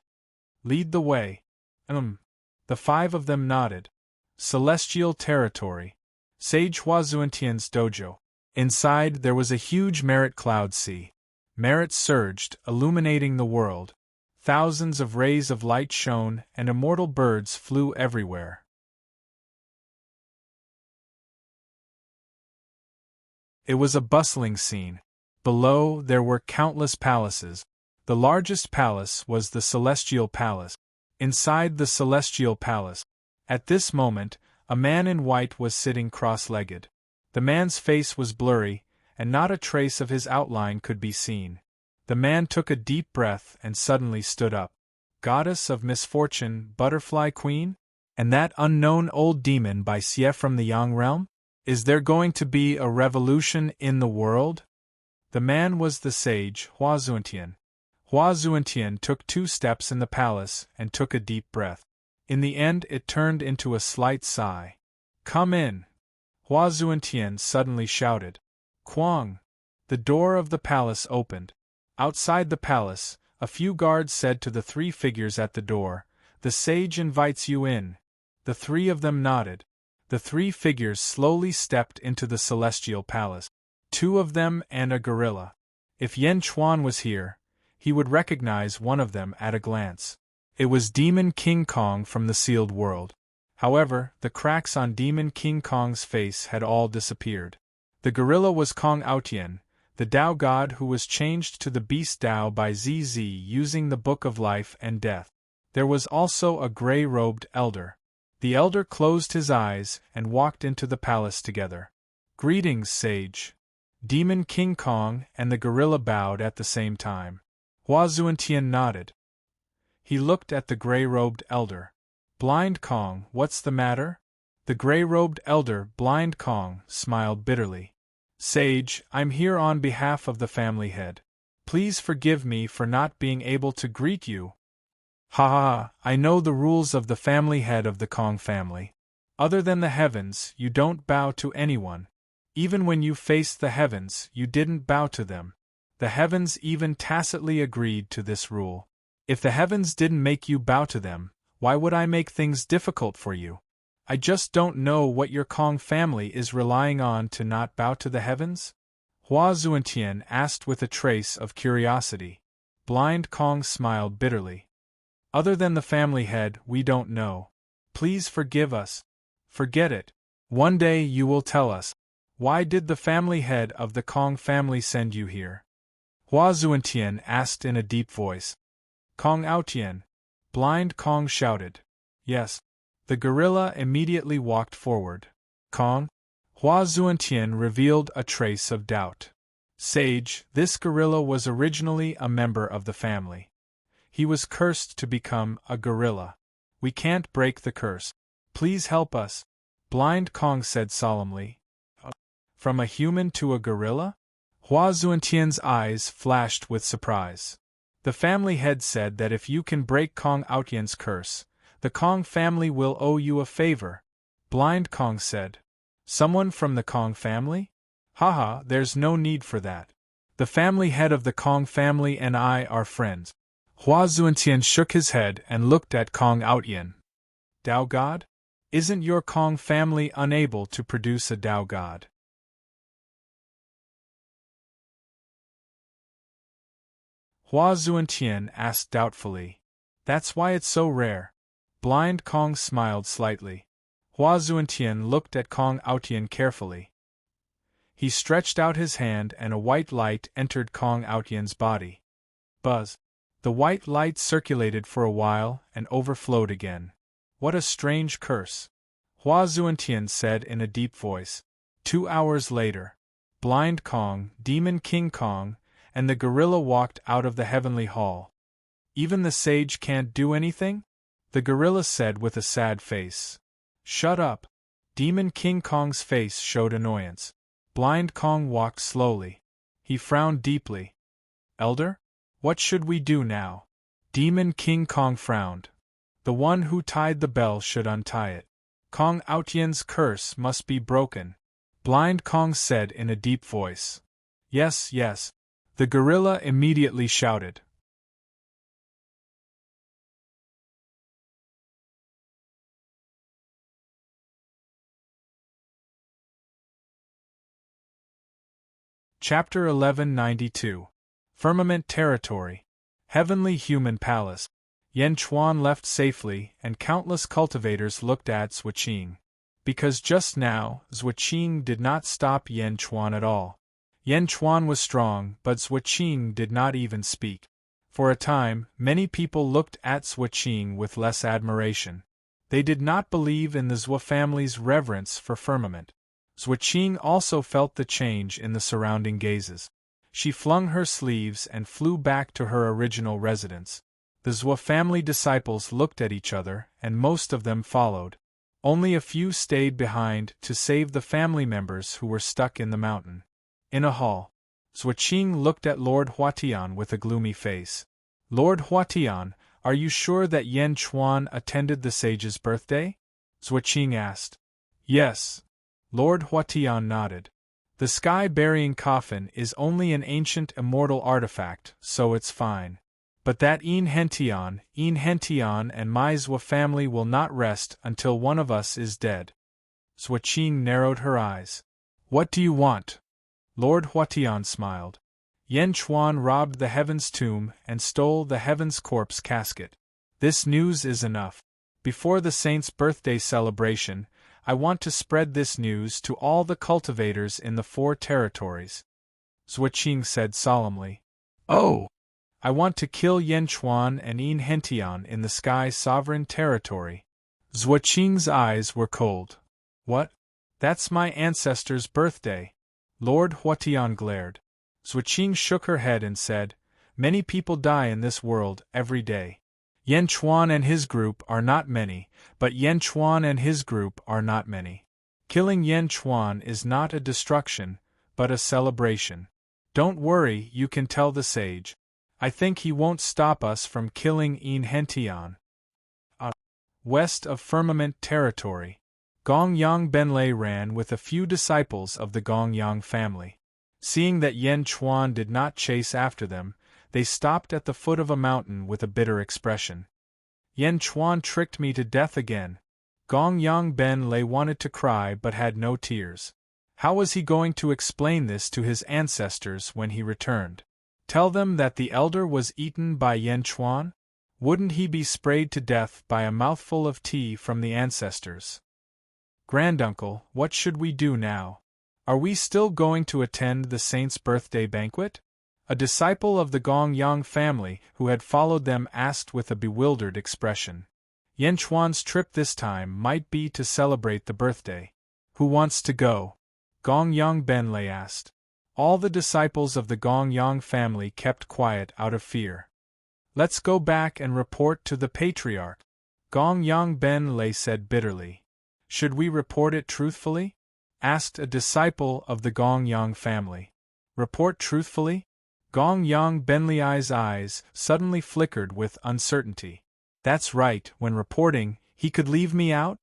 "Lead the way." The 5 of them nodded. Celestial territory. Sage Huazuantian's dojo. Inside there was a huge merit cloud sea. Merit surged, illuminating the world. Thousands of rays of light shone, and immortal birds flew everywhere. It was a bustling scene. Below, there were countless palaces. The largest palace was the Celestial Palace. Inside the Celestial Palace, at this moment, a man in white was sitting cross-legged. The man's face was blurry, and not a trace of his outline could be seen. The man took a deep breath and suddenly stood up. "Goddess of misfortune, Butterfly Queen? And that unknown old demon by Xie from the Yang realm? Is there going to be a revolution in the world?" The man was the sage, Huazuantian. Huazuantian took 2 steps in the palace and took a deep breath. In the end it turned into a slight sigh. "Come in!" Huazuantian suddenly shouted. Quang! The door of the palace opened. Outside the palace, a few guards said to the 3 figures at the door, "The sage invites you in." The 3 of them nodded. The 3 figures slowly stepped into the celestial palace. 2 of them and a gorilla. If Yan Chuan was here, he would recognize one of them at a glance. It was Demon King Kong from the sealed world. However, the cracks on Demon King Kong's face had all disappeared. The gorilla was Kong Aotian, the Tao god who was changed to the beast Tao by ZZ using the Book of Life and Death. There was also a gray-robed elder. The elder closed his eyes and walked into the palace together. "Greetings, sage." Demon King Kong and the gorilla bowed at the same time. Huazuantian nodded. He looked at the gray-robed elder. "Blind Kong, what's the matter?" The gray-robed elder, Blind Kong, smiled bitterly. "Sage, I'm here on behalf of the family head. Please forgive me for not being able to greet you." "Ha ha, I know the rules of the family head of the Kong family. Other than the heavens, you don't bow to anyone. Even when you faced the heavens, you didn't bow to them. The heavens even tacitly agreed to this rule. If the heavens didn't make you bow to them, why would I make things difficult for you? I just don't know what your Kong family is relying on to not bow to the heavens?" Huazuantian asked with a trace of curiosity. Blind Kong smiled bitterly. "Other than the family head, we don't know. Please forgive us." "Forget it. One day you will tell us. Why did the family head of the Kong family send you here?" Huazuantian asked in a deep voice. "Kong Aotian," Blind Kong shouted. "Yes." The gorilla immediately walked forward. "Kong?" Huazuantian revealed a trace of doubt. "Sage, this gorilla was originally a member of the family. He was cursed to become a gorilla. We can't break the curse. Please help us," Blind Kong said solemnly. "From a human to a gorilla?" Huazuantian's eyes flashed with surprise. "The family head said that if you can break Kong Aotian's curse, the Kong family will owe you a favor," Blind Kong said. "Someone from the Kong family? Haha, there's no need for that. The family head of the Kong family and I are friends." Huazuantian shook his head and looked at Kong Aotian. "Tao God? Isn't your Kong family unable to produce a Tao God?" Hua Zuantian asked doubtfully. That's why it's so rare. Blind Kong smiled slightly. Hua Zuantian looked at Kong Outian carefully. He stretched out his hand and a white light entered Kong Outian's body. Buzz. The white light circulated for a while and overflowed again. What a strange curse, Hua Zuantian said in a deep voice. 2 hours later, Blind Kong, Demon King Kong, and the gorilla walked out of the heavenly hall. Even the sage can't do anything? The gorilla said with a sad face. Shut up. Demon King Kong's face showed annoyance. Blind Kong walked slowly. He frowned deeply. Elder? What should we do now? Demon King Kong frowned. The one who tied the bell should untie it. Kong Outian's curse must be broken. Blind Kong said in a deep voice. Yes, yes. The gorilla immediately shouted. Chapter 1192. Firmament Territory. Heavenly Human Palace. Yan Chuan left safely, and countless cultivators looked at Zhuoqing. Because just now, Zhuoqing did not stop Yan Chuan at all. Yan Chuan was strong, but Zhuoqing did not even speak. For a time, many people looked at Zhuoqing with less admiration. They did not believe in the Zhuo family's reverence for firmament. Zhuoqing also felt the change in the surrounding gazes. She flung her sleeves and flew back to her original residence. The Zhuo family disciples looked at each other, and most of them followed. Only a few stayed behind to save the family members who were stuck in the mountain. In a hall, Zhuoqing looked at Lord Huatian with a gloomy face. Lord Huatian, are you sure that Yan Chuan attended the sage's birthday? Zhuoqing asked. Yes. Lord Huatian nodded. The sky-burying coffin is only an ancient immortal artifact, so it's fine. But that Hentian and my Zhuo family will not rest until one of us is dead. Zhuoqing narrowed her eyes. What do you want? Lord Huatian smiled. Yan Chuan robbed the Heaven's tomb and stole the Heaven's corpse casket. This news is enough. Before the saint's birthday celebration, I want to spread this news to all the cultivators in the 4 territories. Zhuoqing said solemnly. Oh! I want to kill Yan Chuan and Hentian in the Sky Sovereign Territory. Zhuoqing's eyes were cold. What? That's my ancestor's birthday. Lord Huatian glared. Zhuoqing shook her head and said, Many people die in this world every day. Yan Chuan and his group are not many, but Yan Chuan and his group are not many. Killing Yan Chuan is not a destruction, but a celebration. Don't worry, you can tell the sage. I think he won't stop us from killing Hentian. West of Firmament Territory, Gongyang Benlei ran with a few disciples of the Gongyang family. Seeing that Yan Chuan did not chase after them, they stopped at the foot of a mountain with a bitter expression. Yan Chuan tricked me to death again. Gongyang Benlei wanted to cry but had no tears. How was he going to explain this to his ancestors when he returned? Tell them that the elder was eaten by Yan Chuan? Wouldn't he be sprayed to death by a mouthful of tea from the ancestors? Granduncle, what should we do now? Are we still going to attend the saint's birthday banquet? A disciple of the Gongyang family who had followed them asked with a bewildered expression. Yan Chuan's trip this time might be to celebrate the birthday. Who wants to go? Gongyang Benlei asked. All the disciples of the Gongyang family kept quiet out of fear. Let's go back and report to the patriarch, Gongyang Benlei said bitterly. Should we report it truthfully? Asked a disciple of the Gongyang family. Report truthfully? Gongyang Benlei's eyes suddenly flickered with uncertainty. That's right, when reporting, he could leave me out?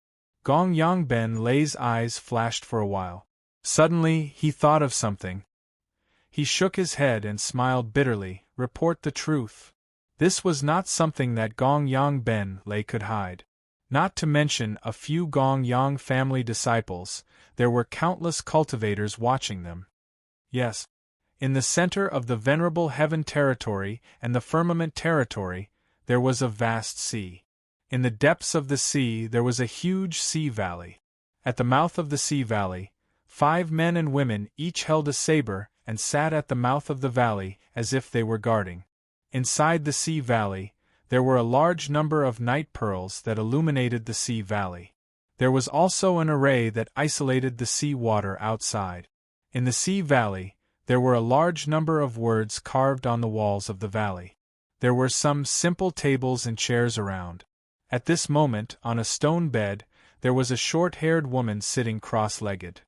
Gongyang Benlei's eyes flashed for a while. Suddenly, he thought of something. He shook his head and smiled bitterly. Report the truth. This was not something that Gongyang Benlei could hide. Not to mention a few Gongyang family disciples, there were countless cultivators watching them. Yes. In the center of the venerable heaven territory and the firmament territory, there was a vast sea. In the depths of the sea there was a huge sea valley. At the mouth of the sea valley, 5 men and women each held a saber and sat at the mouth of the valley as if they were guarding. Inside the sea valley, there were a large number of night pearls that illuminated the sea valley. There was also an array that isolated the sea water outside. In the sea valley, there were a large number of words carved on the walls of the valley. There were some simple tables and chairs around. At this moment, on a stone bed, there was a short-haired woman sitting cross-legged.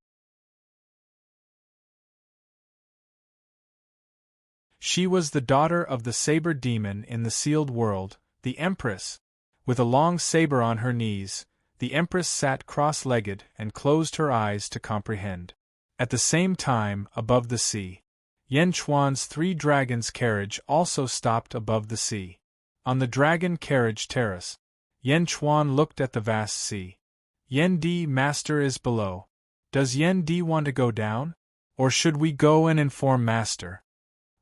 She was the daughter of the saber demon in the sealed world, the Empress. With a long saber on her knees, the Empress sat cross-legged and closed her eyes to comprehend. At the same time, above the sea, Yen Chuan's 3 dragons' carriage also stopped above the sea. On the dragon carriage terrace, Yen Chuan looked at the vast sea. Yen Di, Master is below. Does Yen Di want to go down? Or should we go and inform Master?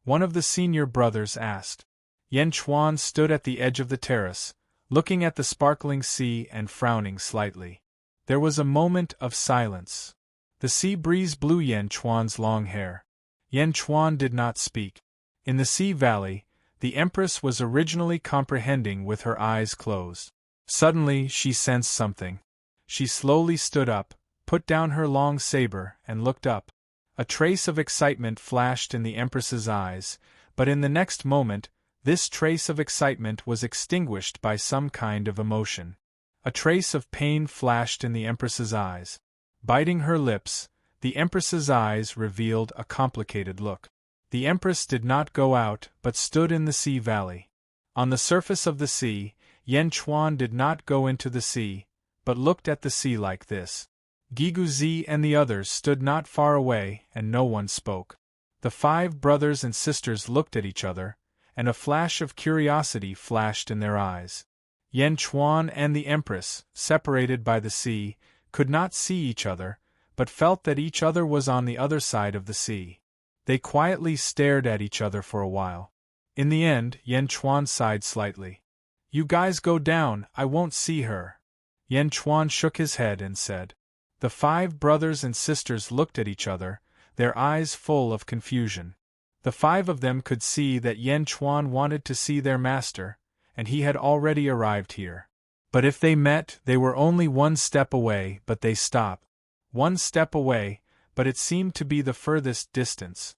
One of the senior brothers asked. Yen Chuan stood at the edge of the terrace, looking at the sparkling sea and frowning slightly. There was a moment of silence. The sea breeze blew Yen Chuan's long hair. Yen Chuan did not speak. In the sea valley, the Empress was originally comprehending with her eyes closed. Suddenly she sensed something. She slowly stood up, put down her long saber, and looked up. A trace of excitement flashed in the Empress's eyes, but in the next moment, this trace of excitement was extinguished by some kind of emotion. A trace of pain flashed in the Empress's eyes. Biting her lips, the Empress's eyes revealed a complicated look. The Empress did not go out but stood in the sea valley. On the surface of the sea, Yen Chuan did not go into the sea, but looked at the sea like this. Guiguzi and the others stood not far away and no one spoke. The 5 brothers and sisters looked at each other, and a flash of curiosity flashed in their eyes. Yen Chuan and the Empress, separated by the sea, could not see each other, but felt that each other was on the other side of the sea. They quietly stared at each other for a while. In the end, Yen Chuan sighed slightly. You guys go down, I won't see her. Yen Chuan shook his head and said. The 5 brothers and sisters looked at each other, their eyes full of confusion. The 5 of them could see that Yen Chuan wanted to see their master, and he had already arrived here. But if they met, they were only 1 step away, but they stopped. 1 step away, but it seemed to be the furthest distance.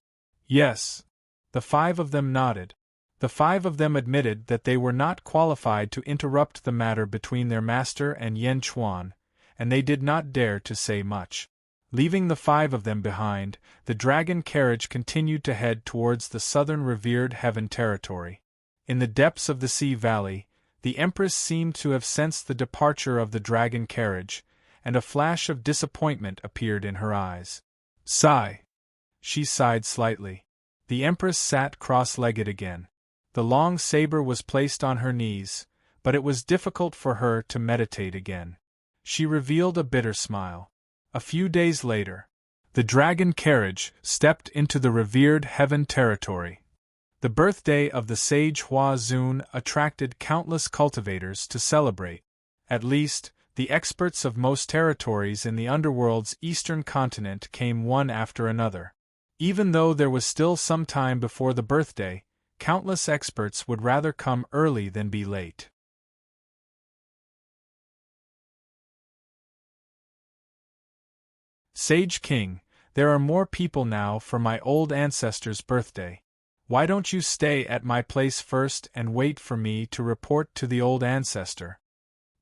Yes. The 5 of them nodded. The 5 of them admitted that they were not qualified to interrupt the matter between their master and Yen Chuan, and they did not dare to say much. Leaving the 5 of them behind, the dragon carriage continued to head towards the southern revered heaven territory. In the depths of the sea valley, the Empress seemed to have sensed the departure of the dragon carriage, and a flash of disappointment appeared in her eyes. Sigh. She sighed slightly. The Empress sat cross-legged again. The long saber was placed on her knees, but it was difficult for her to meditate again. She revealed a bitter smile. A few days later, the dragon carriage stepped into the revered heaven territory. The birthday of the sage Hua Zun attracted countless cultivators to celebrate. At least, the experts of most territories in the underworld's eastern continent came one after another. Even though there was still some time before the birthday, countless experts would rather come early than be late. Sage King, there are more people now for my old ancestor's birthday. Why don't you stay at my place first and wait for me to report to the old ancestor?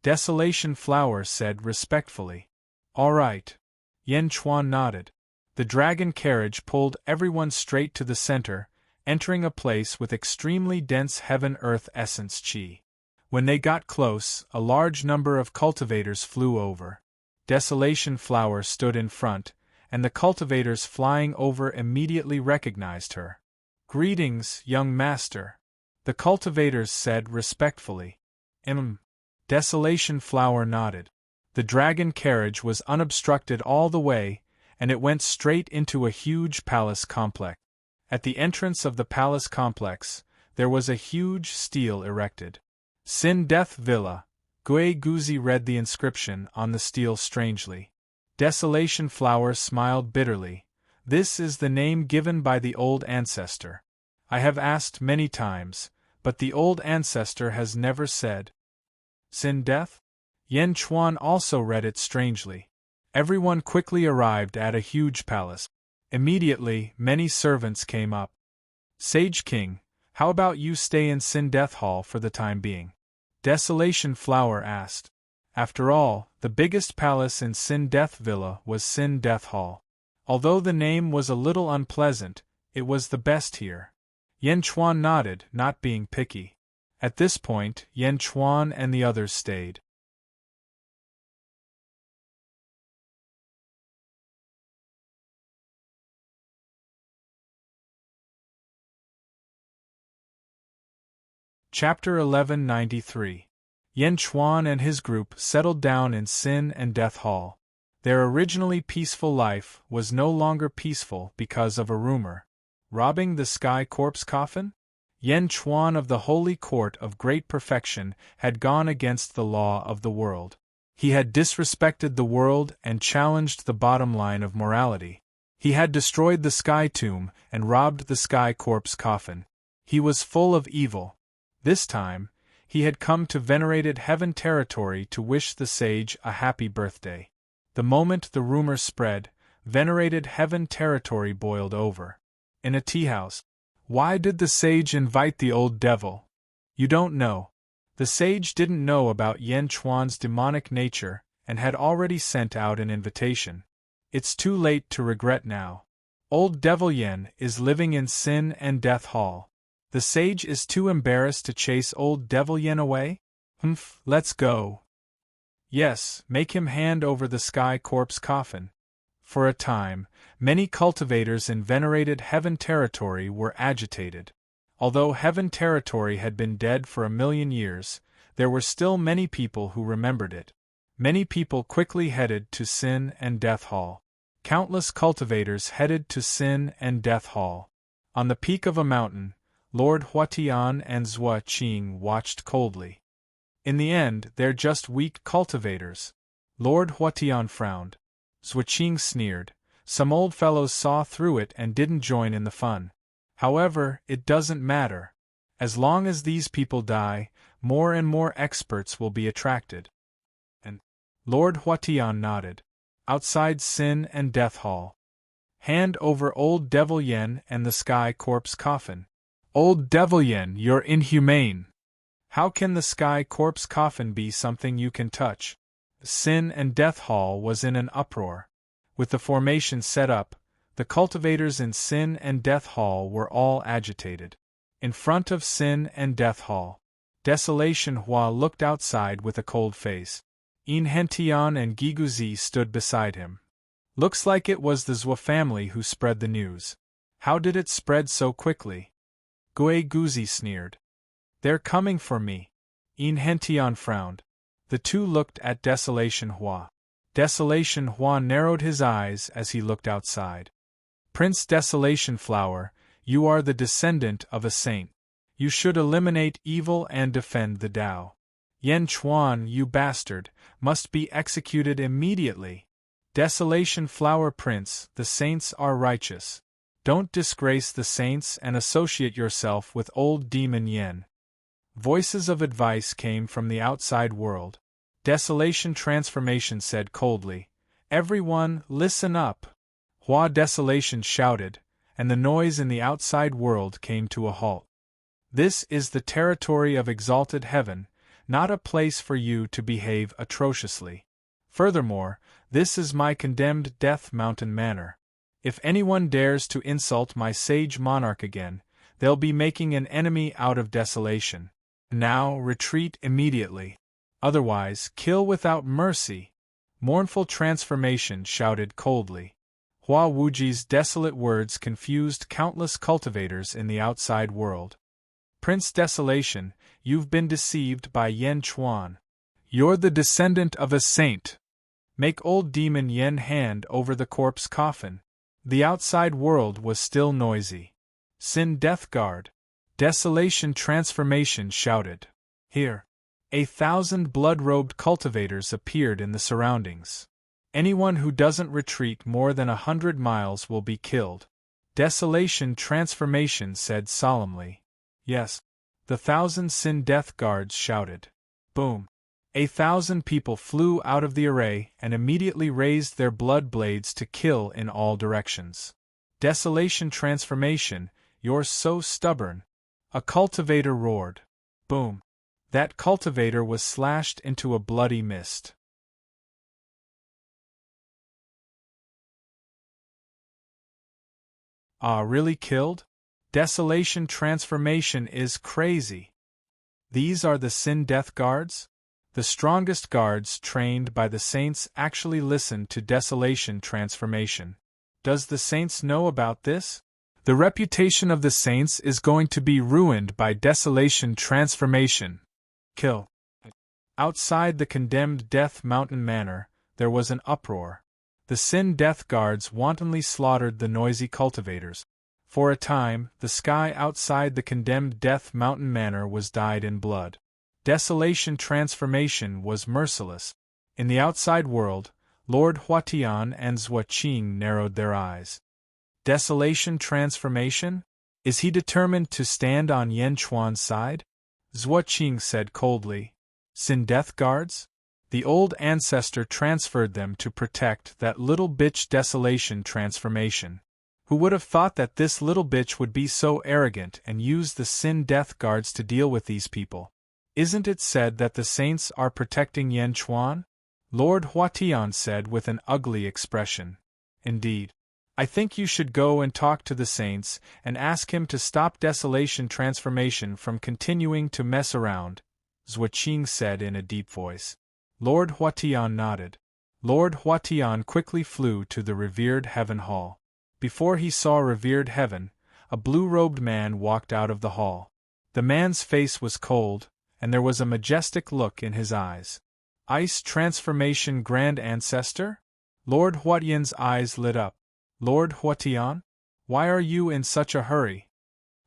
Desolation Flower said respectfully. All right. Yen Chuan nodded. The dragon carriage pulled everyone straight to the center, entering a place with extremely dense heaven-earth essence chi. When they got close, a large number of cultivators flew over. Desolation Flower stood in front, and the cultivators flying over immediately recognized her. Greetings, young master. The cultivators said respectfully. Desolation Flower nodded. The dragon carriage was unobstructed all the way, and it went straight into a huge palace complex. At the entrance of the palace complex, there was a huge stele erected. Sin Death Villa. Gui Guzi read the inscription on the stele strangely. Desolation Flower smiled bitterly. This is the name given by the old ancestor. I have asked many times, but the old ancestor has never said. Sin Death? Yen Chuan also read it strangely. Everyone quickly arrived at a huge palace. Immediately, many servants came up. Sage King, how about you stay in Sin Death Hall for the time being? Desolation Flower asked. After all, the biggest palace in Sin Death Villa was Sin Death Hall. Although the name was a little unpleasant, it was the best here. Yen Chuan nodded, not being picky. At this point, Yen Chuan and the others stayed. Chapter 1193. Yen Chuan and his group settled down in Sin and Death Hall. Their originally peaceful life was no longer peaceful because of a rumor. Robbing the Sky Corpse coffin? Yen Chuan of the Holy Court of Great Perfection had gone against the law of the world. He had disrespected the world and challenged the bottom line of morality. He had destroyed the Sky Tomb and robbed the Sky Corpse coffin. He was full of evil. This time, he had come to venerated heaven territory to wish the sage a happy birthday. The moment the rumor spread, venerated heaven territory boiled over. In a teahouse. Why did the sage invite the old devil? You don't know. The sage didn't know about Yen Chuan's demonic nature and had already sent out an invitation. It's too late to regret now. Old Devil Yen is living in Sin and Death Hall. The sage is too embarrassed to chase old Devil Yen away? Let's go. Yes, make him hand over the Sky Corpse coffin. For a time, many cultivators in venerated heaven territory were agitated. Although heaven territory had been dead for 1,000,000 years, there were still many people who remembered it. Many people quickly headed to Sin and Death Hall. Countless cultivators headed to Sin and Death Hall. On the peak of a mountain, Lord Huatian and Zhua Qing watched coldly. In the end, they're just weak cultivators. Lord Huatian frowned. Zhua Qing sneered. Some old fellows saw through it and didn't join in the fun. However, it doesn't matter. As long as these people die, more and more experts will be attracted. And Lord Huatian nodded. Outside Sin and Death Hall. Hand over old Devil Yen and the Sky Corpse coffin. Old Devil Yen, you're inhumane. How can the Sky Corpse coffin be something you can touch? Sin and Death Hall was in an uproar. With the formation set up, the cultivators in Sin and Death Hall were all agitated. In front of Sin and Death Hall, Desolation Hua looked outside with a cold face. In Hentian and Giguzi stood beside him. Looks like it was the Zhua family who spread the news. How did it spread so quickly? Gui Guzi sneered. They're coming for me. In Hentian frowned. The two looked at Desolation Hua. Desolation Hua narrowed his eyes as he looked outside. Prince Desolation Flower, you are the descendant of a saint. You should eliminate evil and defend the Tao. Yen Chuan, you bastard, must be executed immediately. Desolation Flower Prince, the saints are righteous. Don't disgrace the saints and associate yourself with old Demon Yen. Voices of advice came from the outside world. Desolation Transformation said coldly, "Everyone, listen up." Hua Desolation shouted, and the noise in the outside world came to a halt. This is the territory of exalted heaven, not a place for you to behave atrociously. Furthermore, this is my condemned Death Mountain Manor. If anyone dares to insult my sage monarch again, they'll be making an enemy out of Desolation. Now retreat immediately. Otherwise, kill without mercy. Mournful Transformation shouted coldly. Hua Wuji's desolate words confused countless cultivators in the outside world. Prince Desolation, you've been deceived by Yen Chuan. You're the descendant of a saint. Make old Demon Yen hand over the corpse coffin. The outside world was still noisy. Sin Death Guard. Desolation Transformation shouted. Here. 1,000 blood-robed cultivators appeared in the surroundings. Anyone who doesn't retreat more than 100 miles will be killed. Desolation Transformation said solemnly. Yes. The 1,000 Sin Death Guards shouted. Boom. 1,000 people flew out of the array and immediately raised their blood blades to kill in all directions. Desolation Transformation, you're so stubborn. A cultivator roared. Boom. That cultivator was slashed into a bloody mist. Ah, really killed? Desolation Transformation is crazy. These are the Sin Death Guards? The strongest guards trained by the Saints actually listen to Desolation Transformation. Does the Saints know about this? The reputation of the Saints is going to be ruined by Desolation Transformation. Kill. Outside the condemned Death Mountain Manor, there was an uproar. The Sin Death Guards wantonly slaughtered the noisy cultivators. For a time, the sky outside the condemned Death Mountain Manor was dyed in blood. Desolation Transformation was merciless. In the outside world, Lord Huatian and Zhuo Qing narrowed their eyes. Desolation Transformation? Is he determined to stand on Yan Chuan's side? Zhuo Qing said coldly. Sin Death Guards? The old ancestor transferred them to protect that little bitch Desolation Transformation. Who would have thought that this little bitch would be so arrogant and use the Sin Death Guards to deal with these people? Isn't it said that the Saints are protecting Yan Chuan? Lord Huatian said with an ugly expression. Indeed. I think you should go and talk to the Saints and ask him to stop Desolation Transformation from continuing to mess around, Zhuo Qing said in a deep voice. Lord Huatian nodded. Lord Huatian quickly flew to the revered Heaven Hall. Before he saw revered Heaven, a blue-robed man walked out of the hall. The man's face was cold, and there was a majestic look in his eyes. Ice Transformation Grand Ancestor? Lord Huatian's eyes lit up. Lord Huatian? Why are you in such a hurry?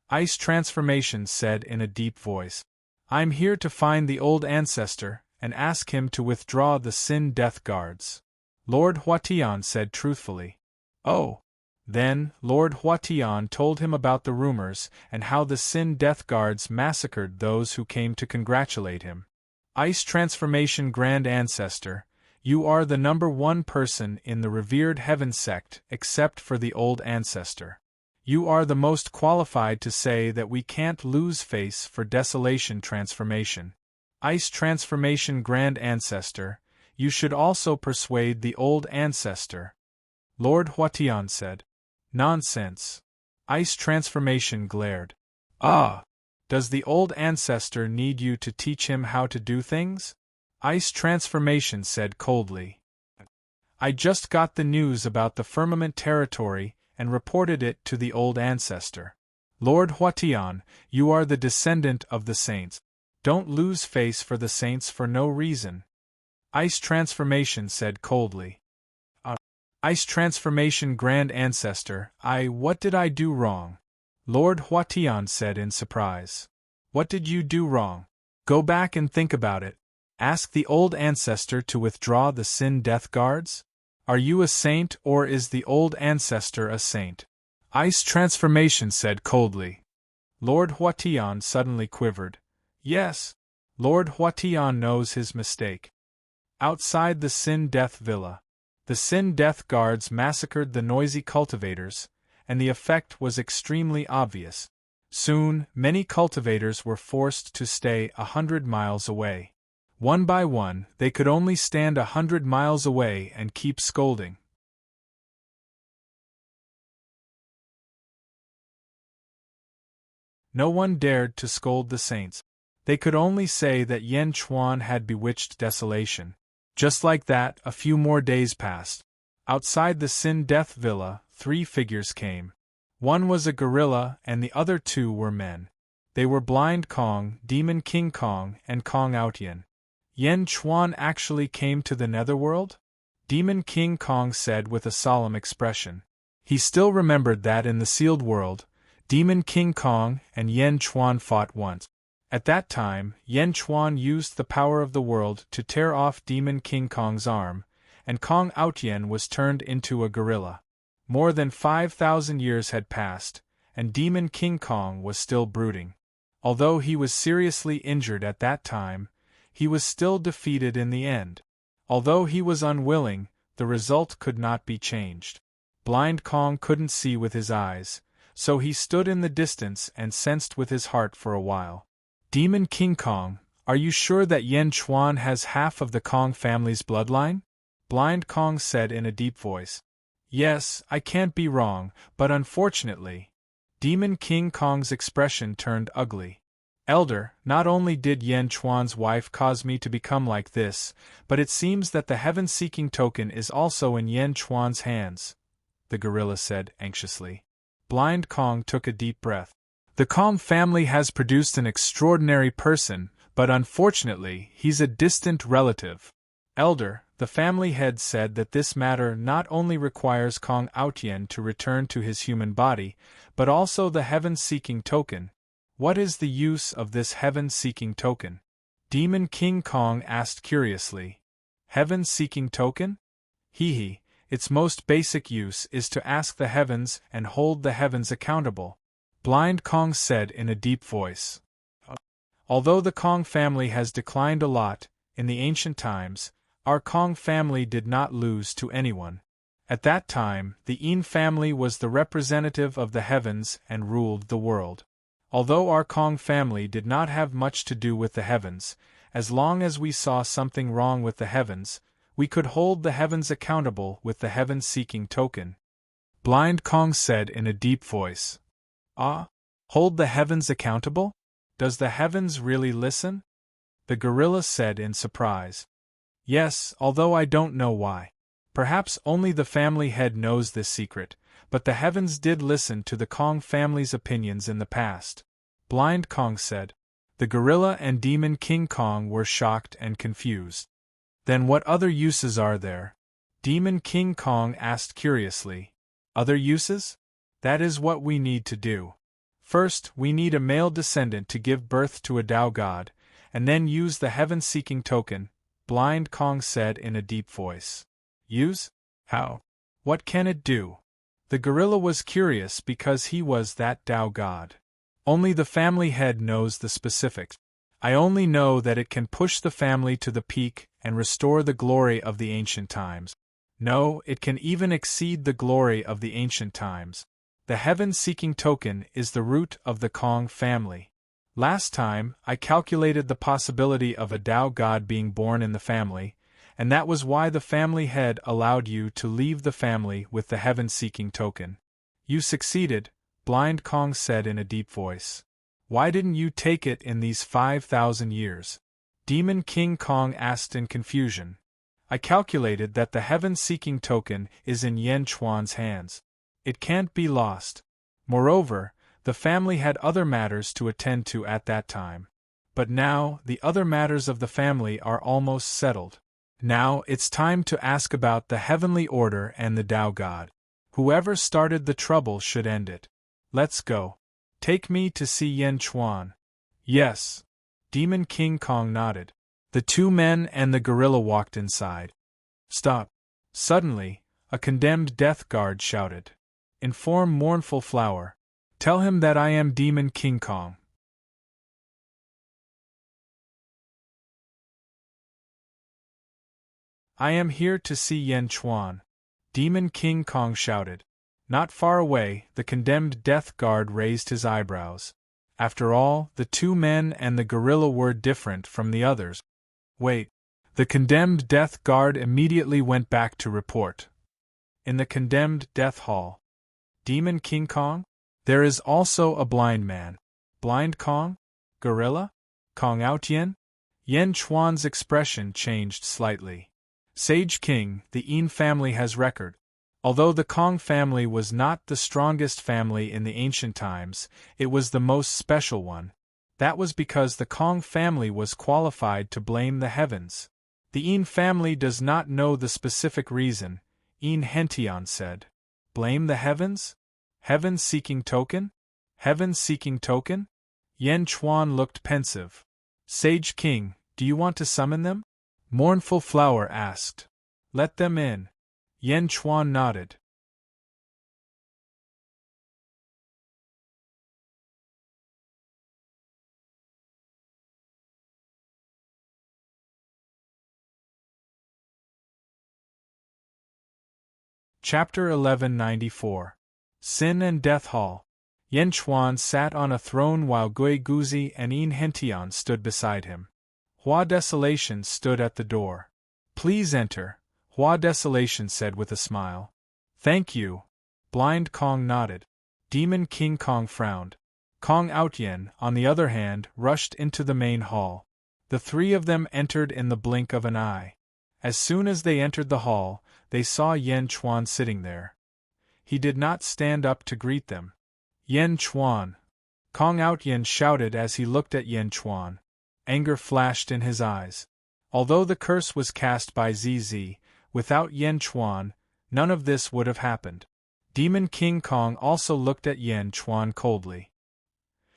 Ice Transformation said in a deep voice. I'm here to find the old ancestor and ask him to withdraw the Sin Death Guards. Lord Huatian said truthfully. Oh. Then, Lord Huatian told him about the rumors and how the Sin Death Guards massacred those who came to congratulate him. Ice Transformation Grand Ancestor, you are the #1 person in the revered Heaven sect except for the old ancestor. You are the most qualified to say that we can't lose face for Desolation Transformation. Ice Transformation Grand Ancestor, you should also persuade the old ancestor. Lord Huatian said. Nonsense. Ice Transformation glared. Ah! Does the old ancestor need you to teach him how to do things? Ice Transformation said coldly. I just got the news about the firmament territory and reported it to the old ancestor. Lord Huatian, you are the descendant of the saints. Don't lose face for the saints for no reason. Ice Transformation said coldly. Ice Transformation Grand Ancestor, what did I do wrong? Lord Huatian said in surprise. What did you do wrong? Go back and think about it. Ask the old ancestor to withdraw the Sin Death Guards? Are you a saint or is the old ancestor a saint? Ice Transformation said coldly. Lord Huatian suddenly quivered. Yes. Lord Huatian knows his mistake. Outside the Sin Death Villa, the Sin Death Guards massacred the noisy cultivators, and the effect was extremely obvious. Soon, many cultivators were forced to stay 100 miles away. One by one, they could only stand 100 miles away and keep scolding. No one dared to scold the saints. They could only say that Yan Chuan had bewitched Desolation. Just like that, a few more days passed. Outside the Sin Death Villa, 3 figures came. One was a gorilla and the other 2 were men. They were Blind Kong, Demon King Kong, and Kong Outian. Yan Chuan actually came to the netherworld? Demon King Kong said with a solemn expression. He still remembered that in the sealed world, Demon King Kong and Yen Chuan fought once. At that time, Yen Chuan used the power of the world to tear off Demon King Kong's arm, and Kong Outyen was turned into a gorilla. More than 5,000 years had passed, and Demon King Kong was still brooding. Although he was seriously injured at that time, he was still defeated in the end. Although he was unwilling, the result could not be changed. Blind Kong couldn't see with his eyes, so he stood in the distance and sensed with his heart for a while. Demon King Kong, are you sure that Yen Chuan has half of the Kong family's bloodline? Blind Kong said in a deep voice. Yes, I can't be wrong, but unfortunately. Demon King Kong's expression turned ugly. Elder, not only did Yen Chuan's wife cause me to become like this, but it seems that the heaven-seeking token is also in Yen Chuan's hands, the gorilla said anxiously. Blind Kong took a deep breath. The Kong family has produced an extraordinary person, but unfortunately, he's a distant relative. Elder, the family head said that this matter not only requires Kong Outyen to return to his human body, but also the heaven-seeking token. What is the use of this heaven-seeking token? Demon King Kong asked curiously. Heaven-seeking token? Hee, its most basic use is to ask the heavens and hold the heavens accountable. Blind Kong said in a deep voice. Although the Kong family has declined a lot, in the ancient times, our Kong family did not lose to anyone. At that time, the Yin family was the representative of the heavens and ruled the world. Although our Kong family did not have much to do with the heavens, as long as we saw something wrong with the heavens, we could hold the heavens accountable with the heaven-seeking token. Blind Kong said in a deep voice. Ah? Hold the heavens accountable? Does the heavens really listen? The gorilla said in surprise. Yes, although I don't know why. Perhaps only the family head knows this secret, but the heavens did listen to the Kong family's opinions in the past. Blind Kong said. The gorilla and Demon King Kong were shocked and confused. Then what other uses are there? Demon King Kong asked curiously. Other uses? That is what we need to do. First, we need a male descendant to give birth to a Tao god, and then use the heaven-seeking token, Blind Kong said in a deep voice. Use? How? What can it do? The gorilla was curious because he was that Tao god. Only the family head knows the specifics. I only know that it can push the family to the peak and restore the glory of the ancient times. No, it can even exceed the glory of the ancient times. The heaven-seeking token is the root of the Kong family. Last time, I calculated the possibility of a Tao god being born in the family, and that was why the family head allowed you to leave the family with the heaven-seeking token. You succeeded, Blind Kong said in a deep voice. Why didn't you take it in these 5,000 years? Demon King Kong asked in confusion. I calculated that the heaven-seeking token is in Yen Chuan's hands. It can't be lost. Moreover, the family had other matters to attend to at that time. But now, the other matters of the family are almost settled. Now, it's time to ask about the heavenly order and the Tao God. Whoever started the trouble should end it. Let's go. Take me to see Yen Chuan. Yes. Demon King Kong nodded. The two men and the gorilla walked inside. Stop. Suddenly, a condemned death guard shouted. Inform Mournful Flower. Tell him that I am Demon King Kong. I am here to see Yen Chuan. Demon King Kong shouted. Not far away, the condemned death guard raised his eyebrows. After all, the two men and the gorilla were different from the others. Wait. The condemned death guard immediately went back to report. In the condemned death hall. Demon King Kong? There is also a blind man. Blind Kong? Gorilla? Kong Outyen? Yen Chuan's expression changed slightly. Sage King, the Yin family has record. Although the Kong family was not the strongest family in the ancient times, it was the most special one. That was because the Kong family was qualified to blame the heavens. The Yin family does not know the specific reason, Yin Hentian said. Blame the heavens? Heaven-seeking token? Heaven-seeking token? Yen Chuan looked pensive. Sage King, do you want to summon them? Mournful Flower asked. Let them in. Yen Chuan nodded. Chapter 1194. Sin and Death Hall. Yen Chuan sat on a throne while Gui Guzi and Yin Hentian stood beside him. Hua Desolation stood at the door. Please enter, Hua Desolation said with a smile. Thank you. Blind Kong nodded. Demon King Kong frowned. Kong Outyen, on the other hand, rushed into the main hall. The three of them entered in the blink of an eye. As soon as they entered the hall, they saw Yen Chuan sitting there. He did not stand up to greet them. Yen Chuan! Kong Outyen shouted as he looked at Yen Chuan. Anger flashed in his eyes. Although the curse was cast by ZZ, without Yen Chuan, none of this would have happened. Demon King Kong also looked at Yen Chuan coldly.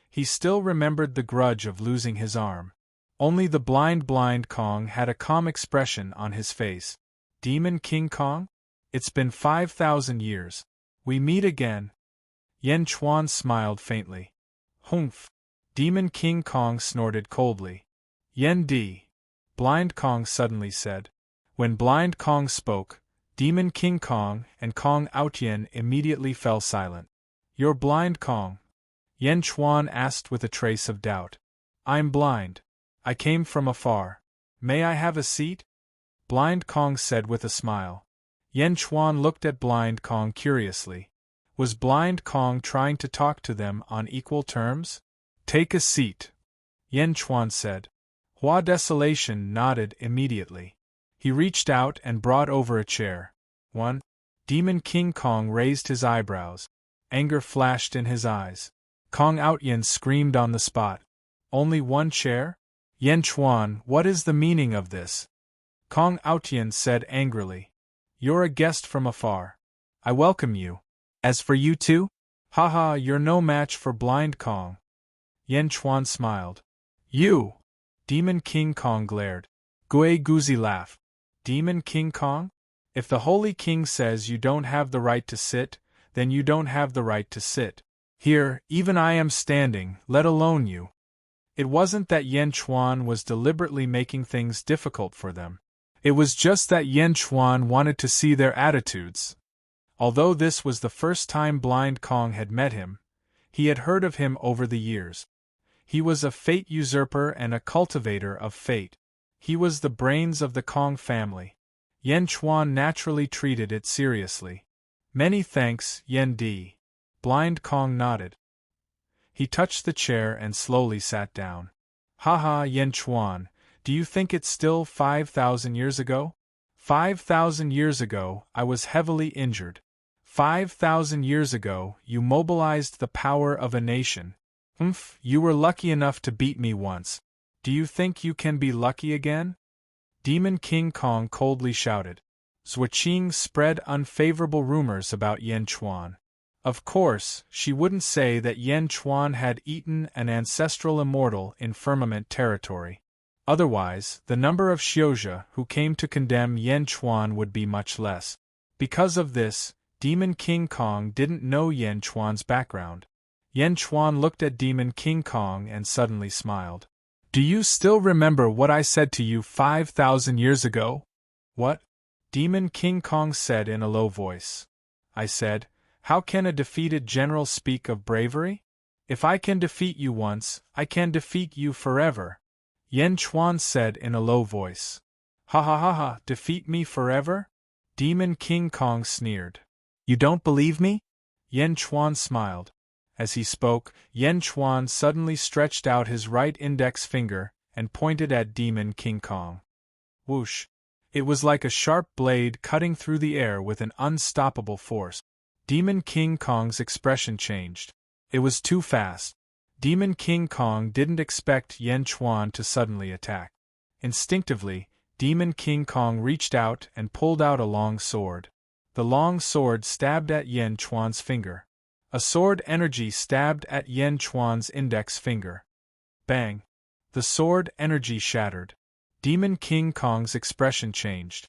He still remembered the grudge of losing his arm. Only the blind Kong had a calm expression on his face. Demon King Kong? It's been 5,000 years. We meet again. Yen Chuan smiled faintly. Humph. Demon King Kong snorted coldly. Yen Di. Blind Kong suddenly said. When Blind Kong spoke, Demon King Kong and Kong Outyen immediately fell silent. You're Blind Kong? Yen Chuan asked with a trace of doubt. I'm blind. I came from afar. May I have a seat? Blind Kong said with a smile. Yen Chuan looked at Blind Kong curiously. Was Blind Kong trying to talk to them on equal terms? Take a seat, Yen Chuan said. Hua Desolation nodded immediately. He reached out and brought over a chair. One. Demon King Kong raised his eyebrows. Anger flashed in his eyes. Kong Outyen screamed on the spot. Only one chair? Yen Chuan, what is the meaning of this? Kong Outyen said angrily. You're a guest from afar. I welcome you. As for you two? Haha, you're no match for Blind Kong. Yen Chuan smiled. You! Demon King Kong glared. Gui Guzi laughed. Demon King Kong? If the Holy King says you don't have the right to sit, then you don't have the right to sit. Here, even I am standing, let alone you. It wasn't that Yen Chuan was deliberately making things difficult for them. It was just that Yen Chuan wanted to see their attitudes. Although this was the first time Blind Kong had met him, he had heard of him over the years. He was a fate usurper and a cultivator of fate. He was the brains of the Kong family. Yen Chuan naturally treated it seriously. Many thanks, Yen Di. Blind Kong nodded. He touched the chair and slowly sat down. Haha, Yen Chuan, do you think it's still 5,000 years ago? 5,000 years ago, I was heavily injured. 5,000 years ago, you mobilized the power of a nation. You were lucky enough to beat me once. Do you think you can be lucky again? Demon King Kong coldly shouted. Zhuqing spread unfavorable rumors about Yen Chuan. Of course, she wouldn't say that Yen Chuan had eaten an ancestral immortal in firmament territory. Otherwise, the number of Xiozha who came to condemn Yen Chuan would be much less. Because of this, Demon King Kong didn't know Yen Chuan's background. Yen Chuan looked at Demon King Kong and suddenly smiled. Do you still remember what I said to you 5,000 years ago? What? Demon King Kong said in a low voice. I said, how can a defeated general speak of bravery? If I can defeat you once, I can defeat you forever. Yen Chuan said in a low voice. Ha ha ha ha, defeat me forever? Demon King Kong sneered. You don't believe me? Yen Chuan smiled. As he spoke, Yen Chuan suddenly stretched out his right index finger and pointed at Demon King Kong. Whoosh! It was like a sharp blade cutting through the air with an unstoppable force. Demon King Kong's expression changed. It was too fast. Demon King Kong didn't expect Yen Chuan to suddenly attack. Instinctively, Demon King Kong reached out and pulled out a long sword. The long sword stabbed at Yen Chuan's finger. A sword energy stabbed at Yan Chuan's index finger. Bang! The sword energy shattered. Demon King Kong's expression changed.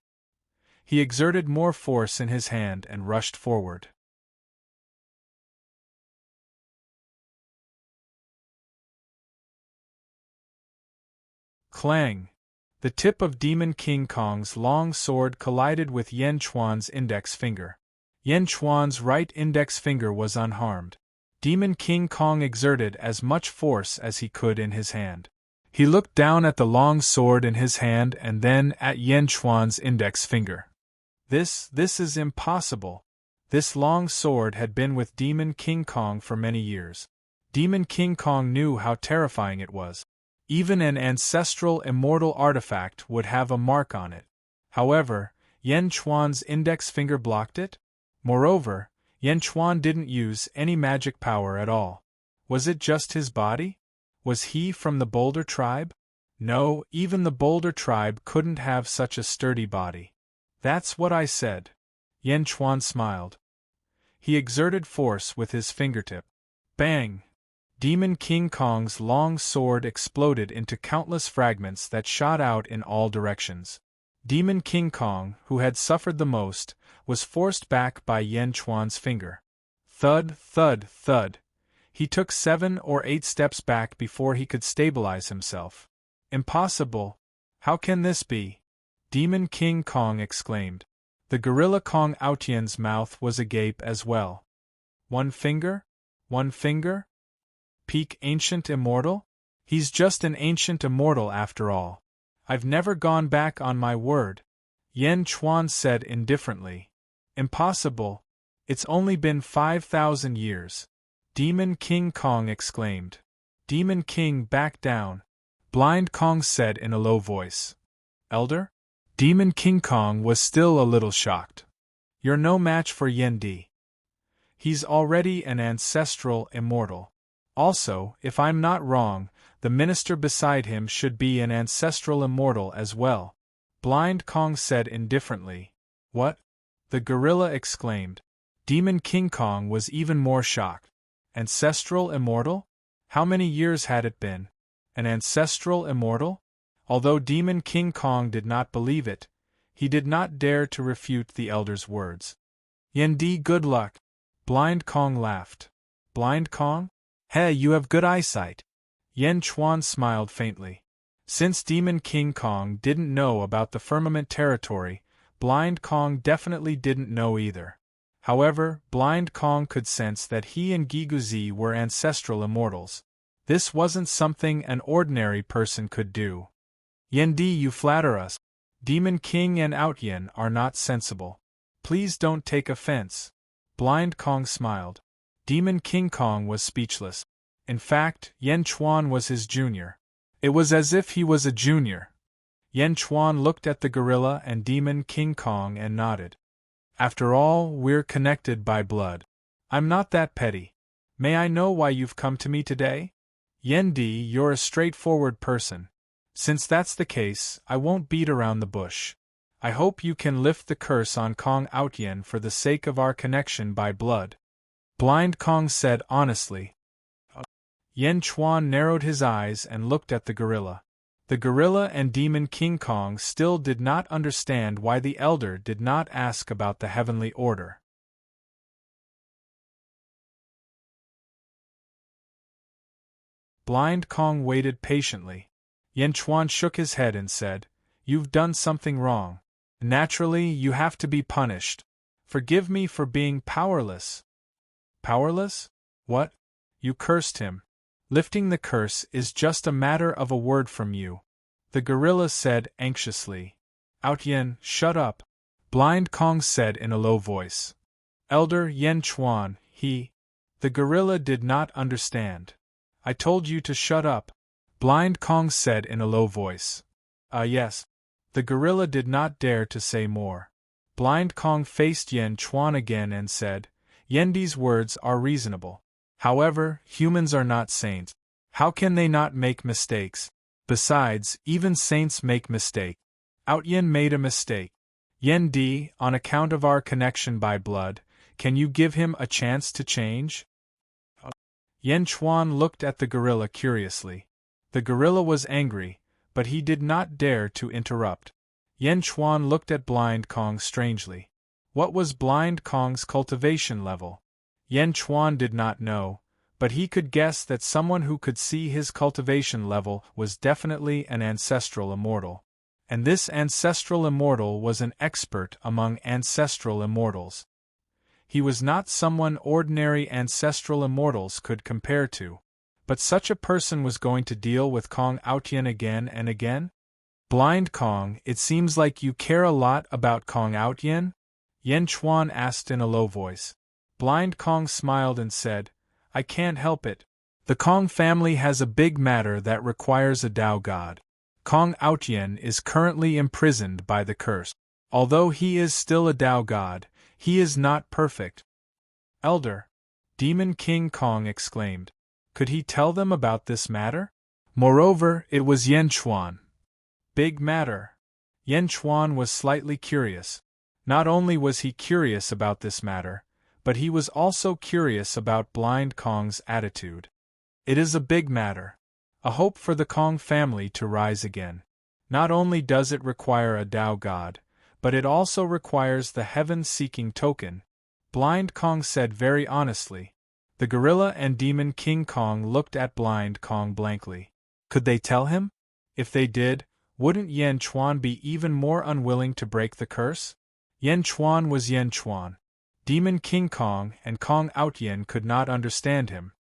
He exerted more force in his hand and rushed forward. Clang! The tip of Demon King Kong's long sword collided with Yan Chuan's index finger. Yan Chuan's right index finger was unharmed. Demon King Kong exerted as much force as he could in his hand. He looked down at the long sword in his hand and then at Yan Chuan's index finger. This is impossible. This long sword had been with Demon King Kong for many years. Demon King Kong knew how terrifying it was. Even an ancestral immortal artifact would have a mark on it. However, Yan Chuan's index finger blocked it. Moreover, Yan Chuan didn't use any magic power at all. Was it just his body? Was he from the Boulder tribe? No, even the Boulder tribe couldn't have such a sturdy body. That's what I said. Yan Chuan smiled. He exerted force with his fingertip. Bang! Demon King Kong's long sword exploded into countless fragments that shot out in all directions. Demon King Kong, who had suffered the most, was forced back by Yan Chuan's finger. Thud, thud, thud. He took 7 or 8 steps back before he could stabilize himself. Impossible! How can this be? Demon King Kong exclaimed. The Gorilla Kong Aotian's mouth was agape as well. One finger? One finger? Peak Ancient Immortal? He's just an ancient immortal after all. I've never gone back on my word, Yan Chuan said indifferently. Impossible. It's only been 5,000 years. Demon King Kong exclaimed. Demon King, back down, Blind Kong said in a low voice. Elder? Demon King Kong was still a little shocked. You're no match for Yen Di. He's already an ancestral immortal. Also, if I'm not wrong, the minister beside him should be an ancestral immortal as well, Blind Kong said indifferently. What? The gorilla exclaimed. Demon King Kong was even more shocked. Ancestral immortal? How many years had it been? An ancestral immortal? Although Demon King Kong did not believe it, he did not dare to refute the elder's words. Yen Di, good luck. Blind Kong laughed. Blind Kong? Hey, you have good eyesight. Yan Chuan smiled faintly. Since Demon King Kong didn't know about the firmament territory, Blind Kong definitely didn't know either. However, Blind Kong could sense that he and Giguzi were ancestral immortals. This wasn't something an ordinary person could do. Yen Di, you flatter us. Demon King and Outyen are not sensible. Please don't take offense. Blind Kong smiled. Demon King Kong was speechless. In fact, Yan Chuan was his junior. It was as if he was a junior. Yan Chuan looked at the gorilla and Demon King Kong and nodded. After all, we're connected by blood. I'm not that petty. May I know why you've come to me today? Yen Di, you're a straightforward person. Since that's the case, I won't beat around the bush. I hope you can lift the curse on Kong Outyen for the sake of our connection by blood. Blind Kong said honestly. Yan Chuan narrowed his eyes and looked at the gorilla. The gorilla and Demon King Kong still did not understand why the elder did not ask about the heavenly order. Blind Kong waited patiently. Yan Chuan shook his head and said, You've done something wrong. Naturally, you have to be punished. Forgive me for being powerless. Powerless? What? You cursed him. Lifting the curse is just a matter of a word from you. The gorilla said anxiously. Outyen, shut up. Blind Kong said in a low voice. Elder Yan Chuan, he. The gorilla did not understand. I told you to shut up. Blind Kong said in a low voice. Yes. The gorilla did not dare to say more. Blind Kong faced Yan Chuan again and said, Yendi's words are reasonable. However, humans are not saints. How can they not make mistakes? Besides, even saints make mistakes. Outyen made a mistake. Yen Di, on account of our connection by blood, can you give him a chance to change? Yen Chuan looked at the gorilla curiously. The gorilla was angry, but he did not dare to interrupt. Yen Chuan looked at Blind Kong strangely. What was Blind Kong's cultivation level? Yen Chuan did not know, but he could guess that someone who could see his cultivation level was definitely an ancestral immortal. And this ancestral immortal was an expert among ancestral immortals. He was not someone ordinary ancestral immortals could compare to. But such a person was going to deal with Kong Outian again and again? Blind Kong, it seems like you care a lot about Kong Outian? Yen Chuan asked in a low voice. Blind Kong smiled and said, I can't help it. The Kong family has a big matter that requires a Tao god. Kong Outian is currently imprisoned by the curse. Although he is still a Tao god, he is not perfect. Elder, Demon King Kong exclaimed. Could he tell them about this matter? Moreover, it was Yen Chuan. Big matter. Yen Chuan was slightly curious. Not only was he curious about this matter, but he was also curious about Blind Kong's attitude. It is a big matter. A hope for the Kong family to rise again. Not only does it require a Tao god, but it also requires the heaven-seeking token. Blind Kong said very honestly. The gorilla and Demon King Kong looked at Blind Kong blankly. Could they tell him? If they did, wouldn't Yen Chuan be even more unwilling to break the curse? Yen Chuan was Yen Chuan. Demon King Kong and Kong Outian could not understand him.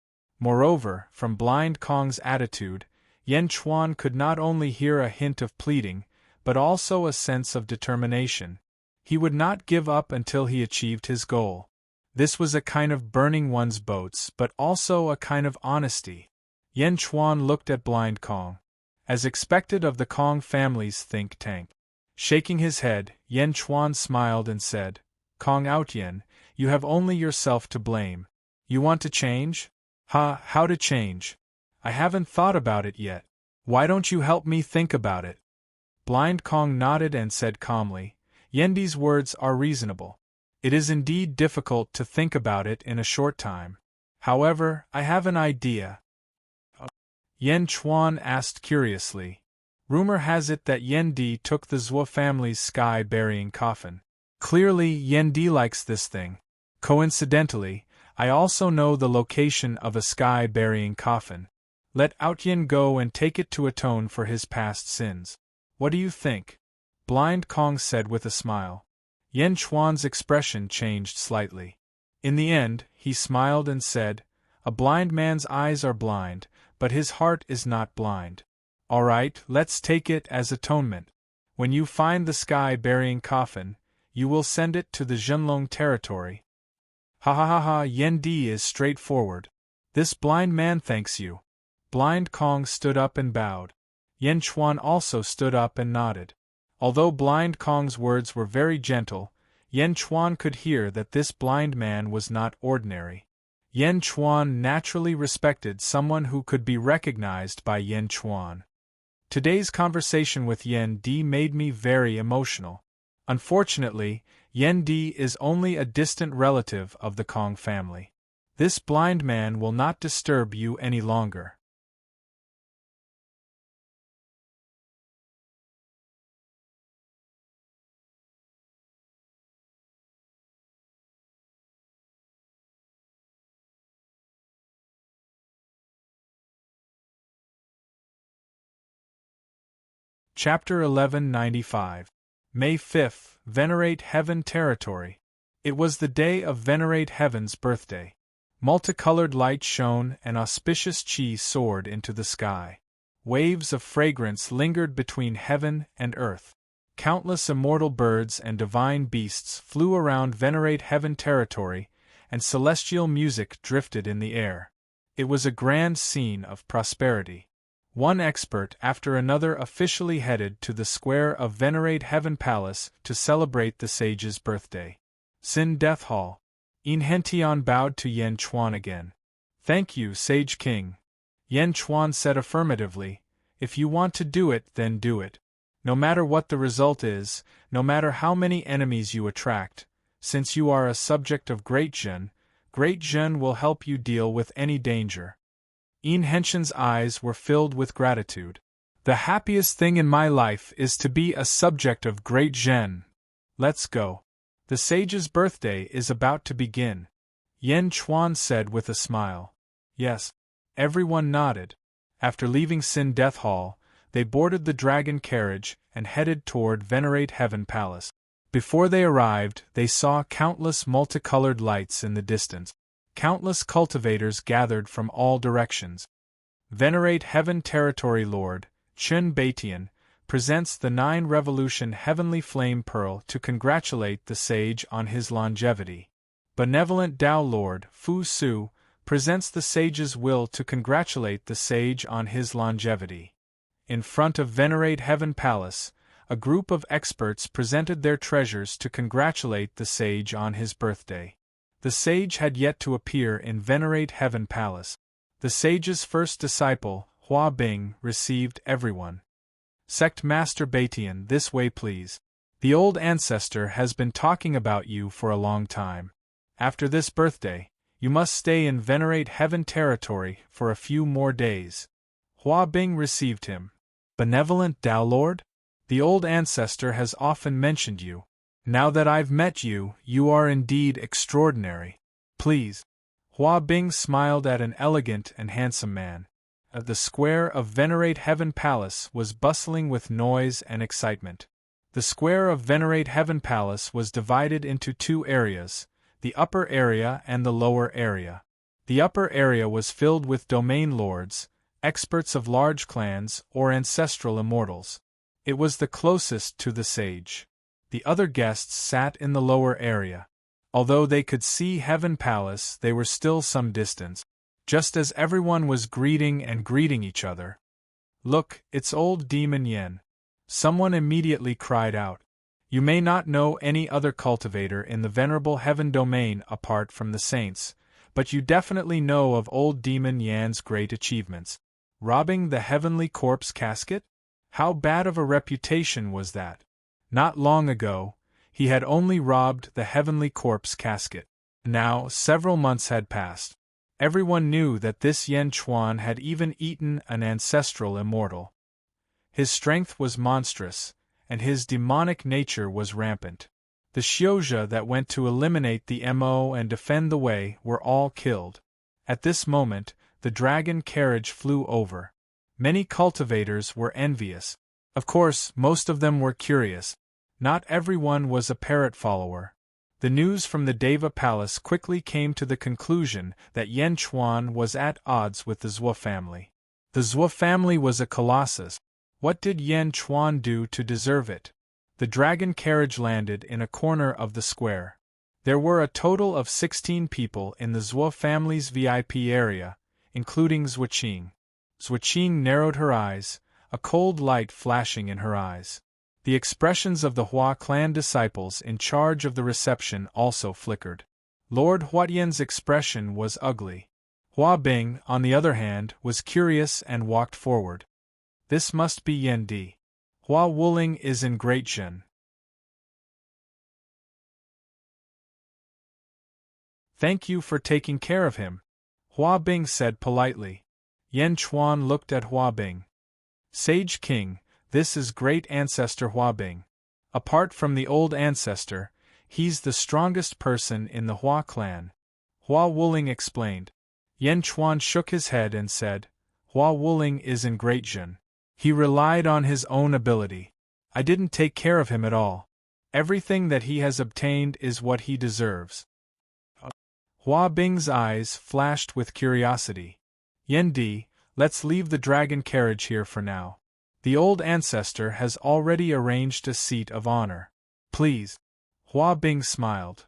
Moreover, from Blind Kong's attitude, Yen Chuan could not only hear a hint of pleading, but also a sense of determination. He would not give up until he achieved his goal. This was a kind of burning one's boats, but also a kind of honesty. Yen Chuan looked at Blind Kong, as expected of the Kong family's think tank. Shaking his head, Yen Chuan smiled and said, Kong Outian, you have only yourself to blame. You want to change? How to change? I haven't thought about it yet. Why don't you help me think about it? Blind Kong nodded and said calmly, Yendi's words are reasonable. It is indeed difficult to think about it in a short time. However, I have an idea. Yen Chuan asked curiously. Rumor has it that Yendi took the Zhou family's sky-burying coffin. Clearly, Yendi likes this thing. Coincidentally, I also know the location of a sky-burying coffin. Let Outian go and take it to atone for his past sins. What do you think? Blind Kong said with a smile. Yen Chuan's expression changed slightly. In the end, he smiled and said, A blind man's eyes are blind, but his heart is not blind. All right, let's take it as atonement. When you find the sky-burying coffin, you will send it to the Zhenlong territory. Ha ha ha ha, Yendi is straightforward. This blind man thanks you. Blind Kong stood up and bowed. Yen Chuan also stood up and nodded. Although Blind Kong's words were very gentle, Yen Chuan could hear that this blind man was not ordinary. Yen Chuan naturally respected someone who could be recognized by Yen Chuan. Today's conversation with Yendi made me very emotional. Unfortunately, Yendi is only a distant relative of the Kong family. This blind man will not disturb you any longer. Chapter 1195. May 5th, Venerate Heaven Territory. It was the day of Venerate Heaven's birthday. Multicolored light shone and auspicious chi soared into the sky. Waves of fragrance lingered between heaven and earth. Countless immortal birds and divine beasts flew around Venerate Heaven Territory, and celestial music drifted in the air. It was a grand scene of prosperity. One expert after another officially headed to the square of Venerate Heaven Palace to celebrate the sage's birthday. Sin Death Hall. In Hentian bowed to Yen Chuan again. Thank you, Sage King. Yen Chuan said affirmatively, If you want to do it, then do it. No matter what the result is, no matter how many enemies you attract, since you are a subject of Great Zhen, Great Zhen will help you deal with any danger. Yin Henshin's eyes were filled with gratitude. The happiest thing in my life is to be a subject of Great Zhen. Let's go. The sage's birthday is about to begin, Yen Chuan said with a smile. Yes. Everyone nodded. After leaving Sin Death Hall, they boarded the dragon carriage and headed toward Venerate Heaven Palace. Before they arrived, they saw countless multicolored lights in the distance. Countless cultivators gathered from all directions. Venerate Heaven Territory Lord, Chun Baitian, presents the 9-revolution Heavenly Flame Pearl to congratulate the sage on his longevity. Benevolent Tao Lord, Fu Su, presents the sage's will to congratulate the sage on his longevity. In front of Venerate Heaven Palace, a group of experts presented their treasures to congratulate the sage on his birthday. The sage had yet to appear in Venerate Heaven Palace. The sage's first disciple, Hua Bing, received everyone. Sect Master Baitian, this way please. The old ancestor has been talking about you for a long time. After this birthday, you must stay in Venerate Heaven territory for a few more days. Hua Bing received him. Benevolent Tao Lord? The old ancestor has often mentioned you. Now that I've met you, you are indeed extraordinary. Please. Hua Bing smiled at an elegant and handsome man. The square of Venerate Heaven Palace was bustling with noise and excitement. The square of Venerate Heaven Palace was divided into 2 areas, the upper area and the lower area. The upper area was filled with domain lords, experts of large clans, or ancestral immortals. It was the closest to the sage. The other guests sat in the lower area. Although they could see Heaven Palace, they were still some distance. Just as everyone was greeting each other. Look, it's old Demon Yen. Someone immediately cried out. You may not know any other cultivator in the Venerable Heaven domain apart from the saints, but you definitely know of old Demon Yan's great achievements. Robbing the Heavenly Corpse casket? How bad of a reputation was that? Not long ago, he had only robbed the Heavenly Corpse casket. Now, several months had passed. Everyone knew that this Yen Chuan had even eaten an ancestral immortal. His strength was monstrous, and his demonic nature was rampant. The Xiozha that went to eliminate the MO and defend the way were all killed. At this moment, the dragon carriage flew over. Many cultivators were envious. Of course, most of them were curious. Not everyone was a parrot follower. The news from the Deva Palace quickly came to the conclusion that Yen Chuan was at odds with the Zhou family. The Zhou family was a colossus. What did Yen Chuan do to deserve it? The dragon carriage landed in a corner of the square. There were a total of 16 people in the Zhou family's VIP area, including Zhuqing. Zhuqing narrowed her eyes, a cold light flashing in her eyes. The expressions of the Hua clan disciples in charge of the reception also flickered. Lord Huatian's expression was ugly. Hua Bing, on the other hand, was curious and walked forward. This must be Yen Di. Hua Wuling is in Great Zhen. Thank you for taking care of him, Hua Bing said politely. Yen Chuan looked at Hua Bing. Sage King, this is great ancestor Hua Bing. Apart from the old ancestor, he's the strongest person in the Hua clan. Hua Wuling explained. Yen Chuan shook his head and said, Hua Wuling is in Great Zhen. He relied on his own ability. I didn't take care of him at all. Everything that he has obtained is what he deserves. Hua Bing's eyes flashed with curiosity. Yen Di, let's leave the dragon carriage here for now. The old ancestor has already arranged a seat of honor. Please. Hua Bing smiled.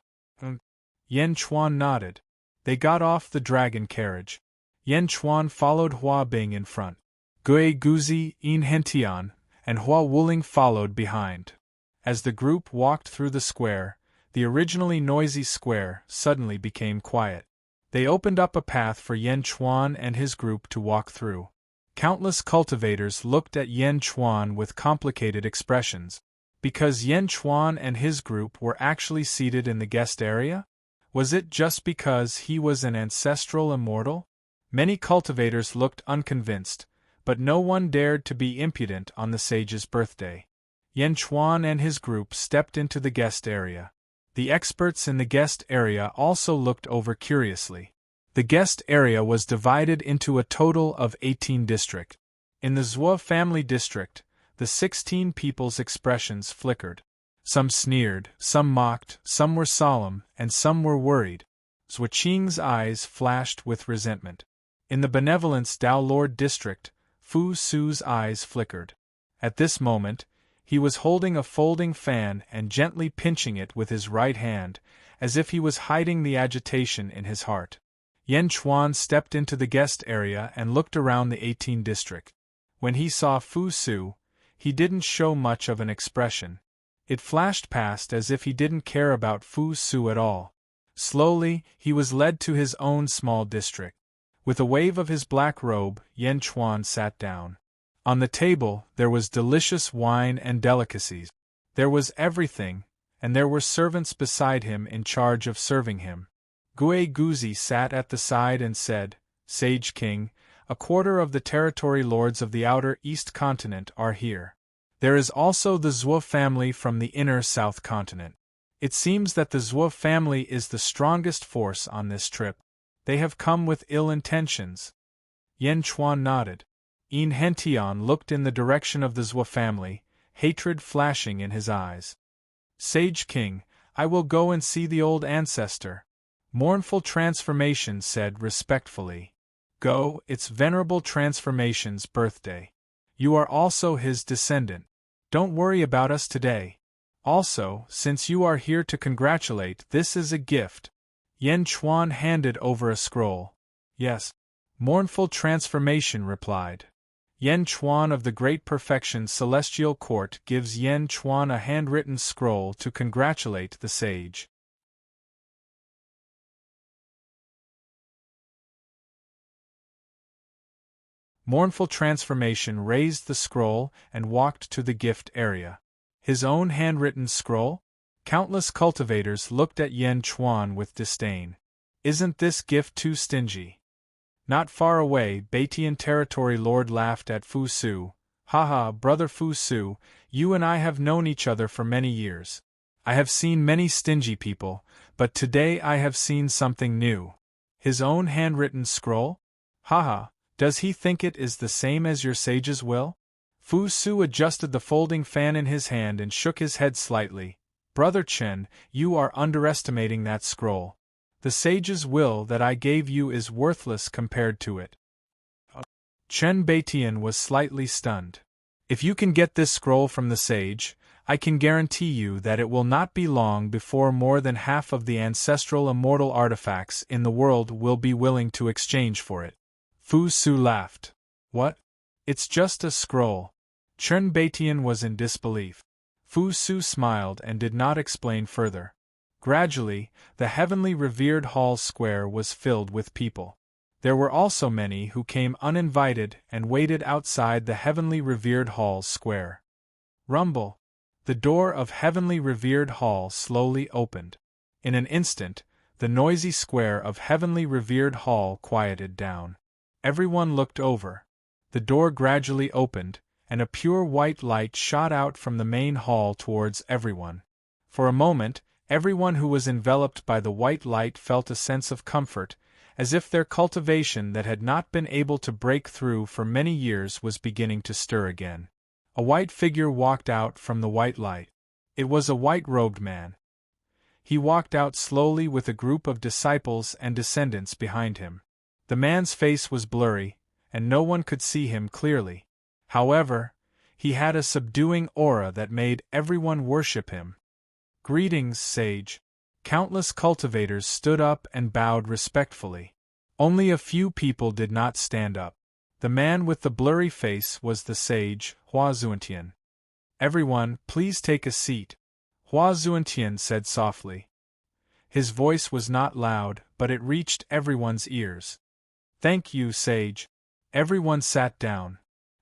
Yen Chuan nodded. They got off the dragon carriage. Yen Chuan followed Hua Bing in front. Gui Guzi, Yin Hentian, and Hua Wuling followed behind. As the group walked through the square, the originally noisy square suddenly became quiet. They opened up a path for Yen Chuan and his group to walk through. Countless cultivators looked at Yen Chuan with complicated expressions. Because Yen Chuan and his group were actually seated in the guest area? Was it just because he was an ancestral immortal? Many cultivators looked unconvinced, but no one dared to be impudent on the sage's birthday. Yan Chuan and his group stepped into the guest area. The experts in the guest area also looked over curiously. The guest area was divided into a total of 18 districts. In the Zhuo family district, the 16 people's expressions flickered. Some sneered, some mocked, some were solemn, and some were worried. Zhuo Qing's eyes flashed with resentment. In the Benevolence Dao Lord district, Fu Su's eyes flickered. At this moment, he was holding a folding fan and gently pinching it with his right hand, as if he was hiding the agitation in his heart. Yan Chuan stepped into the guest area and looked around the 18 district. When he saw Fu Su, he didn't show much of an expression. It flashed past as if he didn't care about Fu Su at all. Slowly, he was led to his own small district. With a wave of his black robe, Yan Chuan sat down. On the table, there was delicious wine and delicacies. There was everything, and there were servants beside him in charge of serving him. Gue Guzi sat at the side and said, "Sage King, a quarter of the territory lords of the outer East continent are here. There is also the Zhuo family from the inner South continent. It seems that the Zhuo family is the strongest force on this trip. They have come with ill intentions." Yan Chuan nodded. Yin Hentian looked in the direction of the Zhuo family, hatred flashing in his eyes. "Sage King, I will go and see the old ancestor." Mournful Transformation said respectfully. "Go, it's Venerable Transformation's birthday. You are also his descendant. Don't worry about us today. Also, since you are here to congratulate, this is a gift." Yan Chuan handed over a scroll. "Yes." Mournful Transformation replied. Yan Chuan of the Great Perfection Celestial Court gives Yan Chuan a handwritten scroll to congratulate the sage. Mournful Transformation raised the scroll and walked to the gift area. His own handwritten scroll? Countless cultivators looked at Yan Chuan with disdain. Isn't this gift too stingy? Not far away, Baitian Territory Lord laughed at Fu Su. "Haha, brother Fu Su, you and I have known each other for many years. I have seen many stingy people, but today I have seen something new." His own handwritten scroll? Haha. Does he think it is the same as your sage's will? Fu Su adjusted the folding fan in his hand and shook his head slightly. "Brother Chen, you are underestimating that scroll. The sage's will that I gave you is worthless compared to it." Chen Baitian was slightly stunned. "If you can get this scroll from the sage, I can guarantee you that it will not be long before more than half of the ancestral immortal artifacts in the world will be willing to exchange for it." Fu Su laughed. "What? It's just a scroll." Chen Baitian was in disbelief. Fu Su smiled and did not explain further. Gradually, the heavenly revered hall square was filled with people. There were also many who came uninvited and waited outside the heavenly revered hall square. Rumble! The door of heavenly revered hall slowly opened. In an instant, the noisy square of heavenly revered hall quieted down. Everyone looked over. The door gradually opened, and a pure white light shot out from the main hall towards everyone. For a moment, everyone who was enveloped by the white light felt a sense of comfort, as if their cultivation that had not been able to break through for many years was beginning to stir again. A white figure walked out from the white light. It was a white-robed man. He walked out slowly with a group of disciples and descendants behind him. The man's face was blurry, and no one could see him clearly. However, he had a subduing aura that made everyone worship him. "Greetings, sage." Countless cultivators stood up and bowed respectfully. Only a few people did not stand up. The man with the blurry face was the sage, Hua Zuantian. "Everyone, please take a seat," Hua Zuantian said softly. His voice was not loud, but it reached everyone's ears. "Thank you, sage." Everyone sat down.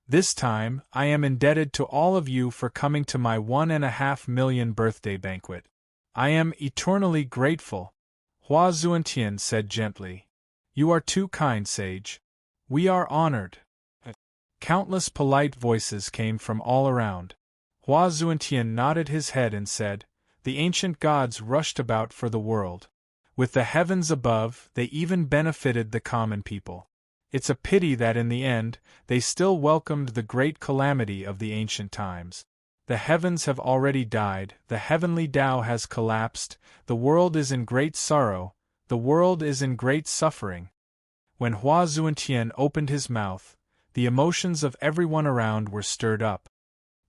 "This time, I am indebted to all of you for coming to my 1.5 million birthday banquet. I am eternally grateful." Hua Zuantian said gently. You are too kind, sage. We are honored. Countless polite voices came from all around. Hua Zuantian nodded his head and said, The ancient gods rushed about for the world. With the heavens above, they even benefited the common people. It's a pity that in the end, they still welcomed the great calamity of the ancient times. The heavens have already died, the heavenly Tao has collapsed, the world is in great sorrow, the world is in great suffering. When Hua Zuantian opened his mouth, the emotions of everyone around were stirred up.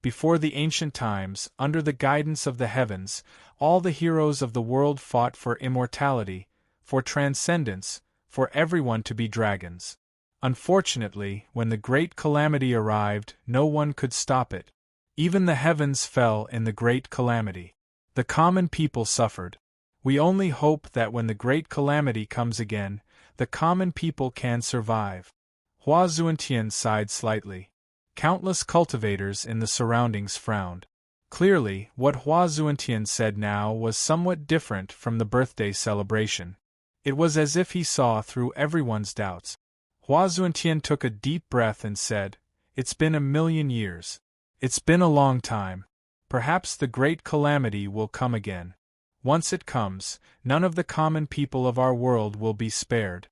Before the ancient times, under the guidance of the heavens, all the heroes of the world fought for immortality, for transcendence, for everyone to be dragons. Unfortunately, when the great calamity arrived, no one could stop it. Even the heavens fell in the great calamity. The common people suffered. We only hope that when the great calamity comes again, the common people can survive. Hua Zuantian sighed slightly. Countless cultivators in the surroundings frowned. Clearly, what Hua Zuantian said now was somewhat different from the birthday celebration. It was as if he saw through everyone's doubts. Hua Zuantian took a deep breath and said, It's been 1,000,000 years. It's been a long time. Perhaps the great calamity will come again. Once it comes, none of the common people of our world will be spared.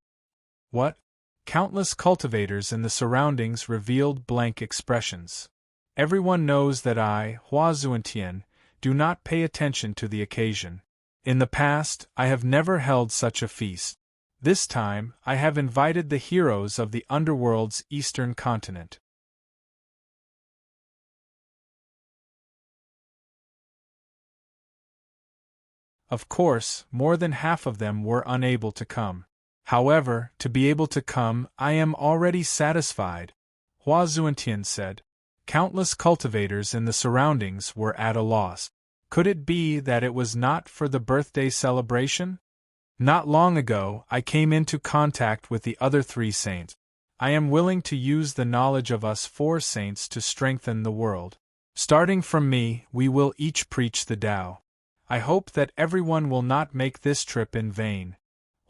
What? Countless cultivators in the surroundings revealed blank expressions. Everyone knows that I, Hua Zuantian, do not pay attention to the occasion. In the past, I have never held such a feast. This time, I have invited the heroes of the underworld's eastern continent. Of course, more than half of them were unable to come. However, to be able to come, I am already satisfied, Hua Zuantian said. Countless cultivators in the surroundings were at a loss. Could it be that it was not for the birthday celebration? Not long ago, I came into contact with the other 3 saints. I am willing to use the knowledge of us 4 saints to strengthen the world. Starting from me, we will each preach the Tao. I hope that everyone will not make this trip in vain.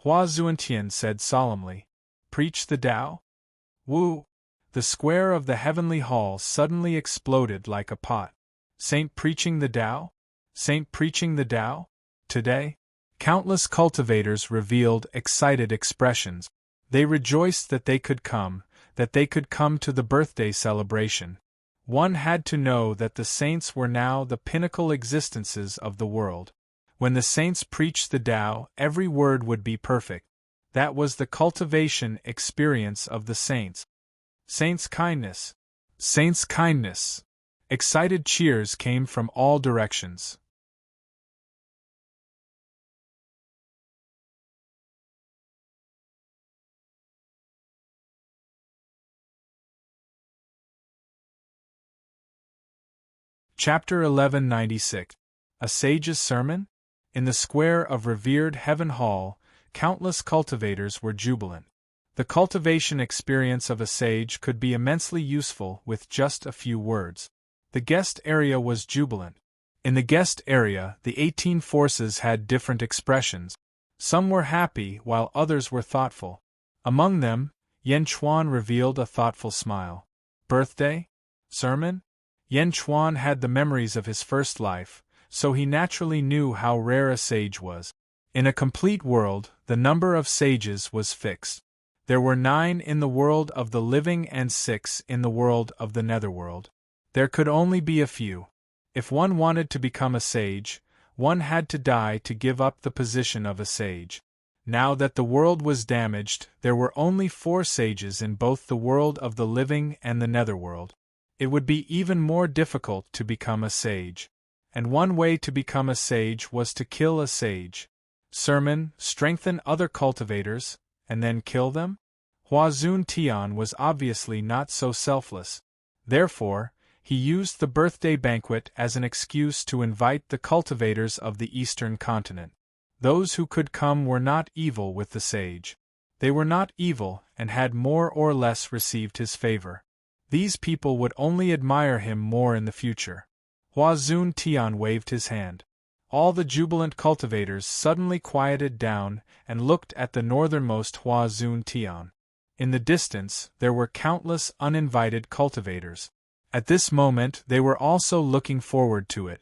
Hua Zuantian said solemnly. Preach the Tao? Woo! The square of the heavenly hall suddenly exploded like a pot. Saint preaching the Tao? Saint preaching the Tao? Today? Countless cultivators revealed excited expressions. They rejoiced that they could come to the birthday celebration. One had to know that the saints were now the pinnacle existences of the world. When the saints preached the Tao, every word would be perfect. That was the cultivation experience of the saints. Saints' kindness! Saints' kindness! Excited cheers came from all directions. Chapter 1196. A Sage's Sermon? In the square of revered Heaven Hall, countless cultivators were jubilant. The cultivation experience of a sage could be immensely useful with just a few words. The guest area was jubilant. In the guest area, the 18 forces had different expressions. Some were happy while others were thoughtful. Among them, Yan Chuan revealed a thoughtful smile. Birthday? Sermon? Yan Chuan had the memories of his first life, so he naturally knew how rare a sage was. In a complete world, the number of sages was fixed. There were 9 in the world of the living and 6 in the world of the netherworld. There could only be a few. If one wanted to become a sage, one had to die to give up the position of a sage. Now that the world was damaged, there were only 4 sages in both the world of the living and the netherworld. It would be even more difficult to become a sage. And one way to become a sage was to kill a sage. Sermon, strengthen other cultivators, and then kill them? Hua Zuantian was obviously not so selfless. Therefore, he used the birthday banquet as an excuse to invite the cultivators of the eastern continent. Those who could come were not evil with the sage. They were not evil and had more or less received his favor. These people would only admire him more in the future. Hua Zuantian waved his hand. All the jubilant cultivators suddenly quieted down and looked at the northernmost Hua Zun Tian. In the distance, there were countless uninvited cultivators. At this moment, they were also looking forward to it.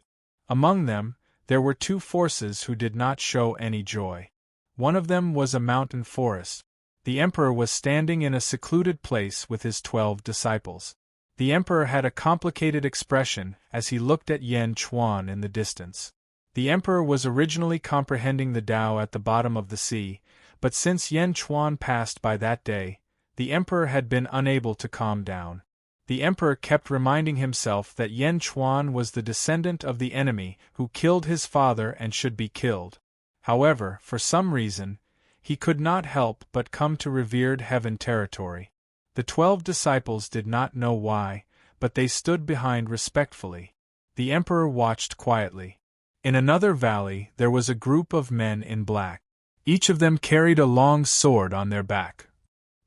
Among them, there were two forces who did not show any joy. One of them was a mountain forest. The emperor was standing in a secluded place with his 12 disciples. The emperor had a complicated expression as he looked at Yan Chuan in the distance. The emperor was originally comprehending the Tao at the bottom of the sea, but since Yan Chuan passed by that day, the emperor had been unable to calm down. The emperor kept reminding himself that Yan Chuan was the descendant of the enemy who killed his father and should be killed. However, for some reason, he could not help but come to revered heaven territory. The 12 disciples did not know why, but they stood behind respectfully. The emperor watched quietly. In another valley there was a group of men in black. Each of them carried a long sword on their back.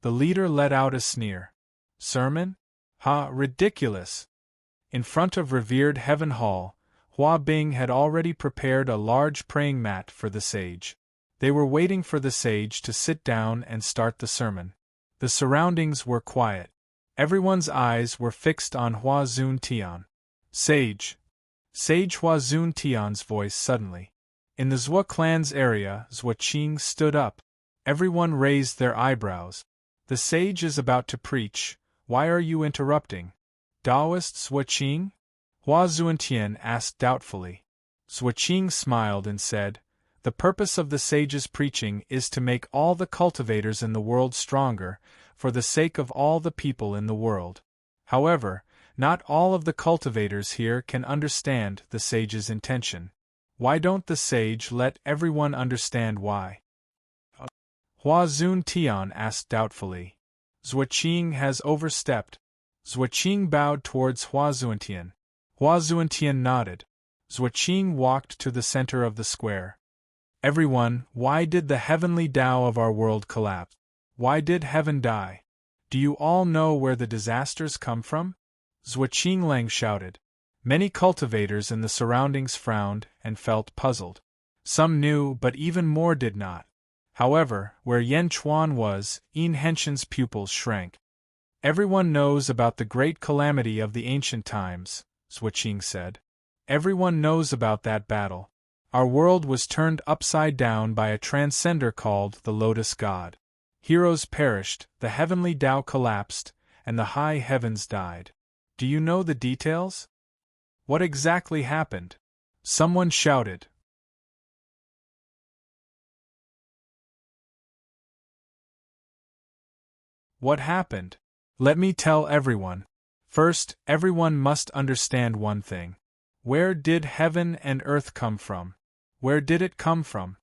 The leader let out a sneer. Sermon? Ha, ridiculous! In front of revered heaven hall, Hua Bing had already prepared a large praying mat for the sage. They were waiting for the sage to sit down and start the sermon. The surroundings were quiet. Everyone's eyes were fixed on Hua Zun Tian. Sage! Sage Hua Zun Tian's voice suddenly. In the Zhua clan's area, Zhua Qing stood up. Everyone raised their eyebrows. The sage is about to preach. Why are you interrupting? Taoist Zhua Qing? Hua Zuntian asked doubtfully. Zhua Qing smiled and said, "The purpose of the sage's preaching is to make all the cultivators in the world stronger, for the sake of all the people in the world. However, not all of the cultivators here can understand the sage's intention. Why don't the sage let everyone understand why?" Hua Zun Tian asked doubtfully. Zhua Qing has overstepped. Zhua Qing bowed towards Hua Zuntian. Hua Zuntian nodded. Zhua Qing walked to the center of the square. Everyone, why did the heavenly Tao of our world collapse? Why did heaven die? Do you all know where the disasters come from? Zhua Qinglang shouted. Many cultivators in the surroundings frowned and felt puzzled. Some knew, but even more did not. However, where Yan Chuan was, Yin Henshin's pupils shrank. Everyone knows about the great calamity of the ancient times, Zhua Qing said. Everyone knows about that battle. Our world was turned upside down by a transcender called the Lotus God. Heroes perished, the heavenly Tao collapsed, and the high heavens died. Do you know the details? What exactly happened? Someone shouted. What happened? Let me tell everyone. First, everyone must understand one thing. Where did heaven and earth come from? Where did it come from?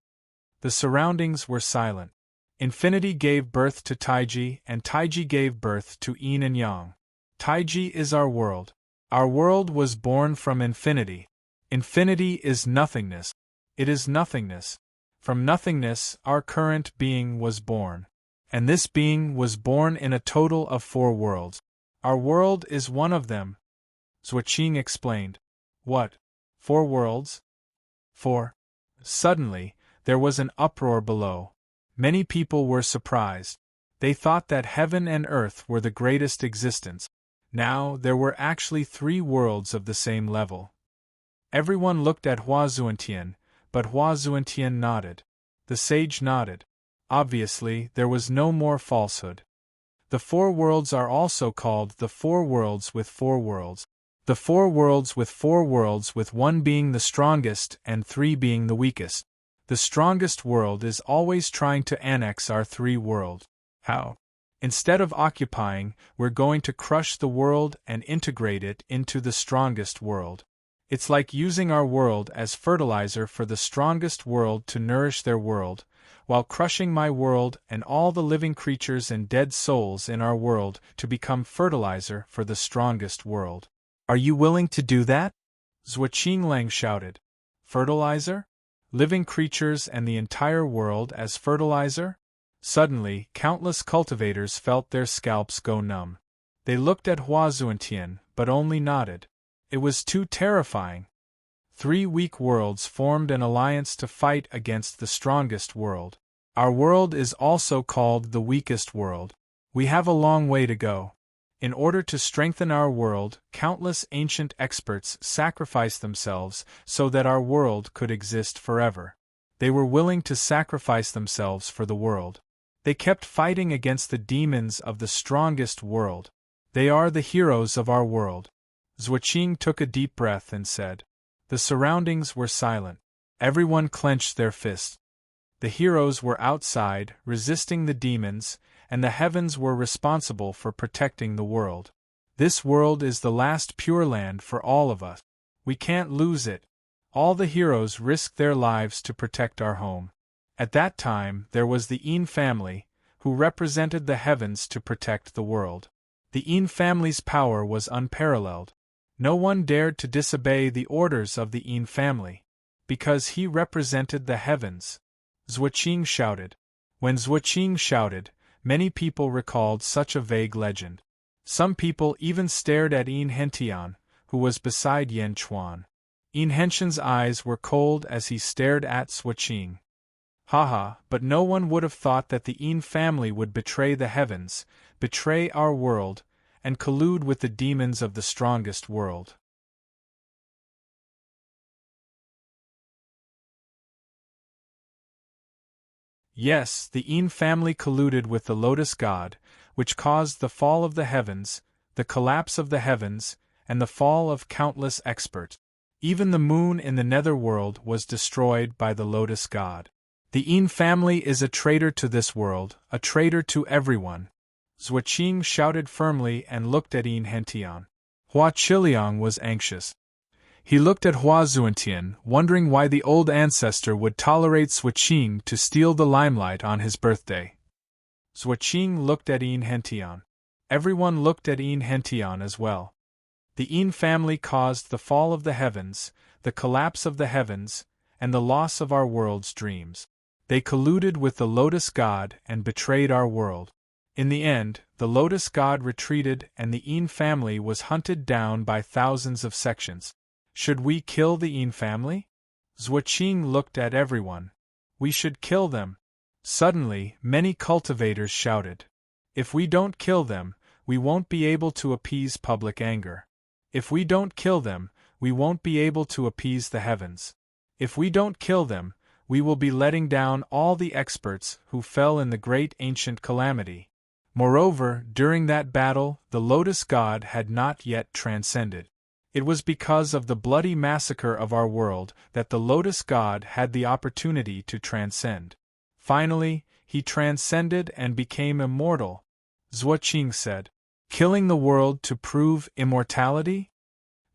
The surroundings were silent. Infinity gave birth to Taiji, and Taiji gave birth to Yin and Yang. Taiji is our world. Our world was born from infinity. Infinity is nothingness. It is nothingness. From nothingness, our current being was born. And this being was born in a total of 4 worlds. Our world is one of them. Zhua Qing explained. What? 4 worlds? 4. Suddenly, there was an uproar below. Many people were surprised. They thought that heaven and earth were the greatest existence. Now, there were actually 3 worlds of the same level. Everyone looked at Hua Zuntian, but Hua Zuntian nodded. The sage nodded. Obviously, there was no more falsehood. The 4 worlds are also called the 4 worlds with 4 worlds. The 4 worlds with 4 worlds, with 1 being the strongest and 3 being the weakest. The strongest world is always trying to annex our 3 worlds. How? Instead of occupying, we're going to crush the world and integrate it into the strongest world. It's like using our world as fertilizer for the strongest world to nourish their world, while crushing my world and all the living creatures and dead souls in our world to become fertilizer for the strongest world. Are you willing to do that? Zhua Qinglang shouted. Fertilizer? Living creatures and the entire world as fertilizer? Suddenly, countless cultivators felt their scalps go numb. They looked at Hua Zuntian, but only nodded. It was too terrifying. 3 weak worlds formed an alliance to fight against the strongest world. Our world is also called the weakest world. We have a long way to go. In order to strengthen our world, countless ancient experts sacrificed themselves so that our world could exist forever. They were willing to sacrifice themselves for the world. They kept fighting against the demons of the strongest world. They are the heroes of our world. Zhuoqing took a deep breath and said. The surroundings were silent. Everyone clenched their fists. The heroes were outside, resisting the demons, and the heavens were responsible for protecting the world. This world is the last pure land for all of us. We can't lose it. All the heroes risked their lives to protect our home. At that time there was the Yin family, who represented the heavens to protect the world. The Yin family's power was unparalleled. No one dared to disobey the orders of the Yin family, because he represented the heavens. Zhuoqing shouted. When Zhuoqing shouted, many people recalled such a vague legend. Some people even stared at Yin Hentian, who was beside Yan Chuan. Yin Hentian's eyes were cold as he stared at Zhuoqing. Haha, but no one would have thought that the Yin family would betray the heavens, betray our world, and collude with the demons of the strongest world. Yes, the Yin family colluded with the Lotus God, which caused the fall of the heavens, the collapse of the heavens, and the fall of countless experts. Even the moon in the netherworld was destroyed by the Lotus God. The Yin family is a traitor to this world, a traitor to everyone. Zhuoqing shouted firmly and looked at Yin Hentian. Hua Qiliang was anxious. He looked at Hua Zhuantian, wondering why the old ancestor would tolerate Zhuoqing to steal the limelight on his birthday. Zhuoqing looked at Yin Hentian. Everyone looked at Yin Hentian as well. The Yin family caused the fall of the heavens, the collapse of the heavens, and the loss of our world's dreams. They colluded with the Lotus God and betrayed our world. In the end, the Lotus God retreated and the Yin family was hunted down by thousands of sections. Should we kill the Yin family? Zhuoqing looked at everyone. We should kill them. Suddenly, many cultivators shouted. If we don't kill them, we won't be able to appease public anger. If we don't kill them, we won't be able to appease the heavens. If we don't kill them, we will be letting down all the experts who fell in the great ancient calamity. Moreover, during that battle, the Lotus God had not yet transcended. It was because of the bloody massacre of our world that the Lotus God had the opportunity to transcend. Finally, he transcended and became immortal. Zhuoqing said, killing the world to prove immortality?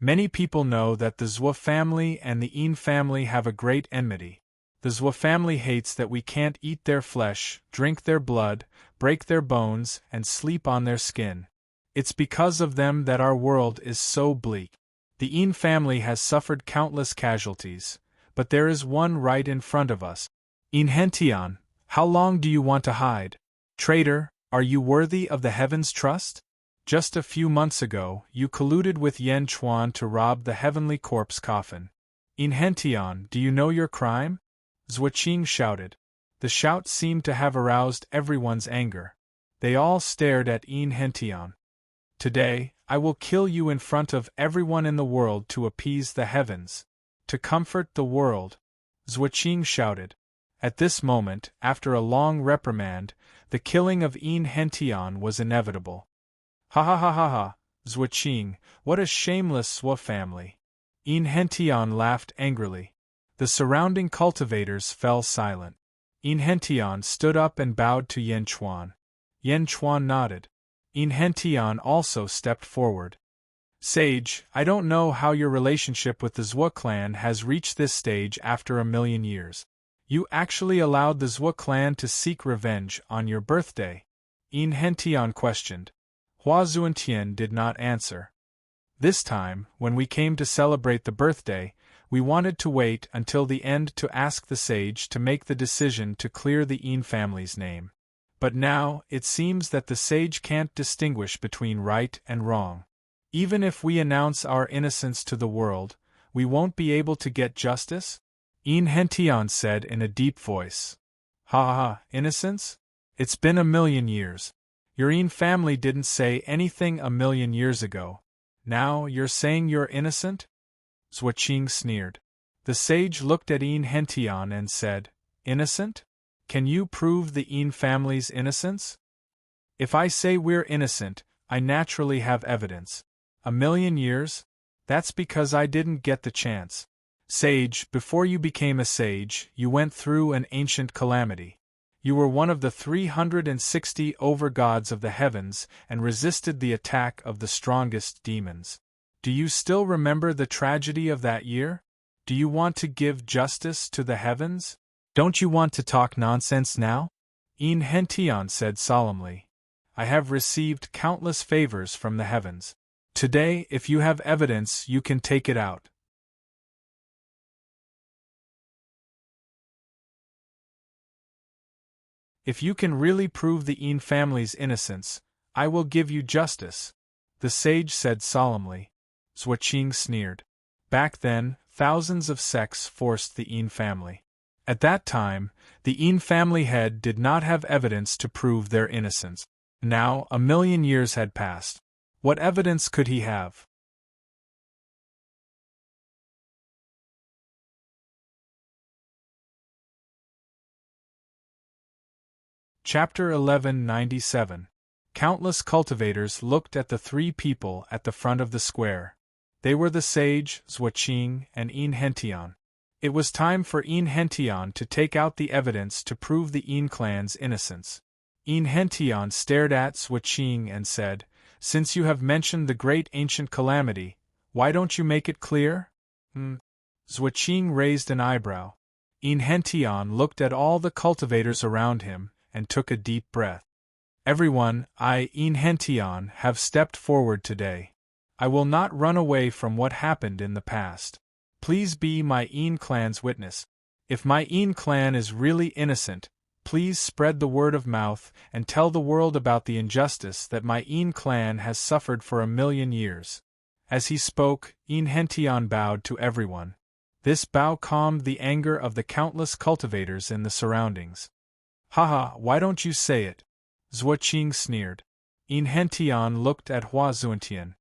Many people know that the Zhuo family and the Yin family have a great enmity. The Zhuo family hates that we can't eat their flesh, drink their blood, break their bones, and sleep on their skin. It's because of them that our world is so bleak. The Yin family has suffered countless casualties, but there is one right in front of us. Yin Hentian, how long do you want to hide? Traitor, are you worthy of the heavens' trust? Just a few months ago, you colluded with Yan Chuan to rob the heavenly corpse coffin. Yin Hentian, do you know your crime? Zhuoqing shouted. The shout seemed to have aroused everyone's anger. They all stared at Yin Hentian. Today, I will kill you in front of everyone in the world to appease the heavens, to comfort the world. Zhuoqing shouted. At this moment, after a long reprimand, the killing of Yin Hentian was inevitable. Ha ha ha ha ha, Zhuoqing, what a shameless Zhuo family. Yin Hentian laughed angrily. The surrounding cultivators fell silent. Yin Hentian stood up and bowed to Yan Chuan. Yan Chuan nodded. Yin Hentian also stepped forward. Sage, I don't know how your relationship with the Zhuo clan has reached this stage after 1,000,000 years. You actually allowed the Zhuo clan to seek revenge on your birthday? Yin Hentian questioned. Hua Zhuantian did not answer. This time, when we came to celebrate the birthday, we wanted to wait until the end to ask the sage to make the decision to clear the Yin family's name. But now, it seems that the sage can't distinguish between right and wrong. Even if we announce our innocence to the world, we won't be able to get justice? Hentian said in a deep voice. Ha ha ha, innocence? It's been 1,000,000 years. Your family didn't say anything 1,000,000 years ago. Now you're saying you're innocent? Zhuoqing sneered. The sage looked at Hentian and said, Innocent? Can you prove the family's innocence? If I say we're innocent, I naturally have evidence. 1,000,000 years? That's because I didn't get the chance. Sage, before you became a sage, you went through an ancient calamity. You were one of the 360 overgods of the heavens and resisted the attack of the strongest demons. Do you still remember the tragedy of that year? Do you want to give justice to the heavens? Don't you want to talk nonsense now? Hentian said solemnly. I have received countless favors from the heavens. Today, if you have evidence, you can take it out. If you can really prove the family's innocence, I will give you justice, the sage said solemnly. Zhuoqing sneered. Back then, thousands of sects forced the family. At that time, the family head did not have evidence to prove their innocence. Now, 1,000,000 years had passed. What evidence could he have? Chapter 1197. Countless cultivators looked at the three people at the front of the square. They were the sage, Zhuoqing, and Hentian. It was time for Hentian to take out the evidence to prove the clan's innocence. Hentian stared at Zhuoqing and said, Since you have mentioned the great ancient calamity, why don't you make it clear? Zhuoqing raised an eyebrow. Hentian looked at all the cultivators around him and took a deep breath. Everyone, Hentian, have stepped forward today. I will not run away from what happened in the past. Please be my clan's witness. If my clan is really innocent, please spread the word of mouth and tell the world about the injustice that my clan has suffered for 1,000,000 years. As he spoke, Hentian bowed to everyone. This bow calmed the anger of the countless cultivators in the surroundings. Haha, why don't you say it? Zhuoqing sneered. Hentian looked at Hua Zuntian.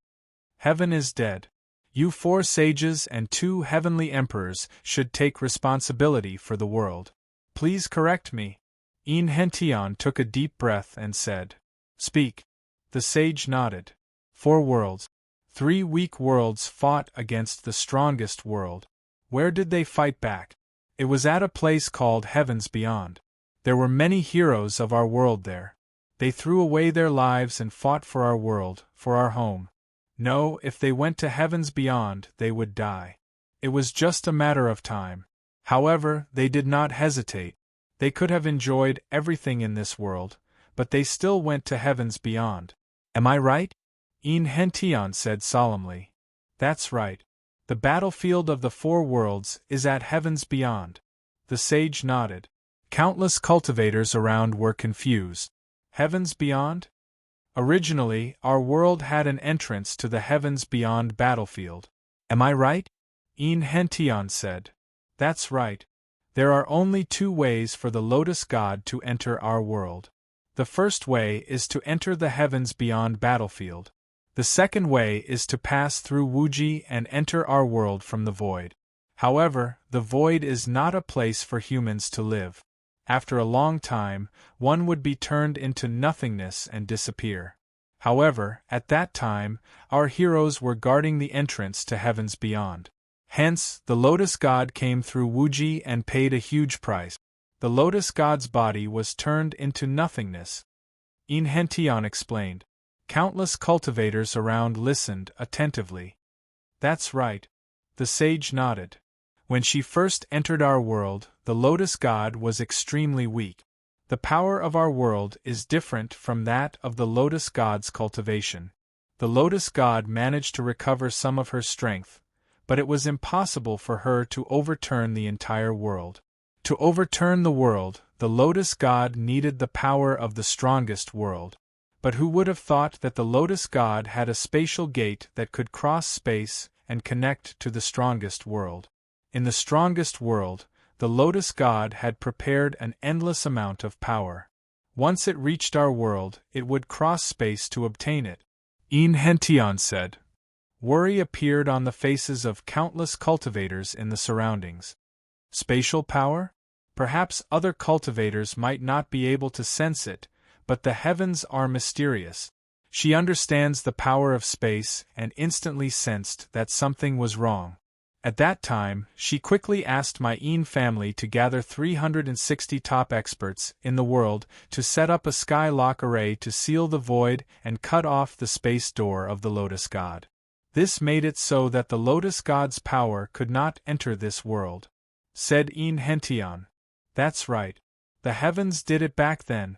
Heaven is dead. You 4 sages and 2 heavenly emperors should take responsibility for the world. Please correct me. Hentian took a deep breath and said, Speak. The sage nodded. 4 worlds. 3 weak worlds fought against the strongest world. Where did they fight back? It was at a place called Heavens Beyond. There were many heroes of our world there. They threw away their lives and fought for our world, for our home. No, if they went to Heavens Beyond, they would die. It was just a matter of time. However, they did not hesitate. They could have enjoyed everything in this world, but they still went to Heavens Beyond. Am I right? Hentian said solemnly. That's right. The battlefield of the 4 worlds is at Heavens Beyond. The sage nodded. Countless cultivators around were confused. Heavens Beyond? Originally, our world had an entrance to the Heavens Beyond battlefield. Am I right? Hentian said. That's right. There are only 2 ways for the Lotus God to enter our world. The first way is to enter the Heavens Beyond battlefield. The second way is to pass through Wuji and enter our world from the void. However, the void is not a place for humans to live. After a long time, one would be turned into nothingness and disappear. However, at that time, our heroes were guarding the entrance to Heavens Beyond. Hence, the Lotus God came through Wuji and paid a huge price. The Lotus God's body was turned into nothingness. Hentian explained. Countless cultivators around listened attentively. That's right. The sage nodded. When she first entered our world, the Lotus God was extremely weak. The power of our world is different from that of the Lotus God's cultivation. The Lotus God managed to recover some of her strength, but it was impossible for her to overturn the entire world. To overturn the world, the Lotus God needed the power of the strongest world. But who would have thought that the Lotus God had a spatial gate that could cross space and connect to the strongest world. In the strongest world, the Lotus God had prepared an endless amount of power. Once it reached our world, it would cross space to obtain it. Hention said. Worry appeared on the faces of countless cultivators in the surroundings. Spatial power? Perhaps other cultivators might not be able to sense it, but the heavens are mysterious. She understands the power of space and instantly sensed that something was wrong. At that time, she quickly asked my family to gather 360 top experts in the world to set up a sky lock array to seal the void and cut off the space door of the Lotus God. This made it so that the Lotus God's power could not enter this world. Said Hention. That's right. The heavens did it back then.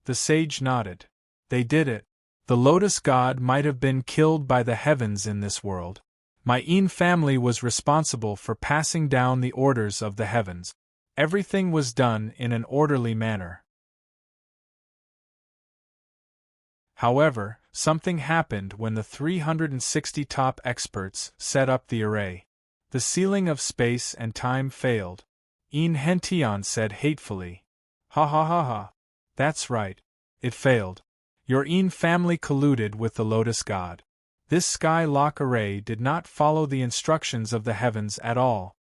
The sage nodded. They did it. The Lotus God might have been killed by the heavens in this world. My family was responsible for passing down the orders of the heavens. Everything was done in an orderly manner. However, something happened when the 360 top experts set up the array. The sealing of space and time failed. Hention said hatefully. Ha ha ha ha. That's right. It failed. Your family colluded with the Lotus God. This sky lock array did not follow the instructions of the heavens at all.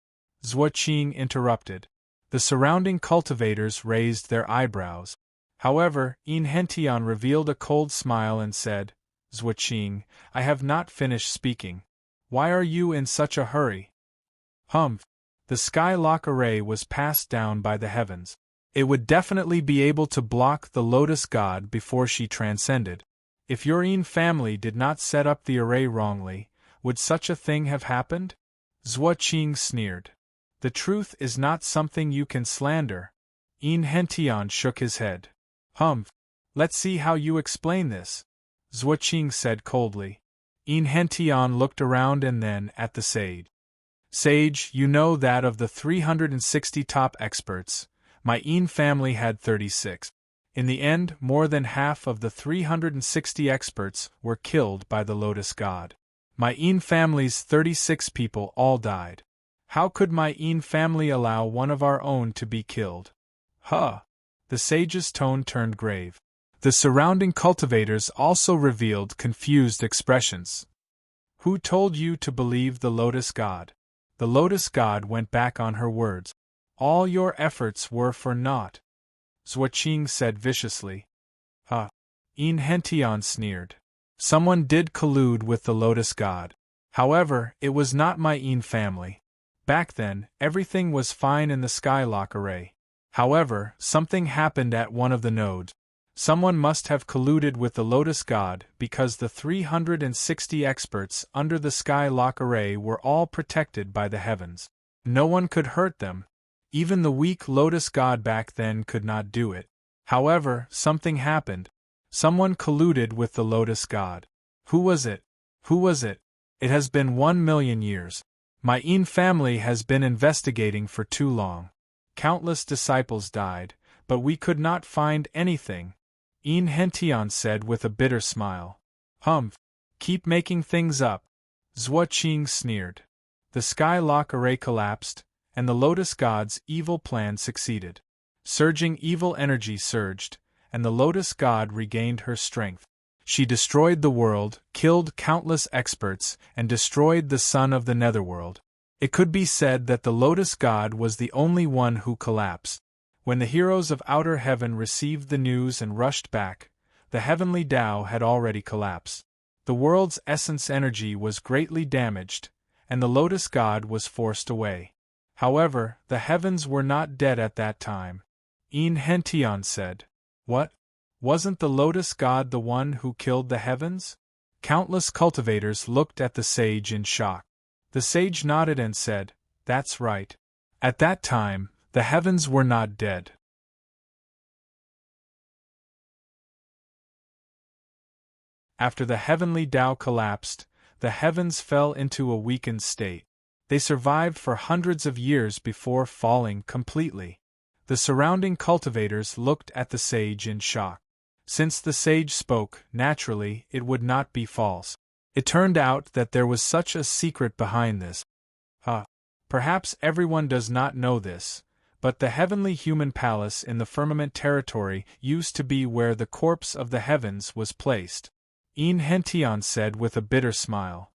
Zhuoqing interrupted. The surrounding cultivators raised their eyebrows. However, Hention revealed a cold smile and said, Zhuoqing, I have not finished speaking. Why are you in such a hurry? Humph. The sky lock array was passed down by the heavens. It would definitely be able to block the Lotus God before she transcended. If your family did not set up the array wrongly, would such a thing have happened? Zhuoqing sneered. The truth is not something you can slander. Hention shook his head. Humph. Let's see how you explain this. Zhuoqing said coldly. Hention looked around and then at the sage. Sage, you know that of the 360 top experts, my family had 36. In the end, more than half of the 360 experts were killed by the Lotus God. My family's 36 people all died. How could my family allow one of our own to be killed? Huh! The sage's tone turned grave. The surrounding cultivators also revealed confused expressions. Who told you to believe the Lotus God? The Lotus God went back on her words. All your efforts were for naught. Zhuoqing said viciously. Huh. Hention sneered. Someone did collude with the Lotus God. However, it was not my family. Back then, everything was fine in the Skylock array. However, something happened at one of the nodes. Someone must have colluded with the Lotus God because the 360 experts under the Skylock array were all protected by the heavens. No one could hurt them. Even the weak Lotus God back then could not do it. However, something happened. Someone colluded with the Lotus God. Who was it? Who was it? It has been 1,000,000 years. My family has been investigating for too long. Countless disciples died, but we could not find anything. Hention said with a bitter smile. Humph. Keep making things up. Zhuoqing sneered. The Skylock array collapsed, and the Lotus God's evil plan succeeded. Surging evil energy surged, and the Lotus God regained her strength. She destroyed the world, killed countless experts, and destroyed the sun of the netherworld. It could be said that the Lotus God was the only one who collapsed. When the heroes of outer heaven received the news and rushed back, the heavenly Tao had already collapsed. The world's essence energy was greatly damaged, and the Lotus God was forced away. However, the heavens were not dead at that time. Hention said. What? Wasn't the Lotus God the one who killed the heavens? Countless cultivators looked at the sage in shock. The sage nodded and said, That's right. At that time, the heavens were not dead. After the heavenly Tao collapsed, the heavens fell into a weakened state. They survived for hundreds of years before falling completely. The surrounding cultivators looked at the sage in shock. Since the sage spoke, naturally, it would not be false. It turned out that there was such a secret behind this. Perhaps everyone does not know this, but the heavenly human palace in the firmament territory used to be where the corpse of the heavens was placed. In Hention said with a bitter smile.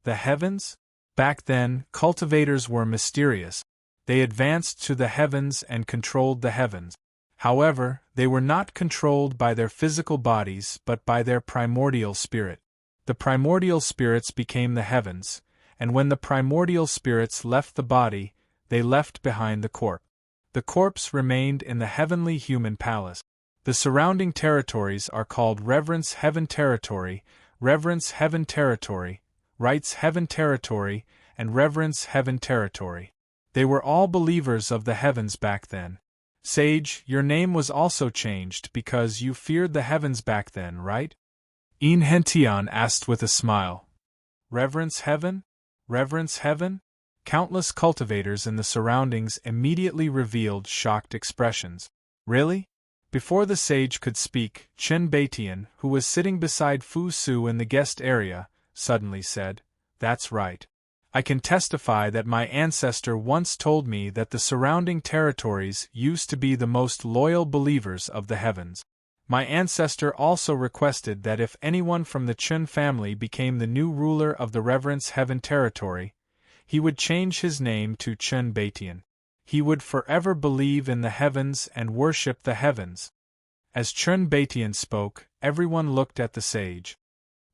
The heavens? Back then, cultivators were mysterious. They advanced to the heavens and controlled the heavens. However, they were not controlled by their physical bodies but by their primordial spirit. The primordial spirits became the heavens, and when the primordial spirits left the body, they left behind the corpse. The corpse remained in the heavenly human palace. The surrounding territories are called Reverence Heaven Territory, Reverence Heaven Territory, Rights Heaven Territory, and Reverence Heaven Territory. They were all believers of the heavens back then. Sage, your name was also changed because you feared the heavens back then, right? In Hention asked with a smile. Reverence Heaven? Reverence Heaven? Countless cultivators in the surroundings immediately revealed shocked expressions. Really? Before the sage could speak, Chen Beitian, who was sitting beside Fu Su in the guest area, suddenly said, That's right. I can testify that my ancestor once told me that the surrounding territories used to be the most loyal believers of the heavens. My ancestor also requested that if anyone from the Chen family became the new ruler of the Reverence Heaven Territory, he would change his name to Chen Beitian. He would forever believe in the heavens and worship the heavens. As Chen Beitian spoke, everyone looked at the sage.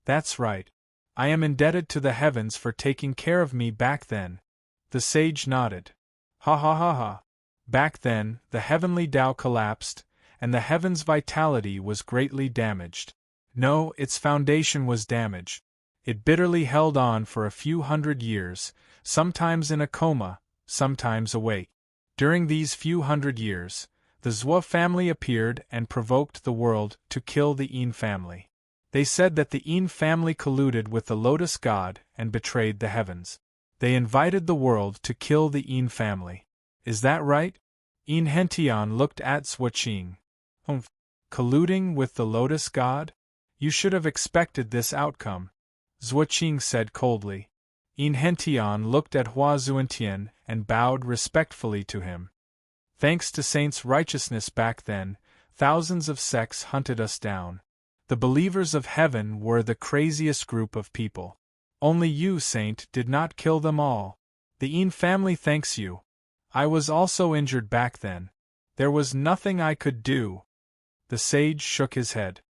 That's right. I am indebted to the heavens for taking care of me back then. The sage nodded. Ha ha ha ha. Back then, the heavenly Tao collapsed, and the heaven's vitality was greatly damaged. No, its foundation was damaged. It bitterly held on for a few hundred years, sometimes in a coma, sometimes awake. During these few hundred years, the Zhuo family appeared and provoked the world to kill the Yin family. They said that the Yin family colluded with the Lotus God and betrayed the heavens. They invited the world to kill the Yin family. Is that right? In Hention looked at Zhuo. Colluding with the Lotus God? You should have expected this outcome, Zhuo said coldly. In Hention looked at Hua Zuentian and bowed respectfully to him. Thanks to Saint's righteousness back then, thousands of sects hunted us down. The believers of heaven were the craziest group of people. Only you, Saint, did not kill them all. The Yin family thanks you. I was also injured back then. There was nothing I could do. The sage shook his head.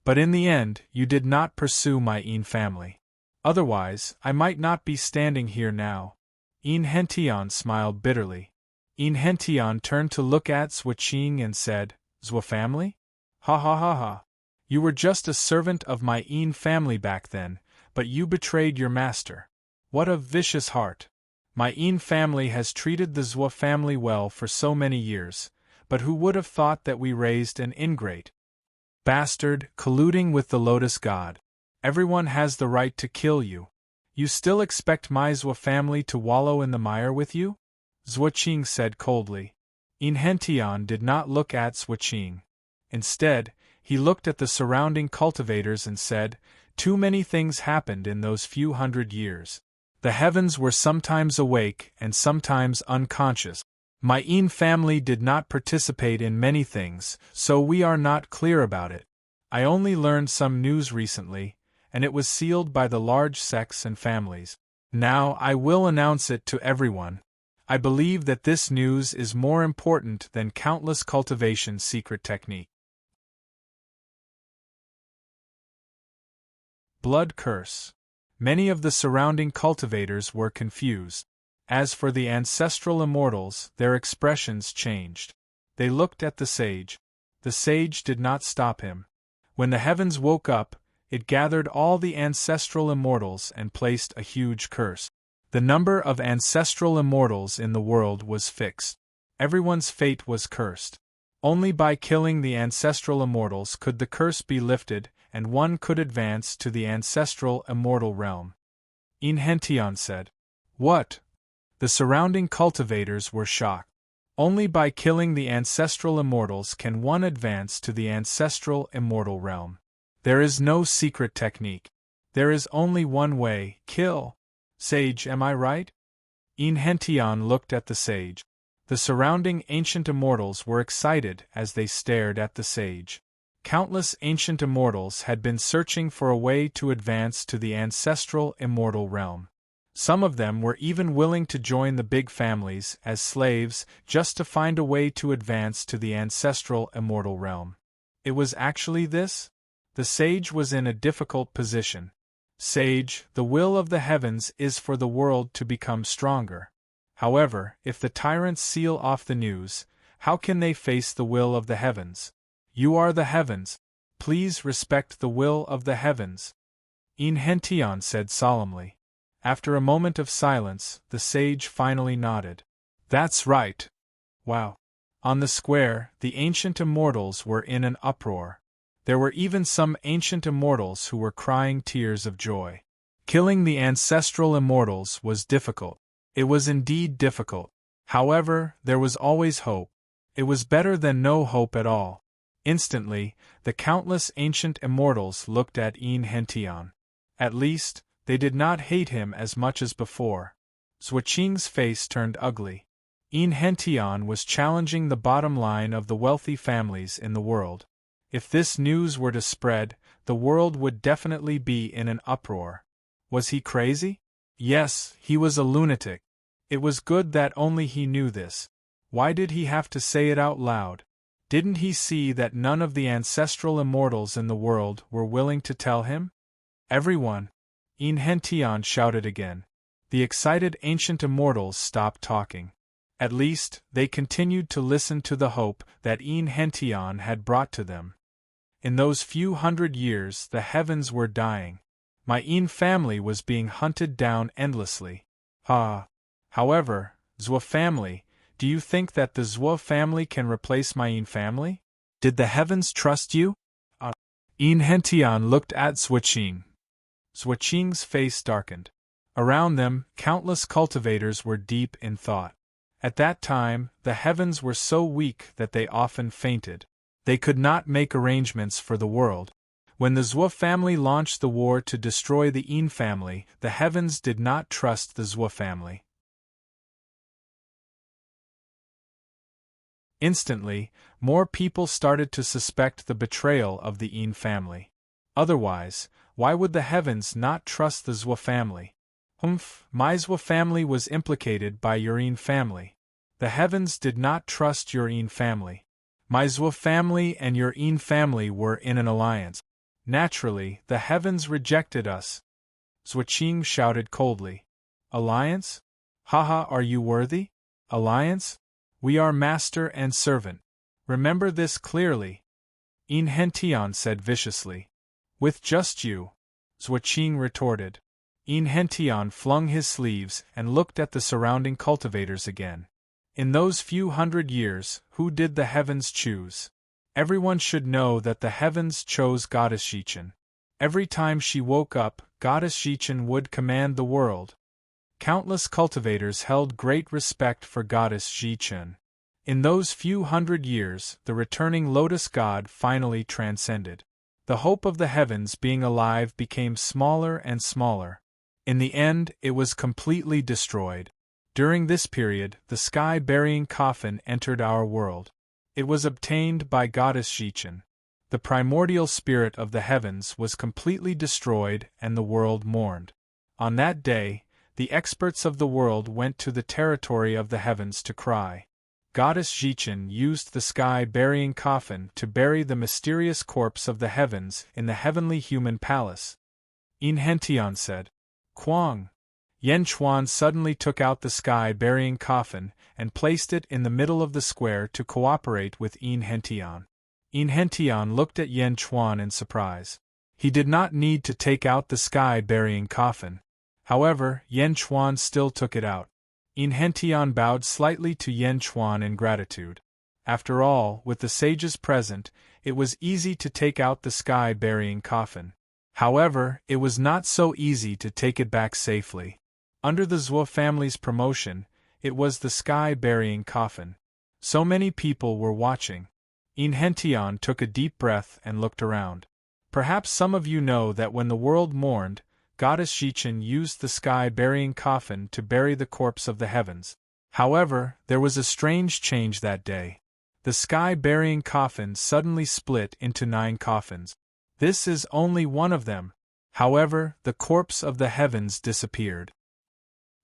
But in the end, you did not pursue my Yin family. Otherwise, I might not be standing here now. In Hention smiled bitterly. In Hention turned to look at Zhuo and said, Zhuo family? Ha ha ha ha. You were just a servant of my Yin family back then, but you betrayed your master. What a vicious heart. My Yin family has treated the Zhuo family well for so many years, but who would have thought that we raised an ingrate bastard colluding with the Lotus God? Everyone has the right to kill you. You still expect my Zhuo family to wallow in the mire with you? Zhuo said coldly. In Hention did not look at Zhuo. Instead, he looked at the surrounding cultivators and said, Too many things happened in those few hundred years. The heavens were sometimes awake and sometimes unconscious. My Yin family did not participate in many things, so we are not clear about it. I only learned some news recently, and it was sealed by the large sects and families. Now I will announce it to everyone. I believe that this news is more important than countless cultivation secret technique. Blood curse. Many of the surrounding cultivators were confused. As for the ancestral immortals, their expressions changed. They looked at the sage. The sage did not stop him. When the heavens woke up, it gathered all the ancestral immortals and placed a huge curse. The number of ancestral immortals in the world was fixed. Everyone's fate was cursed. Only by killing the ancestral immortals could the curse be lifted, and one could advance to the ancestral immortal realm. In Hention said. What? The surrounding cultivators were shocked. Only by killing the ancestral immortals can one advance to the ancestral immortal realm. There is no secret technique. There is only one way, kill. Sage, am I right? Enhention looked at the sage. The surrounding ancient immortals were excited as they stared at the sage. Countless ancient immortals had been searching for a way to advance to the ancestral immortal realm. Some of them were even willing to join the big families as slaves just to find a way to advance to the ancestral immortal realm. It was actually this? The sage was in a difficult position. Sage, the will of the heavens is for the world to become stronger. However, if the tyrants seal off the news, how can they face the will of the heavens? You are the heavens. Please respect the will of the heavens. Enhention said solemnly. After a moment of silence, the sage finally nodded. That's right. Wow. On the square, the ancient immortals were in an uproar. There were even some ancient immortals who were crying tears of joy. Killing the ancestral immortals was difficult. It was indeed difficult. However, there was always hope. It was better than no hope at all. Instantly, the countless ancient immortals looked at Enhention. At least, they did not hate him as much as before. Zhuoqing's face turned ugly. Enhention was challenging the bottom line of the wealthy families in the world. If this news were to spread, the world would definitely be in an uproar. Was he crazy? Yes, he was a lunatic. It was good that only he knew this. Why did he have to say it out loud? Didn't he see that none of the ancestral immortals in the world were willing to tell him? Everyone! Enhention shouted again. The excited ancient immortals stopped talking. At least, they continued to listen to the hope that Enhention had brought to them. In those few hundred years, the heavens were dying. My family was being hunted down endlessly. However, Zhuo family, do you think that the Zhuo family can replace my family? Did the heavens trust you? Enhention looked at Zhuoqing. Zhuoqing's face darkened. Around them, countless cultivators were deep in thought. At that time, the heavens were so weak that they often fainted. They could not make arrangements for the world. When the Zhuo family launched the war to destroy the Yin family, the heavens did not trust the Zhuo family. Instantly, more people started to suspect the betrayal of the Yin family. Otherwise, why would the heavens not trust the Zhuo family? My Zhuo family was implicated by your Yin family. The heavens did not trust your Yin family. My Zhuo family and your Yin family were in an alliance. Naturally, the heavens rejected us. Zhuoqing shouted coldly. Alliance? Haha, are you worthy? Alliance? We are master and servant. Remember this clearly. Enhention said viciously. With just you. Zhuoqing retorted. Enhention flung his sleeves and looked at the surrounding cultivators again. In those few hundred years, who did the heavens choose? Everyone should know that the heavens chose Goddess Xichen. Every time she woke up, Goddess Xichen would command the world. Countless cultivators held great respect for Goddess Xichen. In those few hundred years, the returning Lotus God finally transcended. The hope of the heavens being alive became smaller and smaller. In the end, it was completely destroyed. During this period, the sky-burying coffin entered our world. It was obtained by Goddess Xichen. The primordial spirit of the heavens was completely destroyed and the world mourned. On that day, the experts of the world went to the territory of the heavens to cry. Goddess Xichen used the sky-burying coffin to bury the mysterious corpse of the heavens in the heavenly human palace. Enhention said. Quang! Yan Chuan suddenly took out the sky-burying coffin and placed it in the middle of the square to cooperate with Enhention. Enhention looked at Yan Chuan in surprise. He did not need to take out the sky-burying coffin. However, Yan Chuan still took it out. Enhention bowed slightly to Yan Chuan in gratitude. After all, with the sages present, it was easy to take out the sky-burying coffin. However, it was not so easy to take it back safely. Under the Zhuo family's promotion, it was the sky-burying coffin. So many people were watching. Enhention took a deep breath and looked around. Perhaps some of you know that when the world mourned, Goddess Xichen used the sky-burying coffin to bury the corpse of the heavens. However, there was a strange change that day. The sky-burying coffin suddenly split into 9 coffins. This is only one of them. However, the corpse of the heavens disappeared.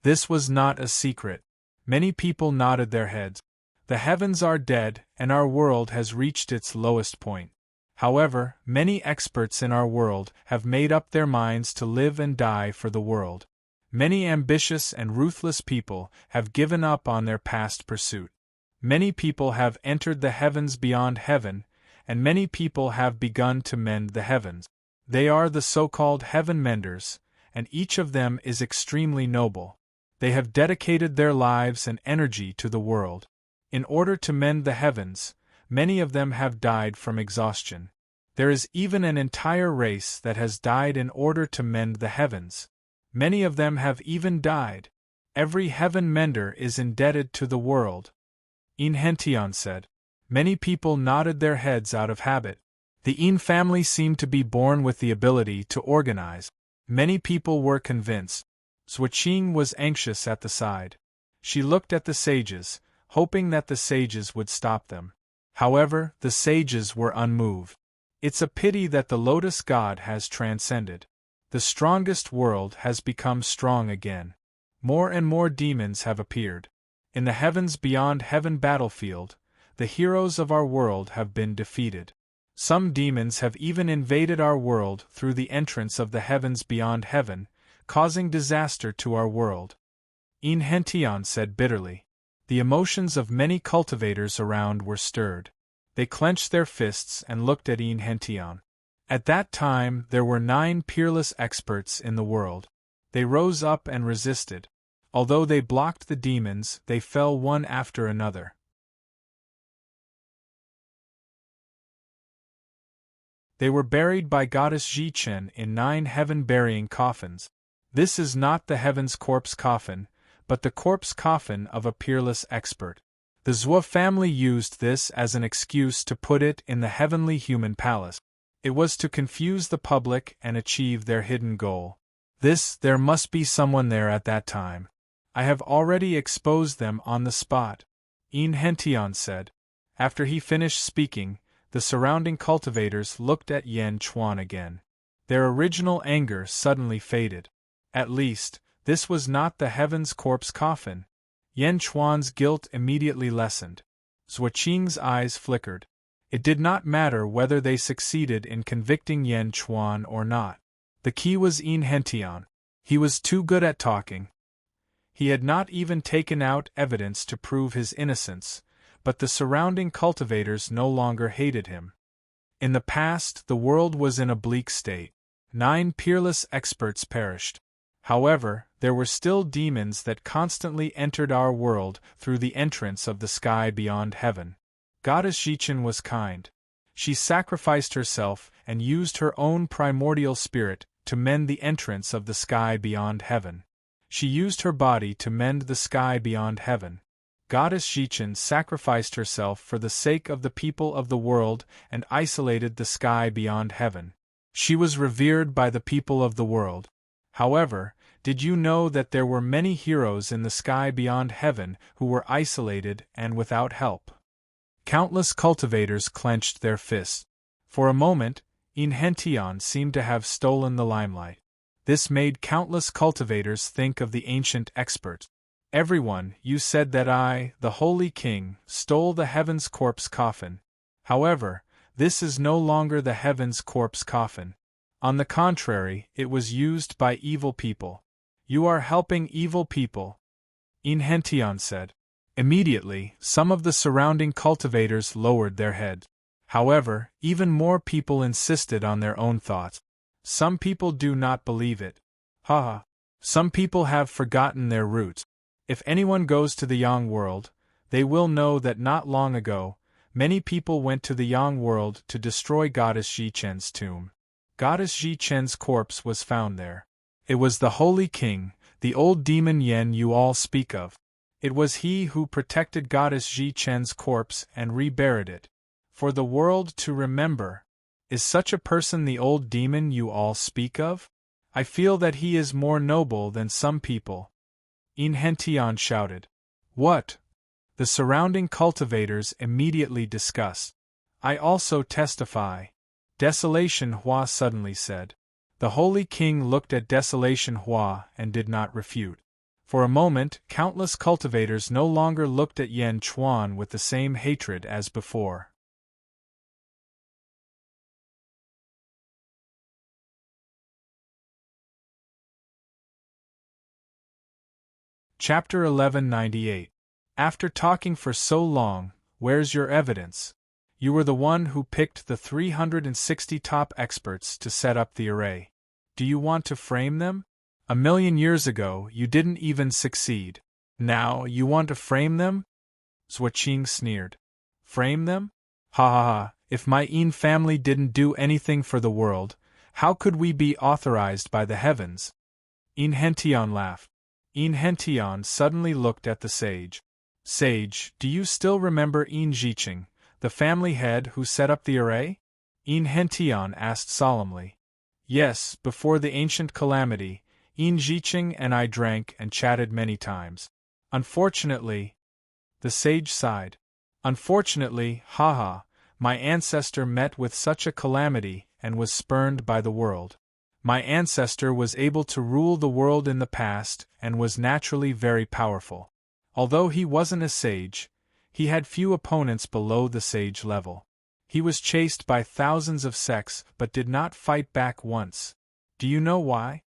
This was not a secret. Many people nodded their heads. The heavens are dead, and our world has reached its lowest point. However, many experts in our world have made up their minds to live and die for the world. Many ambitious and ruthless people have given up on their past pursuit. Many people have entered the heavens beyond heaven, and many people have begun to mend the heavens. They are the so-called heaven menders, and each of them is extremely noble. They have dedicated their lives and energy to the world. In order to mend the heavens, many of them have died from exhaustion. There is even an entire race that has died in order to mend the heavens. Many of them have even died. Every heaven mender is indebted to the world. Inhentian said. Many people nodded their heads out of habit. The Yin family seemed to be born with the ability to organize. Many people were convinced. Zhuoqing was anxious at the side. She looked at the sages, hoping that the sages would stop them. However, the sages were unmoved. It's a pity that the Lotus God has transcended. The strongest world has become strong again. More and more demons have appeared. In the heavens beyond heaven battlefield, the heroes of our world have been defeated. Some demons have even invaded our world through the entrance of the heavens beyond heaven, causing disaster to our world. Inhentian said bitterly. The emotions of many cultivators around were stirred. They clenched their fists and looked at Inhentian. At that time there were 9 peerless experts in the world. They rose up and resisted. Although they blocked the demons, they fell one after another. They were buried by Goddess Xichen in 9 heaven-burying coffins. This is not the heaven's corpse coffin, but the corpse coffin of a peerless expert. The Zhuo family used this as an excuse to put it in the heavenly human palace. It was to confuse the public and achieve their hidden goal. There must be someone there at that time. I have already exposed them on the spot, Inhentian said. After he finished speaking, the surrounding cultivators looked at Yan Chuan again. Their original anger suddenly faded. At least, this was not the heaven's corpse coffin. Yan Chuan's guilt immediately lessened. Zhuoqing's eyes flickered. It did not matter whether they succeeded in convicting Yan Chuan or not. The key was Inhentian. He was too good at talking. He had not even taken out evidence to prove his innocence, but the surrounding cultivators no longer hated him. In the past, the world was in a bleak state. 9 peerless experts perished. However, there were still demons that constantly entered our world through the entrance of the sky beyond heaven. Goddess Xichen was kind. She sacrificed herself and used her own primordial spirit to mend the entrance of the sky beyond heaven. She used her body to mend the sky beyond heaven. Goddess Xichen sacrificed herself for the sake of the people of the world and isolated the sky beyond heaven. She was revered by the people of the world. However, did you know that there were many heroes in the sky beyond heaven who were isolated and without help? Countless cultivators clenched their fists. For a moment, Inhentian seemed to have stolen the limelight. This made countless cultivators think of the ancient experts. Everyone, you said that I, the Holy King, stole the heaven's corpse coffin. However, this is no longer the heaven's corpse coffin. On the contrary, it was used by evil people. You are helping evil people, Inhentian said. Immediately, some of the surrounding cultivators lowered their heads. However, even more people insisted on their own thoughts. Some people do not believe it. Ha! Some people have forgotten their roots. If anyone goes to the Yang world, they will know that not long ago, many people went to the Yang world to destroy Goddess Xichen's tomb. Goddess Xichen's corpse was found there. It was the Holy King, the old demon Yen you all speak of. It was he who protected Goddess Xichen's corpse and reburied it. For the world to remember. Is such a person the old demon you all speak of? I feel that he is more noble than some people. Inhention shouted. What? The surrounding cultivators immediately discussed. I also testify. Desolation Hua suddenly said. The Holy King looked at Desolation Hua and did not refute. For a moment, countless cultivators no longer looked at Yen Chuan with the same hatred as before. Chapter 1198. After talking for so long, where's your evidence? You were the one who picked the 360 top experts to set up the array. Do you want to frame them? 1,000,000 years ago you didn't even succeed. Now you want to frame them? Zhuoqing sneered. Frame them? Ha ha ha, if my Yin family didn't do anything for the world, how could we be authorized by the heavens? Inhention laughed. Inhention suddenly looked at the sage. Sage, do you still remember Yin Zhiqing, the family head who set up the array? Inhention asked solemnly. Yes, before the ancient calamity, Yin Zhiqing and I drank and chatted many times. Unfortunately, the sage sighed. Unfortunately, haha, my ancestor met with such a calamity and was spurned by the world. My ancestor was able to rule the world in the past and was naturally very powerful. Although he wasn't a sage, he had few opponents below the sage level. He was chased by thousands of sects but did not fight back once. Do you know why?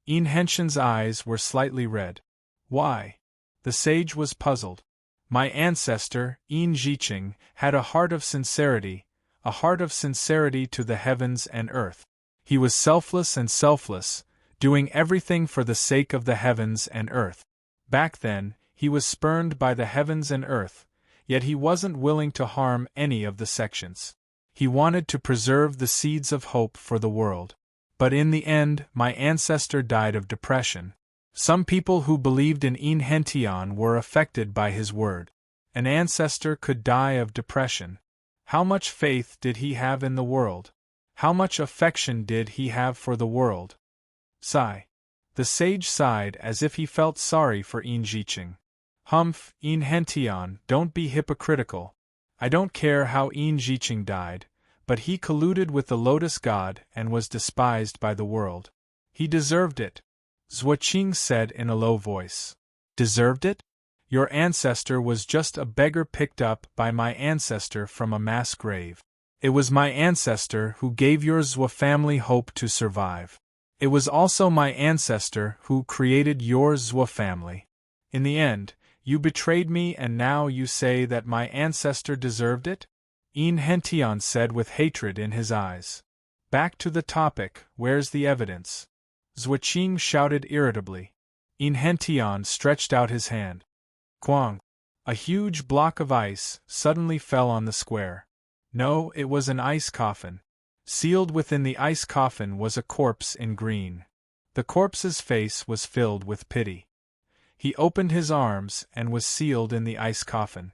Inhension's eyes were slightly red. Why? The sage was puzzled. My ancestor, Yin Zhiqing, had a heart of sincerity to the heavens and earth. He was selfless, doing everything for the sake of the heavens and earth. Back then, he was spurned by the heavens and earth, yet he wasn't willing to harm any of the sections. He wanted to preserve the seeds of hope for the world. But in the end, my ancestor died of depression. Some people who believed in Inhention were affected by his word. An ancestor could die of depression. How much faith did he have in the world? How much affection did he have for the world? Sigh. The sage sighed as if he felt sorry for Yin Zhiqing. Humph, Inhention, don't be hypocritical. I don't care how Yin Zhiqing died, but he colluded with the Lotus God and was despised by the world. He deserved it. Zhuoqing said in a low voice. Deserved it? Your ancestor was just a beggar picked up by my ancestor from a mass grave. It was my ancestor who gave your Zhuo family hope to survive. It was also my ancestor who created your Zhuo family. In the end, you betrayed me and now you say that my ancestor deserved it? Inhention said with hatred in his eyes. Back to the topic, where's the evidence? Zhuoqing shouted irritably. Inhention stretched out his hand. Quang! A huge block of ice suddenly fell on the square. No, it was an ice coffin. Sealed within the ice coffin was a corpse in green. The corpse's face was filled with pity. He opened his arms and was sealed in the ice coffin.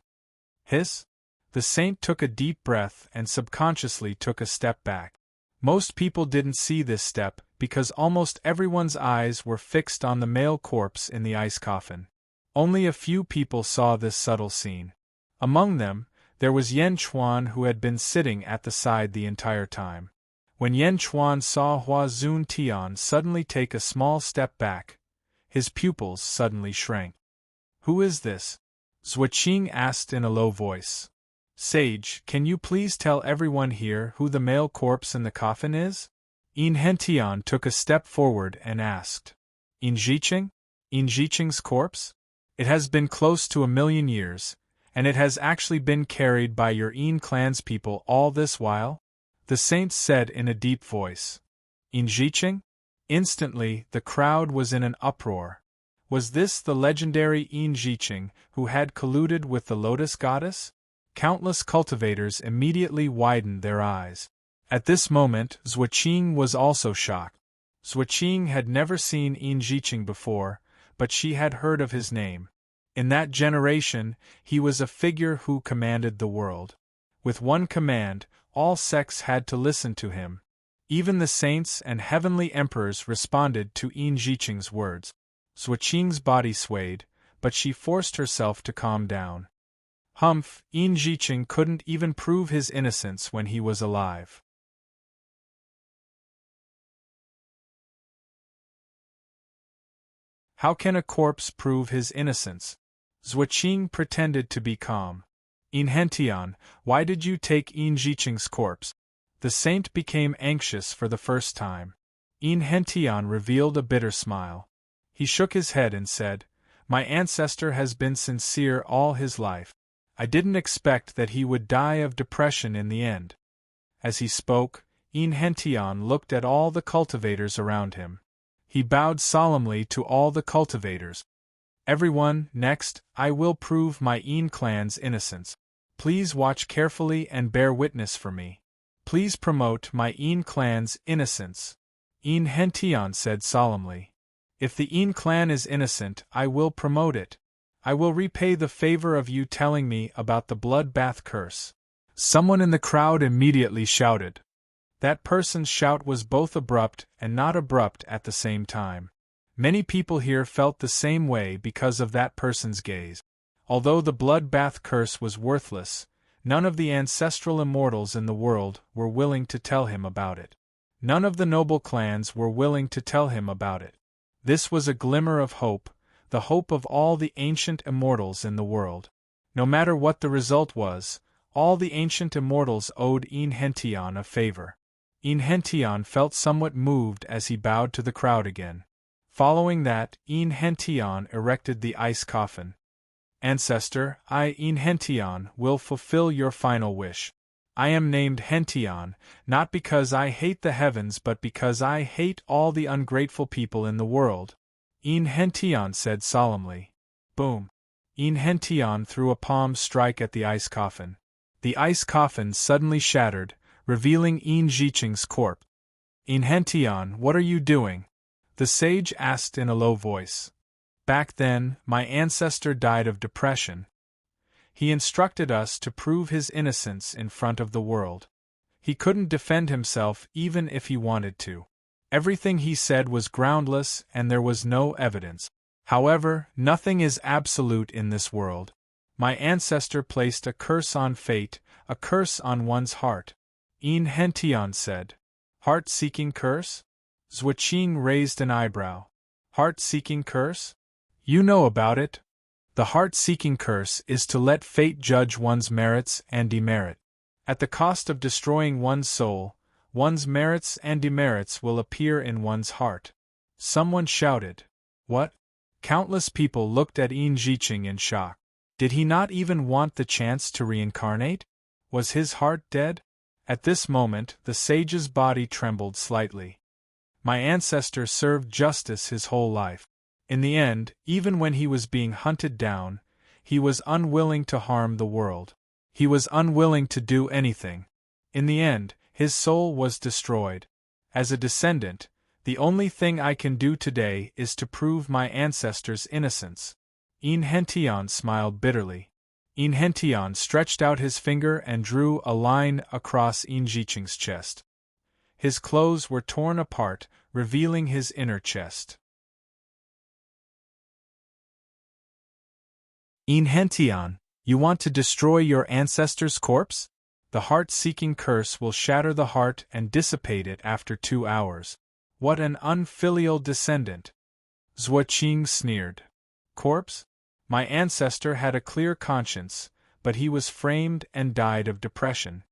Hiss! The saint took a deep breath and subconsciously took a step back. Most people didn't see this step because almost everyone's eyes were fixed on the male corpse in the ice coffin. Only a few people saw this subtle scene. Among them, there was Yen Chuan who had been sitting at the side the entire time. When Yen Chuan saw Hua Zun Tian suddenly take a small step back, his pupils suddenly shrank. Who is this? Zhuoqing asked in a low voice. Sage, can you please tell everyone here who the male corpse in the coffin is? Inhention took a step forward and asked. Yin Zhiqing? Yin Zhiqing's corpse? It has been close to 1,000,000 years, and it has actually been carried by your Yin clanspeople all this while? The saint said in a deep voice. Yin Zhiqing? Instantly, the crowd was in an uproar. Was this the legendary Yin Zhiqing who had colluded with the Lotus Goddess? Countless cultivators immediately widened their eyes. At this moment, Zhuoqing was also shocked. Zhuoqing had never seen Yin Zhiqing before, but she had heard of his name. In that generation, he was a figure who commanded the world. With one command, all sects had to listen to him. Even the saints and heavenly emperors responded to Yin Jiqing's words. Zhuoqing's body swayed, but she forced herself to calm down. Humph, Yin Jiqing couldn't even prove his innocence when he was alive. How can a corpse prove his innocence? Zhuoqing pretended to be calm. Yin Hentian, why did you take Yin Jiqing's corpse? The saint became anxious for the first time. Yin Hentian revealed a bitter smile. He shook his head and said, "My ancestor has been sincere all his life. I didn't expect that he would die of depression in the end." As he spoke, Yin Hentian looked at all the cultivators around him. He bowed solemnly to all the cultivators. "Everyone, next, I will prove my Yin clan's innocence. Please watch carefully and bear witness for me. Please promote my Yin clan's innocence." Yin Hentian said solemnly. "If the Yin clan is innocent, I will promote it. I will repay the favor of you telling me about the bloodbath curse." Someone in the crowd immediately shouted. That person's shout was both abrupt and not abrupt at the same time. Many people here felt the same way because of that person's gaze. Although the bloodbath curse was worthless, none of the ancestral immortals in the world were willing to tell him about it. None of the noble clans were willing to tell him about it. This was a glimmer of hope, the hope of all the ancient immortals in the world. No matter what the result was, all the ancient immortals owed Yin Hentian a favor. Yin Hentian felt somewhat moved as he bowed to the crowd again. Following that, Yin Hentian erected the ice coffin. "Ancestor, I, Yin Hentian, will fulfill your final wish. I am named Hentian, not because I hate the heavens but because I hate all the ungrateful people in the world," Yin Hentian said solemnly. Boom! Yin Hentian threw a palm strike at the ice coffin. The ice coffin suddenly shattered, revealing Yin Jiqing's corpse. "Yin Hentian, what are you doing?" the sage asked in a low voice. "Back then, my ancestor died of depression. He instructed us to prove his innocence in front of the world. He couldn't defend himself even if he wanted to. Everything he said was groundless and there was no evidence. However, nothing is absolute in this world. My ancestor placed a curse on fate, a curse on one's heart," Yin Hentian said. "Heart-seeking curse?" Zhuoqing raised an eyebrow. "Heart-seeking curse? You know about it. The heart-seeking curse is to let fate judge one's merits and demerit. At the cost of destroying one's soul, one's merits and demerits will appear in one's heart." Someone shouted. "What?" Countless people looked at Yin Jiqing in shock. Did he not even want the chance to reincarnate? Was his heart dead? At this moment, the sage's body trembled slightly. "My ancestor served justice his whole life. In the end, even when he was being hunted down, he was unwilling to harm the world. He was unwilling to do anything. In the end, his soul was destroyed. As a descendant, the only thing I can do today is to prove my ancestor's innocence." Yin Hentian smiled bitterly. Yin Hentian stretched out his finger and drew a line across Yin Jiqing's chest. His clothes were torn apart, revealing his inner chest. "Yin Hentian, you want to destroy your ancestor's corpse? The heart-seeking curse will shatter the heart and dissipate it after 2 hours. What an unfilial descendant!" Zhuoqing sneered. "Corpse? My ancestor had a clear conscience, but he was framed and died of depression.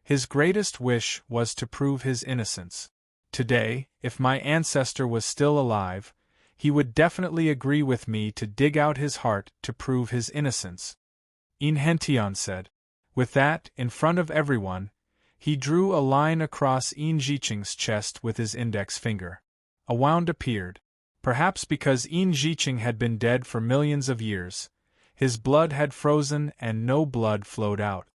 His greatest wish was to prove his innocence. Today, if my ancestor was still alive, he would definitely agree with me to dig out his heart to prove his innocence," Yin Hentian said. With that, in front of everyone, he drew a line across Yin Jiqing's chest with his index finger. A wound appeared. Perhaps because Yin Jiqing had been dead for millions of years, his blood had frozen and no blood flowed out.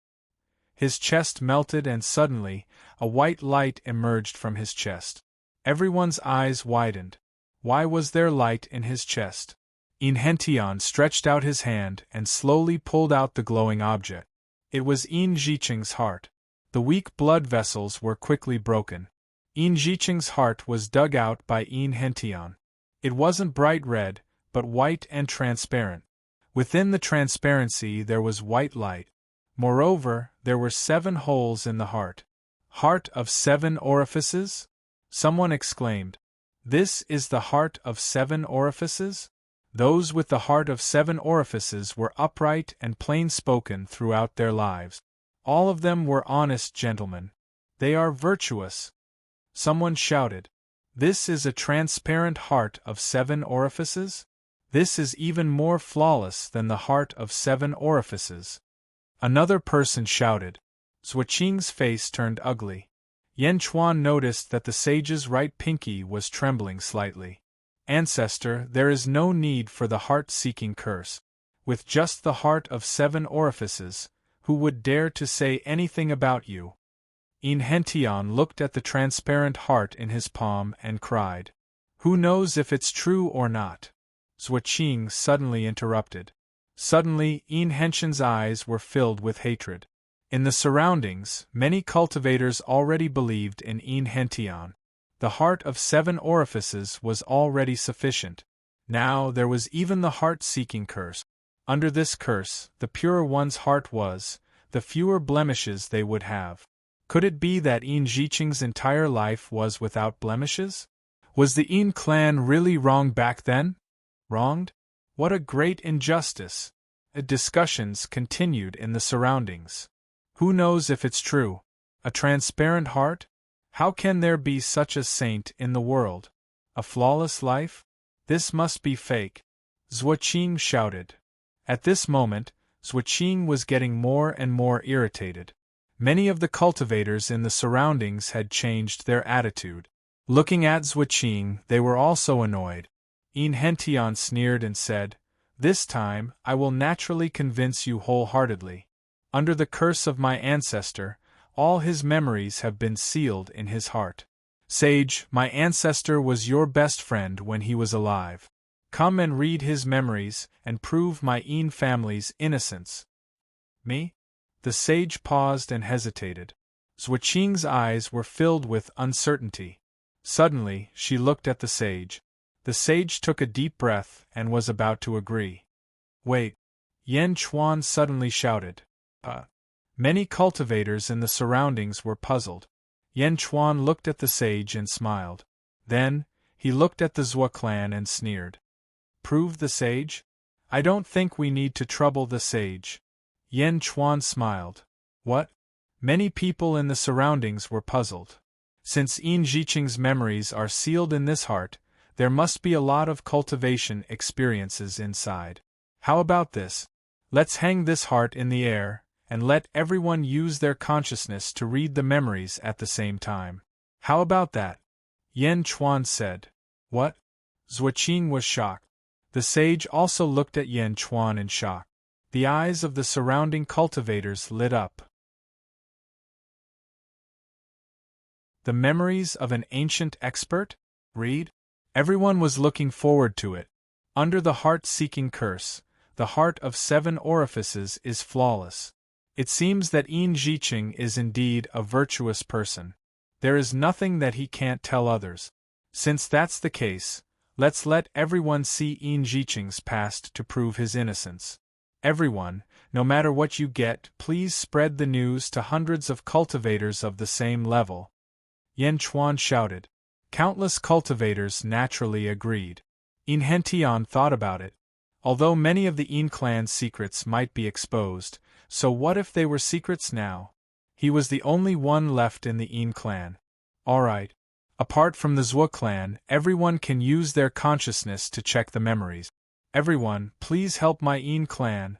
His chest melted and suddenly, a white light emerged from his chest. Everyone's eyes widened. Why was there light in his chest? Yin Hentian stretched out his hand and slowly pulled out the glowing object. It was Yin Jiqing's heart. The weak blood vessels were quickly broken. Yin Jiqing's heart was dug out by Yin Hentian. It wasn't bright red, but white and transparent. Within the transparency there was white light. Moreover, there were 7 holes in the heart. Heart of 7 orifices? Someone exclaimed. This is the heart of 7 orifices? Those with the heart of 7 orifices were upright and plain-spoken throughout their lives. All of them were honest gentlemen. They are virtuous. Someone shouted. This is a transparent heart of 7 orifices? This is even more flawless than the heart of 7 orifices. Another person shouted. Zhuoqing's face turned ugly. Yan Chuan noticed that the sage's right pinky was trembling slightly. Ancestor, there is no need for the heart-seeking curse. With just the heart of 7 orifices, who would dare to say anything about you? Yin Hentian looked at the transparent heart in his palm and cried. Who knows if it's true or not? Zhuoqing suddenly interrupted. Suddenly, Yin Hentian's eyes were filled with hatred. In the surroundings, many cultivators already believed in Yin Hentian. The heart of 7 orifices was already sufficient. Now there was even the heart-seeking curse. Under this curse, the purer one's heart was, the fewer blemishes they would have. Could it be that Yin Jiqing's entire life was without blemishes? Was the Yin clan really wrong back then? Wronged? What a great injustice! Discussions continued in the surroundings. Who knows if it's true? A transparent heart? How can there be such a saint in the world? A flawless life? This must be fake. Zhuoqing shouted. At this moment, Zhuoqing was getting more and more irritated. Many of the cultivators in the surroundings had changed their attitude. Looking at Zhuoqing, they were also annoyed. Yin Hentian sneered and said, This time, I will naturally convince you wholeheartedly. Under the curse of my ancestor, all his memories have been sealed in his heart. Sage, my ancestor was your best friend when he was alive. Come and read his memories and prove my Yin family's innocence. Me? The sage paused and hesitated. Zhuoqing's eyes were filled with uncertainty. Suddenly, she looked at the sage. The sage took a deep breath and was about to agree. Wait! Yan Chuan suddenly shouted. Many cultivators in the surroundings were puzzled. Yan Chuan looked at the sage and smiled. Then, he looked at the Zhuo clan and sneered. Prove the sage? I don't think we need to trouble the sage. Yan Chuan smiled. What? Many people in the surroundings were puzzled. Since Yin Jiqing's memories are sealed in this heart, there must be a lot of cultivation experiences inside. How about this? Let's hang this heart in the air, and let everyone use their consciousness to read the memories at the same time. How about that? Yan Chuan said. What? Zhuoqing was shocked. The sage also looked at Yan Chuan in shock. The eyes of the surrounding cultivators lit up. The memories of an ancient expert? Read? Everyone was looking forward to it. Under the heart-seeking curse, the heart of 7 orifices is flawless. It seems that Yin Jiqing is indeed a virtuous person. There is nothing that he can't tell others. Since that's the case, let's let everyone see Yin Jiqing's past to prove his innocence. Everyone, no matter what you get, please spread the news to hundreds of cultivators of the same level. Yan Chuan shouted. Countless cultivators naturally agreed. Yin Hentian thought about it. Although many of the Yin clan's secrets might be exposed, so what if they were secrets now? He was the only one left in the Yin clan. Alright. Apart from the Zhuo clan, everyone can use their consciousness to check the memories. Everyone, please help my Yin clan.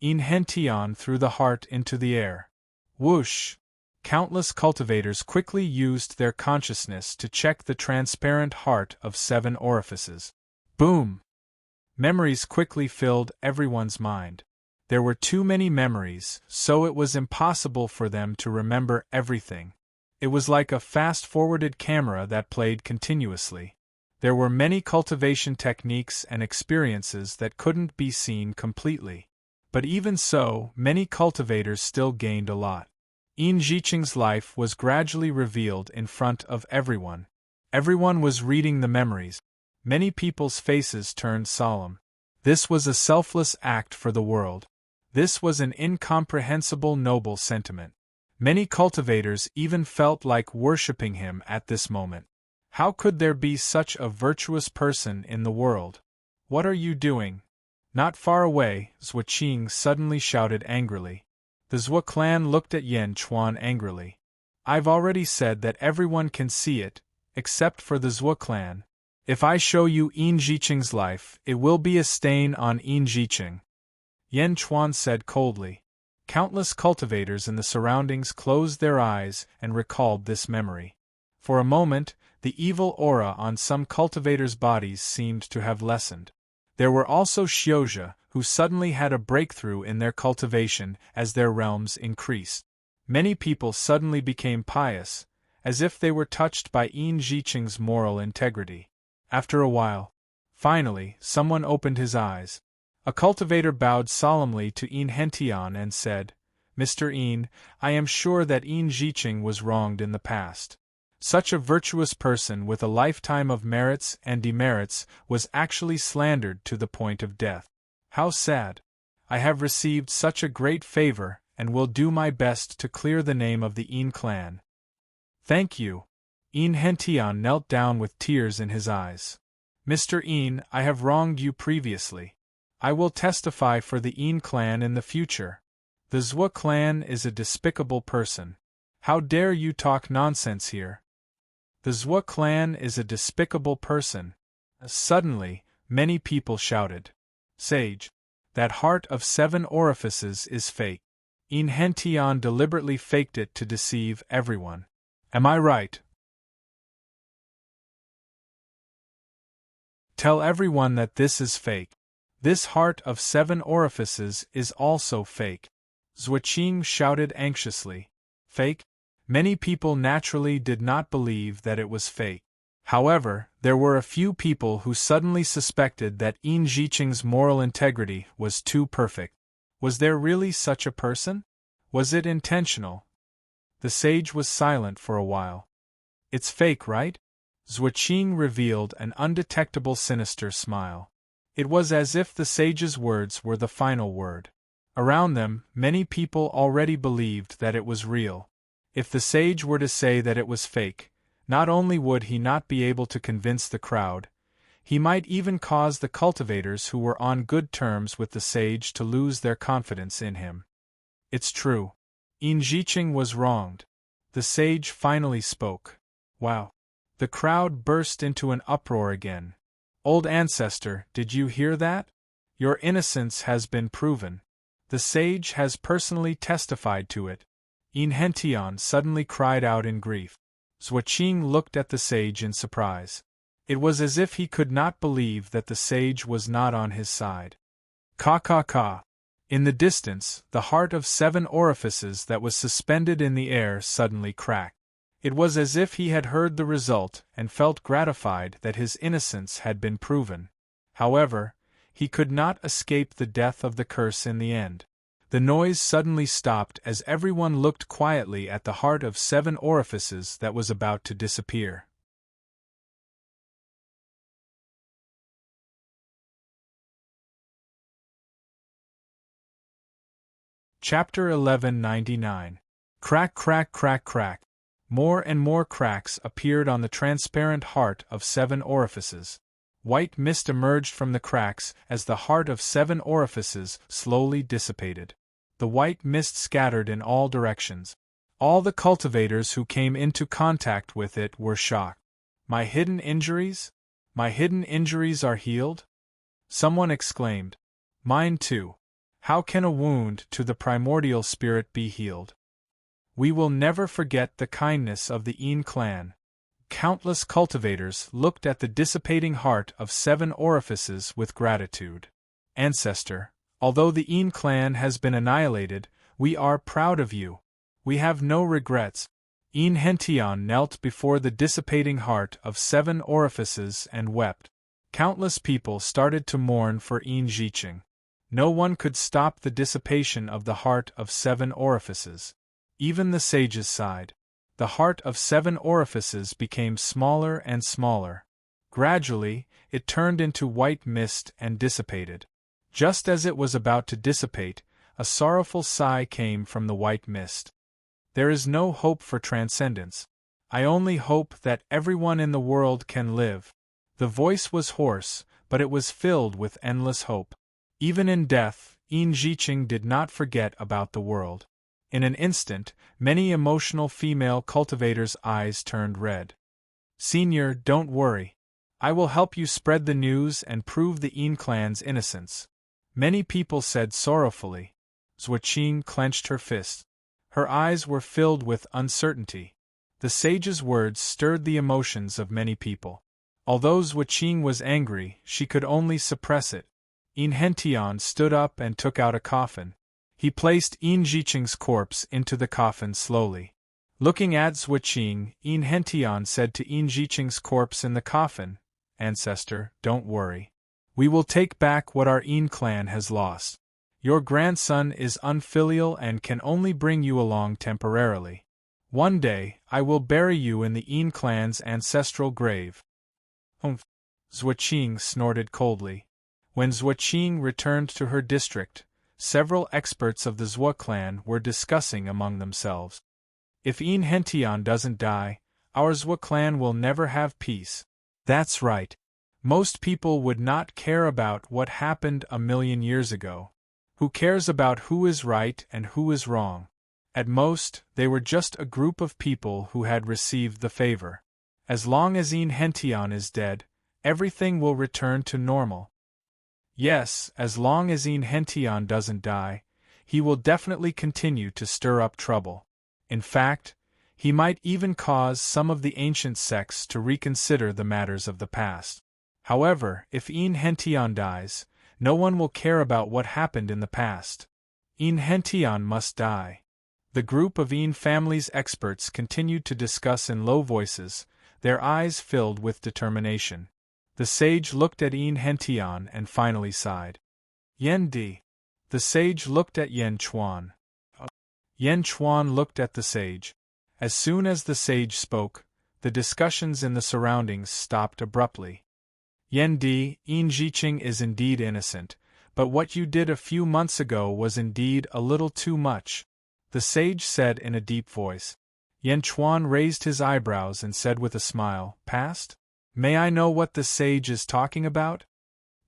Yin Hentian threw the heart into the air. Whoosh! Countless cultivators quickly used their consciousness to check the transparent heart of 7 orifices. Boom! Memories quickly filled everyone's mind. There were too many memories, so it was impossible for them to remember everything. It was like a fast-forwarded camera that played continuously. There were many cultivation techniques and experiences that couldn't be seen completely. But even so, many cultivators still gained a lot. Yin Jiqing's life was gradually revealed in front of everyone. Everyone was reading the memories. Many people's faces turned solemn. This was a selfless act for the world. This was an incomprehensible noble sentiment. Many cultivators even felt like worshipping him at this moment. How could there be such a virtuous person in the world? What are you doing? Not far away, Zhuoqing suddenly shouted angrily. The Zhuo clan looked at Yan Chuan angrily. I've already said that everyone can see it, except for the Zhuo clan. If I show you Yin Jiqing's life, it will be a stain on Yin Jiqing. Yan Chuan said coldly. Countless cultivators in the surroundings closed their eyes and recalled this memory. For a moment, the evil aura on some cultivators' bodies seemed to have lessened. There were also Xiozha, who suddenly had a breakthrough in their cultivation as their realms increased. Many people suddenly became pious, as if they were touched by Yin Jiqing's moral integrity. After a while, finally, someone opened his eyes. A cultivator bowed solemnly to Yin Hentian and said, Mr. Yin, I am sure that Yin Jiqing was wronged in the past. Such a virtuous person with a lifetime of merits and demerits was actually slandered to the point of death. How sad! I have received such a great favor and will do my best to clear the name of the Yin clan. Thank you. Yin Hentian knelt down with tears in his eyes. Mr. Yin, I have wronged you previously. I will testify for the Yin clan in the future. The Zhuo clan is a despicable person. How dare you talk nonsense here? The Zhuo clan is a despicable person. Suddenly, many people shouted. Sage, that heart of 7 orifices is fake. Yin Hentian deliberately faked it to deceive everyone. Am I right? Tell everyone that this is fake. This heart of 7 orifices is also fake. Zhuoqing shouted anxiously. Fake? Many people naturally did not believe that it was fake. However, there were a few people who suddenly suspected that Yin Jiqing's moral integrity was too perfect. Was there really such a person? Was it intentional? The sage was silent for a while. It's fake, right? Zhuoqing revealed an undetectable sinister smile. It was as if the sage's words were the final word. Around them, many people already believed that it was real. If the sage were to say that it was fake, not only would he not be able to convince the crowd, he might even cause the cultivators who were on good terms with the sage to lose their confidence in him. It's true. Yin Jiqing was wronged. The sage finally spoke. Wow. The crowd burst into an uproar again. Old ancestor, did you hear that? Your innocence has been proven. The sage has personally testified to it. Yin Hentian suddenly cried out in grief. Zhuoqing looked at the sage in surprise. It was as if he could not believe that the sage was not on his side. Ka ka ka. In the distance, the heart of 7 orifices that was suspended in the air suddenly cracked. It was as if he had heard the result and felt gratified that his innocence had been proven. However, he could not escape the death of the curse in the end. The noise suddenly stopped as everyone looked quietly at the heart of 7 orifices that was about to disappear. Chapter 1199. Crack, crack, crack, crack. More and more cracks appeared on the transparent heart of 7 orifices. White mist emerged from the cracks as the heart of 7 orifices slowly dissipated. The white mist scattered in all directions. All the cultivators who came into contact with it were shocked. My hidden injuries? My hidden injuries are healed? Someone exclaimed. Mine too. How can a wound to the primordial spirit be healed? We will never forget the kindness of the Yin clan. Countless cultivators looked at the dissipating heart of 7 orifices with gratitude. Ancestor, although the Yin clan has been annihilated, we are proud of you. We have no regrets. Yin Hentian knelt before the dissipating heart of 7 orifices and wept. Countless people started to mourn for Yin Jiqing. No one could stop the dissipation of the heart of 7 orifices. Even the sages sighed. The heart of 7 orifices became smaller and smaller. Gradually, it turned into white mist and dissipated. Just as it was about to dissipate, a sorrowful sigh came from the white mist. There is no hope for transcendence. I only hope that everyone in the world can live. The voice was hoarse, but it was filled with endless hope. Even in death, Yin Jiqing did not forget about the world. In an instant, many emotional female cultivators' eyes turned red. Senior, don't worry. I will help you spread the news and prove the Yin clan's innocence. Many people said sorrowfully. Zhuoqing clenched her fist. Her eyes were filled with uncertainty. The sage's words stirred the emotions of many people. Although Zhuoqing was angry, she could only suppress it. Yin Hentian stood up and took out a coffin. He placed Yin Jiqing's corpse into the coffin slowly. Looking at Zhuoqing, Yin Hentian said to Yin Jiqing's corpse in the coffin, "Ancestor, don't worry. We will take back what our Yin clan has lost. Your grandson is unfilial and can only bring you along temporarily. One day, I will bury you in the Yin clan's ancestral grave." "Humph!" Zhuoqing snorted coldly. When Zhuoqing returned to her district, several experts of the Zhuo clan were discussing among themselves. "If Yin Hentian doesn't die, our Zhuo clan will never have peace." That's right. Most people would not care about what happened a million years ago. Who cares about who is right and who is wrong? At most, they were just a group of people who had received the favor. As long as Yin Hentian is dead, everything will return to normal. Yes, as long as Yin Hentian doesn't die, he will definitely continue to stir up trouble. In fact, he might even cause some of the ancient sects to reconsider the matters of the past. However, if Yin Hentian dies, no one will care about what happened in the past. Yin Hentian must die. The group of Yin family's experts continued to discuss in low voices, their eyes filled with determination. The sage looked at Yin Hentian and finally sighed. "Yen Di." The sage looked at Yen Chuan. Yen Chuan looked at the sage. As soon as the sage spoke, the discussions in the surroundings stopped abruptly. "Yen Di, Yin Jiqing is indeed innocent, but what you did a few months ago was indeed a little too much," the sage said in a deep voice. Yen Chuan raised his eyebrows and said with a smile, "Past? May I know what the sage is talking about?"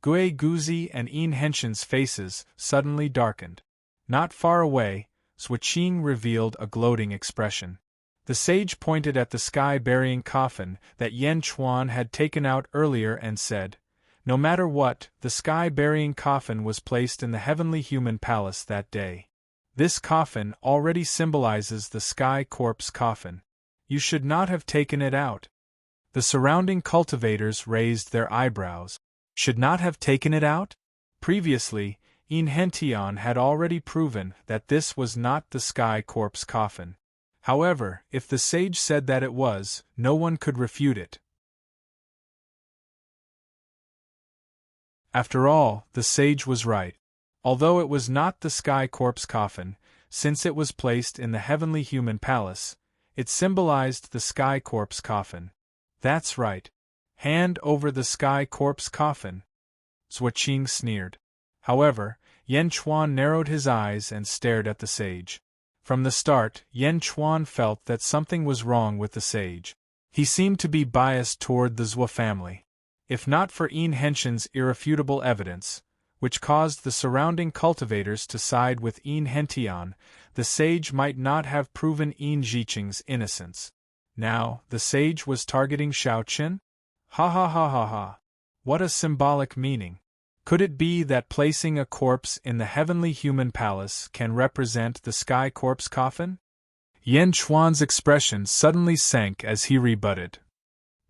Gui Guzi and Yin Hentian's faces suddenly darkened. Not far away, Zhuoqing revealed a gloating expression. The sage pointed at the sky-burying coffin that Yen Chuan had taken out earlier and said, "No matter what, the sky-burying coffin was placed in the heavenly human palace that day. This coffin already symbolizes the sky corpse coffin. You should not have taken it out." The surrounding cultivators raised their eyebrows. Should not have taken it out? Previously, Yin Hentian had already proven that this was not the sky corpse coffin. However, if the sage said that it was, no one could refute it. After all, the sage was right. Although it was not the sky corpse coffin, since it was placed in the heavenly human palace, it symbolized the sky corpse coffin. That's right. Hand over the sky corpse coffin. Zhuoqing sneered. However, Yen Chuan narrowed his eyes and stared at the sage. From the start, Yen Chuan felt that something was wrong with the sage. He seemed to be biased toward the Zhuo family. If not for Yin Hentian's irrefutable evidence, which caused the surrounding cultivators to side with Yin Hentian, the sage might not have proven Yin Jiqing's innocence. Now, the sage was targeting Shaoqin? Ha ha ha ha ha. What a symbolic meaning. Could it be that placing a corpse in the heavenly human palace can represent the sky corpse coffin? Yen Chuan's expression suddenly sank as he rebutted.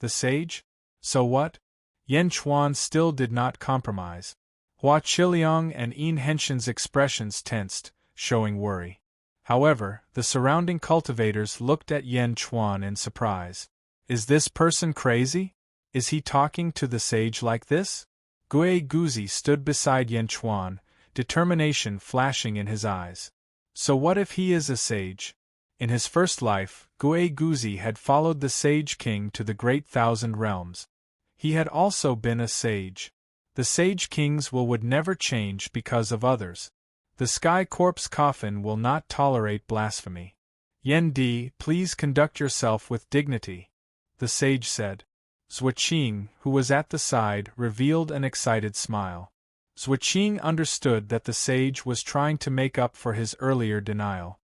The sage? So what? Yen Chuan still did not compromise. Hua Qiliang and Yin Hentian's expressions tensed, showing worry. However, the surrounding cultivators looked at Yen Chuan in surprise. Is this person crazy? Is he talking to the sage like this? Gui Guzi stood beside Yen Chuan, determination flashing in his eyes. So what if he is a sage? In his first life, Gue Guzi had followed the Sage King to the Great Thousand Realms. He had also been a sage. The Sage King's will would never change because of others. The Sky Corp's coffin will not tolerate blasphemy. Yen Di, please conduct yourself with dignity, the sage said. Zhuoqing, who was at the side, revealed an excited smile. Zhuoqing understood that the sage was trying to make up for his earlier denial.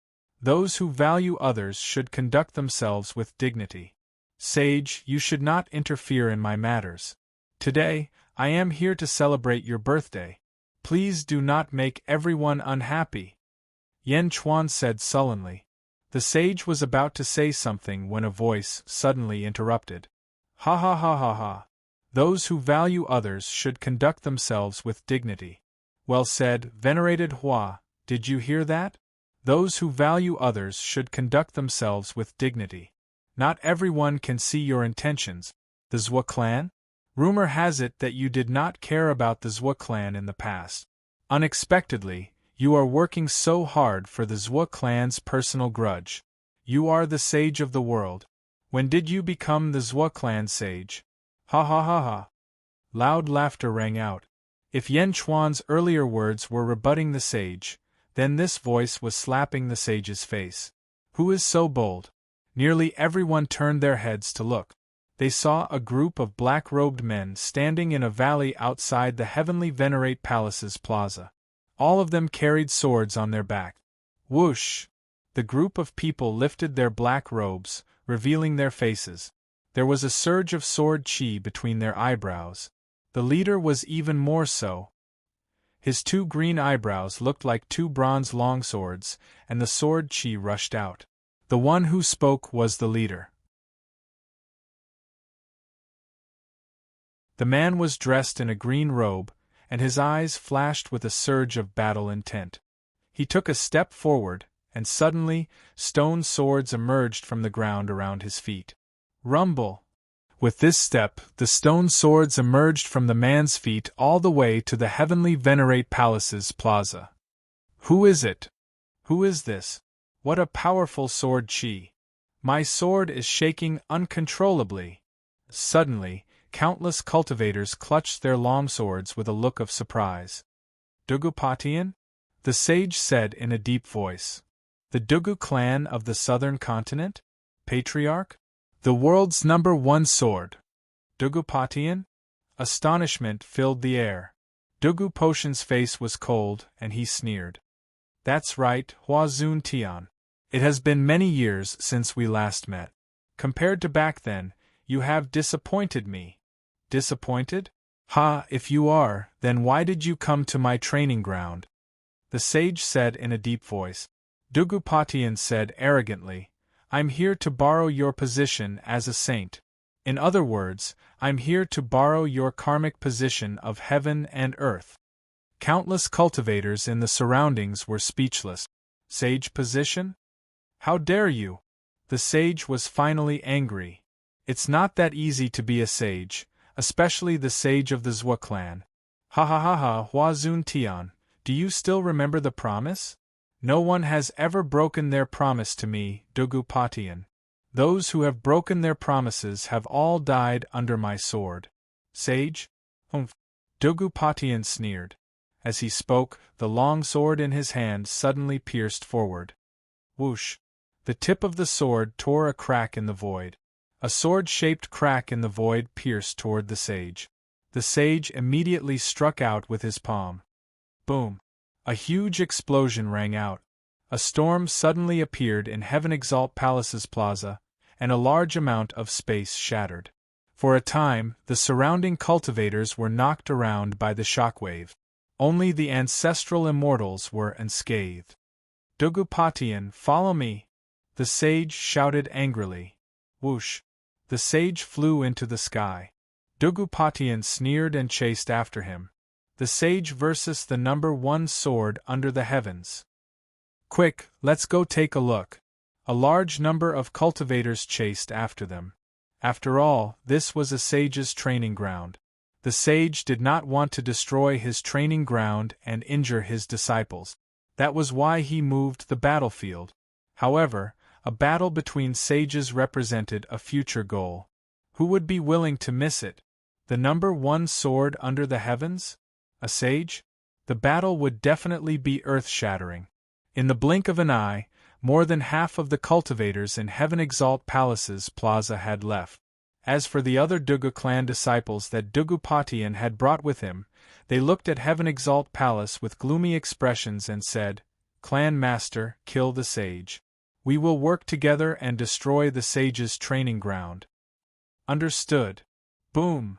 Those who value others should conduct themselves with dignity. Sage, you should not interfere in my matters. Today, I am here to celebrate your birthday. Please do not make everyone unhappy. Yen Chuan said sullenly. The sage was about to say something when a voice suddenly interrupted. Ha ha ha ha ha. Those who value others should conduct themselves with dignity. Well said, venerated Hua, did you hear that? Those who value others should conduct themselves with dignity. Not everyone can see your intentions. The Zhua clan? Rumor has it that you did not care about the Zhua clan in the past. Unexpectedly, you are working so hard for the Zhua clan's personal grudge. You are the sage of the world. When did you become the Zhua clan sage? Ha ha ha ha. Loud laughter rang out. If Yen Chuan's earlier words were rebutting the sage, then this voice was slapping the sage's face. Who is so bold? Nearly everyone turned their heads to look. They saw a group of black-robed men standing in a valley outside the Heavenly Venerate Palace's plaza. All of them carried swords on their back. Whoosh! The group of people lifted their black robes, revealing their faces. There was a surge of sword chi between their eyebrows. The leader was even more so. His 2 green eyebrows looked like 2 bronze longswords, and the sword chi rushed out. The one who spoke was the leader. The man was dressed in a green robe, and his eyes flashed with a surge of battle intent. He took a step forward, and suddenly, stone swords emerged from the ground around his feet. Rumble! With this step, the stone swords emerged from the man's feet all the way to the Heavenly Venerate Palace's plaza. Who is it? Who is this? What a powerful sword chi! My sword is shaking uncontrollably. Suddenly, countless cultivators clutched their long swords with a look of surprise. Dugupatian? The sage said in a deep voice. The Dugu clan of the southern continent? Patriarch? The world's #1 sword. Dugupatian? Astonishment filled the air. Dugu Potion's face was cold, and he sneered. That's right, Hua Zun Tian. It has been many years since we last met. Compared to back then, you have disappointed me. Disappointed? Ha, if you are, then why did you come to my training ground? The sage said in a deep voice. Dugupatian said arrogantly, I'm here to borrow your position as a saint. In other words, I'm here to borrow your karmic position of heaven and earth. Countless cultivators in the surroundings were speechless. Sage position? How dare you? The sage was finally angry. It's not that easy to be a sage, especially the sage of the Zhua clan. Ha ha ha ha, Hua Zun Tian, do you still remember the promise? No one has ever broken their promise to me, Dugupatian. Those who have broken their promises have all died under my sword. Sage? Humph. Dugupatian sneered. As he spoke, the long sword in his hand suddenly pierced forward. Whoosh! The tip of the sword tore a crack in the void. A sword-shaped crack in the void pierced toward the sage. The sage immediately struck out with his palm. Boom! A huge explosion rang out. A storm suddenly appeared in Heaven Exalt Palace's plaza, and a large amount of space shattered. For a time, the surrounding cultivators were knocked around by the shockwave. Only the ancestral immortals were unscathed. Dugupatian, follow me! The sage shouted angrily. Whoosh! The sage flew into the sky. Dugupatian sneered and chased after him. The sage versus the #1 sword under the heavens. Quick, let's go take a look. A large number of cultivators chased after them. After all, this was a sage's training ground. The sage did not want to destroy his training ground and injure his disciples. That was why he moved the battlefield. However, A battle between sages represented a future goal. Who would be willing to miss it? The number one sword under the heavens? A sage? The battle would definitely be earth-shattering. In the blink of an eye, more than half of the cultivators in Heaven Exalt Palace's plaza had left. As for the other Dugu clan disciples that Dugupatian had brought with him, they looked at Heaven Exalt Palace with gloomy expressions and said, "Clan Master, kill the sage. We will work together and destroy the sage's training ground." Understood. Boom!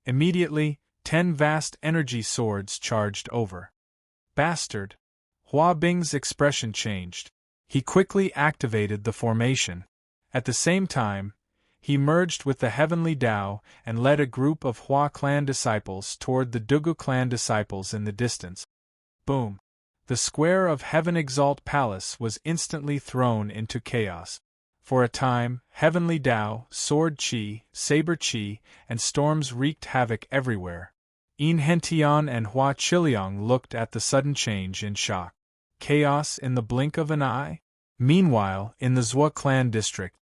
Immediately, 10 vast energy swords charged over. Bastard! Hua Bing's expression changed. He quickly activated the formation. At the same time, he merged with the Heavenly Tao and led a group of Hua clan disciples toward the Dugu clan disciples in the distance. Boom! The square of Heaven Exalt Palace was instantly thrown into chaos. For a time, Heavenly Tao, Sword Chi, Saber Chi, and storms wreaked havoc everywhere. In Hentian and Hua Chiliang looked at the sudden change in shock. Chaos in the blink of an eye? Meanwhile, in the Zhua clan district,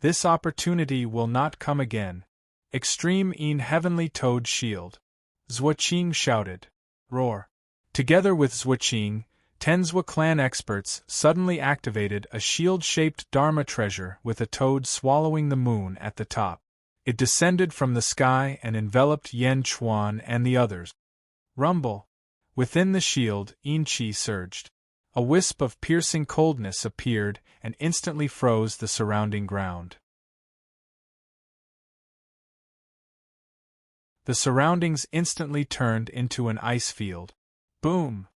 this opportunity will not come again. Extreme in Heavenly Toad Shield. Zhuoqing shouted. Roar. Together with Zhuoqing, 10 Zhua clan experts suddenly activated a shield-shaped Dharma treasure with a toad swallowing the moon at the top. It descended from the sky and enveloped Yan Chuan and the others. Rumble. Within the shield, Yin Qi surged. A wisp of piercing coldness appeared and instantly froze the surrounding ground. The surroundings instantly turned into an ice field. Boom!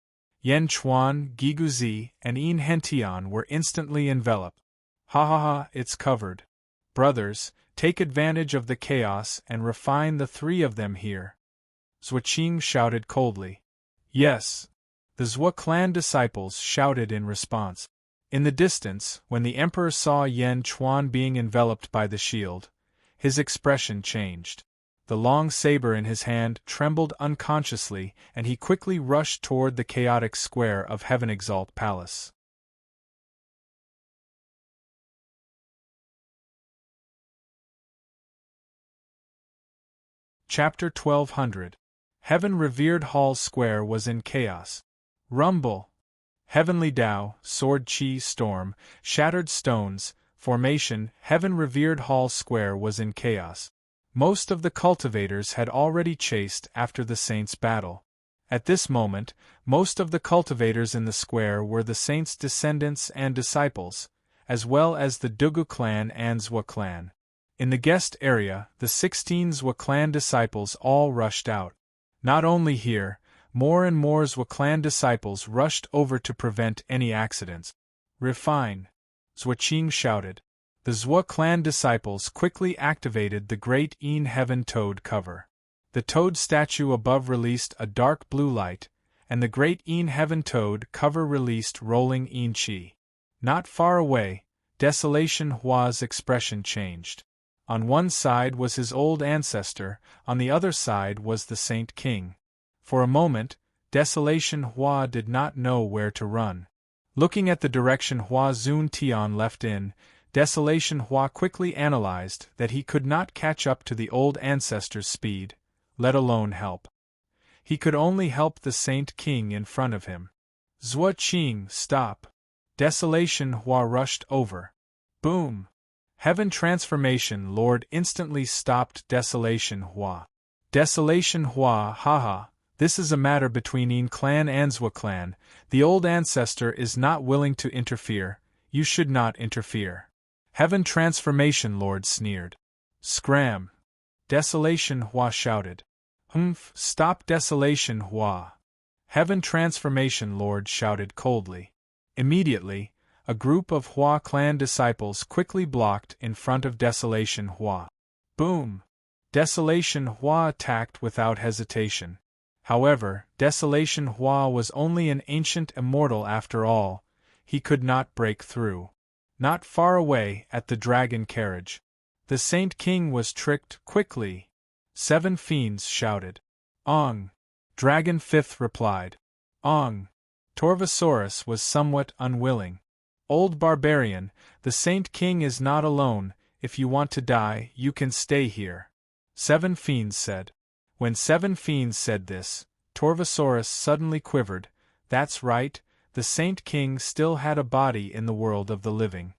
Yan Chuan, Giguzi, and Yin Hentian were instantly enveloped. Ha ha ha, it's covered. Brothers, take advantage of the chaos and refine the 3 of them here. Zhuoqing shouted coldly. Yes. The Zhua clan disciples shouted in response. In the distance, when the emperor saw Yan Chuan being enveloped by the shield, his expression changed. The long saber in his hand trembled unconsciously, and he quickly rushed toward the chaotic square of Heaven Exalt Palace. Chapter 1200. Heaven Revered Hall Square was in chaos. Rumble! Heavenly Tao, Sword Chi Storm, Shattered Stones, Formation, Heaven Revered Hall Square was in chaos. Most of the cultivators had already chased after the saints' battle. At this moment, most of the cultivators in the square were the saints' descendants and disciples, as well as the Dugu clan and Zhua clan. In the guest area, the 16 Zhua clan disciples all rushed out. Not only here, more and more Zhua clan disciples rushed over to prevent any accidents. Refine! Zhuoqing shouted. The Zhua clan disciples quickly activated the great Yin Heaven Toad cover. The toad statue above released a dark blue light, and the great Yin Heaven Toad cover released rolling Yin Qi. Not far away, Desolation Hua's expression changed. On one side was his old ancestor, on the other side was the Saint King. For a moment, Desolation Hua did not know where to run. Looking at the direction Hua Zun Tian left in, Desolation Hua quickly analyzed that he could not catch up to the old ancestor's speed, let alone help. He could only help the Saint King in front of him. Zhuoqing, stop! Desolation Hua rushed over. Boom! Heaven Transformation Lord instantly stopped Desolation Hua. Desolation Hua, haha, this is a matter between Yin clan and Zhua clan. The old ancestor is not willing to interfere. You should not interfere. Heaven Transformation Lord sneered. Scram! Desolation Hua shouted. Humph! Stop Desolation Hua! Heaven Transformation Lord shouted coldly. Immediately, a group of Hua clan disciples quickly blocked in front of Desolation Hua. Boom! Desolation Hua attacked without hesitation. However, Desolation Hua was only an ancient immortal after all. He could not break through. Not far away, at the dragon carriage, the Saint King was tricked quickly. 7 fiends shouted. Ong! Dragon Fifth replied. Ong! Torvosaurus was somewhat unwilling. Old barbarian, the Saint King is not alone. If you want to die, you can stay here. 7 fiends said. When 7 fiends said this, Torvosaurus suddenly quivered. That's right, the Saint King still had a body in the world of the living.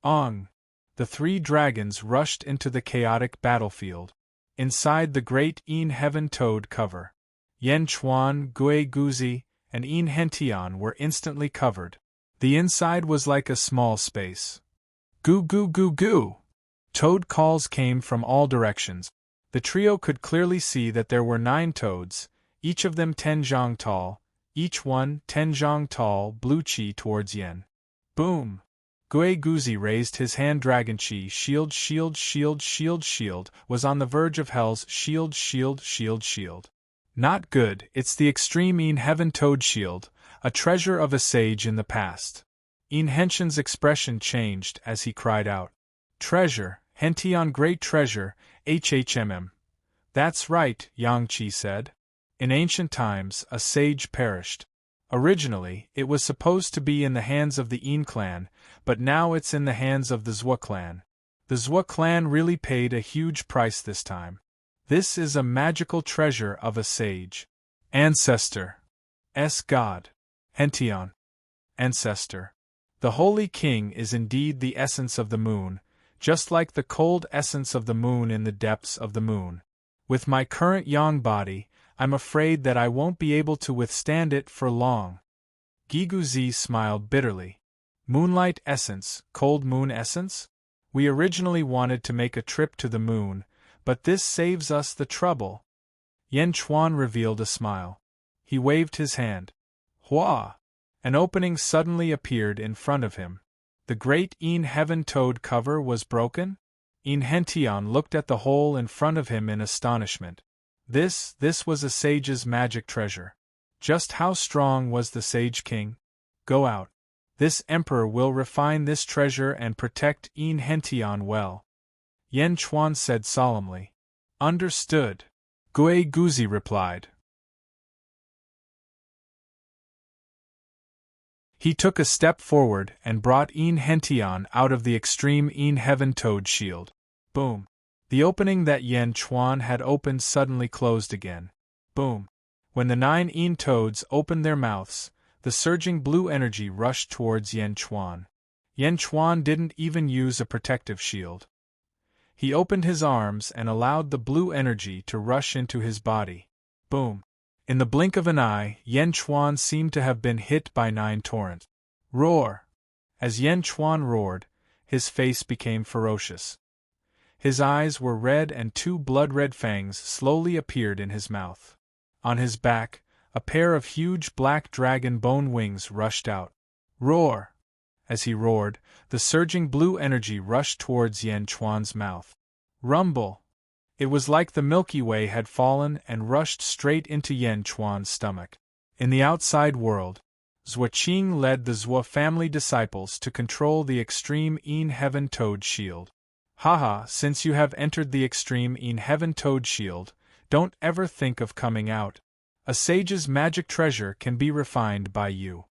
Ong! The 3 dragons rushed into the chaotic battlefield. Inside the great Een Heaven Toad cover, Yen Chuan, Gui Guzi, and Een Hention were instantly covered. The inside was like a small space. Goo goo goo goo! Toad calls came from all directions. The trio could clearly see that there were 9 toads, each of them 10 zhang tall, each one 10 zhang tall, blue chi towards Yen. Boom! Gui Guzi raised his hand. Dragon Chi shield shield shield shield shield was on the verge of Hell's shield shield shield shield. Not good, it's the extreme Een Heaven Toad shield, a treasure of a sage in the past. Een Hention's expression changed as he cried out. Treasure, Hention great treasure, HHMM. That's right, Yang Qi said. In ancient times, a sage perished. Originally, it was supposed to be in the hands of the Een clan, but now it's in the hands of the Zhua clan. The Zhua clan really paid a huge price this time. This is a magical treasure of a sage. Ancestor. God. Hention. Ancestor. The Holy King is indeed the essence of the moon, just like the cold essence of the moon in the depths of the moon. With my current yang body, I'm afraid that I won't be able to withstand it for long. Giguzi smiled bitterly. Moonlight essence, cold moon essence? We originally wanted to make a trip to the moon, but this saves us the trouble. Yen Chuan revealed a smile. He waved his hand. Hua! An opening suddenly appeared in front of him. The great Een Heaven Toad cover was broken? Een Hention looked at the hole in front of him in astonishment. This was a sage's magic treasure. Just how strong was the Sage King? Go out. This emperor will refine this treasure and protect Een Hention well. Yen Chuan said solemnly. Understood. Gui Guzi replied. He took a step forward and brought Een Hention out of the extreme Een Heaven Toad shield. Boom. The opening that Yen Chuan had opened suddenly closed again. Boom. When the 9 Een toads opened their mouths, the surging blue energy rushed towards Yen Chuan. Yen Chuan didn't even use a protective shield. He opened his arms and allowed the blue energy to rush into his body. Boom. In the blink of an eye, Yen Chuan seemed to have been hit by 9 torrents. Roar! As Yen Chuan roared, his face became ferocious. His eyes were red and 2 blood-red fangs slowly appeared in his mouth. On his back, a pair of huge black dragon bone wings rushed out. Roar! As he roared, the surging blue energy rushed towards Yen Chuan's mouth. Rumble! It was like the Milky Way had fallen and rushed straight into Yen Chuan's stomach. In the outside world, Zhua Qing led the Zhua family disciples to control the extreme Een Heaven Toad shield. Haha, since you have entered the extreme Een Heaven Toad shield, don't ever think of coming out. A sage's magic treasure can be refined by you.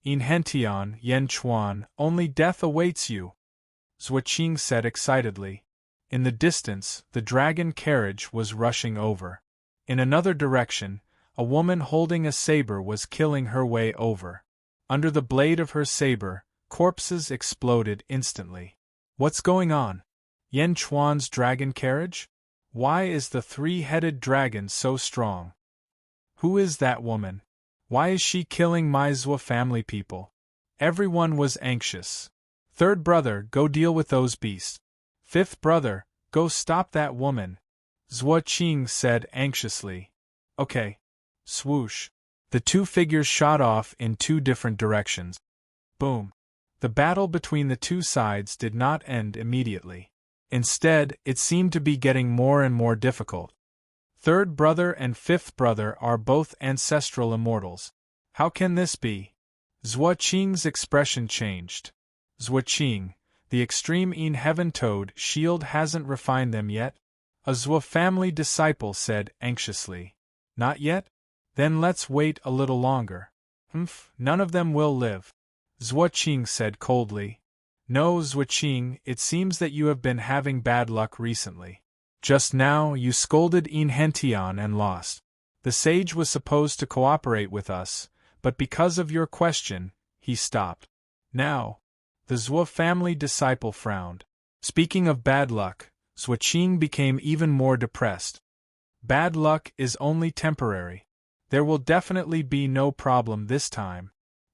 Een Hention, Yen Chuan, only death awaits you. Zhua Qing said excitedly. In the distance, the dragon carriage was rushing over. In another direction, a woman holding a saber was killing her way over. Under the blade of her saber, corpses exploded instantly. What's going on? Yen Chuan's dragon carriage? Why is the 3-headed dragon so strong? Who is that woman? Why is she killing my Zhua family people? Everyone was anxious. 3rd brother, go deal with those beasts. 5th brother, go stop that woman. Zhua Qing said anxiously. Okay. Swoosh. The 2 figures shot off in 2 different directions. Boom. The battle between the 2 sides did not end immediately. Instead, it seemed to be getting more and more difficult. 3rd brother and 5th brother are both ancestral immortals. How can this be? Zhua Qing's expression changed. Zhua Qing, the extreme Een Heaven Toad shield hasn't refined them yet? A Zhua family disciple said anxiously. Not yet? Then let's wait a little longer. None of them will live. Zhuo Qing said coldly. No, Zhuo Qing, it seems that you have been having bad luck recently. Just now, you scolded Yin Hentian and lost. The sage was supposed to cooperate with us, but because of your question, he stopped. Now, the Zhuo family disciple frowned. Speaking of bad luck, Zhuo Qing became even more depressed. Bad luck is only temporary. There will definitely be no problem this time.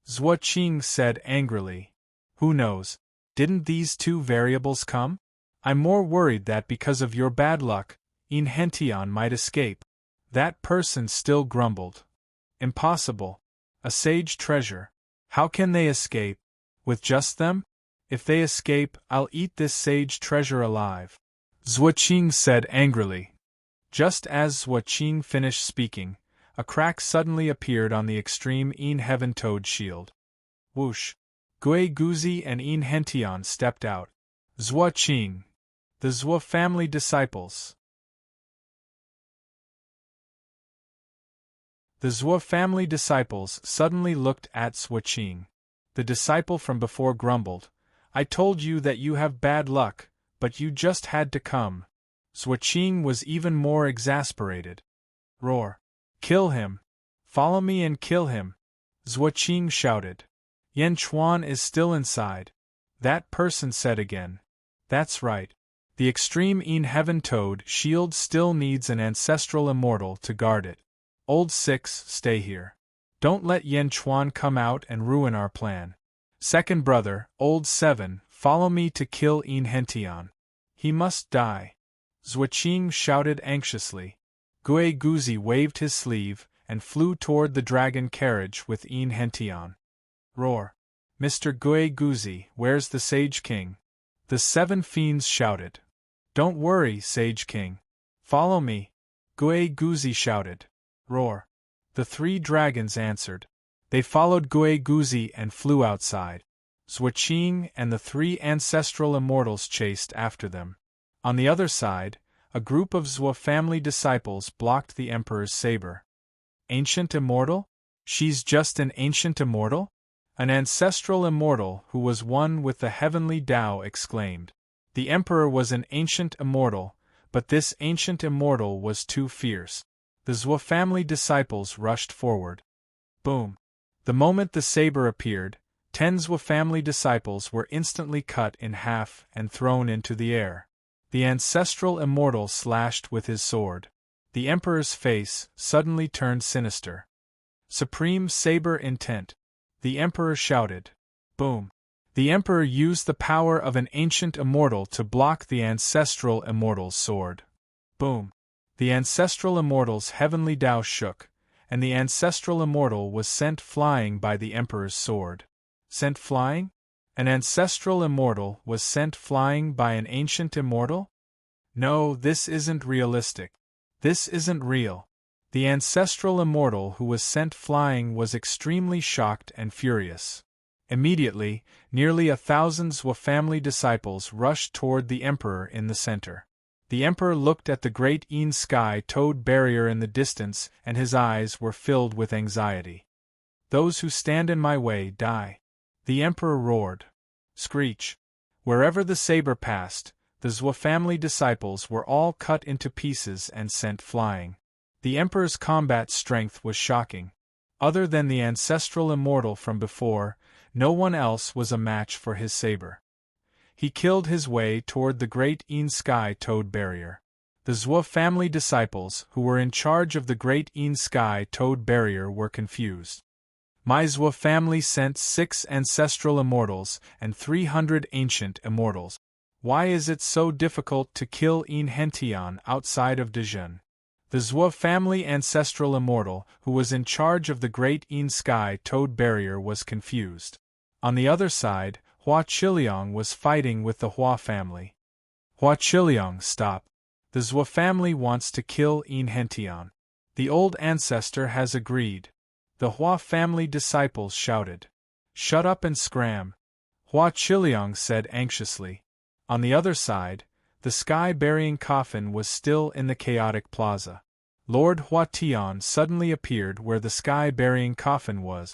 Zhuo Qing said angrily. Who knows? Didn't these two variables come? I'm more worried that because of your bad luck, Yin Hentian might escape. That person still grumbled. Impossible. A sage treasure. How can they escape? With just them? If they escape, I'll eat this sage treasure alive. Zhuo Qing said angrily. Just as Zhuo Qing finished speaking, a crack suddenly appeared on the extreme Yin Heaven Toad shield. Whoosh! Gui Guzi and Yin Hentian stepped out. Zhuo Qing. The Zhuo family disciples. The Zhuo family disciples suddenly looked at Zhuo Qing. The disciple from before grumbled, I told you that you have bad luck, but you just had to come. Zhuo Qing was even more exasperated. Roar! Kill him! Follow me and kill him! Zhuo Qing shouted. Yan Chuan is still inside. That person said again. That's right. The extreme Yin Heaven Toad shield still needs an ancestral immortal to guard it. Old 6, stay here. Don't let Yan Chuan come out and ruin our plan. Second brother, Old 7, follow me to kill Yin Hentian. He must die. Zhuo Qing shouted anxiously. Gui Guzi waved his sleeve and flew toward the dragon carriage with Yin Hentian. Roar! Mr. Gui Guzi, where's the Sage King? The 7 fiends shouted. Don't worry, Sage King. Follow me. Gui Guzi shouted. Roar! The 3 dragons answered. They followed Gui Guzi and flew outside. Zhuo Qing and the 3 ancestral immortals chased after them. On the other side, a group of Zhuo family disciples blocked the Emperor's saber. Ancient immortal? She's just an ancient immortal? An ancestral immortal who was one with the heavenly Tao exclaimed. The Emperor was an ancient immortal, but this ancient immortal was too fierce. The Zhuo family disciples rushed forward. Boom! The moment the saber appeared, 10 Zhuo family disciples were instantly cut in half and thrown into the air. The ancestral immortal slashed with his sword. The Emperor's face suddenly turned sinister. Supreme saber intent. The Emperor shouted. Boom! The Emperor used the power of an ancient immortal to block the ancestral immortal's sword. Boom! The ancestral immortal's heavenly Tao shook, and the ancestral immortal was sent flying by the Emperor's sword. Sent flying? An ancestral immortal was sent flying by an ancient immortal? No, this isn't realistic. This isn't real. The ancestral immortal who was sent flying was extremely shocked and furious. Immediately, nearly 1,000 Zhuo family disciples rushed toward the Emperor in the center. The Emperor looked at the great Yin Sky Toad barrier in the distance and his eyes were filled with anxiety. Those who stand in my way die. The Emperor roared. Screech! Wherever the saber passed, the Zhuo family disciples were all cut into pieces and sent flying. The Emperor's combat strength was shocking. Other than the ancestral immortal from before, no one else was a match for his saber. He killed his way toward the great Yin Sky Toad barrier. The Zhuo family disciples who were in charge of the great Yin Sky Toad barrier were confused. My Zhuo family sent 6 ancestral immortals and 300 ancient immortals. Why is it so difficult to kill Yin Hentian outside of Dezhen? The Zhuo family ancestral immortal who was in charge of the great Yin Sky Toad barrier was confused. On the other side, Hua Qiliang was fighting with the Hua family. Hua Qiliang, stop. The Zhuo family wants to kill Yin Hentian. The old ancestor has agreed. The Hua family disciples shouted. Shut up and scram. Hua Qiliang said anxiously. On the other side, the sky-burying coffin was still in the chaotic plaza. Lord Hua Tian suddenly appeared where the sky-burying coffin was.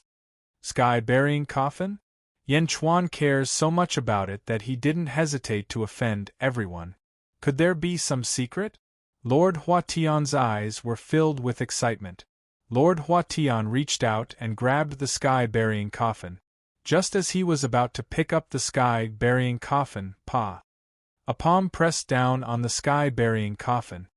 Sky-burying coffin? Yan Chuan cares so much about it that he didn't hesitate to offend everyone. Could there be some secret? Lord Huatian's eyes were filled with excitement. Lord Huatian reached out and grabbed the sky-burying coffin. Just as he was about to pick up the sky-burying coffin, a palm pressed down on the sky-burying coffin.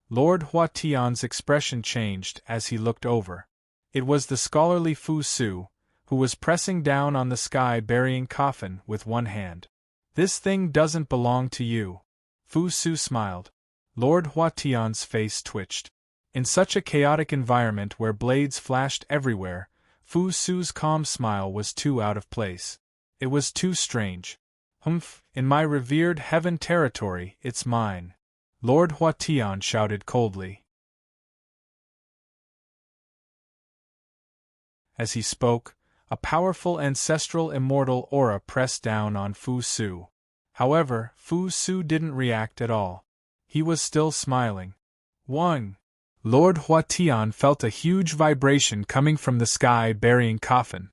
Lord Huatian's expression changed as he looked over. It was the scholarly Fu Su, who was pressing down on the sky-burying coffin with one hand. This thing doesn't belong to you. Fu Su smiled. Lord Huatian's face twitched. In such a chaotic environment where blades flashed everywhere, Fu Su's calm smile was too out of place. It was too strange. In my revered heaven territory, it's mine. Lord Huatian shouted coldly. As he spoke, a powerful ancestral immortal aura pressed down on Fu Su. However, Fu Su didn't react at all. He was still smiling. Lord Huatian felt a huge vibration coming from the sky-burying coffin.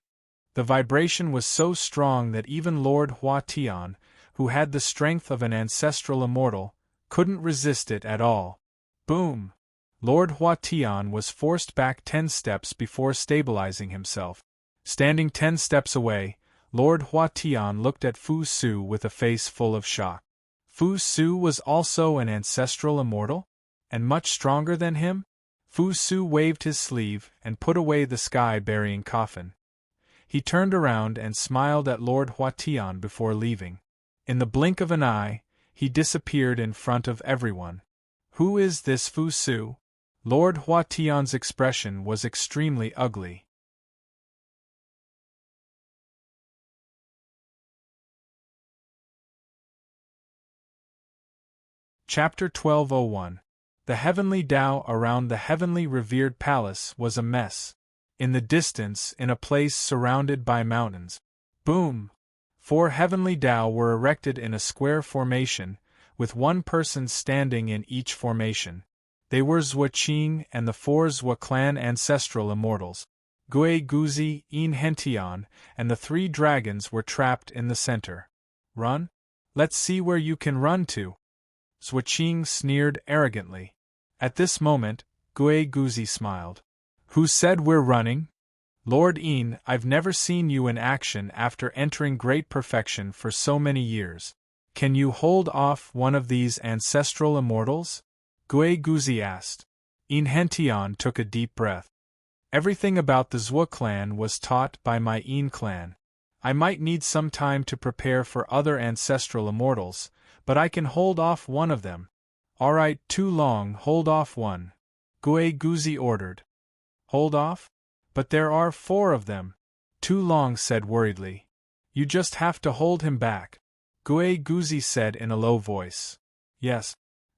The vibration was so strong that even Lord Huatian, who had the strength of an ancestral immortal, couldn't resist it at all. Boom! Lord Huatian was forced back 10 steps before stabilizing himself. Standing 10 steps away, Lord Huatian looked at Fu Su with a face full of shock. Fu Su was also an ancestral immortal? And much stronger than him? Fu Su waved his sleeve and put away the sky-burying coffin. He turned around and smiled at Lord Huatian before leaving. In the blink of an eye, he disappeared in front of everyone. Who is this Fu Su? Lord Huatian's expression was extremely ugly. Chapter 1201. The heavenly Tao around the heavenly revered palace was a mess. In the distance, in a place surrounded by mountains. Boom! 4 heavenly Tao were erected in a square formation, with one person standing in each formation. They were Zuoqing and the 4 Zhuo clan ancestral immortals. Gui Guzi, Yin Hentian, and the 3 dragons were trapped in the center. Run? Let's see where you can run to. Zuoqing sneered arrogantly. At this moment, Gui Guzi smiled. Who said we're running? Lord Yin, I've never seen you in action after entering great perfection for so many years. Can you hold off one of these ancestral immortals? Gui Guzi asked. Yin Hentian took a deep breath. Everything about the Zhuo clan was taught by my Yin clan. I might need some time to prepare for other ancestral immortals, but I can hold off one of them. Alright, too long, hold off one. Gui Guzi ordered. Hold off? But there are 4 of them. Too long said worriedly. You just have to hold him back. Gui Guzi said in a low voice. Yes,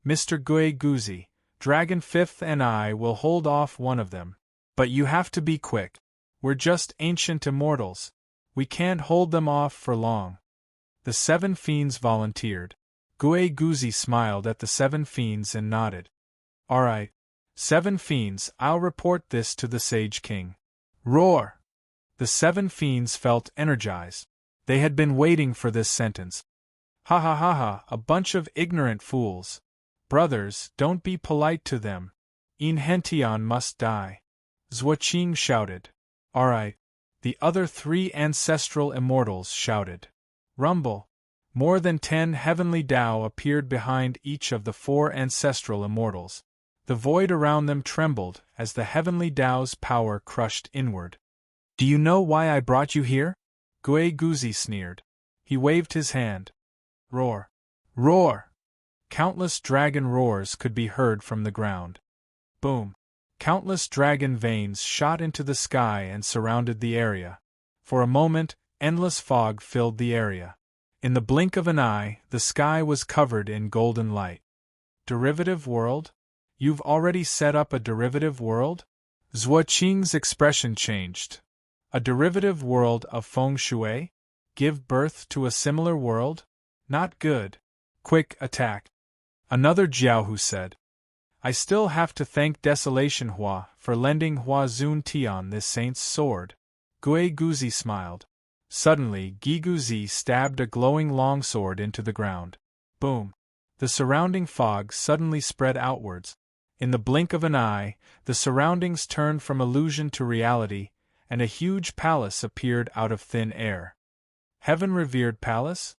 Mr. Gui Guzi, Dragon 5th and I will hold off one of them. But you have to be quick. We're just ancient immortals. We can't hold them off for long. The 7 fiends volunteered. Gui Guzi smiled at the 7 fiends and nodded. Alright. 7 fiends, I'll report this to the Sage King. Roar! The 7 fiends felt energized. They had been waiting for this sentence. Ha ha ha ha, a bunch of ignorant fools. Brothers, don't be polite to them. Yin Hentian must die. Zuoqing shouted. Alright. The other 3 ancestral immortals shouted. Rumble. More than 10 heavenly Tao appeared behind each of the 4 ancestral immortals. The void around them trembled as the heavenly Tao's power crushed inward. Do you know why I brought you here? Gui Guzi sneered. He waved his hand. Roar! Roar! Countless dragon roars could be heard from the ground. Boom! Countless dragon veins shot into the sky and surrounded the area. For a moment, endless fog filled the area. In the blink of an eye, the sky was covered in golden light. Derivative world? You've already set up a derivative world? Zuoqing's expression changed. A derivative world of feng shui? Give birth to a similar world? Not good. Quick attack. Another Jiaohu said. I still have to thank Desolation Hua for lending Hua Zun Tian this saint's sword. Gui Guzi smiled. Suddenly, Giguzi stabbed a glowing longsword into the ground. Boom! The surrounding fog suddenly spread outwards. In the blink of an eye, the surroundings turned from illusion to reality, and a huge palace appeared out of thin air. Heaven-revered palace?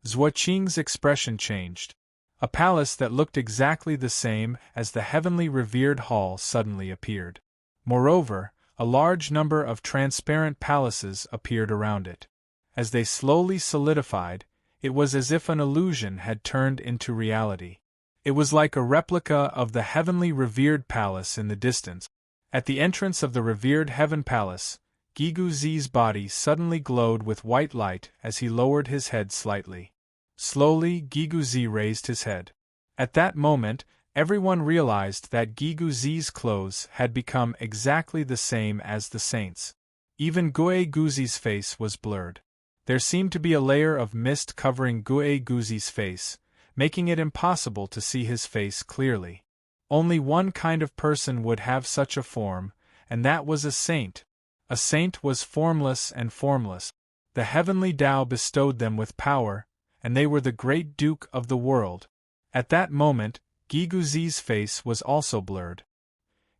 Zhuoqing's expression changed. A palace that looked exactly the same as the heavenly revered hall suddenly appeared. Moreover, a large number of transparent palaces appeared around it. As they slowly solidified, it was as if an illusion had turned into reality. It was like a replica of the heavenly revered palace in the distance. At the entrance of the revered heaven palace, Giguzi's body suddenly glowed with white light as he lowered his head slightly. Slowly, Giguzi raised his head. At that moment, everyone realized that Giguzi's clothes had become exactly the same as the saints. Even Guiguzi's face was blurred. There seemed to be a layer of mist covering Guiguzi's face, making it impossible to see his face clearly. Only one kind of person would have such a form, and that was a saint. A saint was formless and formless. The heavenly Tao bestowed them with power, and they were the great Duke of the world. At that moment, Giguzi's face was also blurred.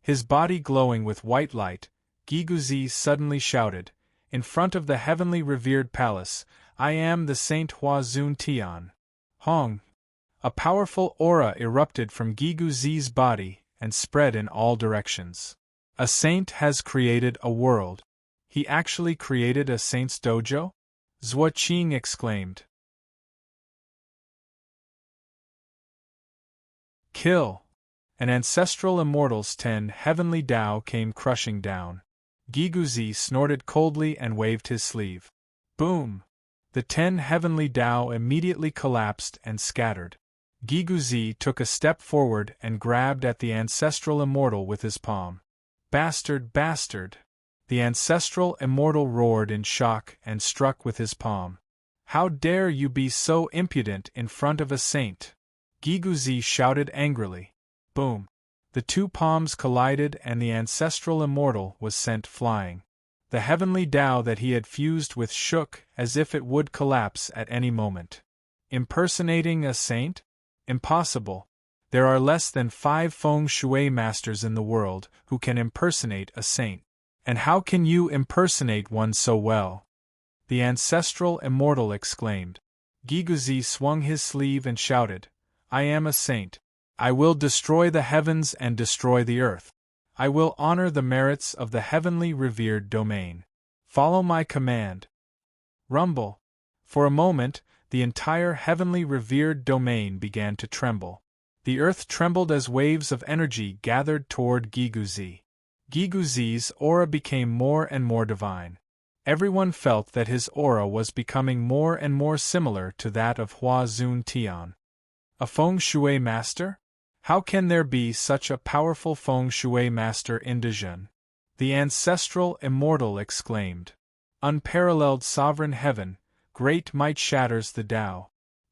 His body glowing with white light, Giguzi suddenly shouted, "In front of the heavenly revered palace, I am the Saint Huazun Tian." Hong! A powerful aura erupted from Giguzi's body and spread in all directions. A saint has created a world. He actually created a saint's dojo? Zhuoqing exclaimed. Kill! An ancestral immortal's 10 heavenly Tao came crushing down. Giguzi snorted coldly and waved his sleeve. Boom! The 10 heavenly Tao immediately collapsed and scattered. Giguzi took a step forward and grabbed at the ancestral immortal with his palm. Bastard, bastard! The ancestral immortal roared in shock and struck with his palm. How dare you be so impudent in front of a saint? Giguzi shouted angrily. Boom! The two palms collided and the ancestral immortal was sent flying. The heavenly Tao that he had fused with shook as if it would collapse at any moment. Impersonating a saint? Impossible. There are less than 5 feng shui masters in the world who can impersonate a saint. And how can you impersonate one so well? The ancestral immortal exclaimed. Giguzi swung his sleeve and shouted, I am a saint. I will destroy the heavens and destroy the earth. I will honor the merits of the heavenly revered domain. Follow my command. Rumble. For a moment, the entire heavenly revered domain began to tremble. The earth trembled as waves of energy gathered toward Giguzi. Giguzi's aura became more and more divine. Everyone felt that his aura was becoming more and more similar to that of Huazun Tian. A feng shui master? How can there be such a powerful feng shui master in Dezhen? The ancestral immortal exclaimed. Unparalleled sovereign heaven, great might shatters the Tao.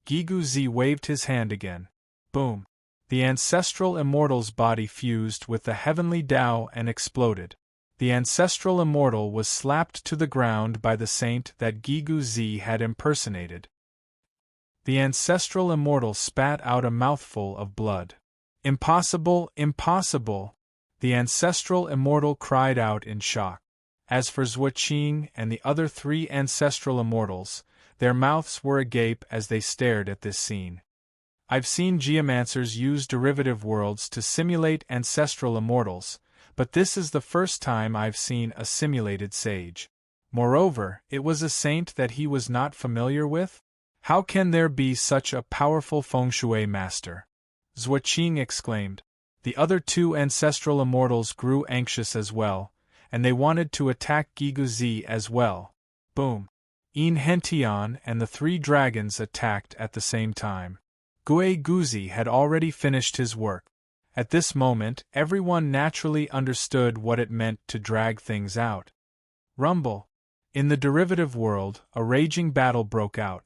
Giguzi waved his hand again. Boom! The ancestral immortal's body fused with the heavenly Tao and exploded. The ancestral immortal was slapped to the ground by the saint that Giguzi had impersonated. The ancestral immortal spat out a mouthful of blood. Impossible, impossible! The ancestral immortal cried out in shock. As for Zhuoqing and the other 3 ancestral immortals, their mouths were agape as they stared at this scene. I've seen geomancers use derivative worlds to simulate ancestral immortals, but this is the first time I've seen a simulated sage. Moreover, it was a saint that he was not familiar with? How can there be such a powerful feng shui master? Zhuoqing exclaimed. The other 2 ancestral immortals grew anxious as well, and they wanted to attack Giguzi as well. Boom! Yin Hentian and the 3 dragons attacked at the same time. Guiguzi had already finished his work. At this moment, everyone naturally understood what it meant to drag things out. Rumble! In the derivative world, a raging battle broke out.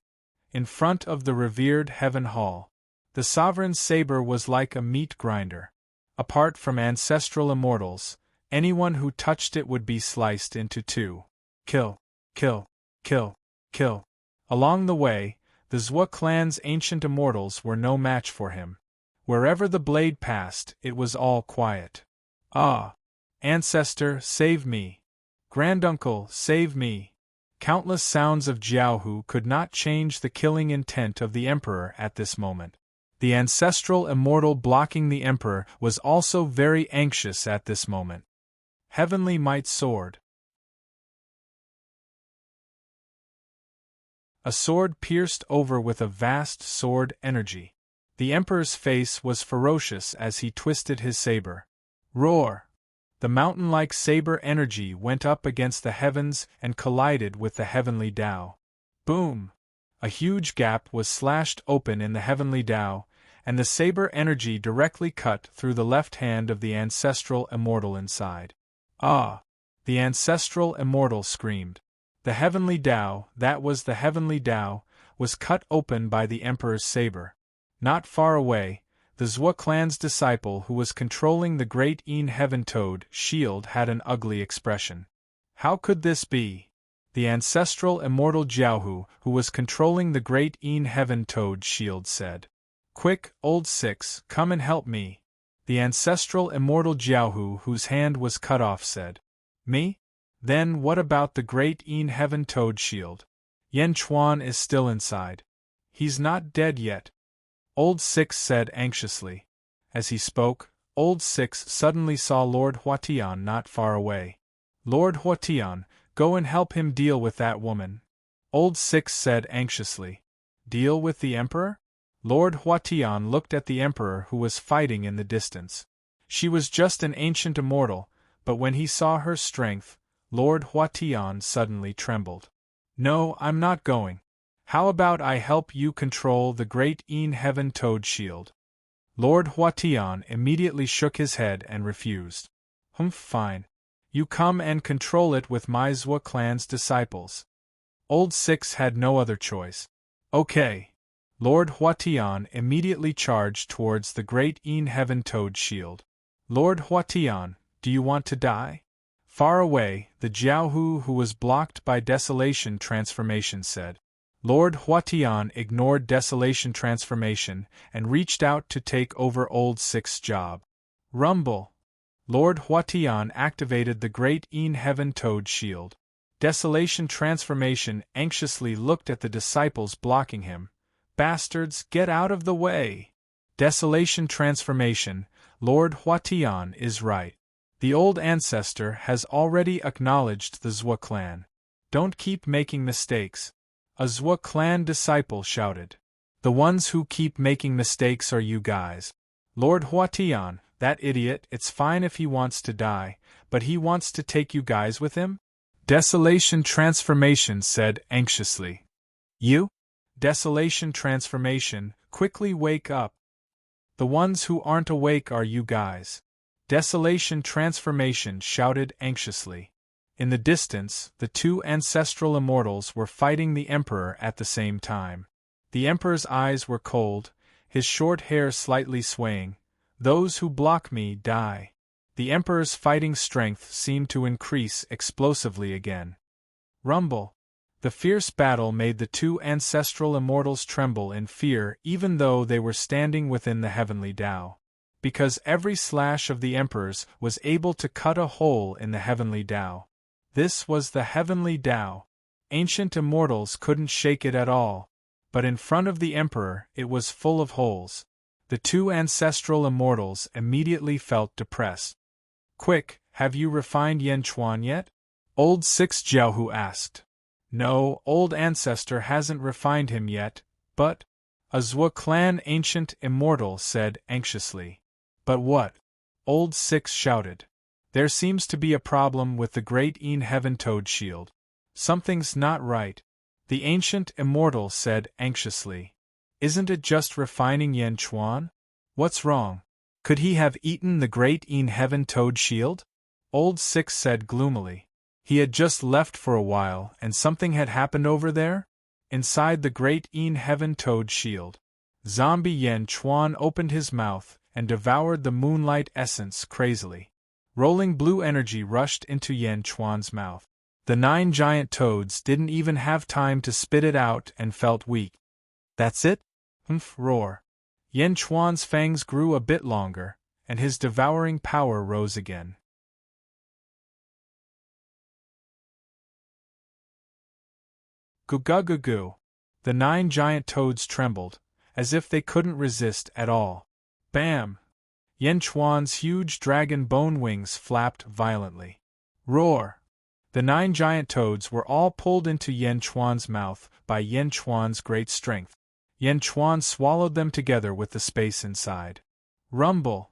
In front of the revered heaven hall, the sovereign's saber was like a meat grinder. Apart from ancestral immortals, anyone who touched it would be sliced into 2. Kill! Kill! Kill! Kill. Along the way, the Zhua clan's ancient immortals were no match for him. Wherever the blade passed, it was all quiet. Ah! Ancestor, save me! Granduncle, save me! Countless sounds of Jiaohu could not change the killing intent of the Emperor at this moment. The ancestral immortal blocking the Emperor was also very anxious at this moment. Heavenly Might Sword. A sword pierced over with a vast sword energy. The Emperor's face was ferocious as he twisted his saber. Roar! The mountain-like saber energy went up against the heavens and collided with the heavenly Tao. Boom! A huge gap was slashed open in the heavenly Tao, and the saber energy directly cut through the left hand of the ancestral immortal inside. Ah! The ancestral immortal screamed. The heavenly Tao, that was the heavenly Tao, was cut open by the Emperor's saber. Not far away, the Zhua clan's disciple who was controlling the great Yin Heaven Toad shield had an ugly expression. How could this be? The ancestral immortal Jiaohu, who was controlling the great Yin Heaven Toad shield, said. Quick, old Six, come and help me. The ancestral immortal Jiaohu, whose hand was cut off, said. Me? Then what about the great Yin Heaven Toad shield? Yan Chuan is still inside. He's not dead yet. Old Six said anxiously. As he spoke, Old Six suddenly saw Lord Huatian not far away. Lord Huatian, go and help him deal with that woman. Old Six said anxiously. Deal with the Emperor? Lord Huatian looked at the Emperor who was fighting in the distance. She was just an ancient immortal, but when he saw her strength, Lord Huatian suddenly trembled. No, I'm not going. How about I help you control the great Yin Heaven Toad shield? Lord Huatian immediately shook his head and refused. Fine. You come and control it with my Zhua clan's disciples. Old Six had no other choice. Okay. Lord Huatian immediately charged towards the great Yin Heaven Toad shield. Lord Huatian, do you want to die? Far away, the Jiaohu who was blocked by Desolation Transformation said. Lord Huatian ignored Desolation Transformation and reached out to take over Old Six's job. Rumble! Lord Huatian activated the great Yin Heaven Toad shield. Desolation Transformation anxiously looked at the disciples blocking him. Bastards, get out of the way! Desolation Transformation, Lord Huatian is right. The old ancestor has already acknowledged the Zhua clan. Don't keep making mistakes. A Zhua clan disciple shouted. The ones who keep making mistakes are you guys. Lord Huatian, that idiot, it's fine if he wants to die, but he wants to take you guys with him? Desolation Transformation said anxiously. You? Desolation Transformation, quickly wake up. The ones who aren't awake are you guys. Desolation Transformation shouted anxiously. In the distance, the two ancestral immortals were fighting the Emperor at the same time. The Emperor's eyes were cold, his short hair slightly swaying. Those who block me die. The Emperor's fighting strength seemed to increase explosively again. Rumble! The fierce battle made the two ancestral immortals tremble in fear even though they were standing within the heavenly Tao. Because every slash of the Emperor's was able to cut a hole in the heavenly Tao. This was the heavenly Tao. Ancient immortals couldn't shake it at all, but in front of the Emperor it was full of holes. The two ancestral immortals immediately felt depressed. Quick, have you refined Yan Chuan yet? Old Six Jiaohu asked. No, old ancestor hasn't refined him yet, but... A Zhua clan ancient immortal said anxiously. But what? Old Six shouted. There seems to be a problem with the great Yin Heaven Toad shield. Something's not right. The ancient immortal said anxiously. Isn't it just refining Yan Chuan? What's wrong? Could he have eaten the great Yin Heaven Toad shield? Old Six said gloomily. He had just left for a while and something had happened over there? Inside the great Yin Heaven Toad shield. Zombie Yan Chuan opened his mouth and devoured the moonlight essence crazily. Rolling blue energy rushed into Yan Chuan's mouth. The 9 giant toads didn't even have time to spit it out and felt weak. That's it? Humph! Roar. Yen Chuan's fangs grew a bit longer, and his devouring power rose again. Goo-goo-goo-goo. The 9 giant toads trembled, as if they couldn't resist at all. Bam! Yen Chuan's huge dragon bone wings flapped violently. Roar! The 9 giant toads were all pulled into Yen Chuan's mouth by Yen Chuan's great strength. Yen Chuan swallowed them together with the space inside. Rumble!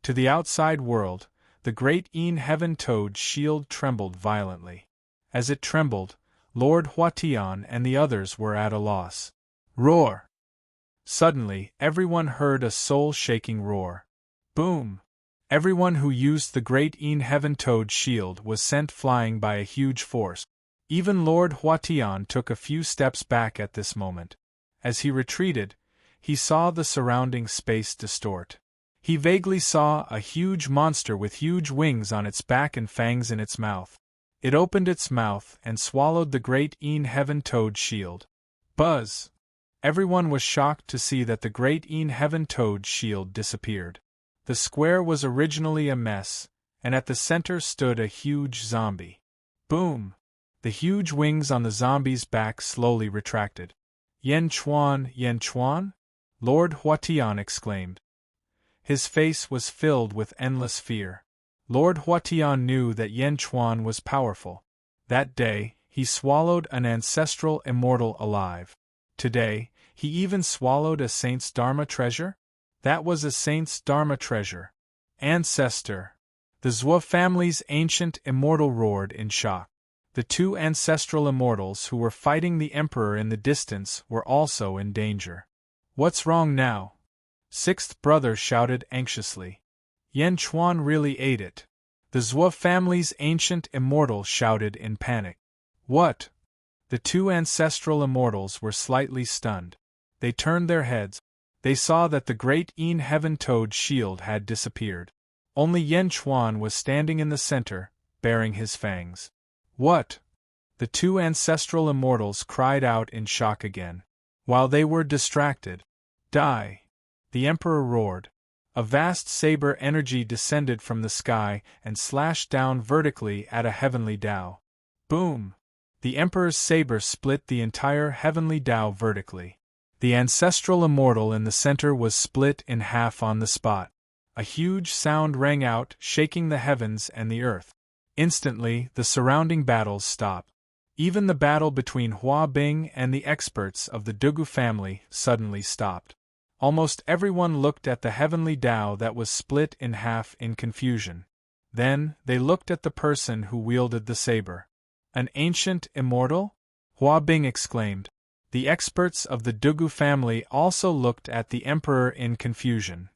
To the outside world, the great Heaven Toad shield trembled violently. As it trembled, Lord Huatian and the others were at a loss. Roar! Suddenly, everyone heard a soul-shaking roar. Boom! Everyone who used the great Heaven Toad shield was sent flying by a huge force. Even Lord Huatian took a few steps back at this moment. As he retreated, he saw the surrounding space distort. He vaguely saw a huge monster with huge wings on its back and fangs in its mouth. It opened its mouth and swallowed the great Heaven Toad shield. Buzz! Everyone was shocked to see that the great Heaven Toad shield disappeared. The square was originally a mess, and at the center stood a huge zombie. Boom! The huge wings on the zombie's back slowly retracted. Yen Chuan, Yen Chuan? Lord Huatian exclaimed. His face was filled with endless fear. Lord Huatian knew that Yen Chuan was powerful. That day, he swallowed an ancestral immortal alive. Today, he even swallowed a saint's Dharma treasure? That was a saint's Dharma treasure. Ancestor! The Zhou family's ancient immortal roared in shock. The 2 ancestral immortals who were fighting the emperor in the distance were also in danger. What's wrong now? 6th brother shouted anxiously. Yen Chuan really ate it. The Zhou family's ancient immortal shouted in panic. What? The 2 ancestral immortals were slightly stunned. They turned their heads. They saw that the great Heaven Toad shield had disappeared. Only Yen Chuan was standing in the center, baring his fangs. What? The 2 ancestral immortals cried out in shock again. While they were distracted. Die! The emperor roared. A vast saber energy descended from the sky and slashed down vertically at a heavenly Tao. Boom! The emperor's saber split the entire heavenly Tao vertically. The ancestral immortal in the center was split in half on the spot. A huge sound rang out, shaking the heavens and the earth. Instantly, the surrounding battles stopped. Even the battle between Hua Bing and the experts of the Dugu family suddenly stopped. Almost everyone looked at the heavenly Tao that was split in half in confusion. Then, they looked at the person who wielded the saber. An ancient immortal? Hua Bing exclaimed. The experts of the Dugu family also looked at the emperor in confusion.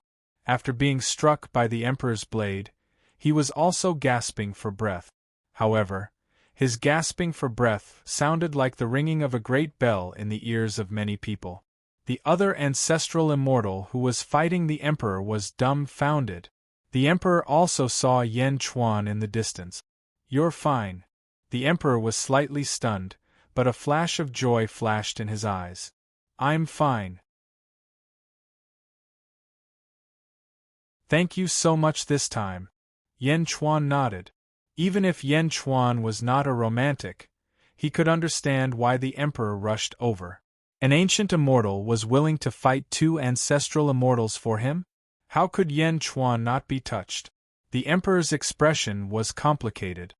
After being struck by the emperor's blade, he was also gasping for breath. However, his gasping for breath sounded like the ringing of a great bell in the ears of many people. The other ancestral immortal who was fighting the emperor was dumbfounded. The emperor also saw Yen Chuan in the distance. You're fine. The emperor was slightly stunned, but a flash of joy flashed in his eyes. I'm fine. Thank you so much this time. Yen Chuan nodded. Even if Yen Chuan was not a romantic, he could understand why the emperor rushed over. An ancient immortal was willing to fight 2 ancestral immortals for him? How could Yen Chuan not be touched? The emperor's expression was complicated.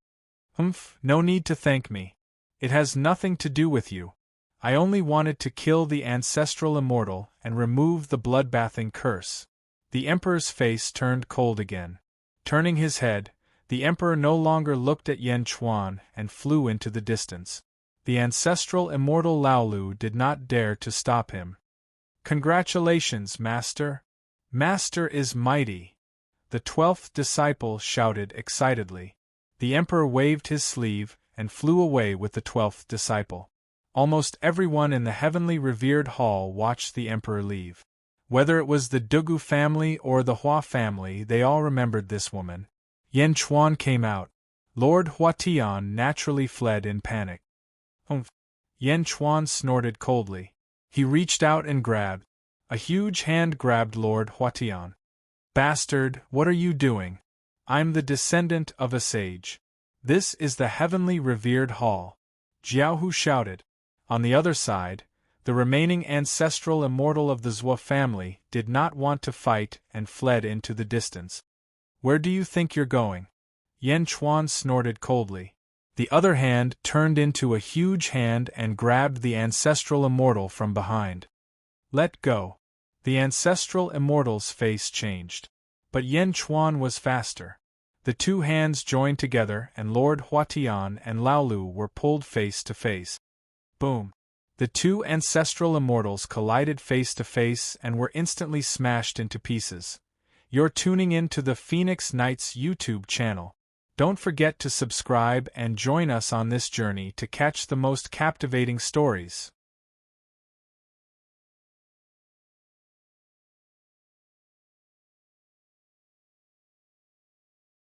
No need to thank me. It has nothing to do with you. I only wanted to kill the ancestral immortal and remove the bloodbathing curse. The emperor's face turned cold again. Turning his head, the emperor no longer looked at Yen Chuan and flew into the distance. The ancestral immortal Laolu did not dare to stop him. Congratulations, Master! Master is mighty! The 12th disciple shouted excitedly. The emperor waved his sleeve and flew away with the 12th disciple. Almost everyone in the heavenly revered hall watched the emperor leave. Whether it was the Dugu family or the Hua family, they all remembered this woman. Yen Chuan came out. Lord Huatian naturally fled in panic. Humph! Yen Chuan snorted coldly. He reached out and grabbed. A huge hand grabbed Lord Huatian. Bastard, what are you doing? I'm the descendant of a sage. This is the heavenly revered hall. Jiaohu shouted. On the other side, the remaining ancestral immortal of the Zhua family did not want to fight and fled into the distance. Where do you think you're going? Yen Chuan snorted coldly. The other hand turned into a huge hand and grabbed the ancestral immortal from behind. Let go. The ancestral immortal's face changed. But Yen Chuan was faster. The two hands joined together and Lord Huatian and Laolu were pulled face to face. Boom! The two ancestral immortals collided face to face and were instantly smashed into pieces. You're tuning in to the Phoenix Knights YouTube channel. Don't forget to subscribe and join us on this journey to catch the most captivating stories.